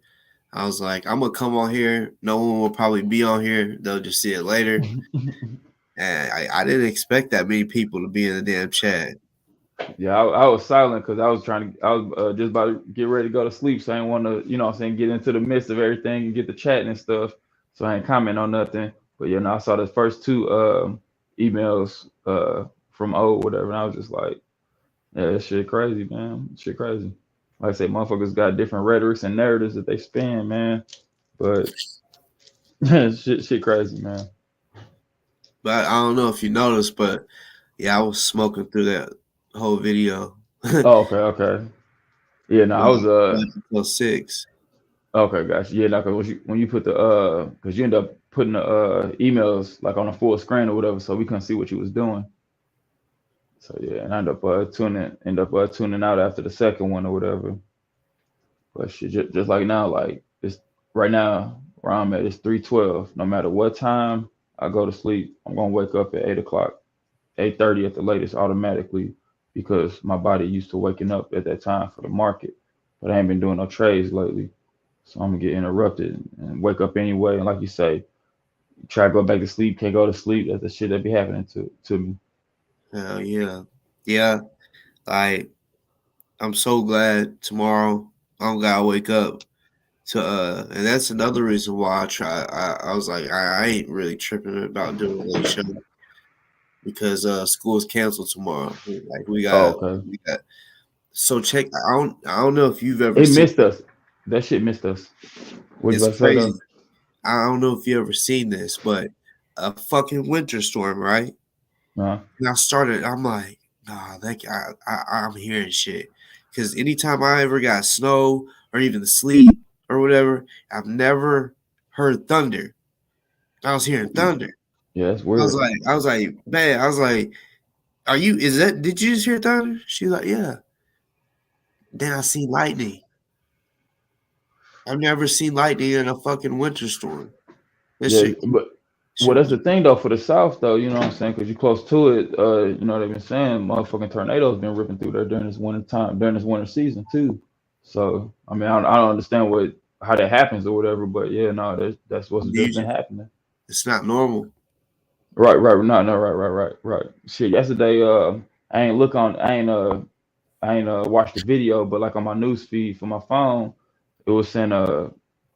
I was like, I'm gonna come on here. No one will probably be on here. They'll just see it later. And I didn't expect that many people to be in the damn chat. Yeah, I was silent because I was just about to get ready to go to sleep, so I didn't want to, what I'm saying, get into the midst of everything and get the chatting and stuff. So I ain't comment on nothing. But I saw the first two emails from O whatever, and I was just like, yeah, that shit crazy, man. Shit crazy. Like I say, motherfuckers got different rhetorics and narratives that they spin, man. But shit crazy, man. But I don't know if you noticed, but yeah, I was smoking through that whole video. Oh, okay. Yeah, no, I was until 6. Okay, gotcha. Yeah, like when you put the because you end up putting the emails like on a full screen or whatever, so we couldn't see what you was doing. So yeah, and I end up tuning out after the second one or whatever. But shit, just like now, like it's right now where I'm at, it's 3:12. No matter what time I go to sleep, I'm gonna wake up at 8 o'clock, 8:30 at the latest, automatically, because my body used to waking up at that time for the market. But I ain't been doing no trades lately, so I'm gonna get interrupted and wake up anyway. And like you say, try to go back to sleep, can't go to sleep. That's the shit that be happening to me. Hell yeah. Yeah. Like, I'm so glad tomorrow I don't gotta wake up to and that's another reason why I was like, I ain't really tripping about doing a late show because school's canceled tomorrow. Like Oh, okay. we got so check I don't know if you've ever It seen missed us. That shit missed us. What you it's about to say crazy. though? I don't know if you ever seen this, but a fucking winter storm, right? Uh-huh. And I'm like, nah, I'm hearing shit. Because anytime I ever got snow or even sleet or whatever, I've never heard thunder. I was hearing thunder. Yeah, that's weird. Man, did you just hear thunder? She's like, yeah. Then I see lightning. I've never seen lightning in a fucking winter storm. This Yeah, shit, but well, shit that's was, the thing though for the South though. You know what I'm saying? Because you're close to it. You know they've been saying motherfucking tornadoes been ripping through there during this winter time, during this winter season too. So I mean, I don't understand how that happens or whatever. But yeah, no, that's what's just been happening. it's not normal. Right, no, right. Shit, yesterday, I ain't watched the video, but like on my news feed for my phone, it was saying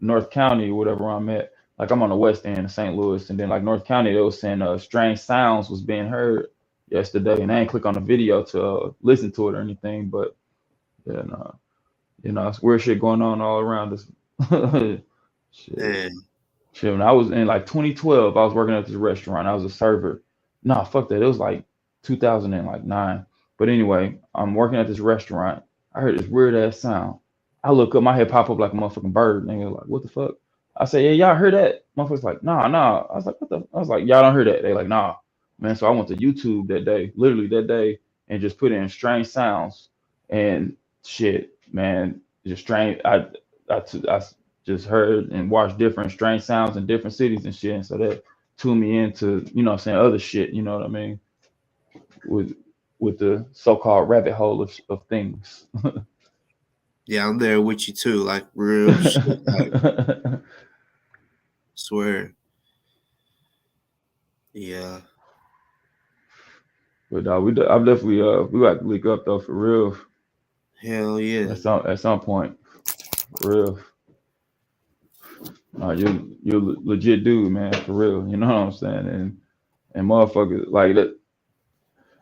North County or whatever I'm at. Like I'm on the west end of St. Louis, and then like North County, they was saying strange sounds was being heard yesterday, and I ain't click on the video to listen to it or anything, but yeah, no, it's weird shit going on all around us. Shit. Man. Shit, when I was in like 2012, I was working at this restaurant. I was a server. Nah, fuck that. It was like 2009. But anyway, I'm working at this restaurant. I heard this weird ass sound. I look up, my head pop up like a motherfucking bird. And they're like, what the fuck? I say, yeah, y'all heard that? Motherfuckers like, nah. I was like, what the? I was like, y'all don't hear that. They like, nah, man. So I went to YouTube that day, literally that day, and just put in strange sounds and shit, man. Just strange. I just heard and watched different strange sounds in different cities and shit. And so that tuned me into, you know what I'm saying, other shit, you know what I mean? With the so-called rabbit hole of things. Yeah, I'm there with you too. Like real shit. Like, swear. Yeah. But I'm definitely we got to link up though for real. Hell yeah. At some point. For real. No, you're legit dude, man, for real. You know what I'm saying? And motherfuckers like that.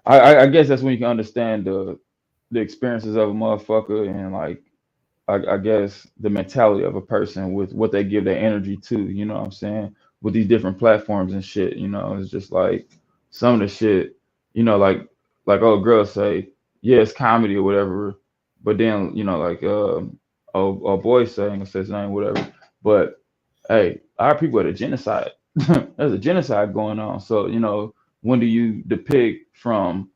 I guess that's when you can understand the experiences of a motherfucker and like I guess the mentality of a person with what they give their energy to, you know what I'm saying? With these different platforms and shit, you know, it's just like some of the shit, you know, like old girls say, yeah, it's comedy or whatever, but then, you know, like old boy saying, says his name, whatever. But hey, our people are a genocide. There's a genocide going on. So, you know, when do you depict from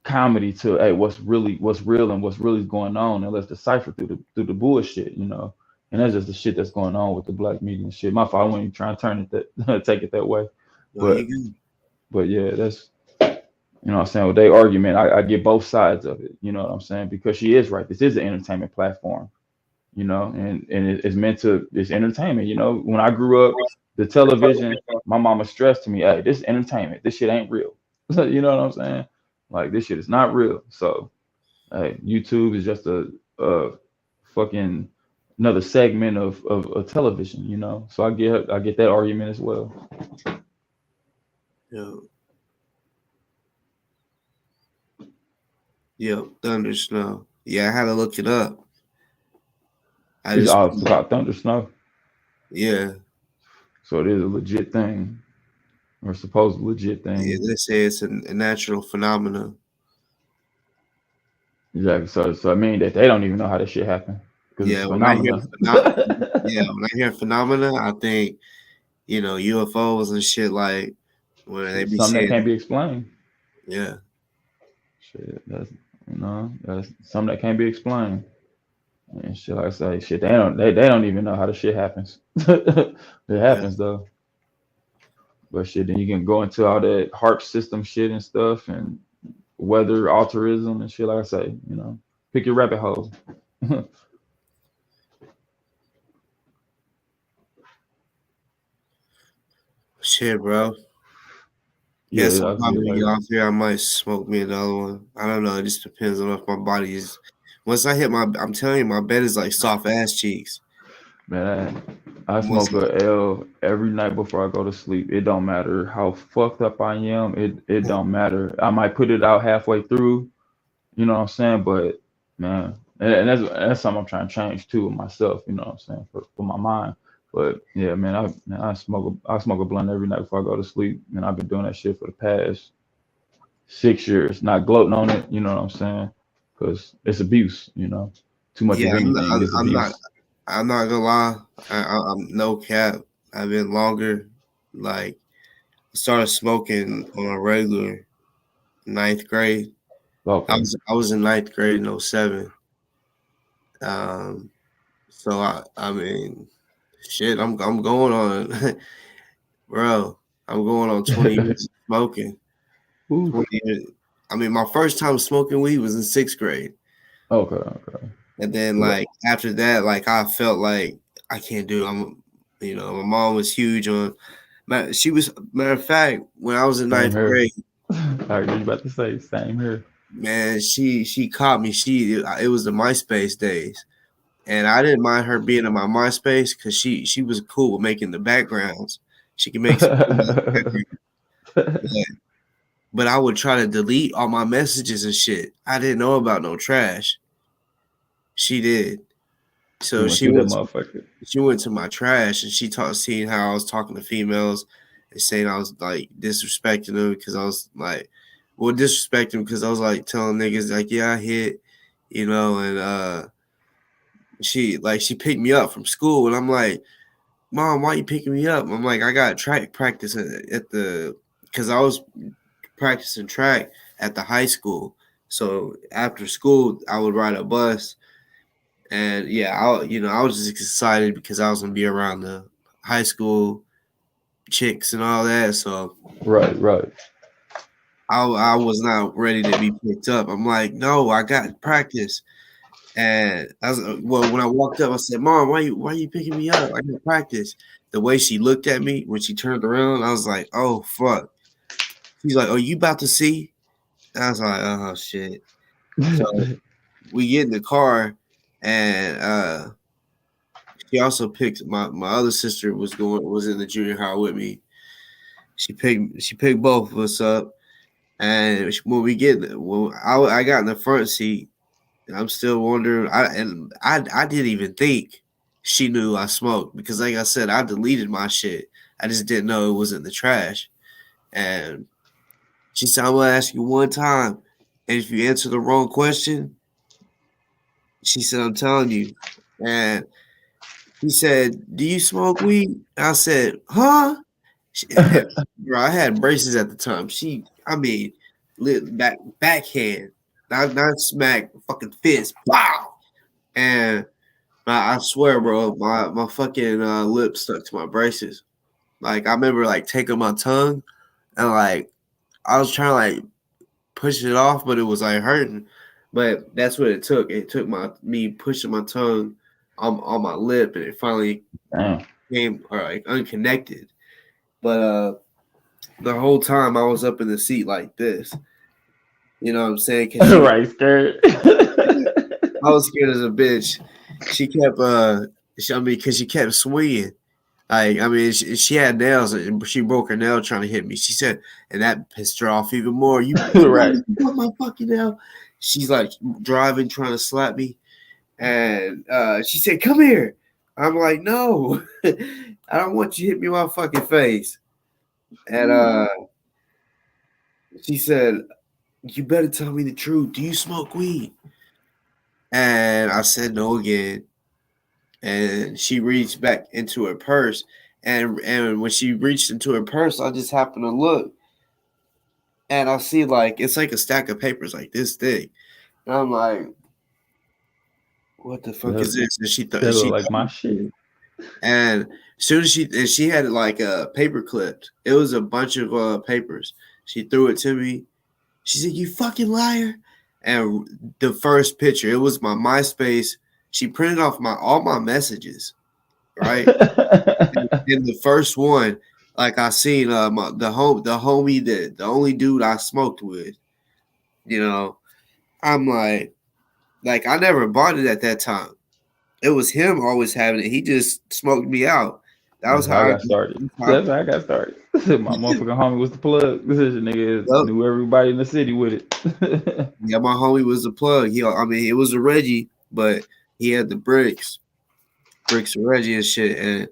comedy to hey, what's real and what's really going on, and let's decipher through the bullshit, you know. And that's just the shit that's going on with the black media and shit. My fault, I wasn't even trying to turn it that take it that way. No, But yeah, that's you know what I'm saying, with their argument, I get both sides of it, you know what I'm saying? Because she is right. This is an entertainment platform, you know, and it's meant to it's entertainment, you know. When I grew up, the television, my mama stressed to me, hey, this is entertainment. This shit ain't real. You know what I'm saying? Like this shit is not real. So, hey, YouTube is just a fucking another segment of television, you know. So I get that argument as well. Yep, Thunder Snow. Yeah, I had to look it up. It's about Thunder Snow. Yeah. So it is a legit thing, or supposed legit thing. Yeah, they say it's a natural phenomenon. Exactly. So I mean that they don't even know how that shit happened because it's a phenomenon. When I hear phenomena, I think UFOs and shit, like where they be Something that saying, can't be explained. yeah, Shit, that's something that can't be explained. And shit, like I say, shit, they don't even know how the shit happens. It yeah, happens though. But shit, then you can go into all that HARP system shit and stuff and weather altruism and shit. Like I say, pick your rabbit hole. shit, bro. Yeah, Guess I'm I'll see probably you gonna get later. off here. I might smoke me another one. I don't know. It just depends on if my body is. Once I hit I'm telling you, my bed is like soft ass cheeks. Man, I Once, smoke a L every night before I go to sleep. It don't matter how fucked up I am. It don't matter. I might put it out halfway through. You know what I'm saying? But man, and that's something I'm trying to change too with myself. You know what I'm saying for my mind. But yeah, man, I smoke a blunt every night before I go to sleep, and I've been doing that shit for the past 6 years. Not gloating on it. You know what I'm saying? Because it's abuse. Too much yeah, of anything is I'm not. abuse. I'm not gonna lie. I'm no cap. I've been longer. Like I started smoking on a regular ninth grade. I Okay. was I was in ninth grade in '07. Um, so I mean, shit. I'm going on, bro. I'm going on 20 years of smoking. Oof. 20 years. I mean, my first time smoking weed was in sixth grade. Okay. Okay. And then Right. like after that, like I felt like I can't do it. My mom was huge on she was matter of fact, when I was in Same ninth here. grade, I heard you about to say same here. man, she caught me. It was the MySpace days. And I didn't mind her being in my MySpace because she was cool with making the backgrounds. She can make some cool backgrounds. Yeah. But I would try to delete all my messages and shit. I didn't know about no trash. She did. You So went through that motherfucker. she went to my trash and seeing how I was talking to females and saying I was like disrespecting them because I was like, disrespecting because I was like telling niggas like, yeah, I hit, and she picked me up from school and I'm like, Mom, why you picking me up? I'm like, I got track practice because I was practicing track at the high school. So after school, I would ride a bus. And yeah, I was just excited because I was gonna be around the high school chicks and all that. So Right. Right. I was not ready to be picked up. I'm like, no, I got practice. And when I walked up, I said, Mom, why you picking me up? I got practice. The way she looked at me when she turned around, I was like, oh fuck. She's like, oh, you about to see? And I was like, oh shit. So we get in the car and she also picked my other sister was in the junior high with me. She picked both of us up, and when I got in the front seat, and I'm still wondering. I didn't even think she knew I smoked because, like I said, I deleted my shit. I just didn't know it was in the trash. And she said, "I'm gonna ask you one time, and if you answer the wrong question," she said, "I'm telling you." And he said, "Do you smoke weed?" I said, "Huh?" Bro, I had braces at the time. I mean, backhand, not smack, fucking fist, wow. And I swear, bro, my fucking lip stuck to my braces. Like I remember, like taking my tongue and like I was trying to like push it off, but it was like hurting. But that's what it took. It took me pushing my tongue on my lip, and it finally Damn. came like unconnected. But the whole time I was up in the seat like this. You know what I'm saying? Because Right, scared. I was scared as a bitch. She kept because she kept swinging. Like I mean, she had nails and she broke her nail trying to hit me. She said, and that pissed her off even more. Right. You broke my fucking nail. She's like driving, trying to slap me, and she said, "Come here." I'm like, "No, I don't want you to hit me in my fucking face." And she said, "You better tell me the truth. Do you smoke weed?" And I said no again. And she reached back into her purse And when she reached into her purse, I just happened to look, and I see like it's like a stack of papers like this thick, and I'm like, "What the fuck is this?" And That look like my shit. And as soon as she had it like paper clipped, it was a bunch of papers. She threw it to me. She said, "You fucking liar!" And the first picture, it was my MySpace. She printed off all my messages, right? In the first one, like I seen the homie that the only dude I smoked with, I'm like I never bought it at that time. It was him always having it. He just smoked me out. That was That's how how I got started. That's how I got started. My motherfucking homie was the plug. This nigga knew everybody in the city with it. Yeah, my homie was the plug. It was a Reggie, but he had the bricks of Reggie and shit. And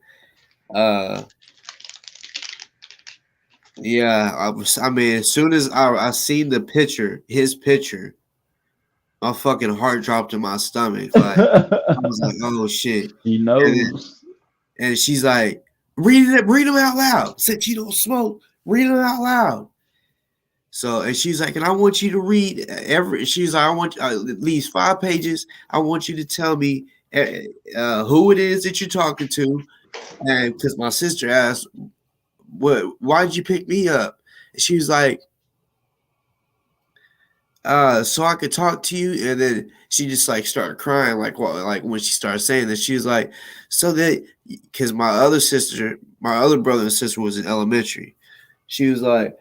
yeah, as soon as I seen the picture, his picture, my fucking heart dropped in my stomach. Like I was like, oh shit. He knows. And she's like, read them out loud. Since you don't smoke, read them out loud. So, and she's like, and I want you to read she's like, I want at least 5 pages. I want you to tell me who it is that you're talking to. And because my sister asked, why did you pick me up? And she was like, so I could talk to you. And then she just like started crying, like when she started saying this, she was like, so that because my other brother and sister was in elementary. She was like,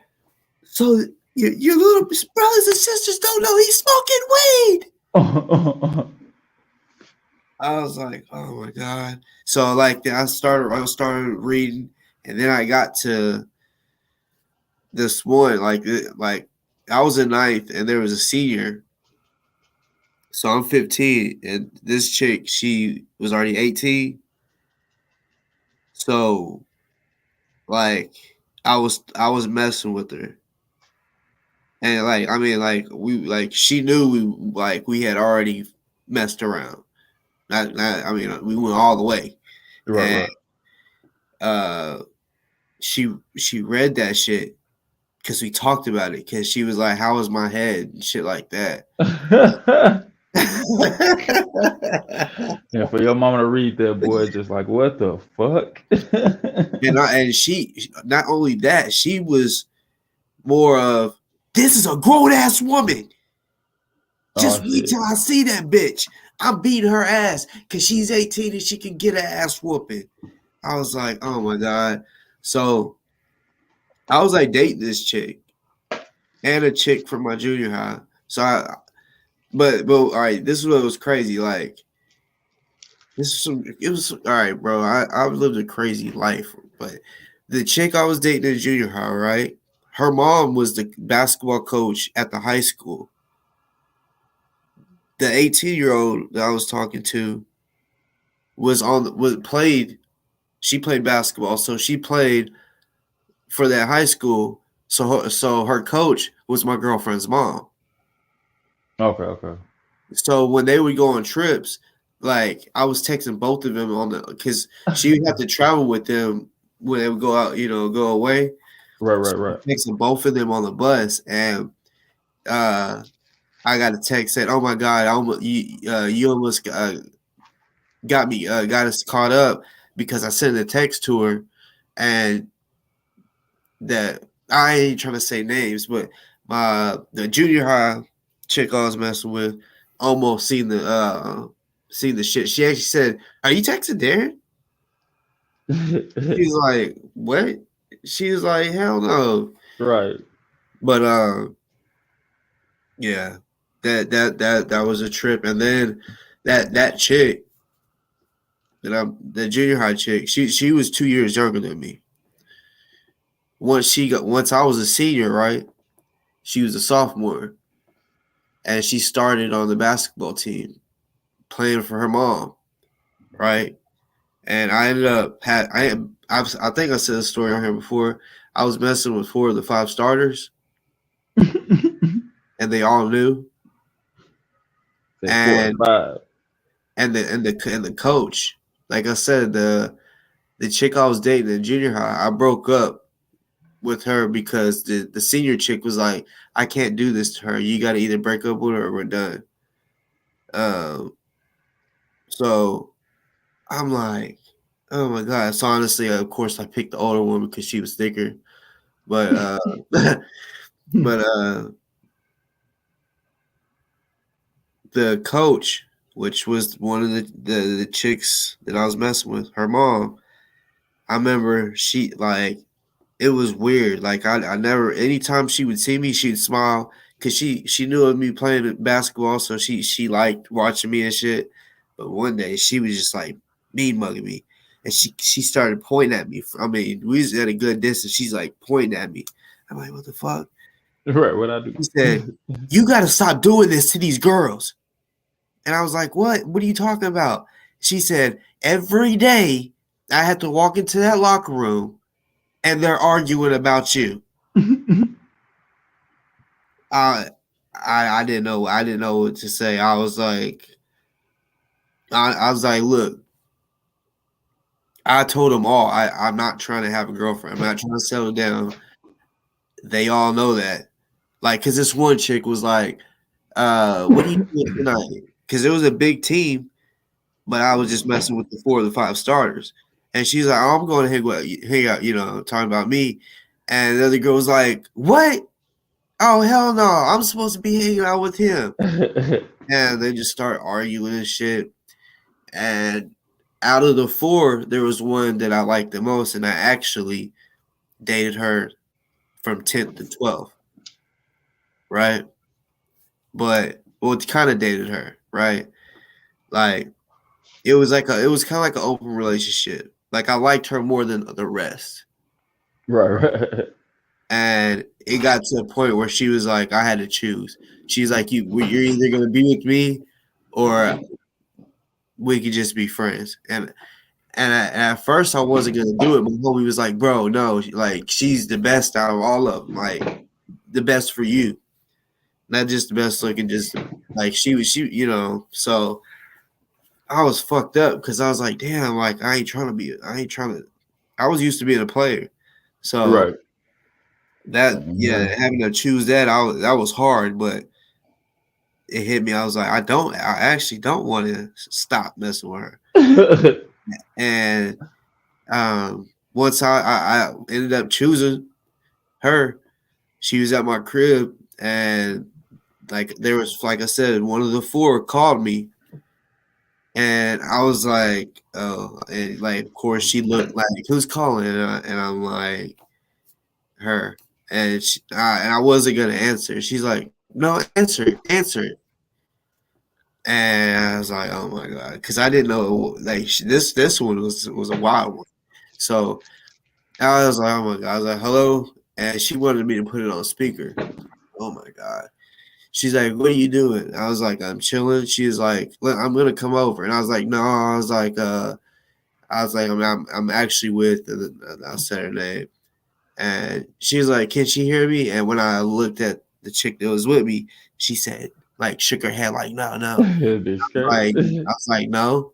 so your little brothers and sisters don't know he's smoking weed. I was like, oh my God. So like I started reading, and then I got to this one, like I was in 9th and there was a senior. So I'm 15 and this chick, she was already 18. So like I was messing with her. And she knew we had already messed around. We went all the way. Right. She read that shit because we talked about it. Because she was like, "How was my head?" and shit like that. Yeah, for your mama to read that, boy, just like, what the fuck? and she not only that, she was more of, this is a grown ass woman. Just wait till I see that bitch. I'm beating her ass because she's 18 and she can get an ass whooping. I was like, oh my God. So I was like dating this chick and a chick from my junior high. So but all right, this is what was crazy. Like it was all right, bro. I've lived a crazy life, but the chick I was dating in junior high, right? Her mom was the basketball coach at the high school. The 18-year-old that I was talking to she played basketball, so she played for that high school. So her coach was my girlfriend's mom. Okay. So when they would go on trips, like I was texting both of them because she would have to travel with them when they would go out, go away. Right. Texting both of them on the bus, and I got a text saying, "Oh my God, you almost got us caught up because I sent a text to her, and that I ain't trying to say names, but the junior high chick I was messing with almost seen the shit. She actually said, "Are you texting Darren?" She's like, "What?" She was like, "Hell no." Right. But yeah, that was a trip. And then that chick the junior high chick, she was 2 years younger than me. Once I was a senior, right? She was a sophomore, and she started on the basketball team playing for her mom, right? And I ended up I think I said a story on here before. I was messing with 4 of the 5 starters, and they all knew. And the coach, like I said, the chick I was dating in junior high, I broke up with her because the senior chick was like, I can't do this to her. You got to either break up with her or we're done. So I'm like, oh my god. So honestly, of course, I picked the older one because she was thicker. But but the coach, which was one of the chicks that I was messing with, her mom, I remember she like it was weird. Like I never anytime she would see me, she'd smile because she knew of me playing basketball, so she liked watching me and shit. But one day she was just like mean mugging me. And she started pointing at me. I mean, we was at a good distance. She's like pointing at me. I'm like, what the fuck? Right, what I do? She said, you got to stop doing this to these girls. And I was like, what? What are you talking about? She said, every day I have to walk into that locker room and they're arguing about you. I didn't know. I didn't know what to say. I was like, look, I told them all, I'm not trying to have a girlfriend. I'm not trying to settle down. They all know that. Like, because this one chick was like, what are you doing tonight? Because it was a big team, but I was just messing with the 4 of the 5 starters. And she's like, oh, I'm going to hang out, talking about me. And the other girl was like, what? Oh, hell no. I'm supposed to be hanging out with him. And they just start arguing and shit. And out of the 4, there was one that I liked the most, and I actually dated her from 10th to 12th, right? But kind of dated her, right? Like it was kind of like an open relationship. Like I liked her more than the rest, right. And it got to a point where she was like, I had to choose. She's like, you're either gonna be with me, or we could just be friends. And at first I wasn't gonna do it. My homie was like, bro, no, like she's the best out of all of them, like the best for you, not just the best looking, just like she. So I was fucked up because I was like, damn, like I was used to being a player, so Right. having to choose that was hard, but it hit me. I was like, I actually don't want to stop messing with her. And once I ended up choosing her, she was at my crib, and like there was, like I said, one of the 4 called me, and I was like, oh, and like of course she looked like, who's calling? And I'm like, her, and I wasn't gonna answer. She's like, no, answer it. And I was like, oh my god, because I didn't know like this one was a wild one. So I was like, oh my god. I was like, hello, and she wanted me to put it on speaker. Oh my god. She's like, what are you doing? I was like, I'm chilling. She's like, look, I'm gonna come over, and I was like, no. I was like, I'm actually with, and I said her name, and she's like, can she hear me? And when I looked at the chick that was with me, she said, like, shook her head, like, no. I was like, no.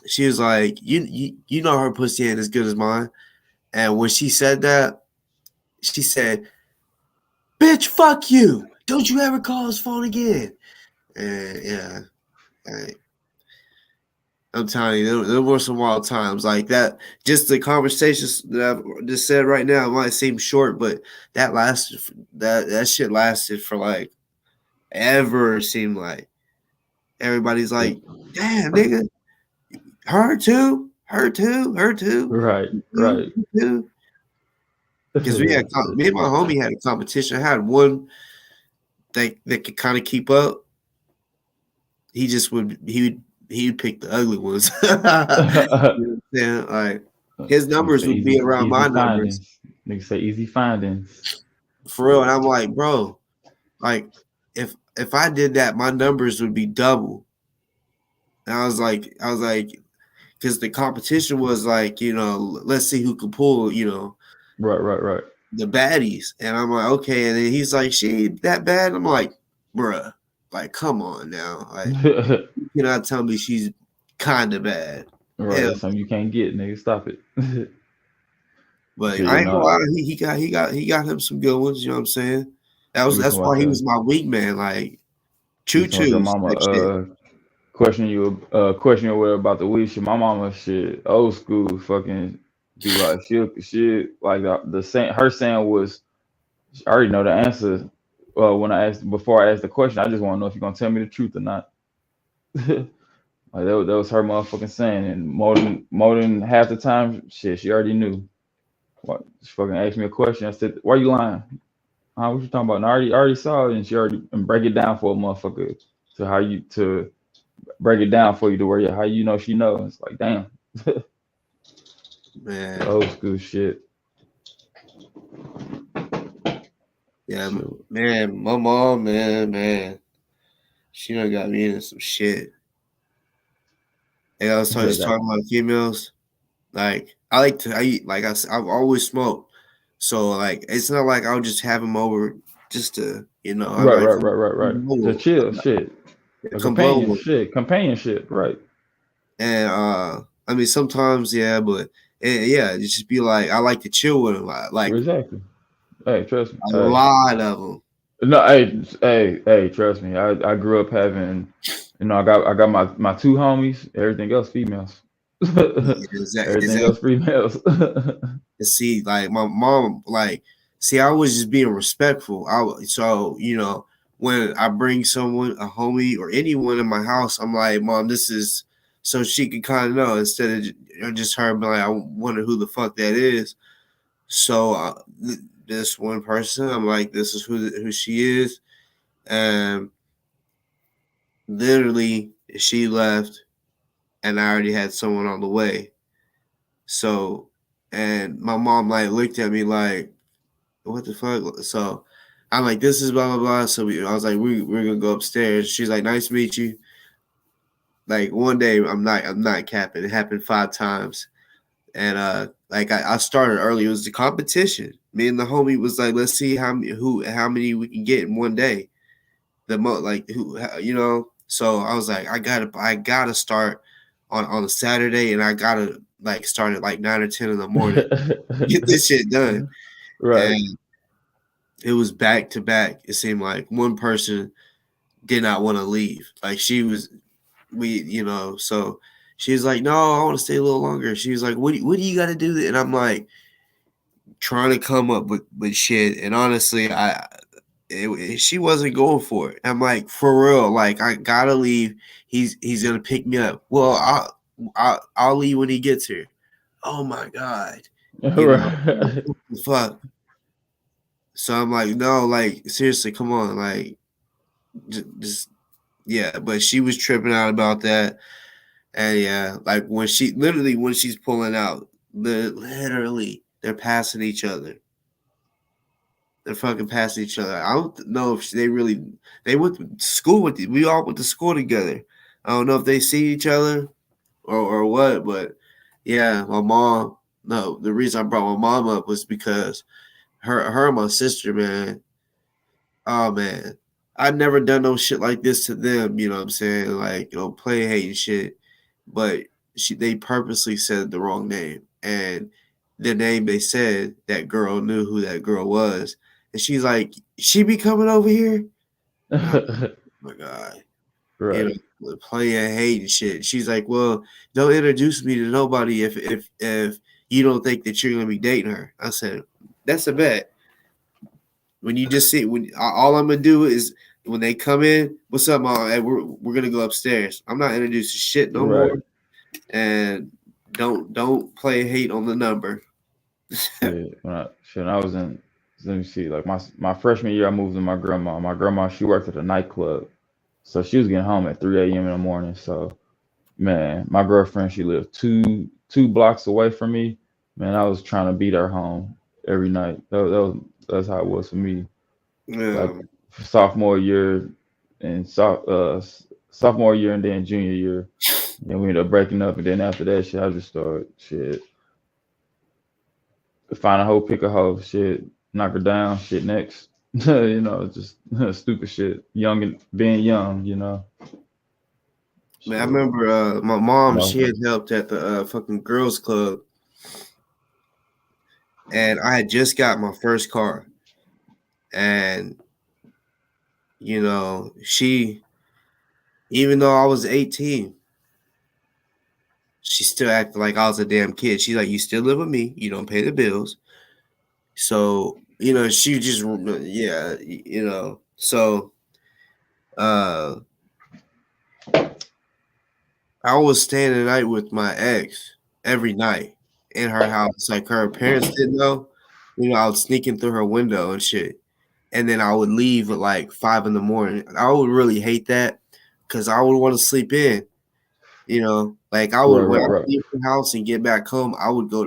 She was like, you know her pussy ain't as good as mine. And when she said that, she said, bitch, fuck you. Don't you ever call his phone again. And yeah, I'm telling you, there were some wild times like that. Just the conversations that I've just said right now might seem short, but that shit lasted for like ever. Seemed like everybody's like, damn, nigga, her too. Right. You too. Because me and my homie had a competition. I had one that could kind of keep up. He would pick the ugly ones. You know what I'm saying? Like his numbers would be around my numbers. Niggas say easy findings. For real. And I'm like, bro, like if I did that, my numbers would be double. And I was like, because the competition was like, let's see who can pull, Right. the baddies. And I'm like, okay. And then he's like, she ain't that bad. I'm like, bruh, like, come on now. Like, you cannot tell me she's kind of bad. Right, Hell, that's something you can't get, nigga. Stop it. but Shit, I you ain't gonna know, lie, he got him some good ones. You know what I'm saying? you That's talking why about he was my wingman. Like you choo talking about your choos mama type shit. questioning you about the weed shit. My mama shit, old school, fucking be like she like the saying her saying was I already know the answer. When I asked before I asked the question, I just want to know if you're gonna tell me the truth or not. Like that was her motherfucking saying, and more than half the time, shit, she already knew. What she fucking asked me a question. I said, "Why you lying? Huh, what you talking about?" And I already saw it, and she already and break it down for a motherfucker to how you to break it down for you to where how you know she knows. It's like damn, Man, old school shit. yeah, Shit. man, my mom, man, she done got me into some shit. And I was You said just that. talking about females. Like I like to, I eat like I've always smoked, so like it's not like I'll just have them over just to I'm Right, like right, right, right, right. To convolable. chill, shit. A Convolable. companionship, right? And I mean sometimes yeah, but yeah, it just be like I like to chill with them, like Exactly. Hey, trust me. a Hey, lot of them. no, hey, trust me. I grew up having, I got my two homies. Everything else females. Is Everything that else females. see like my mom like see I was just being respectful. So when I bring someone a homie or anyone in my house, I'm like, Mom, this is so she can kind of know instead of just her being like, I wonder who the fuck that is. So this one person, I'm like, this is who she is, and literally she left, and I already had someone on the way. So, and my mom like looked at me like, what the fuck? So I'm like, this is blah blah blah. So I was like, we're gonna go upstairs. She's like, nice to meet you. Like one day, I'm not capping. It happened 5 times, and like I started early. It was the competition. Me and the homie was like, let's see how many we can get in one day. Like who. So I was like, I gotta start on a Saturday, and I gotta like start at like 9 or 10 in the morning. Get this shit done. Right. And it was back to back. It seemed like one person did not want to leave. Like so she was like, no, I want to stay a little longer. She was like, what do you got to do? And I'm like, trying to come up with shit. And honestly, she wasn't going for it. I'm like, for real, like I gotta leave. He's gonna pick me up. Well, I'll leave when he gets here. Oh my god, Right. what the fuck. So I'm like, no, like seriously, come on, like just yeah. But she was tripping out about that, and yeah, like when she's pulling out, literally they're passing each other. They're fucking passing each other. I don't know if they went to school we all went to school together. I don't know if they see each other or what, but yeah, my mom. No, the reason I brought my mom up was because her and my sister, man. Oh man, I never done no shit like this to them. You know what I'm saying? Like play hate and shit. But they purposely said the wrong name, and the name they said, that girl knew who that girl was, and she's like, she be coming over here. Oh my god, Right. playing hate and shit. She's like, well, don't introduce me to nobody if you don't think that you're gonna be dating her. I said, that's a bet. When you just see all I'm gonna do is when they come in, what's up, mom? Hey, we're gonna go upstairs. I'm not introducing shit no more, Right. and don't play hate on the number. Shit. When I was in, let me see, like my freshman year, I moved to my grandma. My grandma, she worked at a nightclub, so she was getting home at 3 a.m. in the morning. So man, my girlfriend, she lived two blocks away from me. Man, I was trying to beat her home every night. That's how it was for me. Like Yeah, sophomore year and sophomore year and then junior year. Then we ended up breaking up, and then after that shit, I just started shit. Find a hoe, pick a hoe, shit, knock her down, shit next. Just stupid shit. Young and being young. Man, I Shit. remember my mom. No. She had helped at the fucking girls' club, and I had just got my first car, and you know, she, even though I was 18, she still acted like I was a damn kid. She's like, "You still live with me. You don't pay the bills." So you know, she just yeah, you know. So uh, I was staying the night with my ex every night in her house. Like her parents didn't know. You know, I was sneaking through her window and shit. And then I would leave at like 5 in the morning. I would really hate that because I would want to sleep in. You know, like I would when I Right. leave the house and get back home, I would go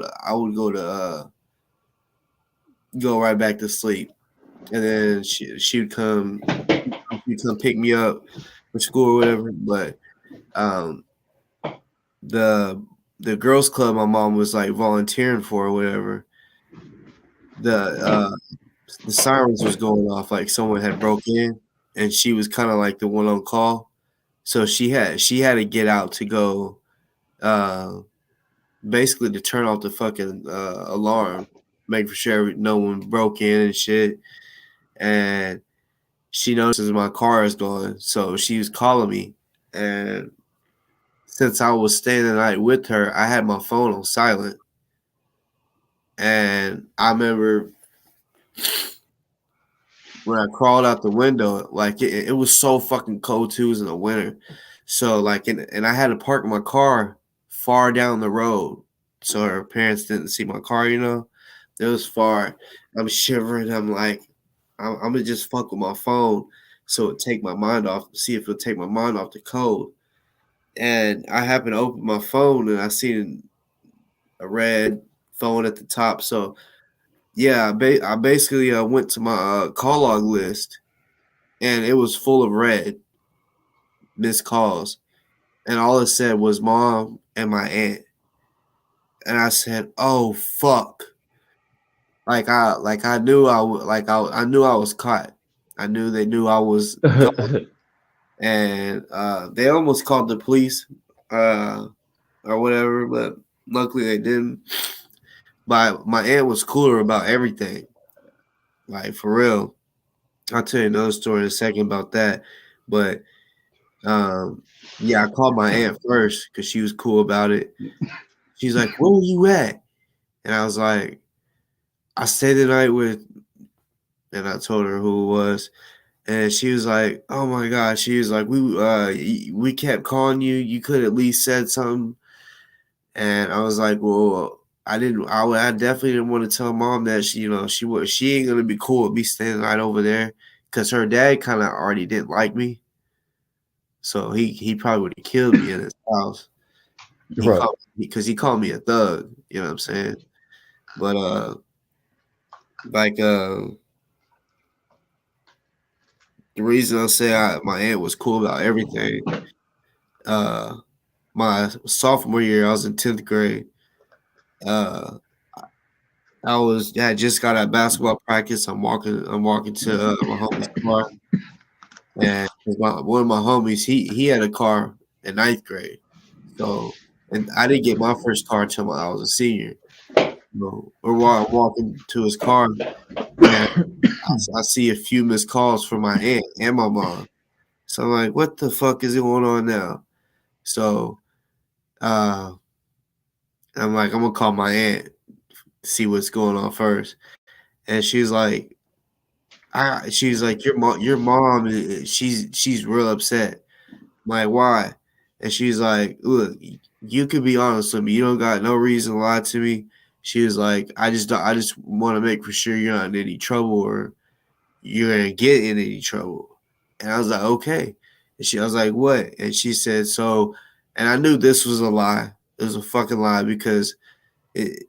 right back to sleep. And then she'd come pick me up for school or whatever. But um the the girls club my mom was like volunteering for or whatever, the the sirens was going off like someone had broke in, and she was kind of like the one on call. So she had to get out to go uh basically to turn off the fucking alarm, make for sure no one broke in and shit. And she notices my car is going, so she was calling me. And since I was staying the night with her, I had my phone on silent. And I remember when I crawled out the window, like it was so fucking cold too. It was in the winter, so like, and I had to park my car far down the road, so her parents didn't see my car. You know, it was far. I'm shivering. I'm like, I'm gonna just fuck with my phone, so it take my mind off. See if it'll take my mind off the cold. And I happened to open my phone, and I seen a red phone at the top. So yeah, I basically went to my call log list, and it was full of red missed calls, and all it said was mom and my aunt. And I said, "Oh fuck!" I knew I knew I was caught. I knew they knew I was gone, and they almost called the police or whatever, but luckily they didn't. But my aunt was cooler about everything, like for real. I'll tell you another story in a second about that, but Um, yeah, I called my aunt first because she was cool about it. She's like, "Where were you at?" And I was like, "I stayed the night with," and I told her who it was. And she was like, "Oh my god!" She was like, we kept calling you. You could at least said something." And I was like, "Well, I didn't. I definitely didn't want to tell mom that she ain't gonna be cool with me staying the night over there because her dad kind of already didn't like me, so he probably would have killed me in his house. Right. He called me a thug, you know what I'm saying? But like the reason I say my aunt was cool about everything, uh my sophomore year, I was in 10th grade. Uh I had just got at basketball practice. I'm walking to my homie's car, and one of my homies, he had a car in 9th grade. So, and I didn't get my first car until I was a senior. So we're walking to his car, and I see a few missed calls from my aunt and my mom. So I'm like, what the fuck is going on now? So uh, I'm like, I'm gonna call my aunt, see what's going on first. And she's like, your mom, she's real upset. I'm like, why? And she's like, look, you could be honest with me. You don't got no reason to lie to me. She was like, I just want to make for sure you're not in any trouble or you're gonna get in any trouble. And I was like, okay. And I was like, what? And she said, so, and I knew this was a lie. It was a fucking lie because it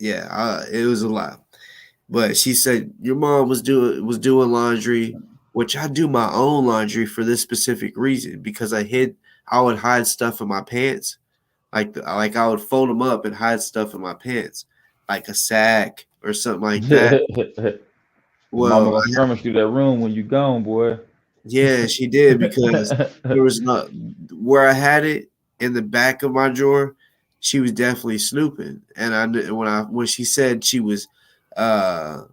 was a lie. But she said your mom was doing laundry, which I do my own laundry for this specific reason because I would hide stuff in my pants, like I would fold them up and hide stuff in my pants, like a sack or something like that. Mama Well, gonna furnish you that room when you gone, boy. Yeah, she did because there was not where I had it in the back of my drawer. She was definitely snooping, and I knew when she said she was uh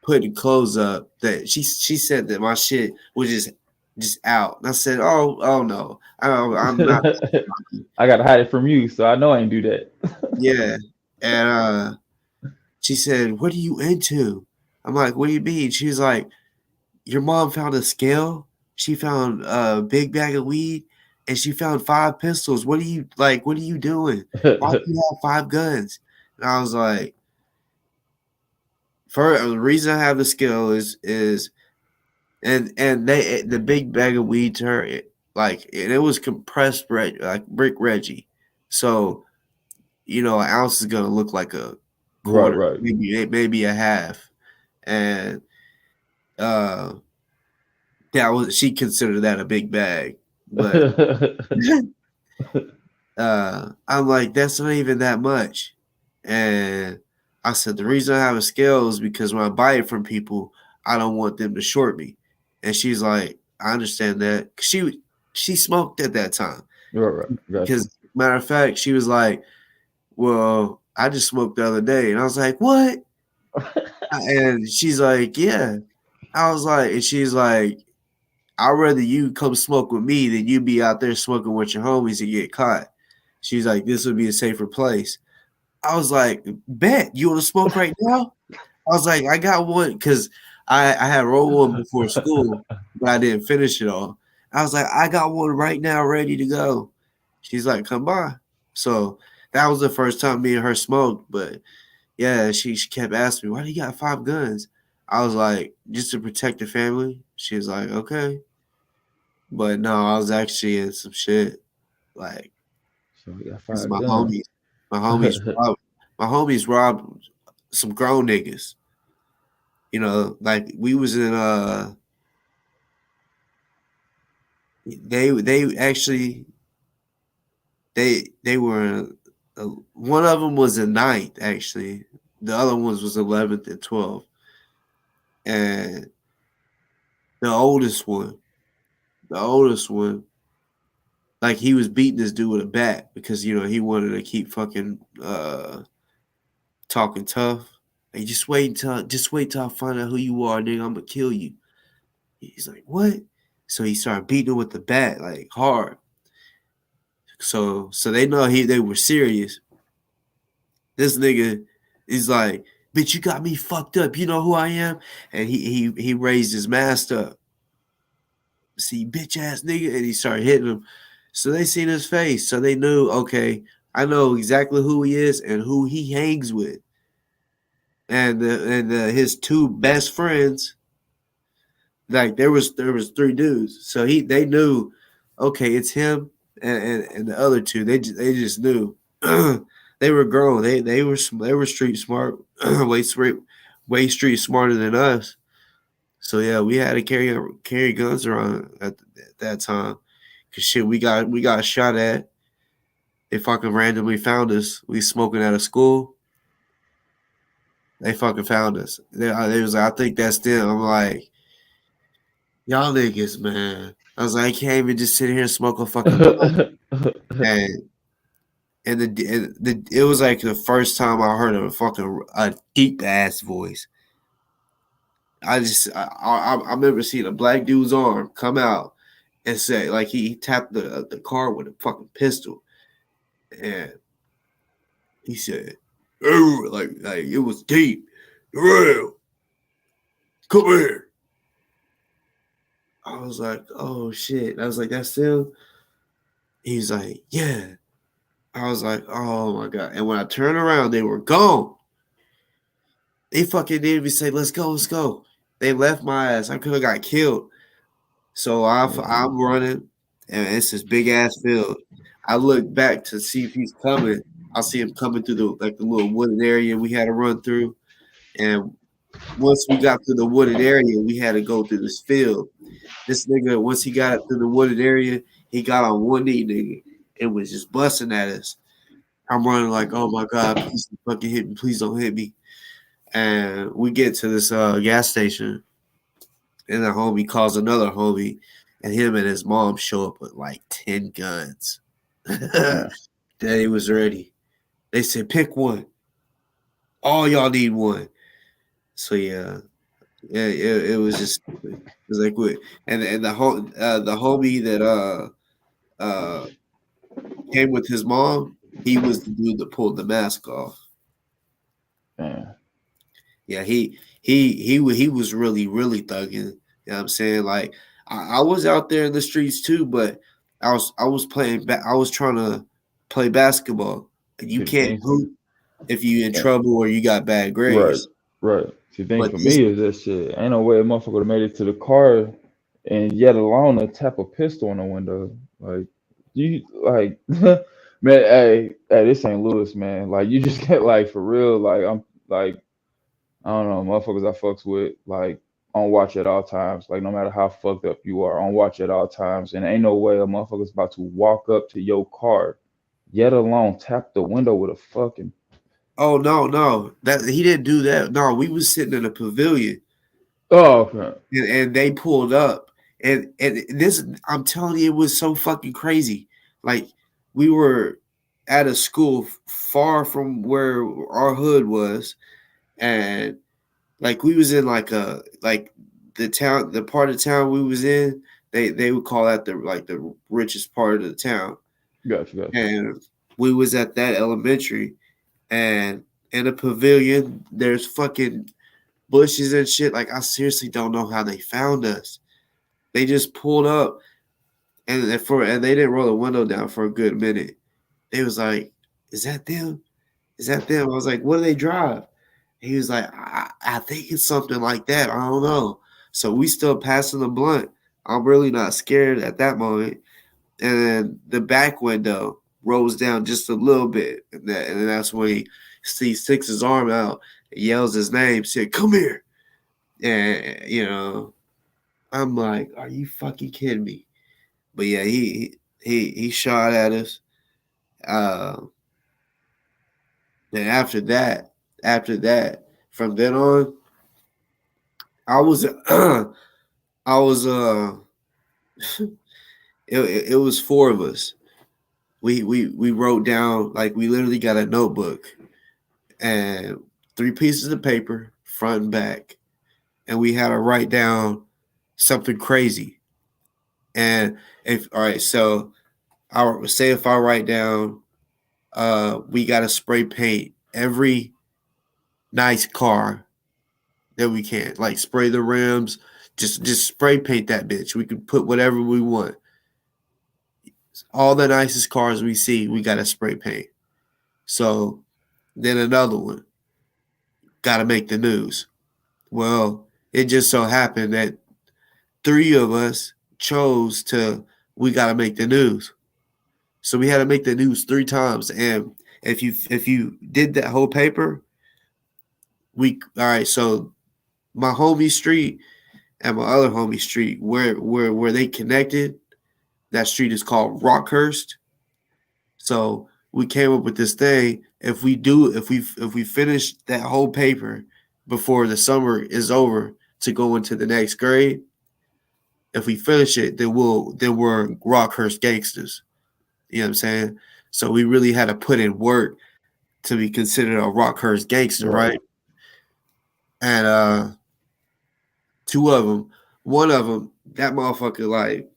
putting clothes up that she said that my shit was just out. And I said, oh no, I'm not. I gotta hide it from you, so I know I ain't do that. Yeah, and she said, "What are you into?" I'm like, "What do you mean?" She's like, "Your mom found a scale. She found a big bag of weed, and she found 5 pistols. What are you like? What are you doing? Why do you have 5 guns?" And I was like, "For the reason I have the scale is and they the big bag of weed to her like and it was compressed like brick Reggie, so an ounce is gonna look like a Right, quarter, right. maybe a half, and uh, that was she considered that a big bag, but I'm like that's not even that much, and I said the reason I have a scale is because when I buy it from people, I don't want them to short me, and she's like, I understand that. She smoked at that time Right, right. Gotcha. because matter of fact, she was like, well, I just smoked the other day, and I was like, what? And she's like, yeah. I was like, and she's like, I'd rather you come smoke with me than you be out there smoking with your homies and get caught. She's like, this would be a safer place. I was like, bet you want to smoke right now? I was like, I got one because I had rolled one before school, but I didn't finish it all. I was like, I got one right now ready to go. She's like, come by. So that was the first time me and her smoked. But yeah, she kept asking me, why do you got 5 guns? I was like, just to protect the family. She was like, okay. But no, I was actually in some shit. Like, So we got because 5 guns. my homies robbed some grown niggas. Like we was in they actually they were one of them was a ninth actually. The other ones was 11th and 12th, and the the oldest one, like he was beating this dude with a bat because he wanted to keep fucking talking tough. Hey, just wait till I find out who you are, nigga. I'm gonna kill you. He's like, what? So he started beating him with the bat like hard. So they know they were serious. This nigga is like, bitch, you got me fucked up. You know who I am? And he raised his mask up. See, bitch ass nigga, and he started hitting him. So they seen his face, so they knew, okay, I know exactly who he is and who he hangs with. And his two best friends, like there was 3 dudes, so they knew, okay, it's him and the other two. They just knew. They were grown. They were street smart, way street smarter than us. So yeah, we had to carry guns around at that time. Cause shit, we got shot at. They fucking randomly found us. We smoking at a school. They fucking found us. They was like, I think that's them. I'm like, y'all niggas, man. I was like, I can't even just sit here and smoke a fucking blunt. And it was like the first time I heard a deep ass voice. I remember seeing a black dude's arm come out and say like he tapped the car with a fucking pistol, and he said, "Oh, like it was deep, real. Come here." I was like, "Oh shit!" I was like, "That's him." He's like, "Yeah." I was like, "Oh my god!" And when I turned around, they were gone. They fucking didn't even say, "Let's go, let's go." They left my ass. I could have got killed. So I'm running, and it's this big ass field. I look back to see if he's coming. I see him coming through the little wooded area we had to run through. And once we got through the wooded area, we had to go through this field. This nigga, once he got through the wooded area, he got on one knee, nigga, and was just busting at us. I'm running like, oh my god, please don't fucking hit me, please don't hit me. And we get to this gas station, And the homie calls another homie, and him and his mom show up with like 10 guns. Daddy was ready. They said, pick one. All y'all need one. So yeah, it was just stupid. It was like what, and the homie that came with his mom, he was the dude that pulled the mask off. Yeah. Yeah, he was really thugging. You know what I'm saying? Like I was out there in the streets too, but I was playing. I was trying to play basketball, and you See, the can't thing, hoop if you in yeah, trouble or you got bad right, grades. right. See, the thing But for this, me is that shit. Ain't no way a motherfucker would have made it to the car, and yet alone to tap a pistol on the window. Like you, like man, hey, this St. Louis, man. Like you just get like for real. Like I'm like I don't know, motherfuckers I fucks with like on watch at all times. Like no matter how fucked up you are, on watch at all times. And ain't no way a motherfucker's about to walk up to your car, yet alone tap the window with a fucking. oh no, that he didn't do that. No, we was sitting in a pavilion, Oh, okay. and they pulled up, and this I'm telling you, it was so fucking crazy. Like we were at a school far from where our hood was, and like we was in like the part of town we was in, they would call that the richest part of the town. Gotcha. And we was at that elementary, and in a pavilion there's fucking bushes and shit. Like I seriously don't know how they found us. They just pulled up, and they didn't roll the window down for a good minute. They was like, is that them? Is that them? I was like, what do they drive? He was like, I think it's something like that. I don't know. So we still passing the blunt. I'm really not scared at that moment. And then the back window rolls down just a little bit. And then that's when he sticks his arm out, yells his name, said, come here. And, I'm like, are you fucking kidding me? But yeah, he shot at us. Uh, then after that, from then on, I was I was it was four of us. We wrote down, like we literally got a notebook and 3 pieces of paper, front and back, and we had to write down something crazy. And if all right, so I would say if I write down we gotta spray paint every nice car that we can. Like spray the rims, just spray paint that bitch. We can put whatever we want. All the nicest cars we see, we got to spray paint. So then another one, got to make the news. Well, it just so happened that 3 of us chose to, we got to make the news. So we had to make the news 3 times. And if you did that whole paper, all right, so my homie street and my other homie street, where they connected, that street is called Rockhurst. So we came up with this thing. If we finish that whole paper before the summer is over to go into the next grade, if we finish it, then we're Rockhurst gangsters. You know what I'm saying? So we really had to put in work to be considered a Rockhurst gangster, right? And 2 of them, one of them, that motherfucker, like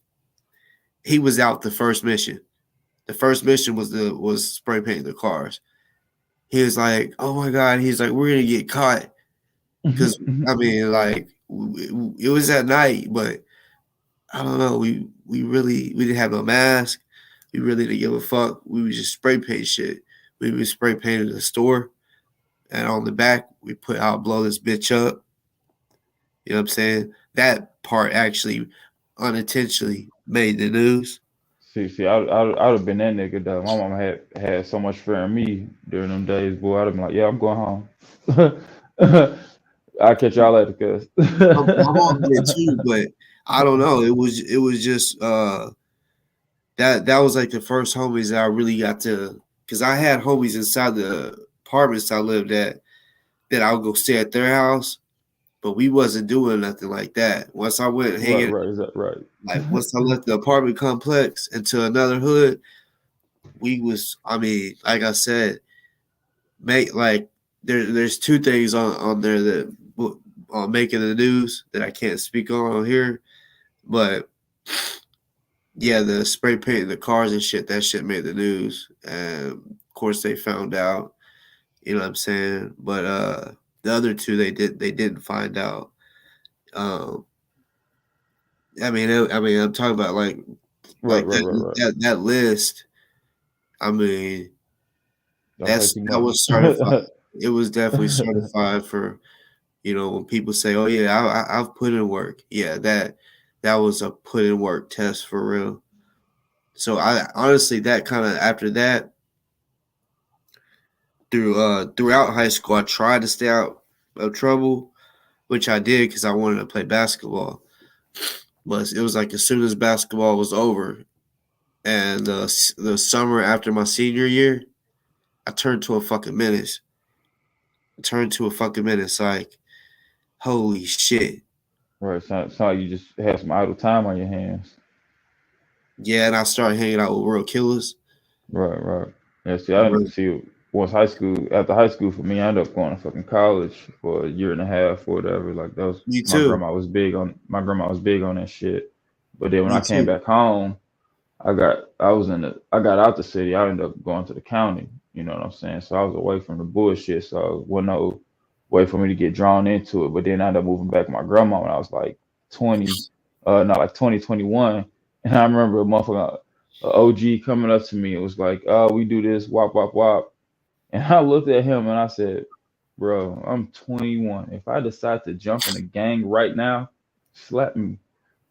he was out the first mission. The first mission was spray painting the cars. He was like, "Oh my god!" He's like, "We're gonna get caught," because I mean, like, it was at night, but I don't know. We didn't have no mask. We really didn't give a fuck. We would just spray paint shit. We would spray paint in the store, and on the back we put "I'll blow this bitch up." You know what I'm saying? That part actually unintentionally made the news. See, I'd have been that nigga though. My mama had so much fear in me during them days, boy. I'd have been like, yeah, I'm going home. I'll catch y'all later, cuz. My mom did too, but I don't know. It was just that was like the first homies that I really got to, because I had homies inside the apartments I lived at that I would go stay at their house, but we wasn't doing nothing like that. Once I went Right, hanging, right, is that right? like once I left the apartment complex into another hood, we was. I mean, like I said, make like there's two things on there that making the news that I can't speak on here, but yeah, the spray painting the cars and shit, that shit made the news. And of course they found out, you know what I'm saying? But the other two they didn't find out. Um I mean I'm talking about Right, like right, right, right. that list. I mean, Don't say too that much. was certified. It was definitely certified for, you know, when people say, "Oh yeah, I've put in work." Yeah, that was a put in work test for real. So I honestly that kind of after that throughout high school, I tried to stay out of trouble, which I did because I wanted to play basketball. But it was like as soon as basketball was over, and the summer after my senior year, I turned to a fucking menace. I turned to a fucking menace. Like, holy shit. Right, sound like you just had some idle time on your hands. Yeah, and I started hanging out with real killers. Right, right. Yeah, see, I didn't see once high school. After high school, for me, I ended up going to fucking college for a year and a half or whatever. Like that was Me too. my grandma was big on that shit. But then when I Me came too. back home, I got out the city. I ended up going to the county. You know what I'm saying? So I was away from the bullshit. So it wasn't no way for me to get drawn into it. But then I ended up moving back with my grandma when I was like 20, not like 2021. And I remember a motherfucker, a OG coming up to me. It was like, oh, we do this, wop, wop, wop. And I looked at him and I said, bro, I'm 21. If I decide to jump in a gang right now, slap me.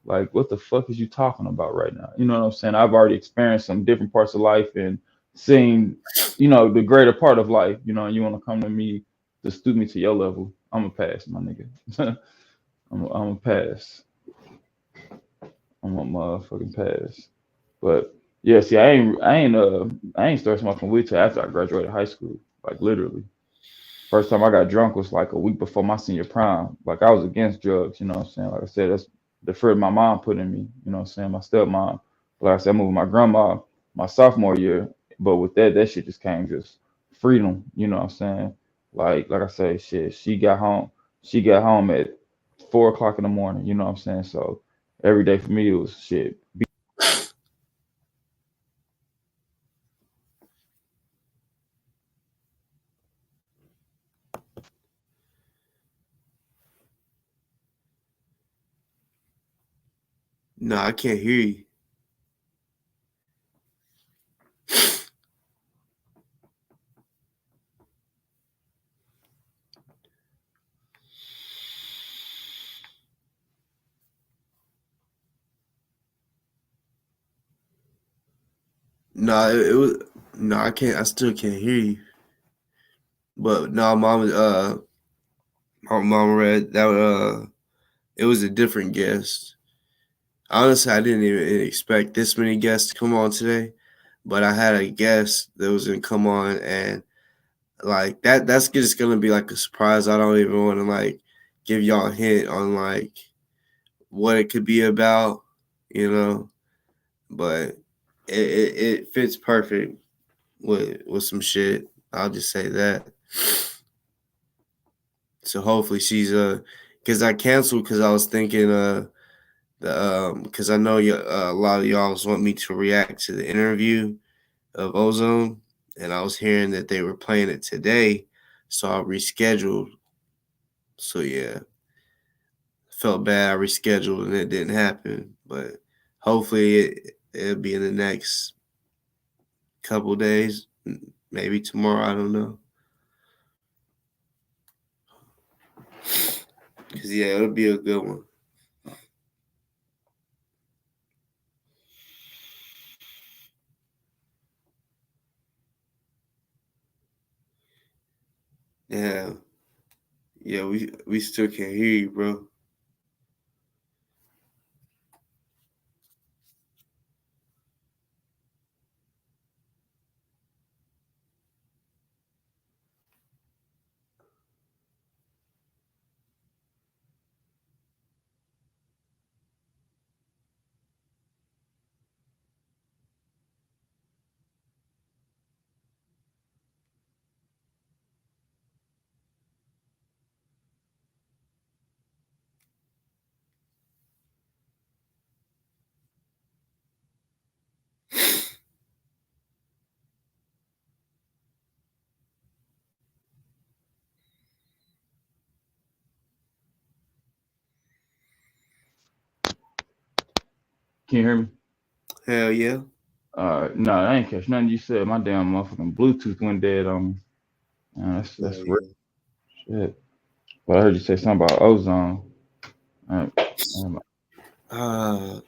Like, what the fuck is you talking about right now? You know what I'm saying? I've already experienced some different parts of life and seen, the greater part of life. And you want to come to me to stoop me to your level? I'm a pass, my nigga. I'm a pass. I'm a motherfucking pass. But yeah, see, I ain't started smoking weed till after I graduated high school. Like literally, first time I got drunk was like a week before my senior prom. Like I was against drugs, you know what I'm saying? Like I said, that's the fear my mom put in me, you know what I'm saying? My stepmom. Like I said, I moved with my grandma my sophomore year, but with that shit just came just freedom, you know what I'm saying? Like I say, shit, she got home at 4 o'clock in the morning, you know what I'm saying? So every day for me it was shit. No, I can't hear you. No, it was no, I can't. I still can't hear you. But no, mom read that. It was a different guest. Honestly, I didn't even expect this many guests to come on today, but I had a guest that was gonna come on, and like that's just gonna be like a surprise. I don't even want to like give y'all a hint on like what it could be about, you know. But it fits perfect with some shit. I'll just say that. So hopefully she's because I canceled because I was thinking because I know a lot of y'all want me to react to the interview of Ozone, and I was hearing that they were playing it today, so I rescheduled. So yeah, felt bad. I rescheduled and it didn't happen, but hopefully it'll be in the next couple days, maybe tomorrow. I don't know. Cause yeah, it'll be a good one. Yeah, yeah, we still can't hear you, bro. Can you hear me? Hell yeah. No, I ain't catch nothing you said. My damn motherfucking Bluetooth went dead on me. That's Hell real yeah. shit. But I heard you say something about ozone. Um,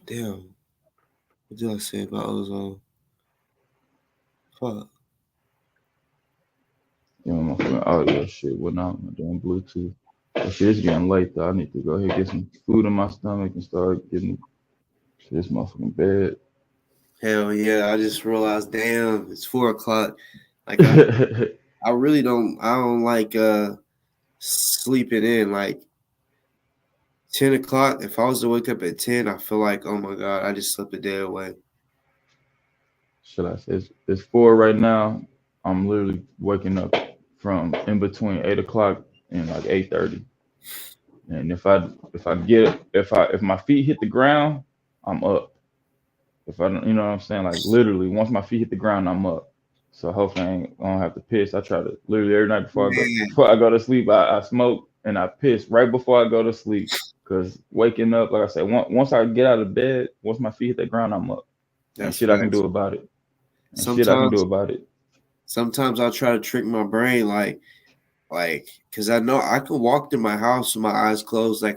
Damn. What did I say about ozone? Fuck. motherfucking audio shit went out. My damn Bluetooth. But shit, it's getting late though. I need to go ahead and get some food in my stomach and start getting to this motherfucking bed. Hell yeah. I just realized, damn, it's 4 o'clock. Like I really don't like sleeping in. Like 10 o'clock. If I was to wake up at 10, I feel like, oh my God, I just slept a day away. Should I say it's 4 right now? I'm literally waking up from in between 8 o'clock and like 8:30. And if my feet hit the ground, I'm up. If I don't, you know what I'm saying? Like literally, once my feet hit the ground, I'm up. So hopefully I don't have to piss. I try to literally every night Man, before I go to sleep, I smoke and I piss right before I go to sleep. Cause waking up, like I said, once I get out of bed, once my feet hit the ground, I'm up. And that's shit I can facts. do about it. And shit I can do Sometimes, about it. sometimes I'll try to trick my brain, because I know I can walk through my house with my eyes closed, I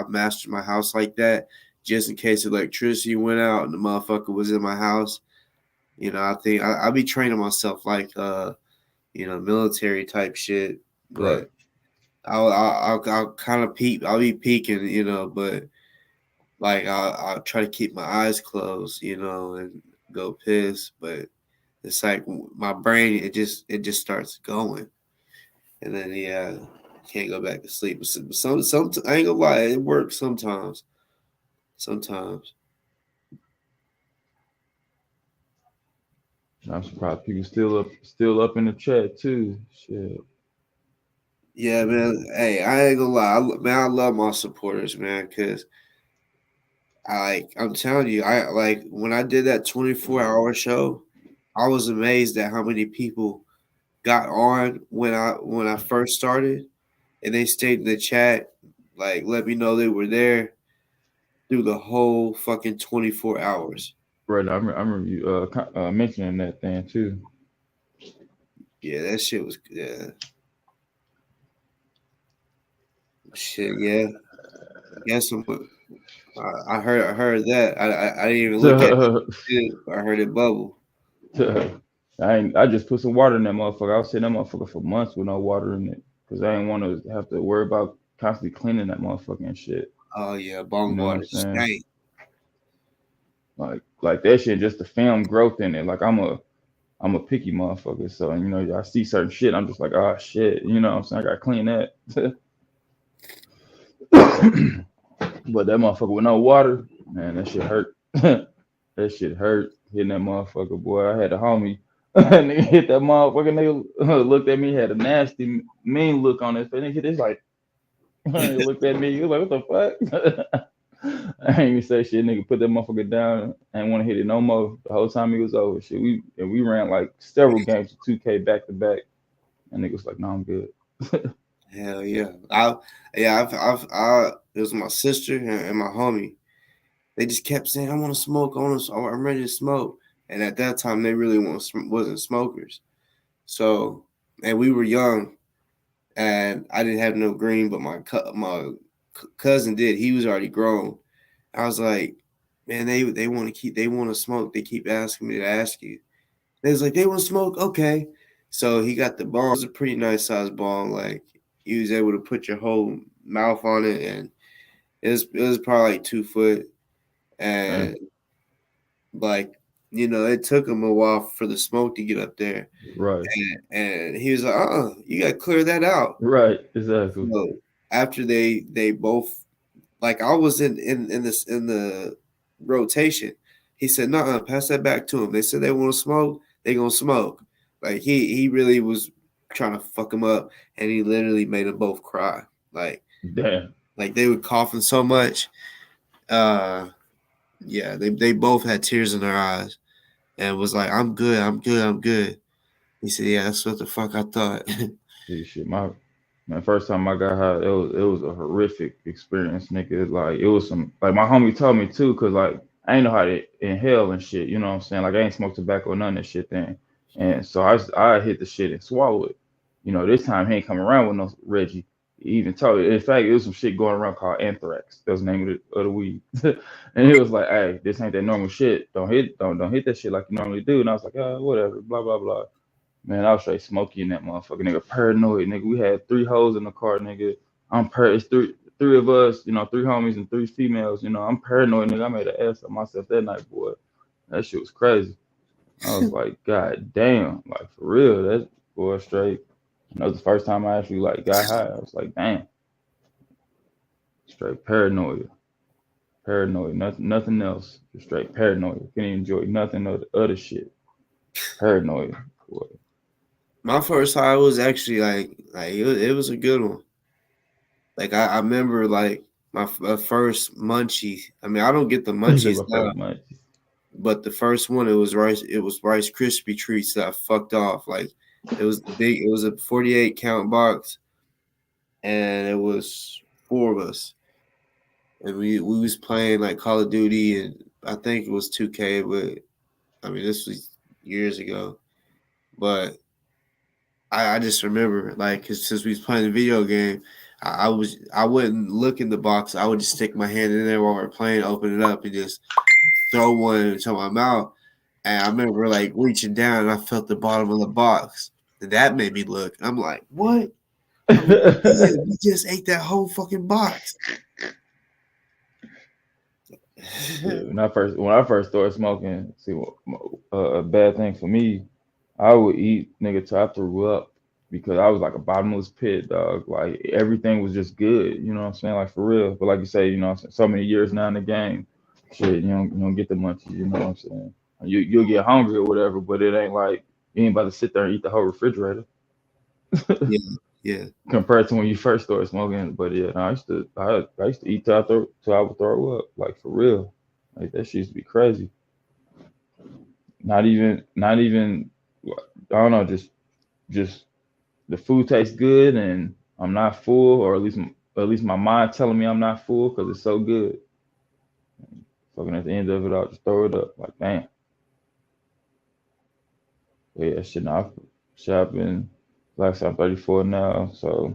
mastered my house like that, just in case electricity went out and the motherfucker was in my house. I think I'll be training myself like military type shit, Right. but I'll kind of peek. I'll be peeking, but like I'll try to keep my eyes closed, and go piss. But it's like my brain, it just starts going, and then can't go back to sleep. But some I ain't gonna lie, it works sometimes. Sometimes. I'm surprised people still up in the chat too. Shit. Yeah, man. Hey, I ain't gonna lie, I love my supporters, man, because I'm telling you, I like when I did that 24-hour show, I was amazed at how many people got on when I first started, and they stayed in the chat, like let me know they were there through the whole fucking 24 hours. Right. I remember you mentioning that thing too. Yeah, that shit was shit. Yeah, guess I heard that. I didn't even look at it. I heard it bubble. I just put some water in that motherfucker. I was sitting that motherfucker for months with no water in it because I didn't want to have to worry about constantly cleaning that motherfucker and shit. Oh yeah, You bong know what water I'm saying? stank. Like that shit, just the film growth in it. Like I'm a picky motherfucker, so I see certain shit. I'm just like, oh shit, you know what I'm saying? I gotta clean that. But that motherfucker with no water, man, that shit hurt. That shit hurt hitting that motherfucker, boy. I had a homie. Nigga hit that motherfucker. Nigga looked at me, had a nasty, mean look on his face. Nigga hit this like, he looked at me. He was like, what the fuck? I ain't even say shit. Nigga put that motherfucker down. I ain't want to hit it no more. The whole time he was over. Shit, we ran like several games of 2K back to back. And nigga was like, no, I'm good. Hell yeah. It was my sister and my homie. They just kept saying, I want to smoke. I'm ready to smoke. And at that time, they really wasn't smokers. So, and we were young, and I didn't have no green, but my cousin did. He was already grown. I was like, man, they want to smoke. They keep asking me to ask you. They was like, they want to smoke. Okay. So he got the bong. It was a pretty nice sized bong. Like he was able to put your whole mouth on it, and it was probably like 2 foot. And like, it took him a while for the smoke to get up there. Right. And he was like, you gotta clear that out. Right, exactly. So after they both, like, I was in the rotation. He said, "No, pass that back to him." They said they want to smoke. They gonna smoke. Like he really was trying to fuck him up, and he literally made them both cry. Like, damn. Like they were coughing so much. Yeah, they both had tears in their eyes, and was like, "I'm good. I'm good. I'm good." He said, "Yeah, that's what the fuck I thought." See, shit, my first time I got high, it was a horrific experience, nigga. Like it was some, like my homie told me too, cause like I ain't know how to inhale and shit. You know what I'm saying? Like I ain't smoked tobacco or none of that shit then. And so I hit the shit and swallow it. You know, this time he ain't come around with no Reggie. He even told it. In fact, it was some shit going around called anthrax. That was the name of the weed. And he was like, "Hey, this ain't that normal shit. Don't hit that shit like you normally do." And I was like, "Oh, whatever." Blah blah blah. Man, I was straight smoky in that motherfucker, nigga. Paranoid, nigga. We had 3 hoes in the car, nigga. It's three of us, you know, 3 homies and 3 females. You know, I'm paranoid, nigga. I made an ass of myself that night, boy. That shit was crazy. I was like, God damn, like for real, that's boy straight. That was the first time I actually like got high. I was like, damn, straight paranoid, nothing else, just straight paranoid. Can't enjoy nothing of the other shit. Paranoid, boy. My first high was actually like it was a good one. Like I remember like my first munchie. I mean, I don't get the He said munchies my now, first month. but the first one it was Rice Krispie treats that I fucked off. Like it was big. It was a 48 count box, and it was 4 of us, and we was playing like Call of Duty, and I think it was 2K, but I mean this was years ago, but I just remember like 'cause since we was playing the video game, I wouldn't look in the box. I would just stick my hand in there while we are playing, open it up, and just throw one into my mouth. And I remember like reaching down, and I felt the bottom of the box, and that made me look. I'm like, what? I'm like, yeah, we just ate that whole fucking box. Shit, when I first started smoking, see, a bad thing for me, I would eat nigga till I threw up because I was like a bottomless pit, dog. Like everything was just good, you know what I'm saying? Like for real. But like you say, you know, so many years now in the game, shit, you don't get the munchies, you know what I'm saying? You'll get hungry or whatever, but it ain't like you ain't about to sit there and eat the whole refrigerator Yeah, yeah. compared to when you first started smoking. But yeah, no, I used to eat till I would throw up, like for real. Like that shit used to be crazy. Not even I don't know, just the food tastes good and I'm not full, or at least my mind telling me I'm not full because it's so good. Fucking at the end of it, I'll just throw it up. Like damn. But yeah, shit. Now I've been like I said, I'm 34 now, so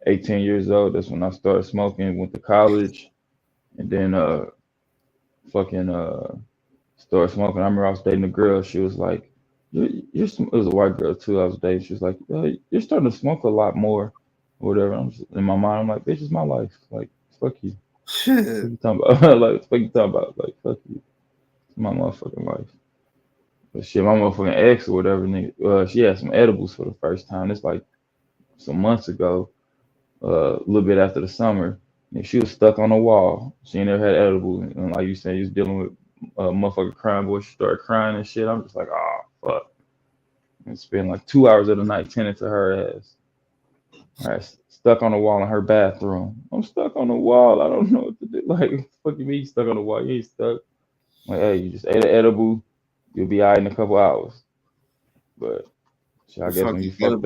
18 years old. That's when I started smoking. Went to college, and then fucking started smoking. I remember I was dating a girl. She was like, it was a white girl too. I was dating. She was like, "You're starting to smoke a lot more, or whatever." In my mind, I'm like, "Bitch, it's my life. Like, fuck you. What you talking about? Like, fuck you talking about? Like, fuck you. It's my motherfucking life." But shit, my motherfucking ex or whatever, nigga. She had some edibles for the first time. It's like some months ago, a little bit after the summer. And she was stuck on the wall. She ain't never had edibles. And like you said, you was dealing with a motherfucker crying, boy. She started crying and shit. I'm just like, oh, fuck. And spend like 2 hours of the night tending to her ass. All right, stuck on the wall in her bathroom. I'm stuck on the wall. I don't know what to do. Like, fuck you mean you stuck on the wall? You ain't stuck. Like, hey, you just ate an edible. You'll be all right in a couple hours. But shit, I The guess when you fucking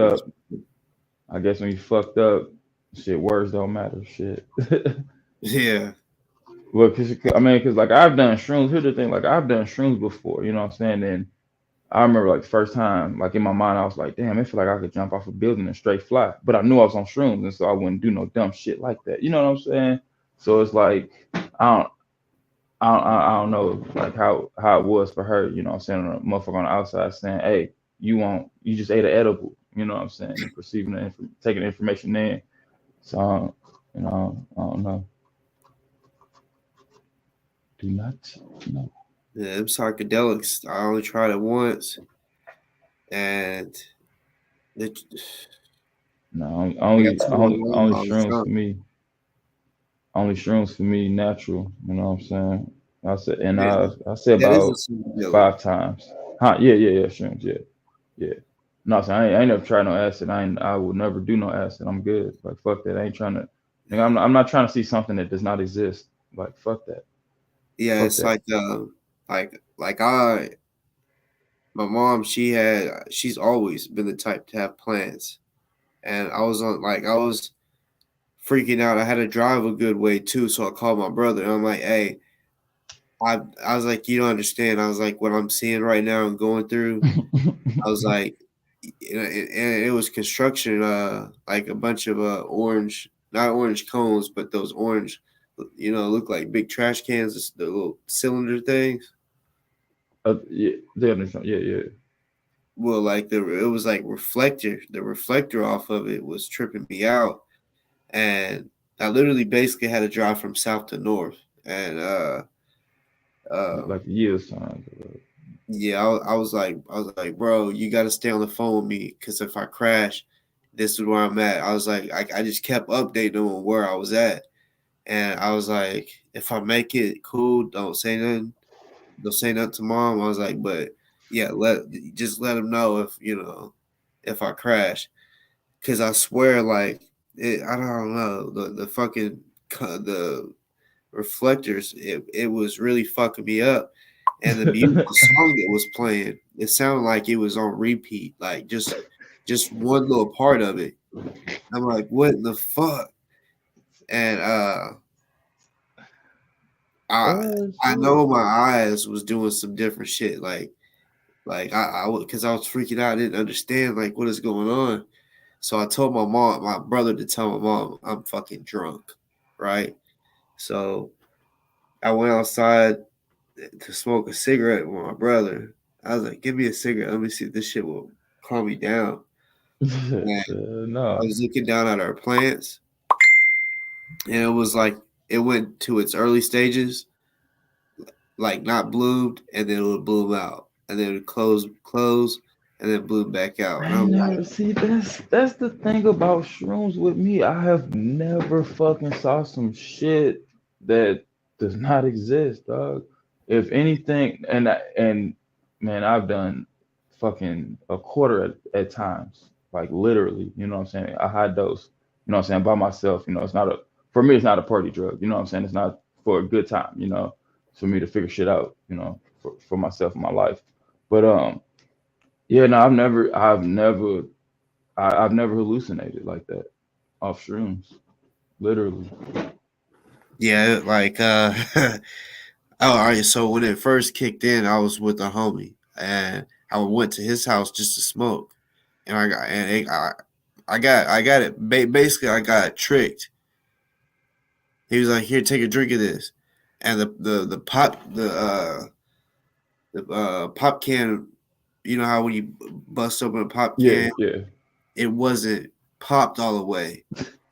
fucked edibles. up, shit, words don't matter. Shit. Yeah. Well, cause like I've done shrooms. Here's the thing, like I've done shrooms before, you know what I'm saying? And I remember like the first time, like in my mind, I was like, damn, I feel like I could jump off a building and straight fly. But I knew I was on shrooms, and so I wouldn't do no dumb shit like that. You know what I'm saying? So it's like I don't, I don't know like how it was for her. You know what I'm saying? A motherfucker on the outside saying, hey, you just ate an edible. You know what I'm saying? And perceiving taking the information in. So you know, I don't know. Do not know. Yeah, them psychedelics. I only tried it once, and it, No, I got only too only overwhelmed. only I was shrooms for drunk. me. Only shrooms for me, natural. You know what I'm saying? I said, and Yeah, I said that is a about psychedelic. 5 times. Huh? Yeah, shrooms. Yeah. No, so I ain't never tried no acid. I would never do no acid. I'm good. Like fuck that. I ain't trying to. Nigga, I'm not trying to see something that does not exist. Like fuck that. Yeah, Fuck it's that. like my mom. She's always been the type to have plans, and I was freaking out. I had to drive a good way too, so I called my brother. And I'm like, hey, I was like, you don't understand. I was like, what I'm seeing right now and going through. I was like, and it was construction, like a bunch of orange, not orange cones, but those orange, look like big trash cans, the little cylinder things. Yeah, they understand. Yeah, yeah. Well, like it was like reflector. The reflector off of it was tripping me out, and I literally basically had to drive from south to north, and Like the yield signs. yeah, I was like, bro, you got to stay on the phone with me because if I crash, this is where I'm at. I was like, I just kept updating them on where I was at, and I was like, if I make it, cool. Don't say nothing. Don't say nothing to mom. I was like, but yeah, just let them know if I crash, because I swear, like, I don't know the fucking the reflectors. It was really fucking me up, and the beautiful song that was playing, it sounded like it was on repeat, like just one little part of it. I'm like, what in the fuck? And I Oh I shit. know my eyes was doing some different shit, like because I was freaking out. I didn't understand like what is going on. So I told my brother to tell my mom I'm fucking drunk, right? So I went outside to smoke a cigarette with my brother. I was like, give me a cigarette. Let me see if this shit will calm me down. And I No. was looking down at our plants, and it was like it went to its early stages, like not bloomed, and then it would bloom out, and then it would close, and then bloom back out. And I I'm never like, see that's the thing about shrooms with me. I have never fucking saw some shit that does not exist, dog. If anything, and man, I've done fucking a quarter at times, like literally. You know what I'm saying? A high dose. You know what I'm saying? By myself. You know, it's not a for me. It's not a party drug. You know what I'm saying? It's not for a good time. You know, it's for me to figure shit out. You know, for myself and my life. But yeah, no, I've never hallucinated like that off shrooms, literally. yeah, like oh, all right. So when it first kicked in, I was with a homie, and I went to his house just to smoke, and I got it. Basically, I got tricked. He was like, "Here, take a drink of this," and the pop can. You know how when you bust open a pop Yeah, can, yeah. it wasn't popped all the way.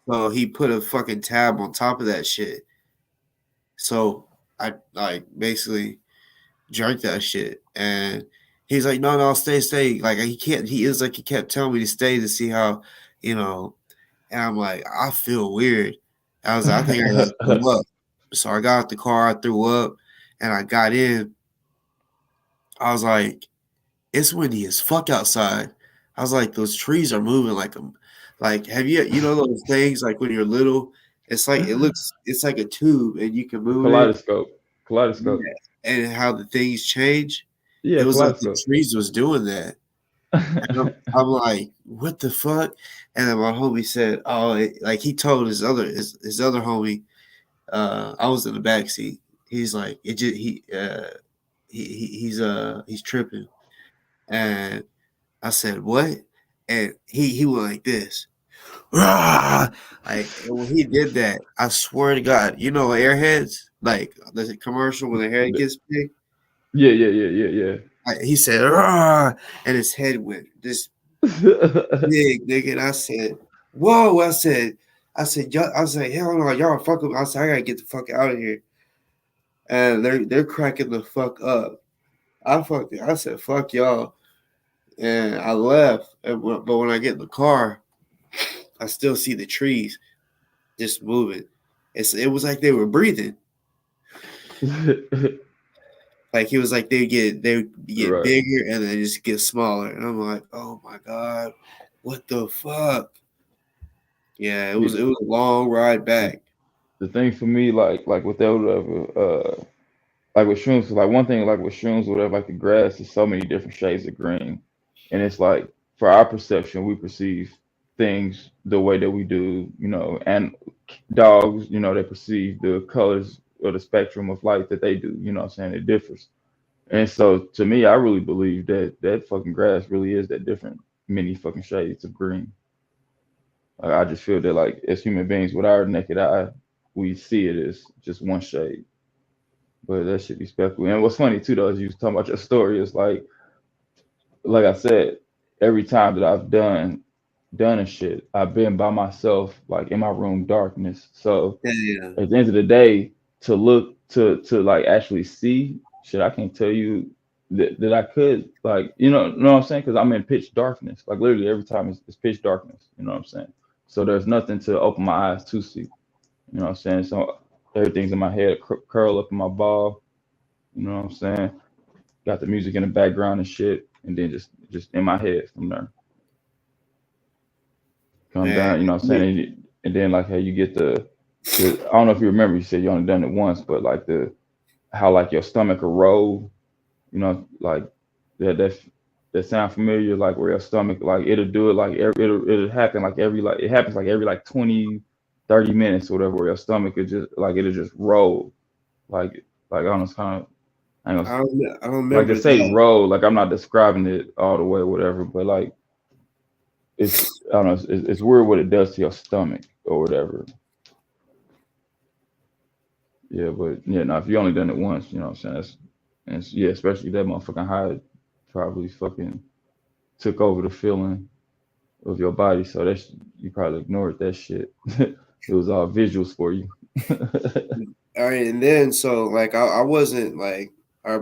So he put a fucking tab on top of that shit. So I like basically drank that shit, and he's like, "No, no, stay, stay." Like he can't. He is like he kept telling me to stay to see how, you know. And I'm like, I feel weird. I was like, I think I got threw up. So I got out the car, I threw up, and I got in. I was like, it's windy as fuck outside. I was like, those trees are moving like have you know those things like when you're little, it's like it's like a tube and you can move it. Kaleidoscope, kaleidoscope. Yeah. And how the things change. It Yeah, was like the kaleidoscope. trees was doing that. And I'm like, what the fuck? And then my homie said, oh, like he told his other homie, I was in the back seat. He's like, it just he's tripping. And I said, what? And he went like this. Rah! Like and when he did that, I swear to God, you know Airheads? Like the commercial when the hair gets big? Yeah, yeah, yeah, yeah, He said, "Rah!" And his head went this yeah. big, nigga. And I said, whoa. Y'all, I was like, hell no, y'all fuck with me. I said, I gotta get the fuck out of here. And they're cracking the fuck up. I said, fuck y'all. And I left. But when I get in the car, I still see the trees just moving. It was like they were breathing. Like it was like they get Right. bigger and then just get smaller. And I'm like, oh my God, what the fuck? Yeah, Yeah, it was a long ride the, back. the thing for me, like with that whatever, like with shrooms, like one thing like with shrooms, whatever, like the grass is so many different shades of green, and it's like for our perception, we perceive things the way that we do, you know, and dogs, you know, they perceive the colors of the spectrum of light that they do. You know what I'm saying? It differs. And so to me, I really believe that that fucking grass really is that different many fucking shades of green. Like, I just feel that like as human beings with our naked eye, we see it as just one shade. But that should be spectacular. And what's funny too though, is you was talking about your story, is like I said, every time that I've done and shit, I've been by myself, like in my room darkness. So Yeah. at the end of the day, to look to like actually see shit, I can't tell you that I could, like, know what I'm saying, because I'm in pitch darkness, like literally every time it's pitch darkness, you know what I'm saying. So there's nothing to open my eyes to see, you know what I'm saying. So everything's in my head, curl up in my ball, you know what I'm saying. Got the music in the background and shit, and then just in my head from there. Come Man, down, you know what I'm saying? And then like how you get the I don't know if you remember, you said you only done it once, but like the how like your stomach will roll, like that sound familiar, like where your stomach, like it'll do it like it'll happen like it happens like every like 20, 30 minutes or whatever, where your stomach could just like it'll just roll. Like I don't know, it's kind of, I ain't gonna, I don't like to remember say that. roll, like I'm not describing it all the way or whatever, but like it's, I don't know, it's weird what it does to your stomach or whatever. Yeah, but yeah, no, if you only done it once, you know what I'm saying? Yeah, especially that motherfucking high probably fucking took over the feeling of your body. So you probably ignored that shit. It was all visuals for you. All right, and then so like I wasn't like I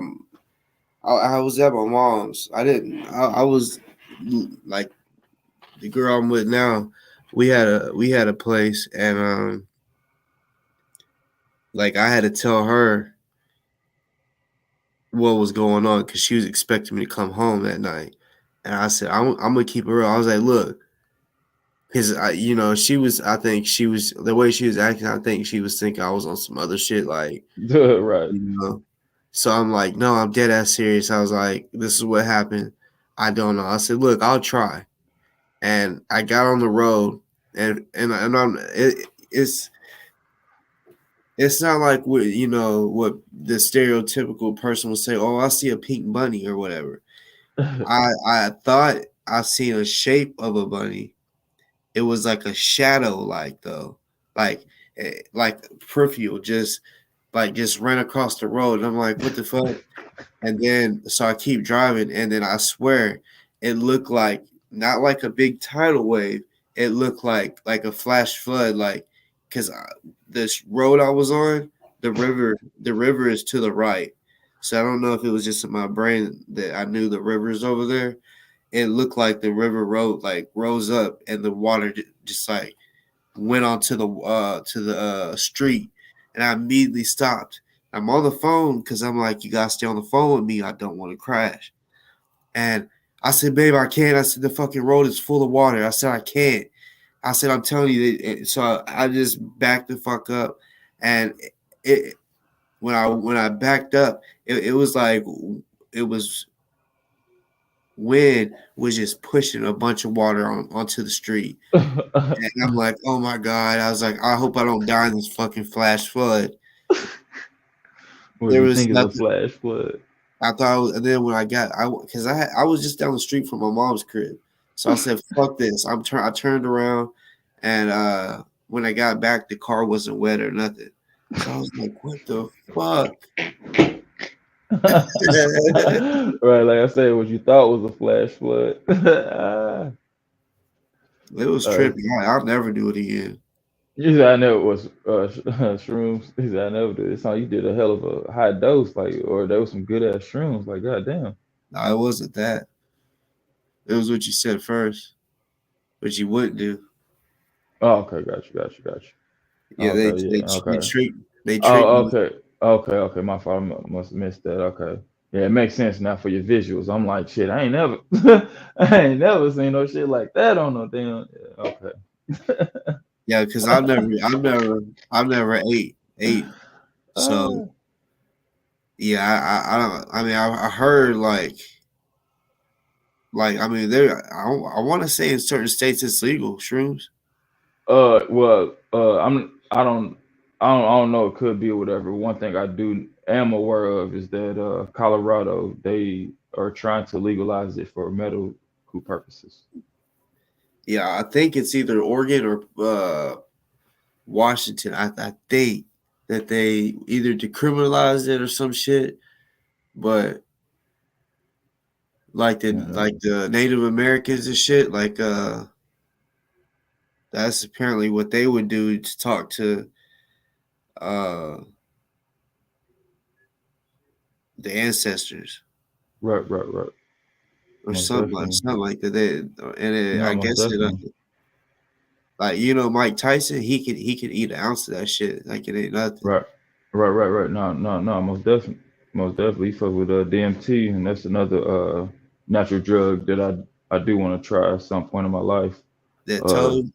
was at my mom's. I didn't. I was like the girl I'm with now. We had a place, and like I had to tell her what was going on because she was expecting me to come home that night, and I said I'm gonna keep it real. I was like, look, because she was. I think she was the way she was acting. I think she was thinking I was on some other shit, like Right. you know. So I'm like, no, I'm dead ass serious. I was like, this is what happened. I don't know. I said, look, I'll try. And I got on the road, and it's not like what the stereotypical person would say. Oh, I see a pink bunny or whatever. I thought I seen a shape of a bunny. It was like a shadow, like though, like peripheral, just ran across the road. And I'm like, what the fuck? And then so I keep driving, and then I swear it looked like not like a big tidal wave. It looked like a flash flood, like because this road I was on, the river is to the right. So I don't know if it was just in my brain that I knew the river is over there. It looked like the river road like rose up, and the water just like went onto the street, and I immediately stopped. I'm on the phone because I'm like, you gotta stay on the phone with me. I don't want to crash. And I said, babe, I can't. I said, the fucking road is full of water. I said, I can't. I said, I'm telling you. So I just backed the fuck up, and it when I backed up, it was like it was wind was just pushing a bunch of water onto the street. And I'm like, oh my God. I was like, I hope I don't die in this fucking flash flood. What do There you was think is a nothing. flash flood? I thought, and then when because I was just down the street from my mom's crib. So I said, fuck this. I turned around, and when I got back, the car wasn't wet or nothing. So I was like, what the fuck? Right, like I said, what you thought was a flash flood. It was trippy. I'll never do it again. You said I know it was shrooms. He said I never did. It sounded like you did a hell of a high dose, like, or there was some good ass shrooms. Like, goddamn. No, it wasn't that. It was what you said first, what you wouldn't do. Oh, okay, got you. Yeah, Okay, they yeah, they okay. treat they treat Oh, me. okay. My fault. I must have missed that. Okay. Yeah, it makes sense now for your visuals. I'm like, shit, I ain't never seen no shit like that on no damn. Yeah, okay. Yeah, because I've never ate. So Ah. yeah, I don't. I mean, I heard I mean, I want to say in certain states it's legal shrooms. Well, I don't. I don't know. It could be or whatever. One thing I do am aware of is that Colorado, they are trying to legalize it for medical purposes. Yeah, I think it's either Oregon or Washington. I think that they either decriminalized it or some shit, but Yeah, like the Native Americans and shit, like that's apparently what they would do to talk to uh the ancestors right. or Most definitely. something like that. No, I most guess definitely. like Mike Tyson, he could eat an ounce of that shit like it ain't nothing. Right. Right. No. Most definitely. Fuck with DMT, and that's another natural drug that I do want to try at some point in my life. That Uh, toad,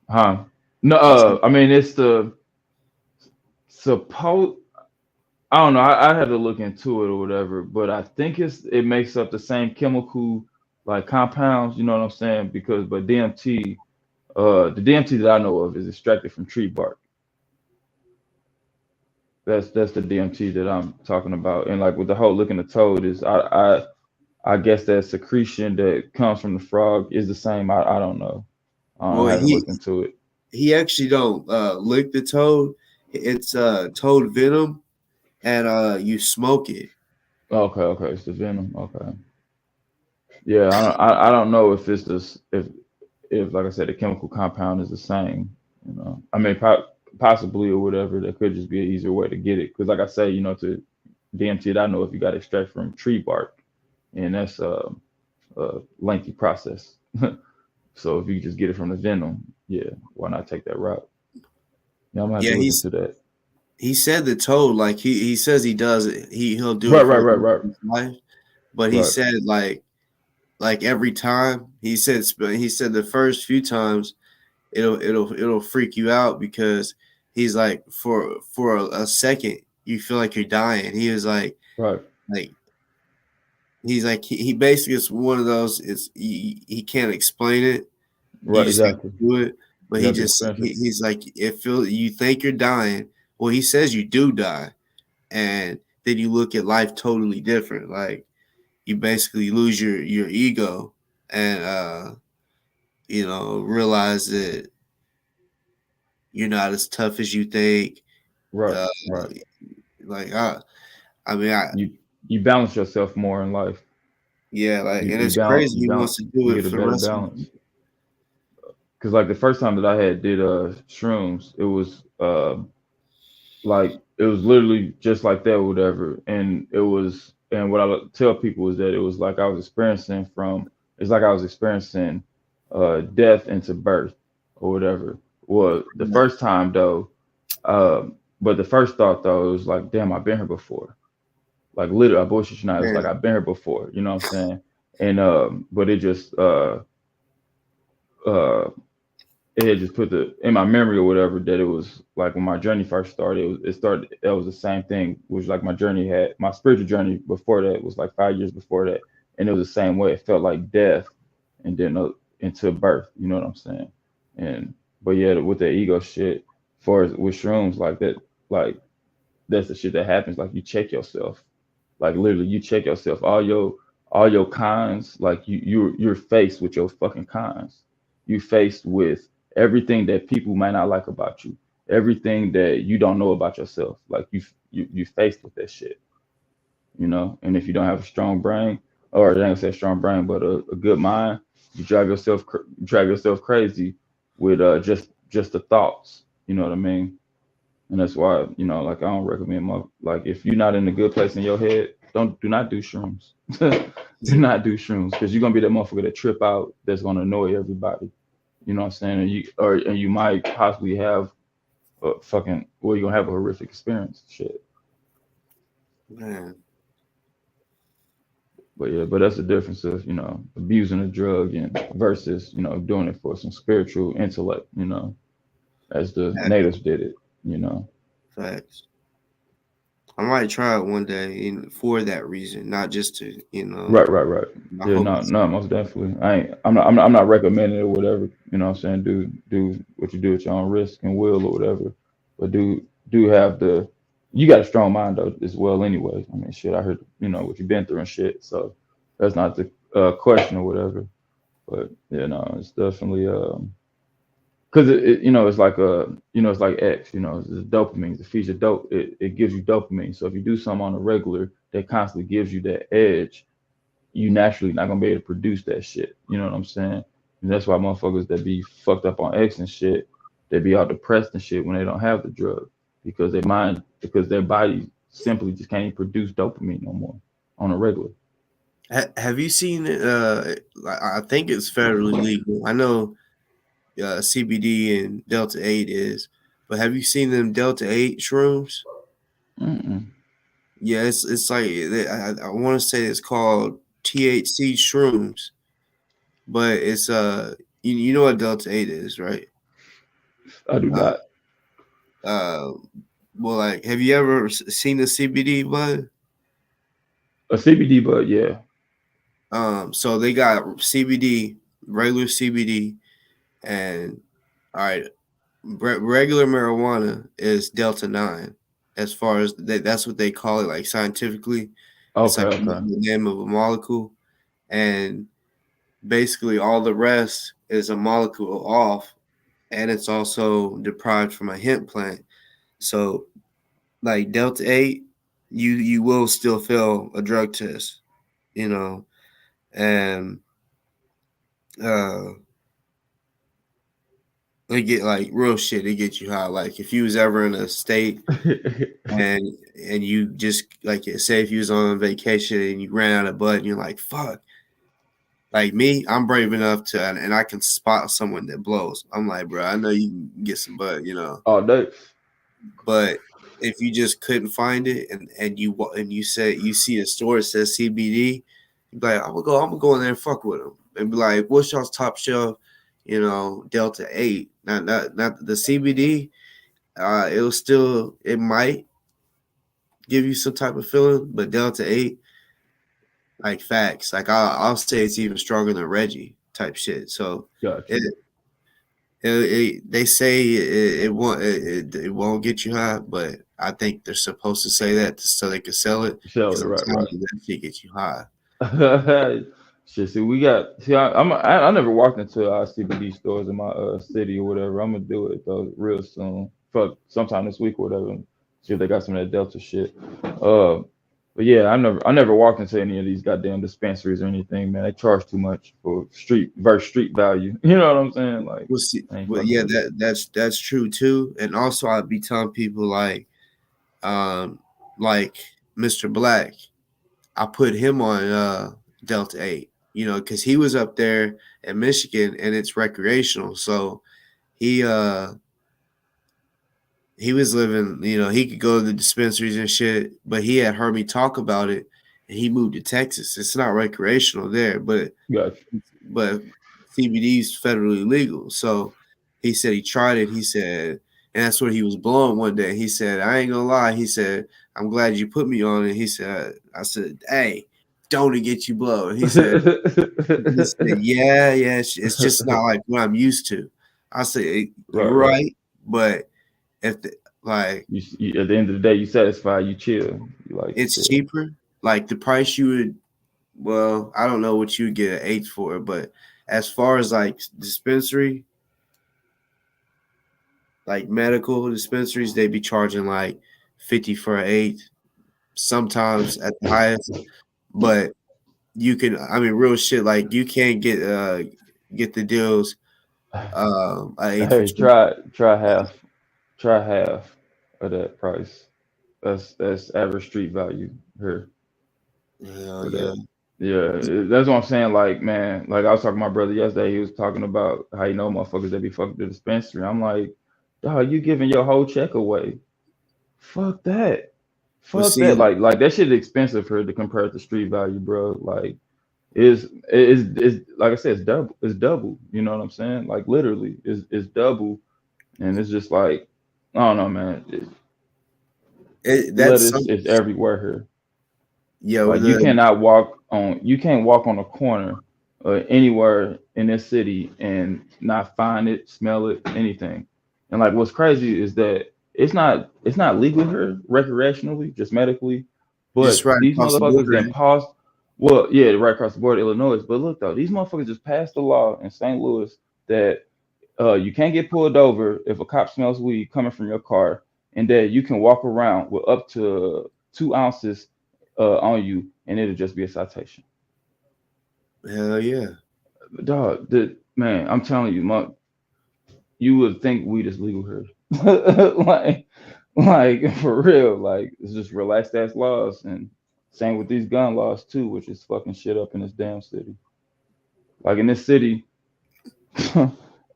huh? No. I mean, it's the suppose. I don't know. I had to look into it or whatever, but I think it makes up the same chemical like compounds. You know what I'm saying? Because but DMT, the DMT that I know of is extracted from tree bark. That's the DMT that I'm talking about. And like with the whole looking at toad is I guess that secretion that comes from the frog is the same. I don't know. well, I haven't looked into it. he actually don't lick the toad. It's toad venom, and you smoke it. Okay, it's the venom. Okay. Yeah, I don't know if it's this if like I said the chemical compound is the same. You know, I mean possibly or whatever. That could just be an easier way to get it. Because like I say, to DMT, that I know if you got to extract from tree bark, and that's a lengthy process. So if you just get it from the venom, yeah, why not take that route? Yeah, I'm gonna have to Yeah, look into that. he said the toad like he says he does it. He'll do it Right, for right, the right, rest right, of his life, but he right, said like every time he said the first few times it'll freak you out because he's like for a second you feel like you're dying. He was right, like he's like he basically is one of those. It's he can't explain it. You right. just have to Exactly. do it. But You have to experience it. he's like it feel you think you're dying. Well, he says you do die, and then you look at life totally different. Like you basically lose your ego and realize that you're not as tough as you think. Right, Uh, right. like I mean, You you balance yourself more in life. yeah, like, and You it's balance. crazy. You He balance. wants to do You it get a for the better rest of balance. Because like the first time that I had did shrooms, it was like it was literally just like that or whatever, and what I tell people is that it was like I was experiencing from it's like I was experiencing death into birth or whatever. Well, the my. first time though, but the first thought though, it was like, damn, I've been here before. Like literally, I bullshit you not. It was like Man, I've been here before. You know what I'm saying? And but it just uh it had just put the in my memory or whatever that it was like when my journey first started. It started. That was the same thing. Which like my journey had my spiritual journey before that was like 5 years before that, and it was the same way. It felt like death, and then into birth. You know what I'm saying? And but yeah, with the ego shit, far as with shrooms like that, like that's the shit that happens. Like you check yourself. Like literally, you check yourself. All your cons. Like you're faced with your fucking cons. You faced with everything that people might not like about you. Everything that you don't know about yourself. Like you faced with that shit. And if you don't have a strong brain, or I ain't gonna say strong brain, but a good mind, you drive yourself crazy with just the thoughts. You know what I mean? And that's why, like I don't recommend like if you're not in a good place in your head, do not do shrooms. Do not do shrooms because you're gonna be that motherfucker that trip out that's gonna annoy everybody. You know what I'm saying? And you might possibly have you're gonna have a horrific experience. Shit. man, But yeah, but that's the difference of, abusing a drug and versus, doing it for some spiritual intellect, as the exactly. natives did it, you know. Facts. I might try it one day for that reason, not just to, Right. I Yeah, hope no, it's no, most definitely. I'm not recommending it or whatever. You know what I'm saying? Do what you do at your own risk and will or whatever. But do have the. You got a strong mind though as well. Anyway, I mean, shit. I heard what you've been through and shit. So that's not the question or whatever. But yeah, no, it's definitely because it's like it's like X, it's dopamine. It feeds your dope. It gives you dopamine. So if you do something on a regular that constantly gives you that edge, you naturally not gonna be able to produce that shit. You know what I'm saying? And that's why motherfuckers that be fucked up on X and shit, they be all depressed and shit when they don't have the drug because because their body simply just can't even produce dopamine no more on a regular. Have you seen? I think it's federally legal. I know CBD and Delta 8 is, but have you seen them Delta 8 shrooms? Mm-mm. Yeah, it's like I want to say it's called THC shrooms, but it's you know what Delta 8 is, right? I do Uh, not. uh well, like, have you ever seen the CBD bud? A CBD bud, yeah. So they got CBD, regular CBD, and all right, regular marijuana is Delta 9. As far as that's what they call it, like scientifically. It's Okay, like okay. the name of a molecule, and basically all the rest is a molecule off, and it's also deprived from a hemp plant. So, like Delta 8, you will still fail a drug test, you know, and uh they get like real shit. It gets you high. Like if you was ever in a state and you just like say if you was on vacation and you ran out of bud and you're like fuck. Like me, I'm brave enough to and I can spot someone that blows. I'm like, bro, I know you can get some bud, All day. But if you just couldn't find it and you say you see a store that says CBD, you be like, I'm gonna go in there and fuck with them and be like, what's y'all's top shelf? Delta 8, not the CBD. It might give you some type of feeling, but Delta 8, like facts, like I'll say it's even stronger than Reggie type shit. So Gotcha. they say it won't get you high, but I think they're supposed to say that so they can sell it. Sell Because it, I'm right, telling right. you, that shit gets you high. Shit, I never walked into our CBD stores in my city or whatever. I'm gonna do it though real soon. Fuck, sometime this week or whatever. See if they got some of that Delta shit. But yeah, I never walked into any of these goddamn dispensaries or anything, man. They charge too much for street value. You know what I'm saying? Like, We'll see. I ain't Well, fucking yeah, with it. that's true too. And also, I'd be telling people um, like Mr. Black. I put him on Delta 8, because he was up there in Michigan and it's recreational. So he he was living, he could go to the dispensaries and shit, but he had heard me talk about it and he moved to Texas. It's not recreational there, Gotcha. but CBD is federally legal. So he said he tried it. He said, and that's what he was blowing one day. He said, I ain't gonna lie. He said, I'm glad you put me on it. He said, I said, hey, don't it get you blown? He said, yeah, it's just not like what I'm used to. I said, you're Right, right. right, but if the, like At the end of the day, you satisfied, you chill, you like you it's chill. cheaper, like the price you would, well, I don't know what you would get an eighth for, but as far as like dispensary, like medical dispensaries, they be charging like 50 for an eighth, sometimes at the highest. But you can, I mean, real shit, like you can't get the deals an eighth for Hey, cheap. try half of that price. That's average street value here Hell for yeah. that. Yeah, that's what I'm saying. Like, man, like I was talking to my brother yesterday. He was talking about how motherfuckers that be fucking the dispensary. I'm like, dog, you giving your whole check away? Fuck that. Well, Fuck that. see, Like that shit is expensive here to compare it to street value, bro. Like, is like I said, it's double. It's double. You know what I'm saying? Like literally, it's double, and it's just like, I don't know, man. that's Lettuce some, is everywhere here. yo, Like you can't walk on a corner anywhere in this city and not find it, smell it, anything. And like what's crazy is that it's not legal here recreationally, just medically. Just But right these across the motherfuckers border. then paused. Well, yeah, right across the border, Illinois. But look though, these motherfuckers just passed the law in St. Louis that you can't get pulled over if a cop smells weed coming from your car, and that you can walk around with up to 2 ounces on you, and it'll just be a citation. Hell yeah. Dog, man, I'm telling you, you would think weed is legal here. like, like for real. Like it's just relaxed ass laws, and same with these gun laws too, which is fucking shit up in this damn city. Like in this city,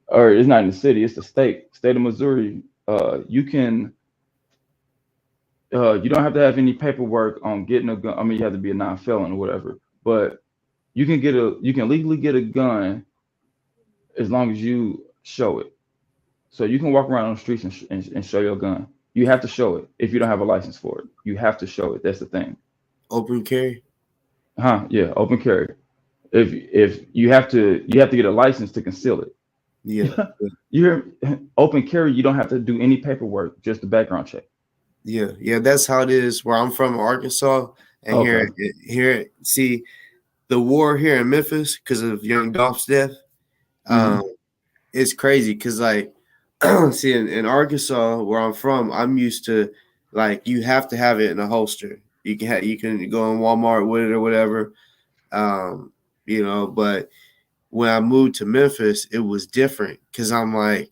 or it's not in the city, it's the state of Missouri. You don't have to have any paperwork on getting a gun. I mean, you have to be a non-felon or whatever, but you can legally get a gun as long as you show it. So you can walk around on the streets and show your gun. You have to show it if you don't have a license for it. You have to show it. That's the thing. Open carry. Yeah, open carry. If you have to get a license to conceal it. Yeah. You're open carry. You don't have to do any paperwork, just a background check. Yeah. That's how it is where I'm from, Arkansas, and Okay. here. See, the war here in Memphis because of Young Dolph's death. It's crazy because like, see, in Arkansas where I'm from, I'm used to like you have to have it in a holster. You can go in Walmart with it or whatever. But when I moved to Memphis, it was different because I'm like,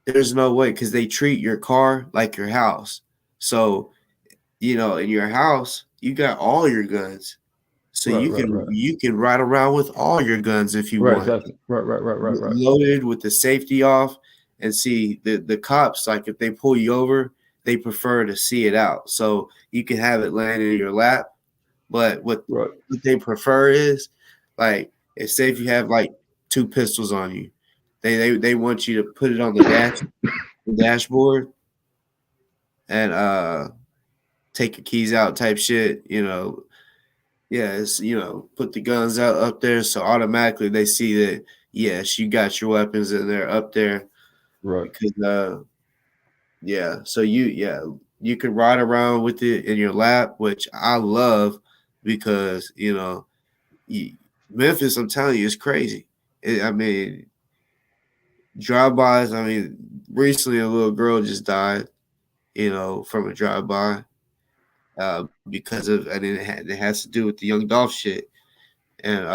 there's no way because they treat your car like your house. So, in your house, you got all your guns. So Right. you can ride around with all your guns if you Right. want. Exactly. Right. Loaded with the safety off. And see the cops, like if they pull you over, they prefer to see it out. So you can have it laying in your lap. But what they prefer is like if say if you have like 2 pistols on you, they want you to put it on the dashboard and take your keys out type shit, Yeah, it's put the guns out up there so automatically they see that yes, you got your weapons and they're up there. Right. Because so you can ride around with it in your lap, which I love because Memphis, I'm telling you, is crazy. I mean, drive-bys. I mean, recently a little girl just died, from a drive-by, because of, and it has to do with the Young Dolph shit, and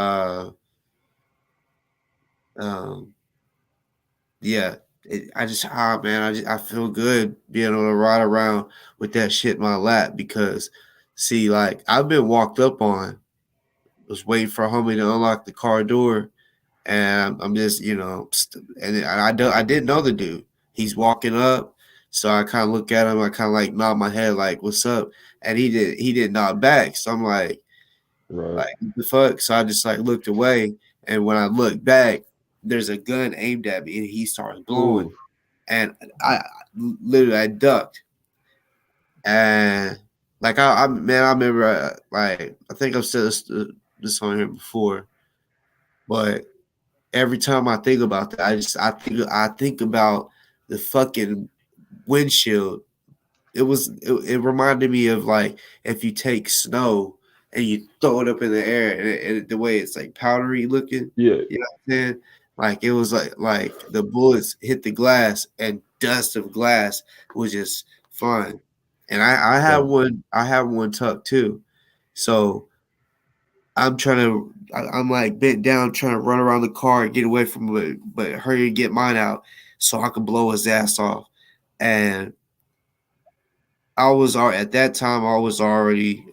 um, yeah. I feel good being able to ride around with that shit in my lap because, see, like I've been walked up on, was waiting for a homie to unlock the car door, and I'm just, and I didn't know the dude. He's walking up, so I kind of look at him. I kind of like nod my head, like, "What's up?" And he did nod back. So I'm like, Right. what the fuck? So I just like looked away, and when I looked back, there's a gun aimed at me, and he starts blowing. Ooh. And I ducked, and like I remember like I think I've said this on here before, but every time I think about that, I think about the fucking windshield. It reminded me of like if you take snow and you throw it up in the air and the way it's like powdery looking. Yeah. You know what I'm saying? Like it was like the bullets hit the glass and dust of glass was just flying. And I have one tucked too. So I'm like bent down trying to run around the car and get away from it, but hurry and get mine out so I could blow his ass off. And at that time I was already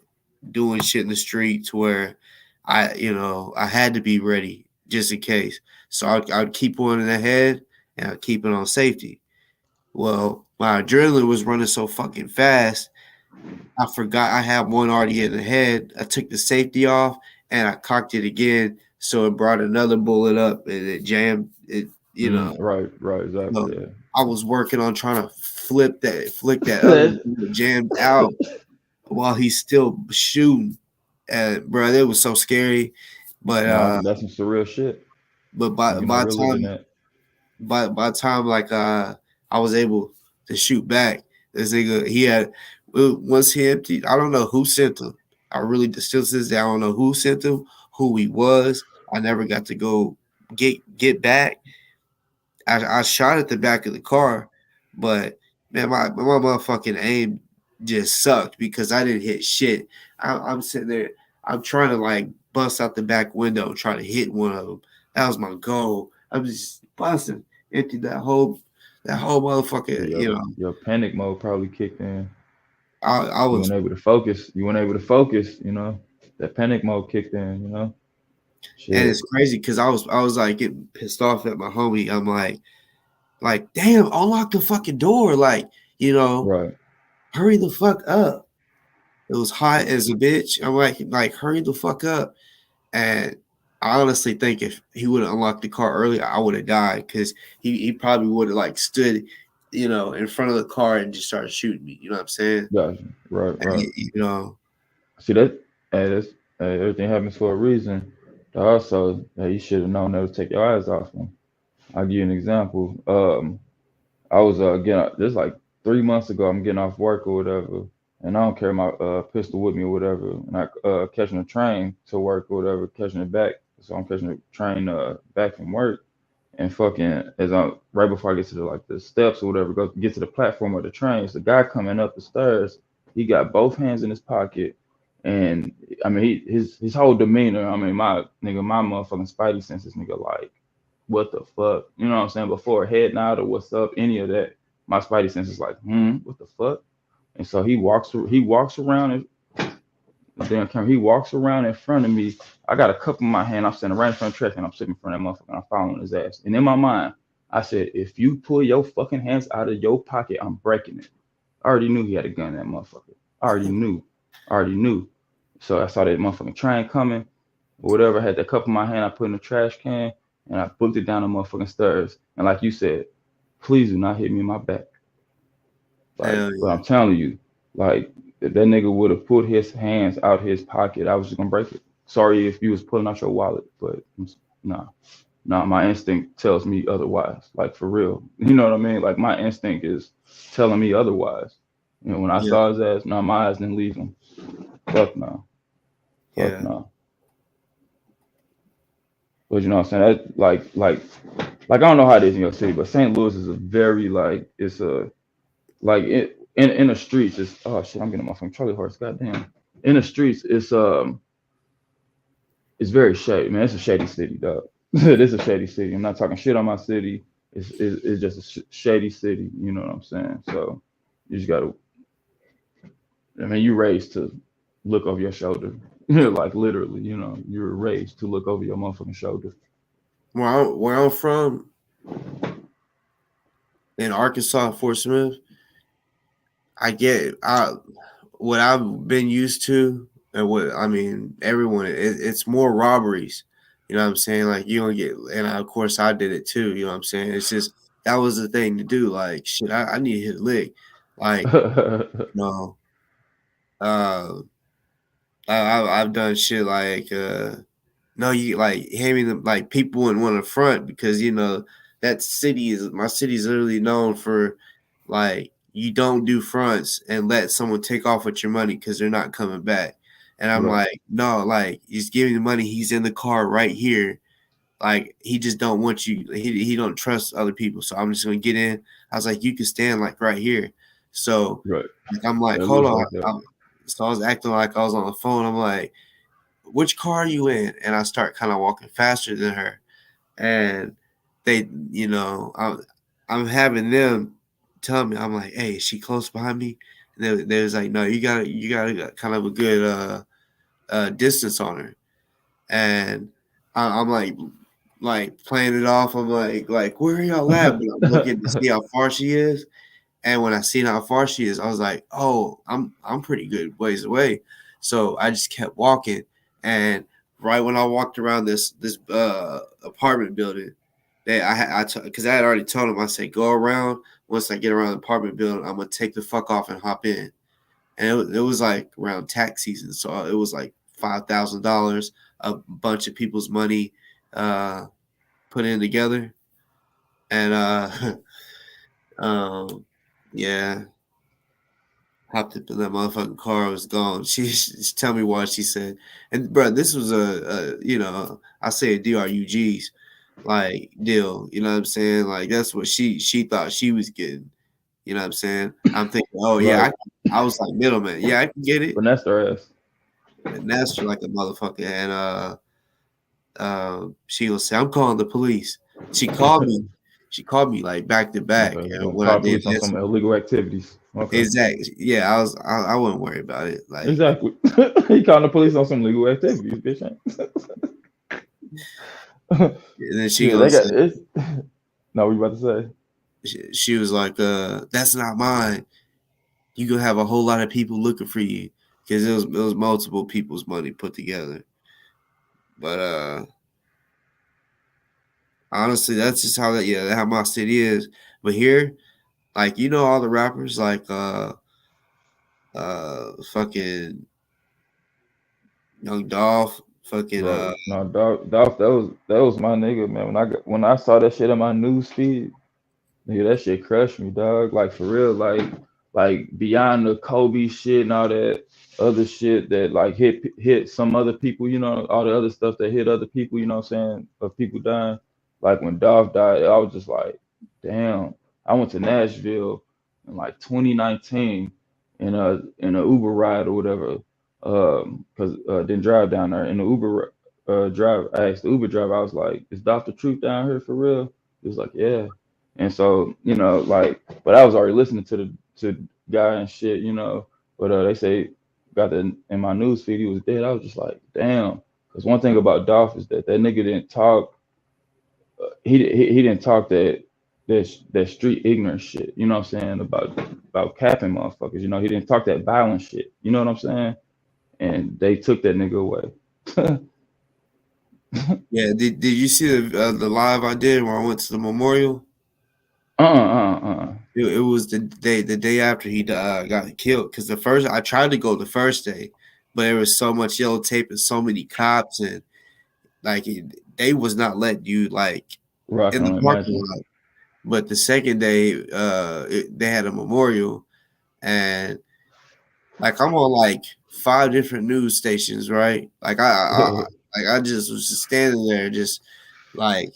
doing shit in the street to where I had to be ready just in case. So I'd keep one in the head and I'd keep it on safety. Well, my adrenaline was running so fucking fast, I forgot I had one already in the head. I took the safety off and I cocked it again, so it brought another bullet up and it jammed it. Right. Exactly. So Yeah. I was working on trying to flick that other bullet jammed out while he's still shooting. And bro, it was so scary. But That's some surreal shit. but You get no realer than that. by the time like I was able to shoot back. This nigga, he had once he emptied. I don't know who sent him. I really still to this day, I don't know who sent him, who he was. I never got to go get back. I shot at the back of the car, but man, my motherfucking aim just sucked because I didn't hit shit. I'm sitting there, I'm trying to like bust out the back window, trying to hit one of them. That was my goal. I'm just busting, emptied that whole motherfucker. You know, Your panic mode probably kicked in. I You was, weren't able to focus. You weren't able to focus. That panic mode kicked in. and Shit. it's crazy because I was like getting pissed off at my homie. I'm like, damn, unlock the fucking door, like Right. hurry the fuck up. It was hot as a bitch. I'm like, hurry the fuck up. And I honestly think if he would have unlocked the car earlier, I would have died because he probably would have like stood, in front of the car and just started shooting me. You know what I'm saying? Gotcha. Right. And, Right. See that? Everything happens for a reason. Also, you should have known never to take your eyes off him. I'll give you an example. I was getting this like 3 months ago. I'm getting off work or whatever, and I don't carry my pistol with me or whatever. And I catching a train to work or whatever, catching it back. So I'm catching a train back from work, and fucking as I'm right before I get to the steps or whatever, get to the platform of the train. It's the guy coming up the stairs. He got both hands in his pocket, and I mean his whole demeanor. I mean my motherfucking spidey senses, nigga, like what the fuck? You know what I'm saying? Before a head nod or what's up, any of that, my spidey sense is like, what the fuck? And so he walks around and damn camera, he walks around in front of me. I got a cup in my hand, I'm standing right in front of the track and I'm sitting in front of that motherfucker and I'm following his ass. And in my mind, I said, if you pull your fucking hands out of your pocket, I'm breaking it. I already knew he had a gun in that motherfucker. I already knew. So I saw that motherfucking train coming or whatever. I had that cup in my hand, I put in the trash can and I booked it down the motherfucking stairs. And like you said, please do not hit me in my back. Like, hell but yeah, I'm telling you, like, if that nigga would have put his hands out his pocket, I was just gonna break it. Sorry if you was pulling out your wallet, but nah, my instinct tells me otherwise. Like for real, you know what I mean? Like my instinct is telling me otherwise. When I yeah, saw his ass, my eyes didn't leave him. Fuck no, fuck yeah, no. But you know what I'm saying? That, like I don't know how it is in your city, but St. Louis is a very it's a like in the streets. It's oh shit, I'm getting my fucking Charlie horse. Goddamn. In the streets, it's very shady, man. It's a shady city, dog. It is a shady city. I'm not talking shit on my city. It's just a shady city. You know what I'm saying? So you just gotta. I mean, you raised to look over your shoulder, like literally. You were raised to look over your motherfucking shoulder. where I'm from in Arkansas, Fort Smith, I get what I've been used to, and what I mean, everyone, it's more robberies. You know what I'm saying? Like you don't get, and of course I did it too. You know what I'm saying? It's just that was the thing to do. Like shit, I need to hit a lick. Like no, uh, I've done shit like no, you like having them like people in one in front because that city is my city is literally known for like you don't do fronts and let someone take off with your money because they're not coming back. And I'm Right, like, no, like he's giving the money, he's in the car right here. Like he just don't want you. He don't trust other people. So I'm just gonna get in. I was like, you can stand like right here. So right. like, I'm like, It hold looks on. like that. So I was acting like I was on the phone. I'm like, which car are you in? And I start kind of walking faster than her. And they, I'm having them tell me, I'm like, hey, is she close behind me? And they was like, no, you got kind of a good distance on her. And I'm like playing it off. I'm like, where are y'all at? But I'm looking to see how far she is. And when I seen how far she is, I was like, oh, I'm pretty good ways away. So I just kept walking. And right when I walked around this apartment building, because I had already told him, I said, go around. Once I get around the apartment building, I'm gonna take the fuck off and hop in. And it was like around tax season, so it was like $5,000, a bunch of people's money put in together, and um, Yeah. Hopped up in that motherfucking car, was gone. She tell me what she said. And bro, this was I say DRUGs like deal. You know what I'm saying? Like that's what she thought she was getting. You know what I'm saying? I'm thinking, oh yeah, Right. I was like middleman. Yeah, I can get it. Finesse their ass. And that's like a motherfucker. And she will say, I'm calling the police. She called me. She called me like back to back. Okay. And Gonna when I call did police on this, some illegal activities. Okay. exactly. Yeah, I wouldn't worry about it. Like, Exactly. He calling the police on some legal activities, bitch. and then she Shit, gonna they say, got it. No, what you about to say? she was like, that's not mine. You gonna have a whole lot of people looking for you because it was multiple people's money put together. But honestly, that's just how my city is. But here, like all the rappers like fucking Young Dolph, fucking Bro, no, Dolph, that was my nigga, man. When I saw that shit on my news feed, nigga, that shit crushed me, dog. Like for real, like beyond the Kobe shit and all that other shit that like hit some other people, all the other stuff that hit other people, you know what I'm saying, of people dying. Like when Dolph died, I was just like, damn. I went to Nashville in like 2019 in a Uber ride or whatever. Cause didn't drive down there in the Uber drive. I asked the Uber driver, I was like, "Is Dolph the Truth down here for real?" He was like, "Yeah." And so, like, but I was already listening to guy and shit, But they say got the in my news feed he was dead. I was just like, damn. Because one thing about Dolph is that nigga didn't talk. He didn't talk that street ignorant shit. You know what I'm saying about capping motherfuckers. He didn't talk that violent shit. You know what I'm saying? And they took that nigga away. yeah. Did you see the live I did where I went to the memorial? Uh. It was the day after he got killed. Because the first I tried to go the first day, but there was so much yellow tape and so many cops and like they was not letting you like Right, I in can the only parking imagine. lot. But the second day, they had a memorial, and like I'm on like 5 different news stations, right? Like I just was just standing there, just like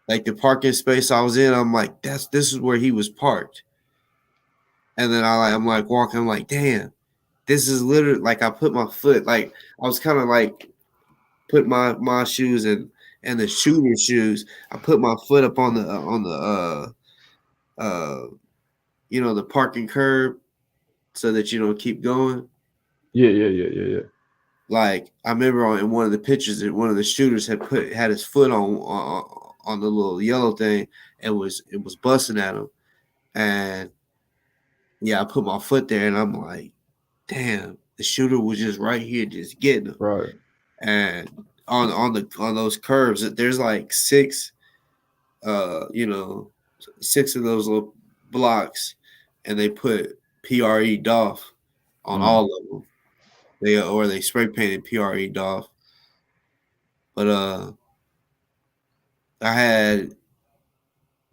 like the parking space I was in. I'm like, this is where he was parked, and then I'm like walking. I'm like, damn, this is literally like I put my foot like I was kind of like put my shoes and the shooter's shoes. I put my foot up uh the parking curb so that you don't keep going. Yeah. Like I remember in one of the pictures that one of the shooters had his foot on the little yellow thing and it was busting at him. And yeah, I put my foot there and I'm like, damn, the shooter was just right here just getting him. Right. And on those curves, there's like you know, 6 of those little blocks and they put PRE Dolph on Mm. all of them. They spray painted PRE Dolph. But I had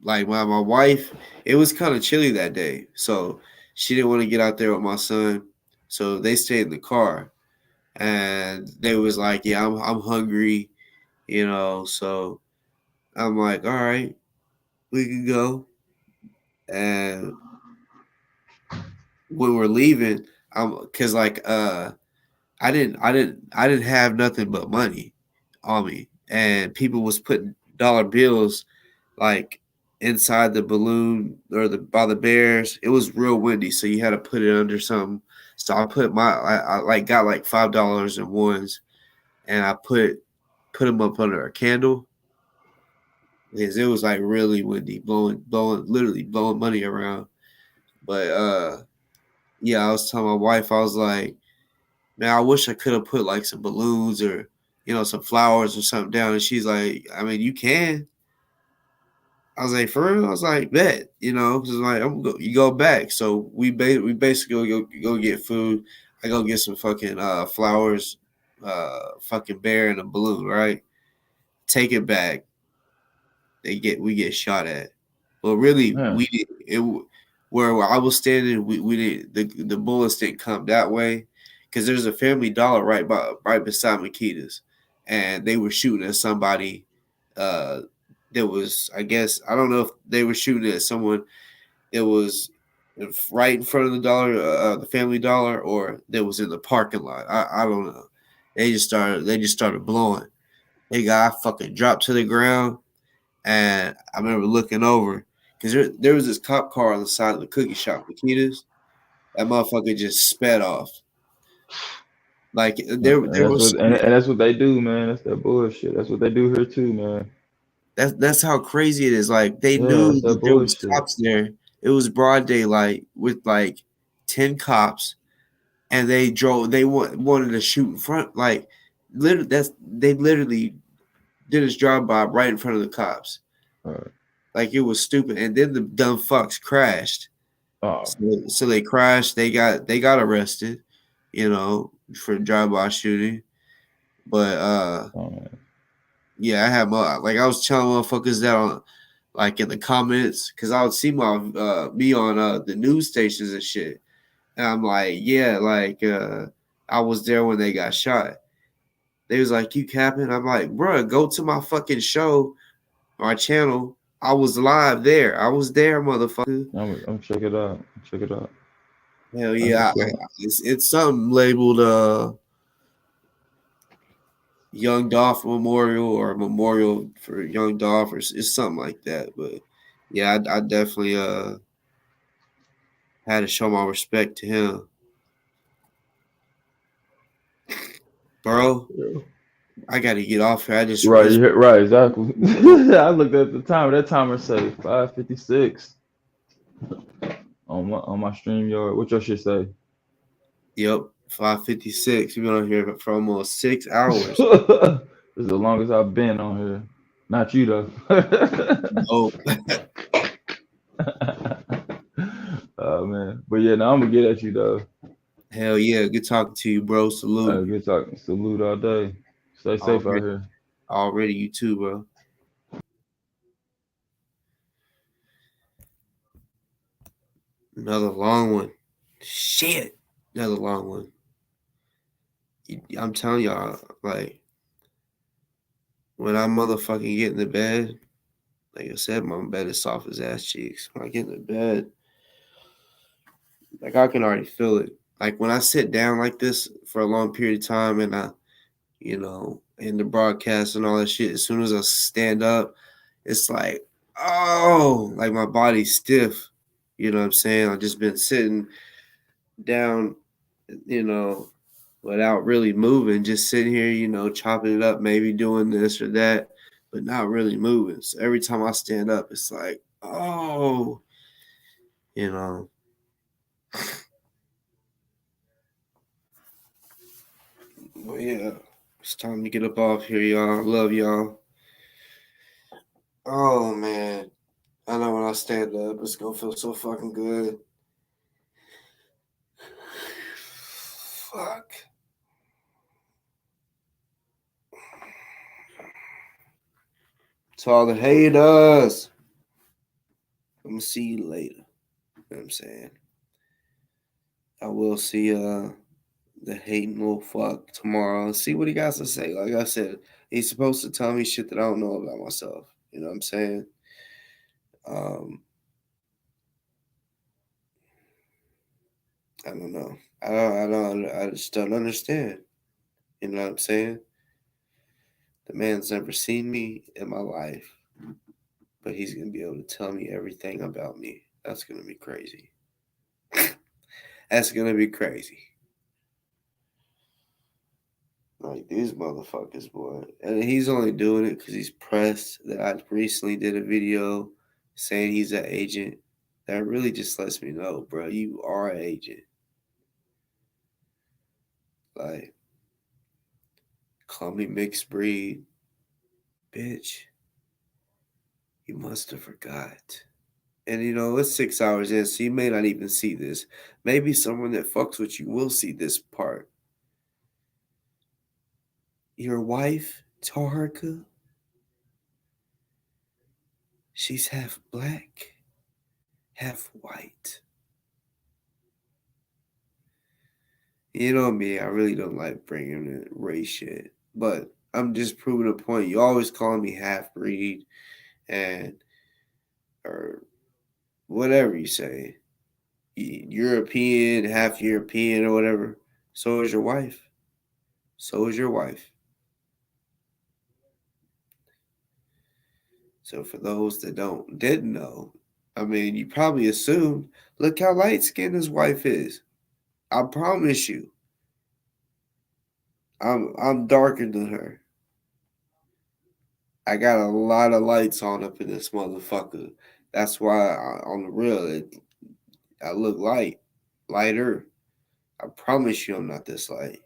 like my wife, it was kind of chilly that day. So she didn't want to get out there with my son. So they stayed in the car. And they was like, yeah, I'm hungry, so I'm like, all right, we can go. And when we're leaving, cause like I didn't have nothing but money on me. And people was putting dollar bills like inside the balloon or by the bears. It was real windy, so you had to put it under something. So I like got like $5 in ones, and I put them up under a candle because it was like really windy, literally blowing money around. But yeah, I was telling my wife, I was like, man, I wish I could have put like some balloons or some flowers or something down. And she's like, I mean, you can. I was like, for real? I was like, bet. It's like you go back. So we basically go get food. I go get some fucking flowers, fucking bear and a balloon, right? Take it back. We get shot at. But really, Man. where I was standing, we didn't the bullets didn't come that way because there's a Family Dollar right beside Makita's, and they were shooting at somebody. That was, I guess, I don't know if they were shooting at someone. It was right in front of the Family Dollar, or that was in the parking lot. I don't know. They just started blowing. They got fucking dropped to the ground, and I remember looking over because there was this cop car on the side of the cookie shop, Makita's. That motherfucker just sped off. Like there was so many. And that's what they do, man. That's that bullshit. That's what they do here too, man. That's how crazy it is. Like they Yeah, knew that's that that there was bullshit. cops there. It was broad daylight with like 10 cops, and they drove. They wanted to shoot in front. Like literally, they literally did his drive by right in front of the cops. Right. Like it was stupid. And then the dumb fucks crashed. Oh, So they crashed. They got arrested, for drive-by shooting. But man. yeah, I had I was telling motherfuckers that on like in the comments because I would see me on the news stations and shit, and I'm like, yeah, like I was there when they got shot. They was like, you capping? I'm like, bro, go to my fucking show, my channel. I was live there. I was there, motherfucker. I'm check it out. Check it out. Hell yeah, it's something labeled Young Dolph Memorial or Memorial for Young Dolph, or it's something like that. But yeah, I definitely had to show my respect to him, bro. I got to get off here. I just Right, exactly. I looked at the timer. That timer say 5:56 on my StreamYard. What your shit say? Yep, 5:56. We've been on here for almost 6 hours. This is the longest I've been on here. Not you though. Oh. Oh man, but yeah, now I'm gonna get at you though. Hell yeah, good talking to you, bro. Salute. Good talking. Salute all day. Stay safe out here. Already, you too, bro. Another long one. Shit. Another long one. I'm telling y'all, like, when I motherfucking get in the bed, like I said, my bed is soft as ass cheeks. When I get in the bed, like, I can already feel it. Like, when I sit down like this for a long period of time and in the broadcast and all that shit, as soon as I stand up, it's like, oh, like my body's stiff. You know what I'm saying? I've just been sitting down, without really moving, just sitting here, chopping it up, maybe doing this or that, but not really moving. So every time I stand up, it's like, oh, Well, yeah, it's time to get up off here, y'all. Love y'all. Oh, man. I know when I stand up, it's going to feel so fucking good. Fuck. To all the haters, I'm going to see you later. You know what I'm saying? I will see the hating little fuck tomorrow and see what he got to say. Like I said, he's supposed to tell me shit that I don't know about myself. You know what I'm saying? I don't know. I just don't understand. You know what I'm saying? The man's never seen me in my life, but he's gonna be able to tell me everything about me. That's gonna be crazy. That's gonna be crazy. Like these motherfuckers, boy. And he's only doing it because he's pressed that I recently did a video saying he's an agent. That really just lets me know, bro, you are an agent. Like, call me mixed breed. Bitch, you must have forgot. And it's 6 hours in, so you may not even see this. Maybe someone that fucks with you will see this part. Your wife, Tarka, she's half black, half white. You know me, I really don't like bringing in race shit, but I'm just proving a point. You always calling me half breed and or whatever you say, European, half European or whatever. So is your wife. So is your wife. So for those that didn't know, I mean, you probably assumed. Look how light skinned his wife is. I promise you, I'm darker than her. I got a lot of lights on up in this motherfucker. That's why on the real, I look lighter. I promise you, I'm not this light.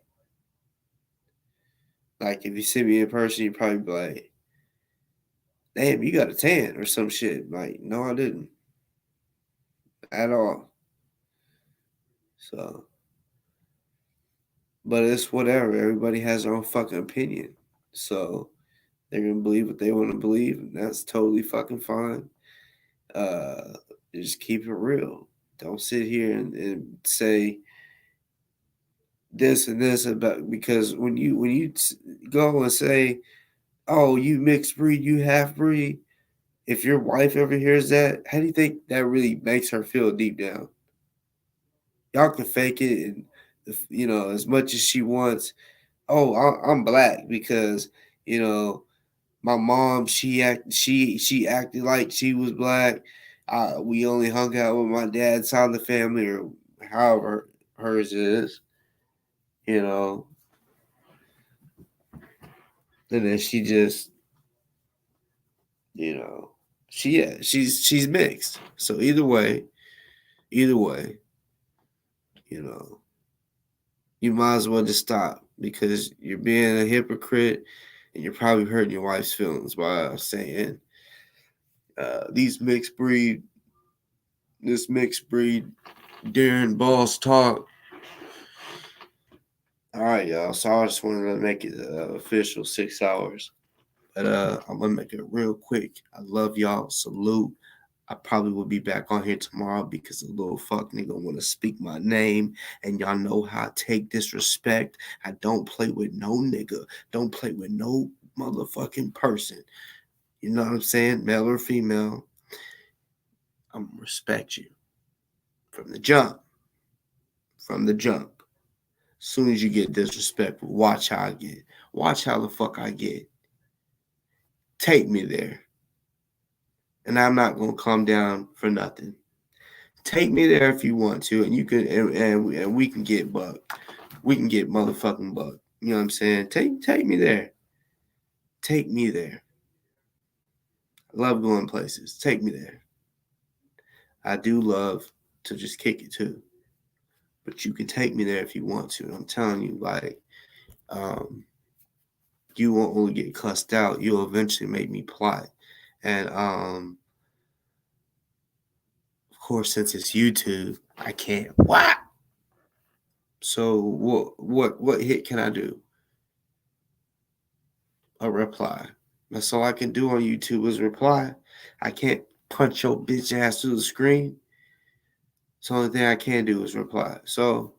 Like if you see me in person, you probably be like, "Damn, you got a tan or some shit." Like, no, I didn't at all. So, but it's whatever. Everybody has their own fucking opinion. So they're gonna believe what they want to believe, and that's totally fucking fine. Uh, just keep it real. Don't sit here and say this and this about because when you go and say, "Oh, you mixed breed, you half breed," if your wife ever hears that, how do you think that really makes her feel deep down? Y'all can fake it, and as much as she wants. Oh, I'm black because you know my mom. She acted like she was black. We only hung out with my dad's side of the family, or however hers is. You know, and then she just, she's mixed. So either way, you know, you might as well just stop because you're being a hypocrite and you're probably hurting your wife's feelings by saying this mixed breed during Boss Talk. All right, y'all. So I just wanted to make it official 6 hours. But I'm going to make it real quick. I love y'all. Salute. I probably will be back on here tomorrow because a little fuck nigga want to speak my name. And y'all know how I take disrespect. I don't play with no nigga. Don't play with no motherfucking person. You know what I'm saying? Male or female. I'm going to respect you. From the jump. As soon as you get disrespectful, watch how I get. Watch how the fuck I get. Take me there. And I'm not going to come down for nothing. Take me there if you want to, and you can, and we can get buck. We can get motherfucking buck. You know what I'm saying? Take me there. Take me there. I love going places. Take me there. I do love to just kick it too. But you can take me there if you want to. And I'm telling you, like, you won't only get cussed out, you'll eventually make me plot. And of course, since it's YouTube, I can't. What? So what hit can I do? A reply. That's all I can do on YouTube is reply. I can't punch your bitch ass through the screen. So the only thing I can do is reply. So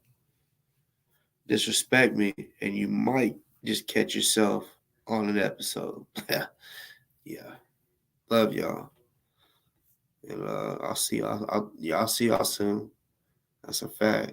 disrespect me, and you might just catch yourself on an episode. Yeah. Love y'all. And I'll see y'all soon. That's a fact.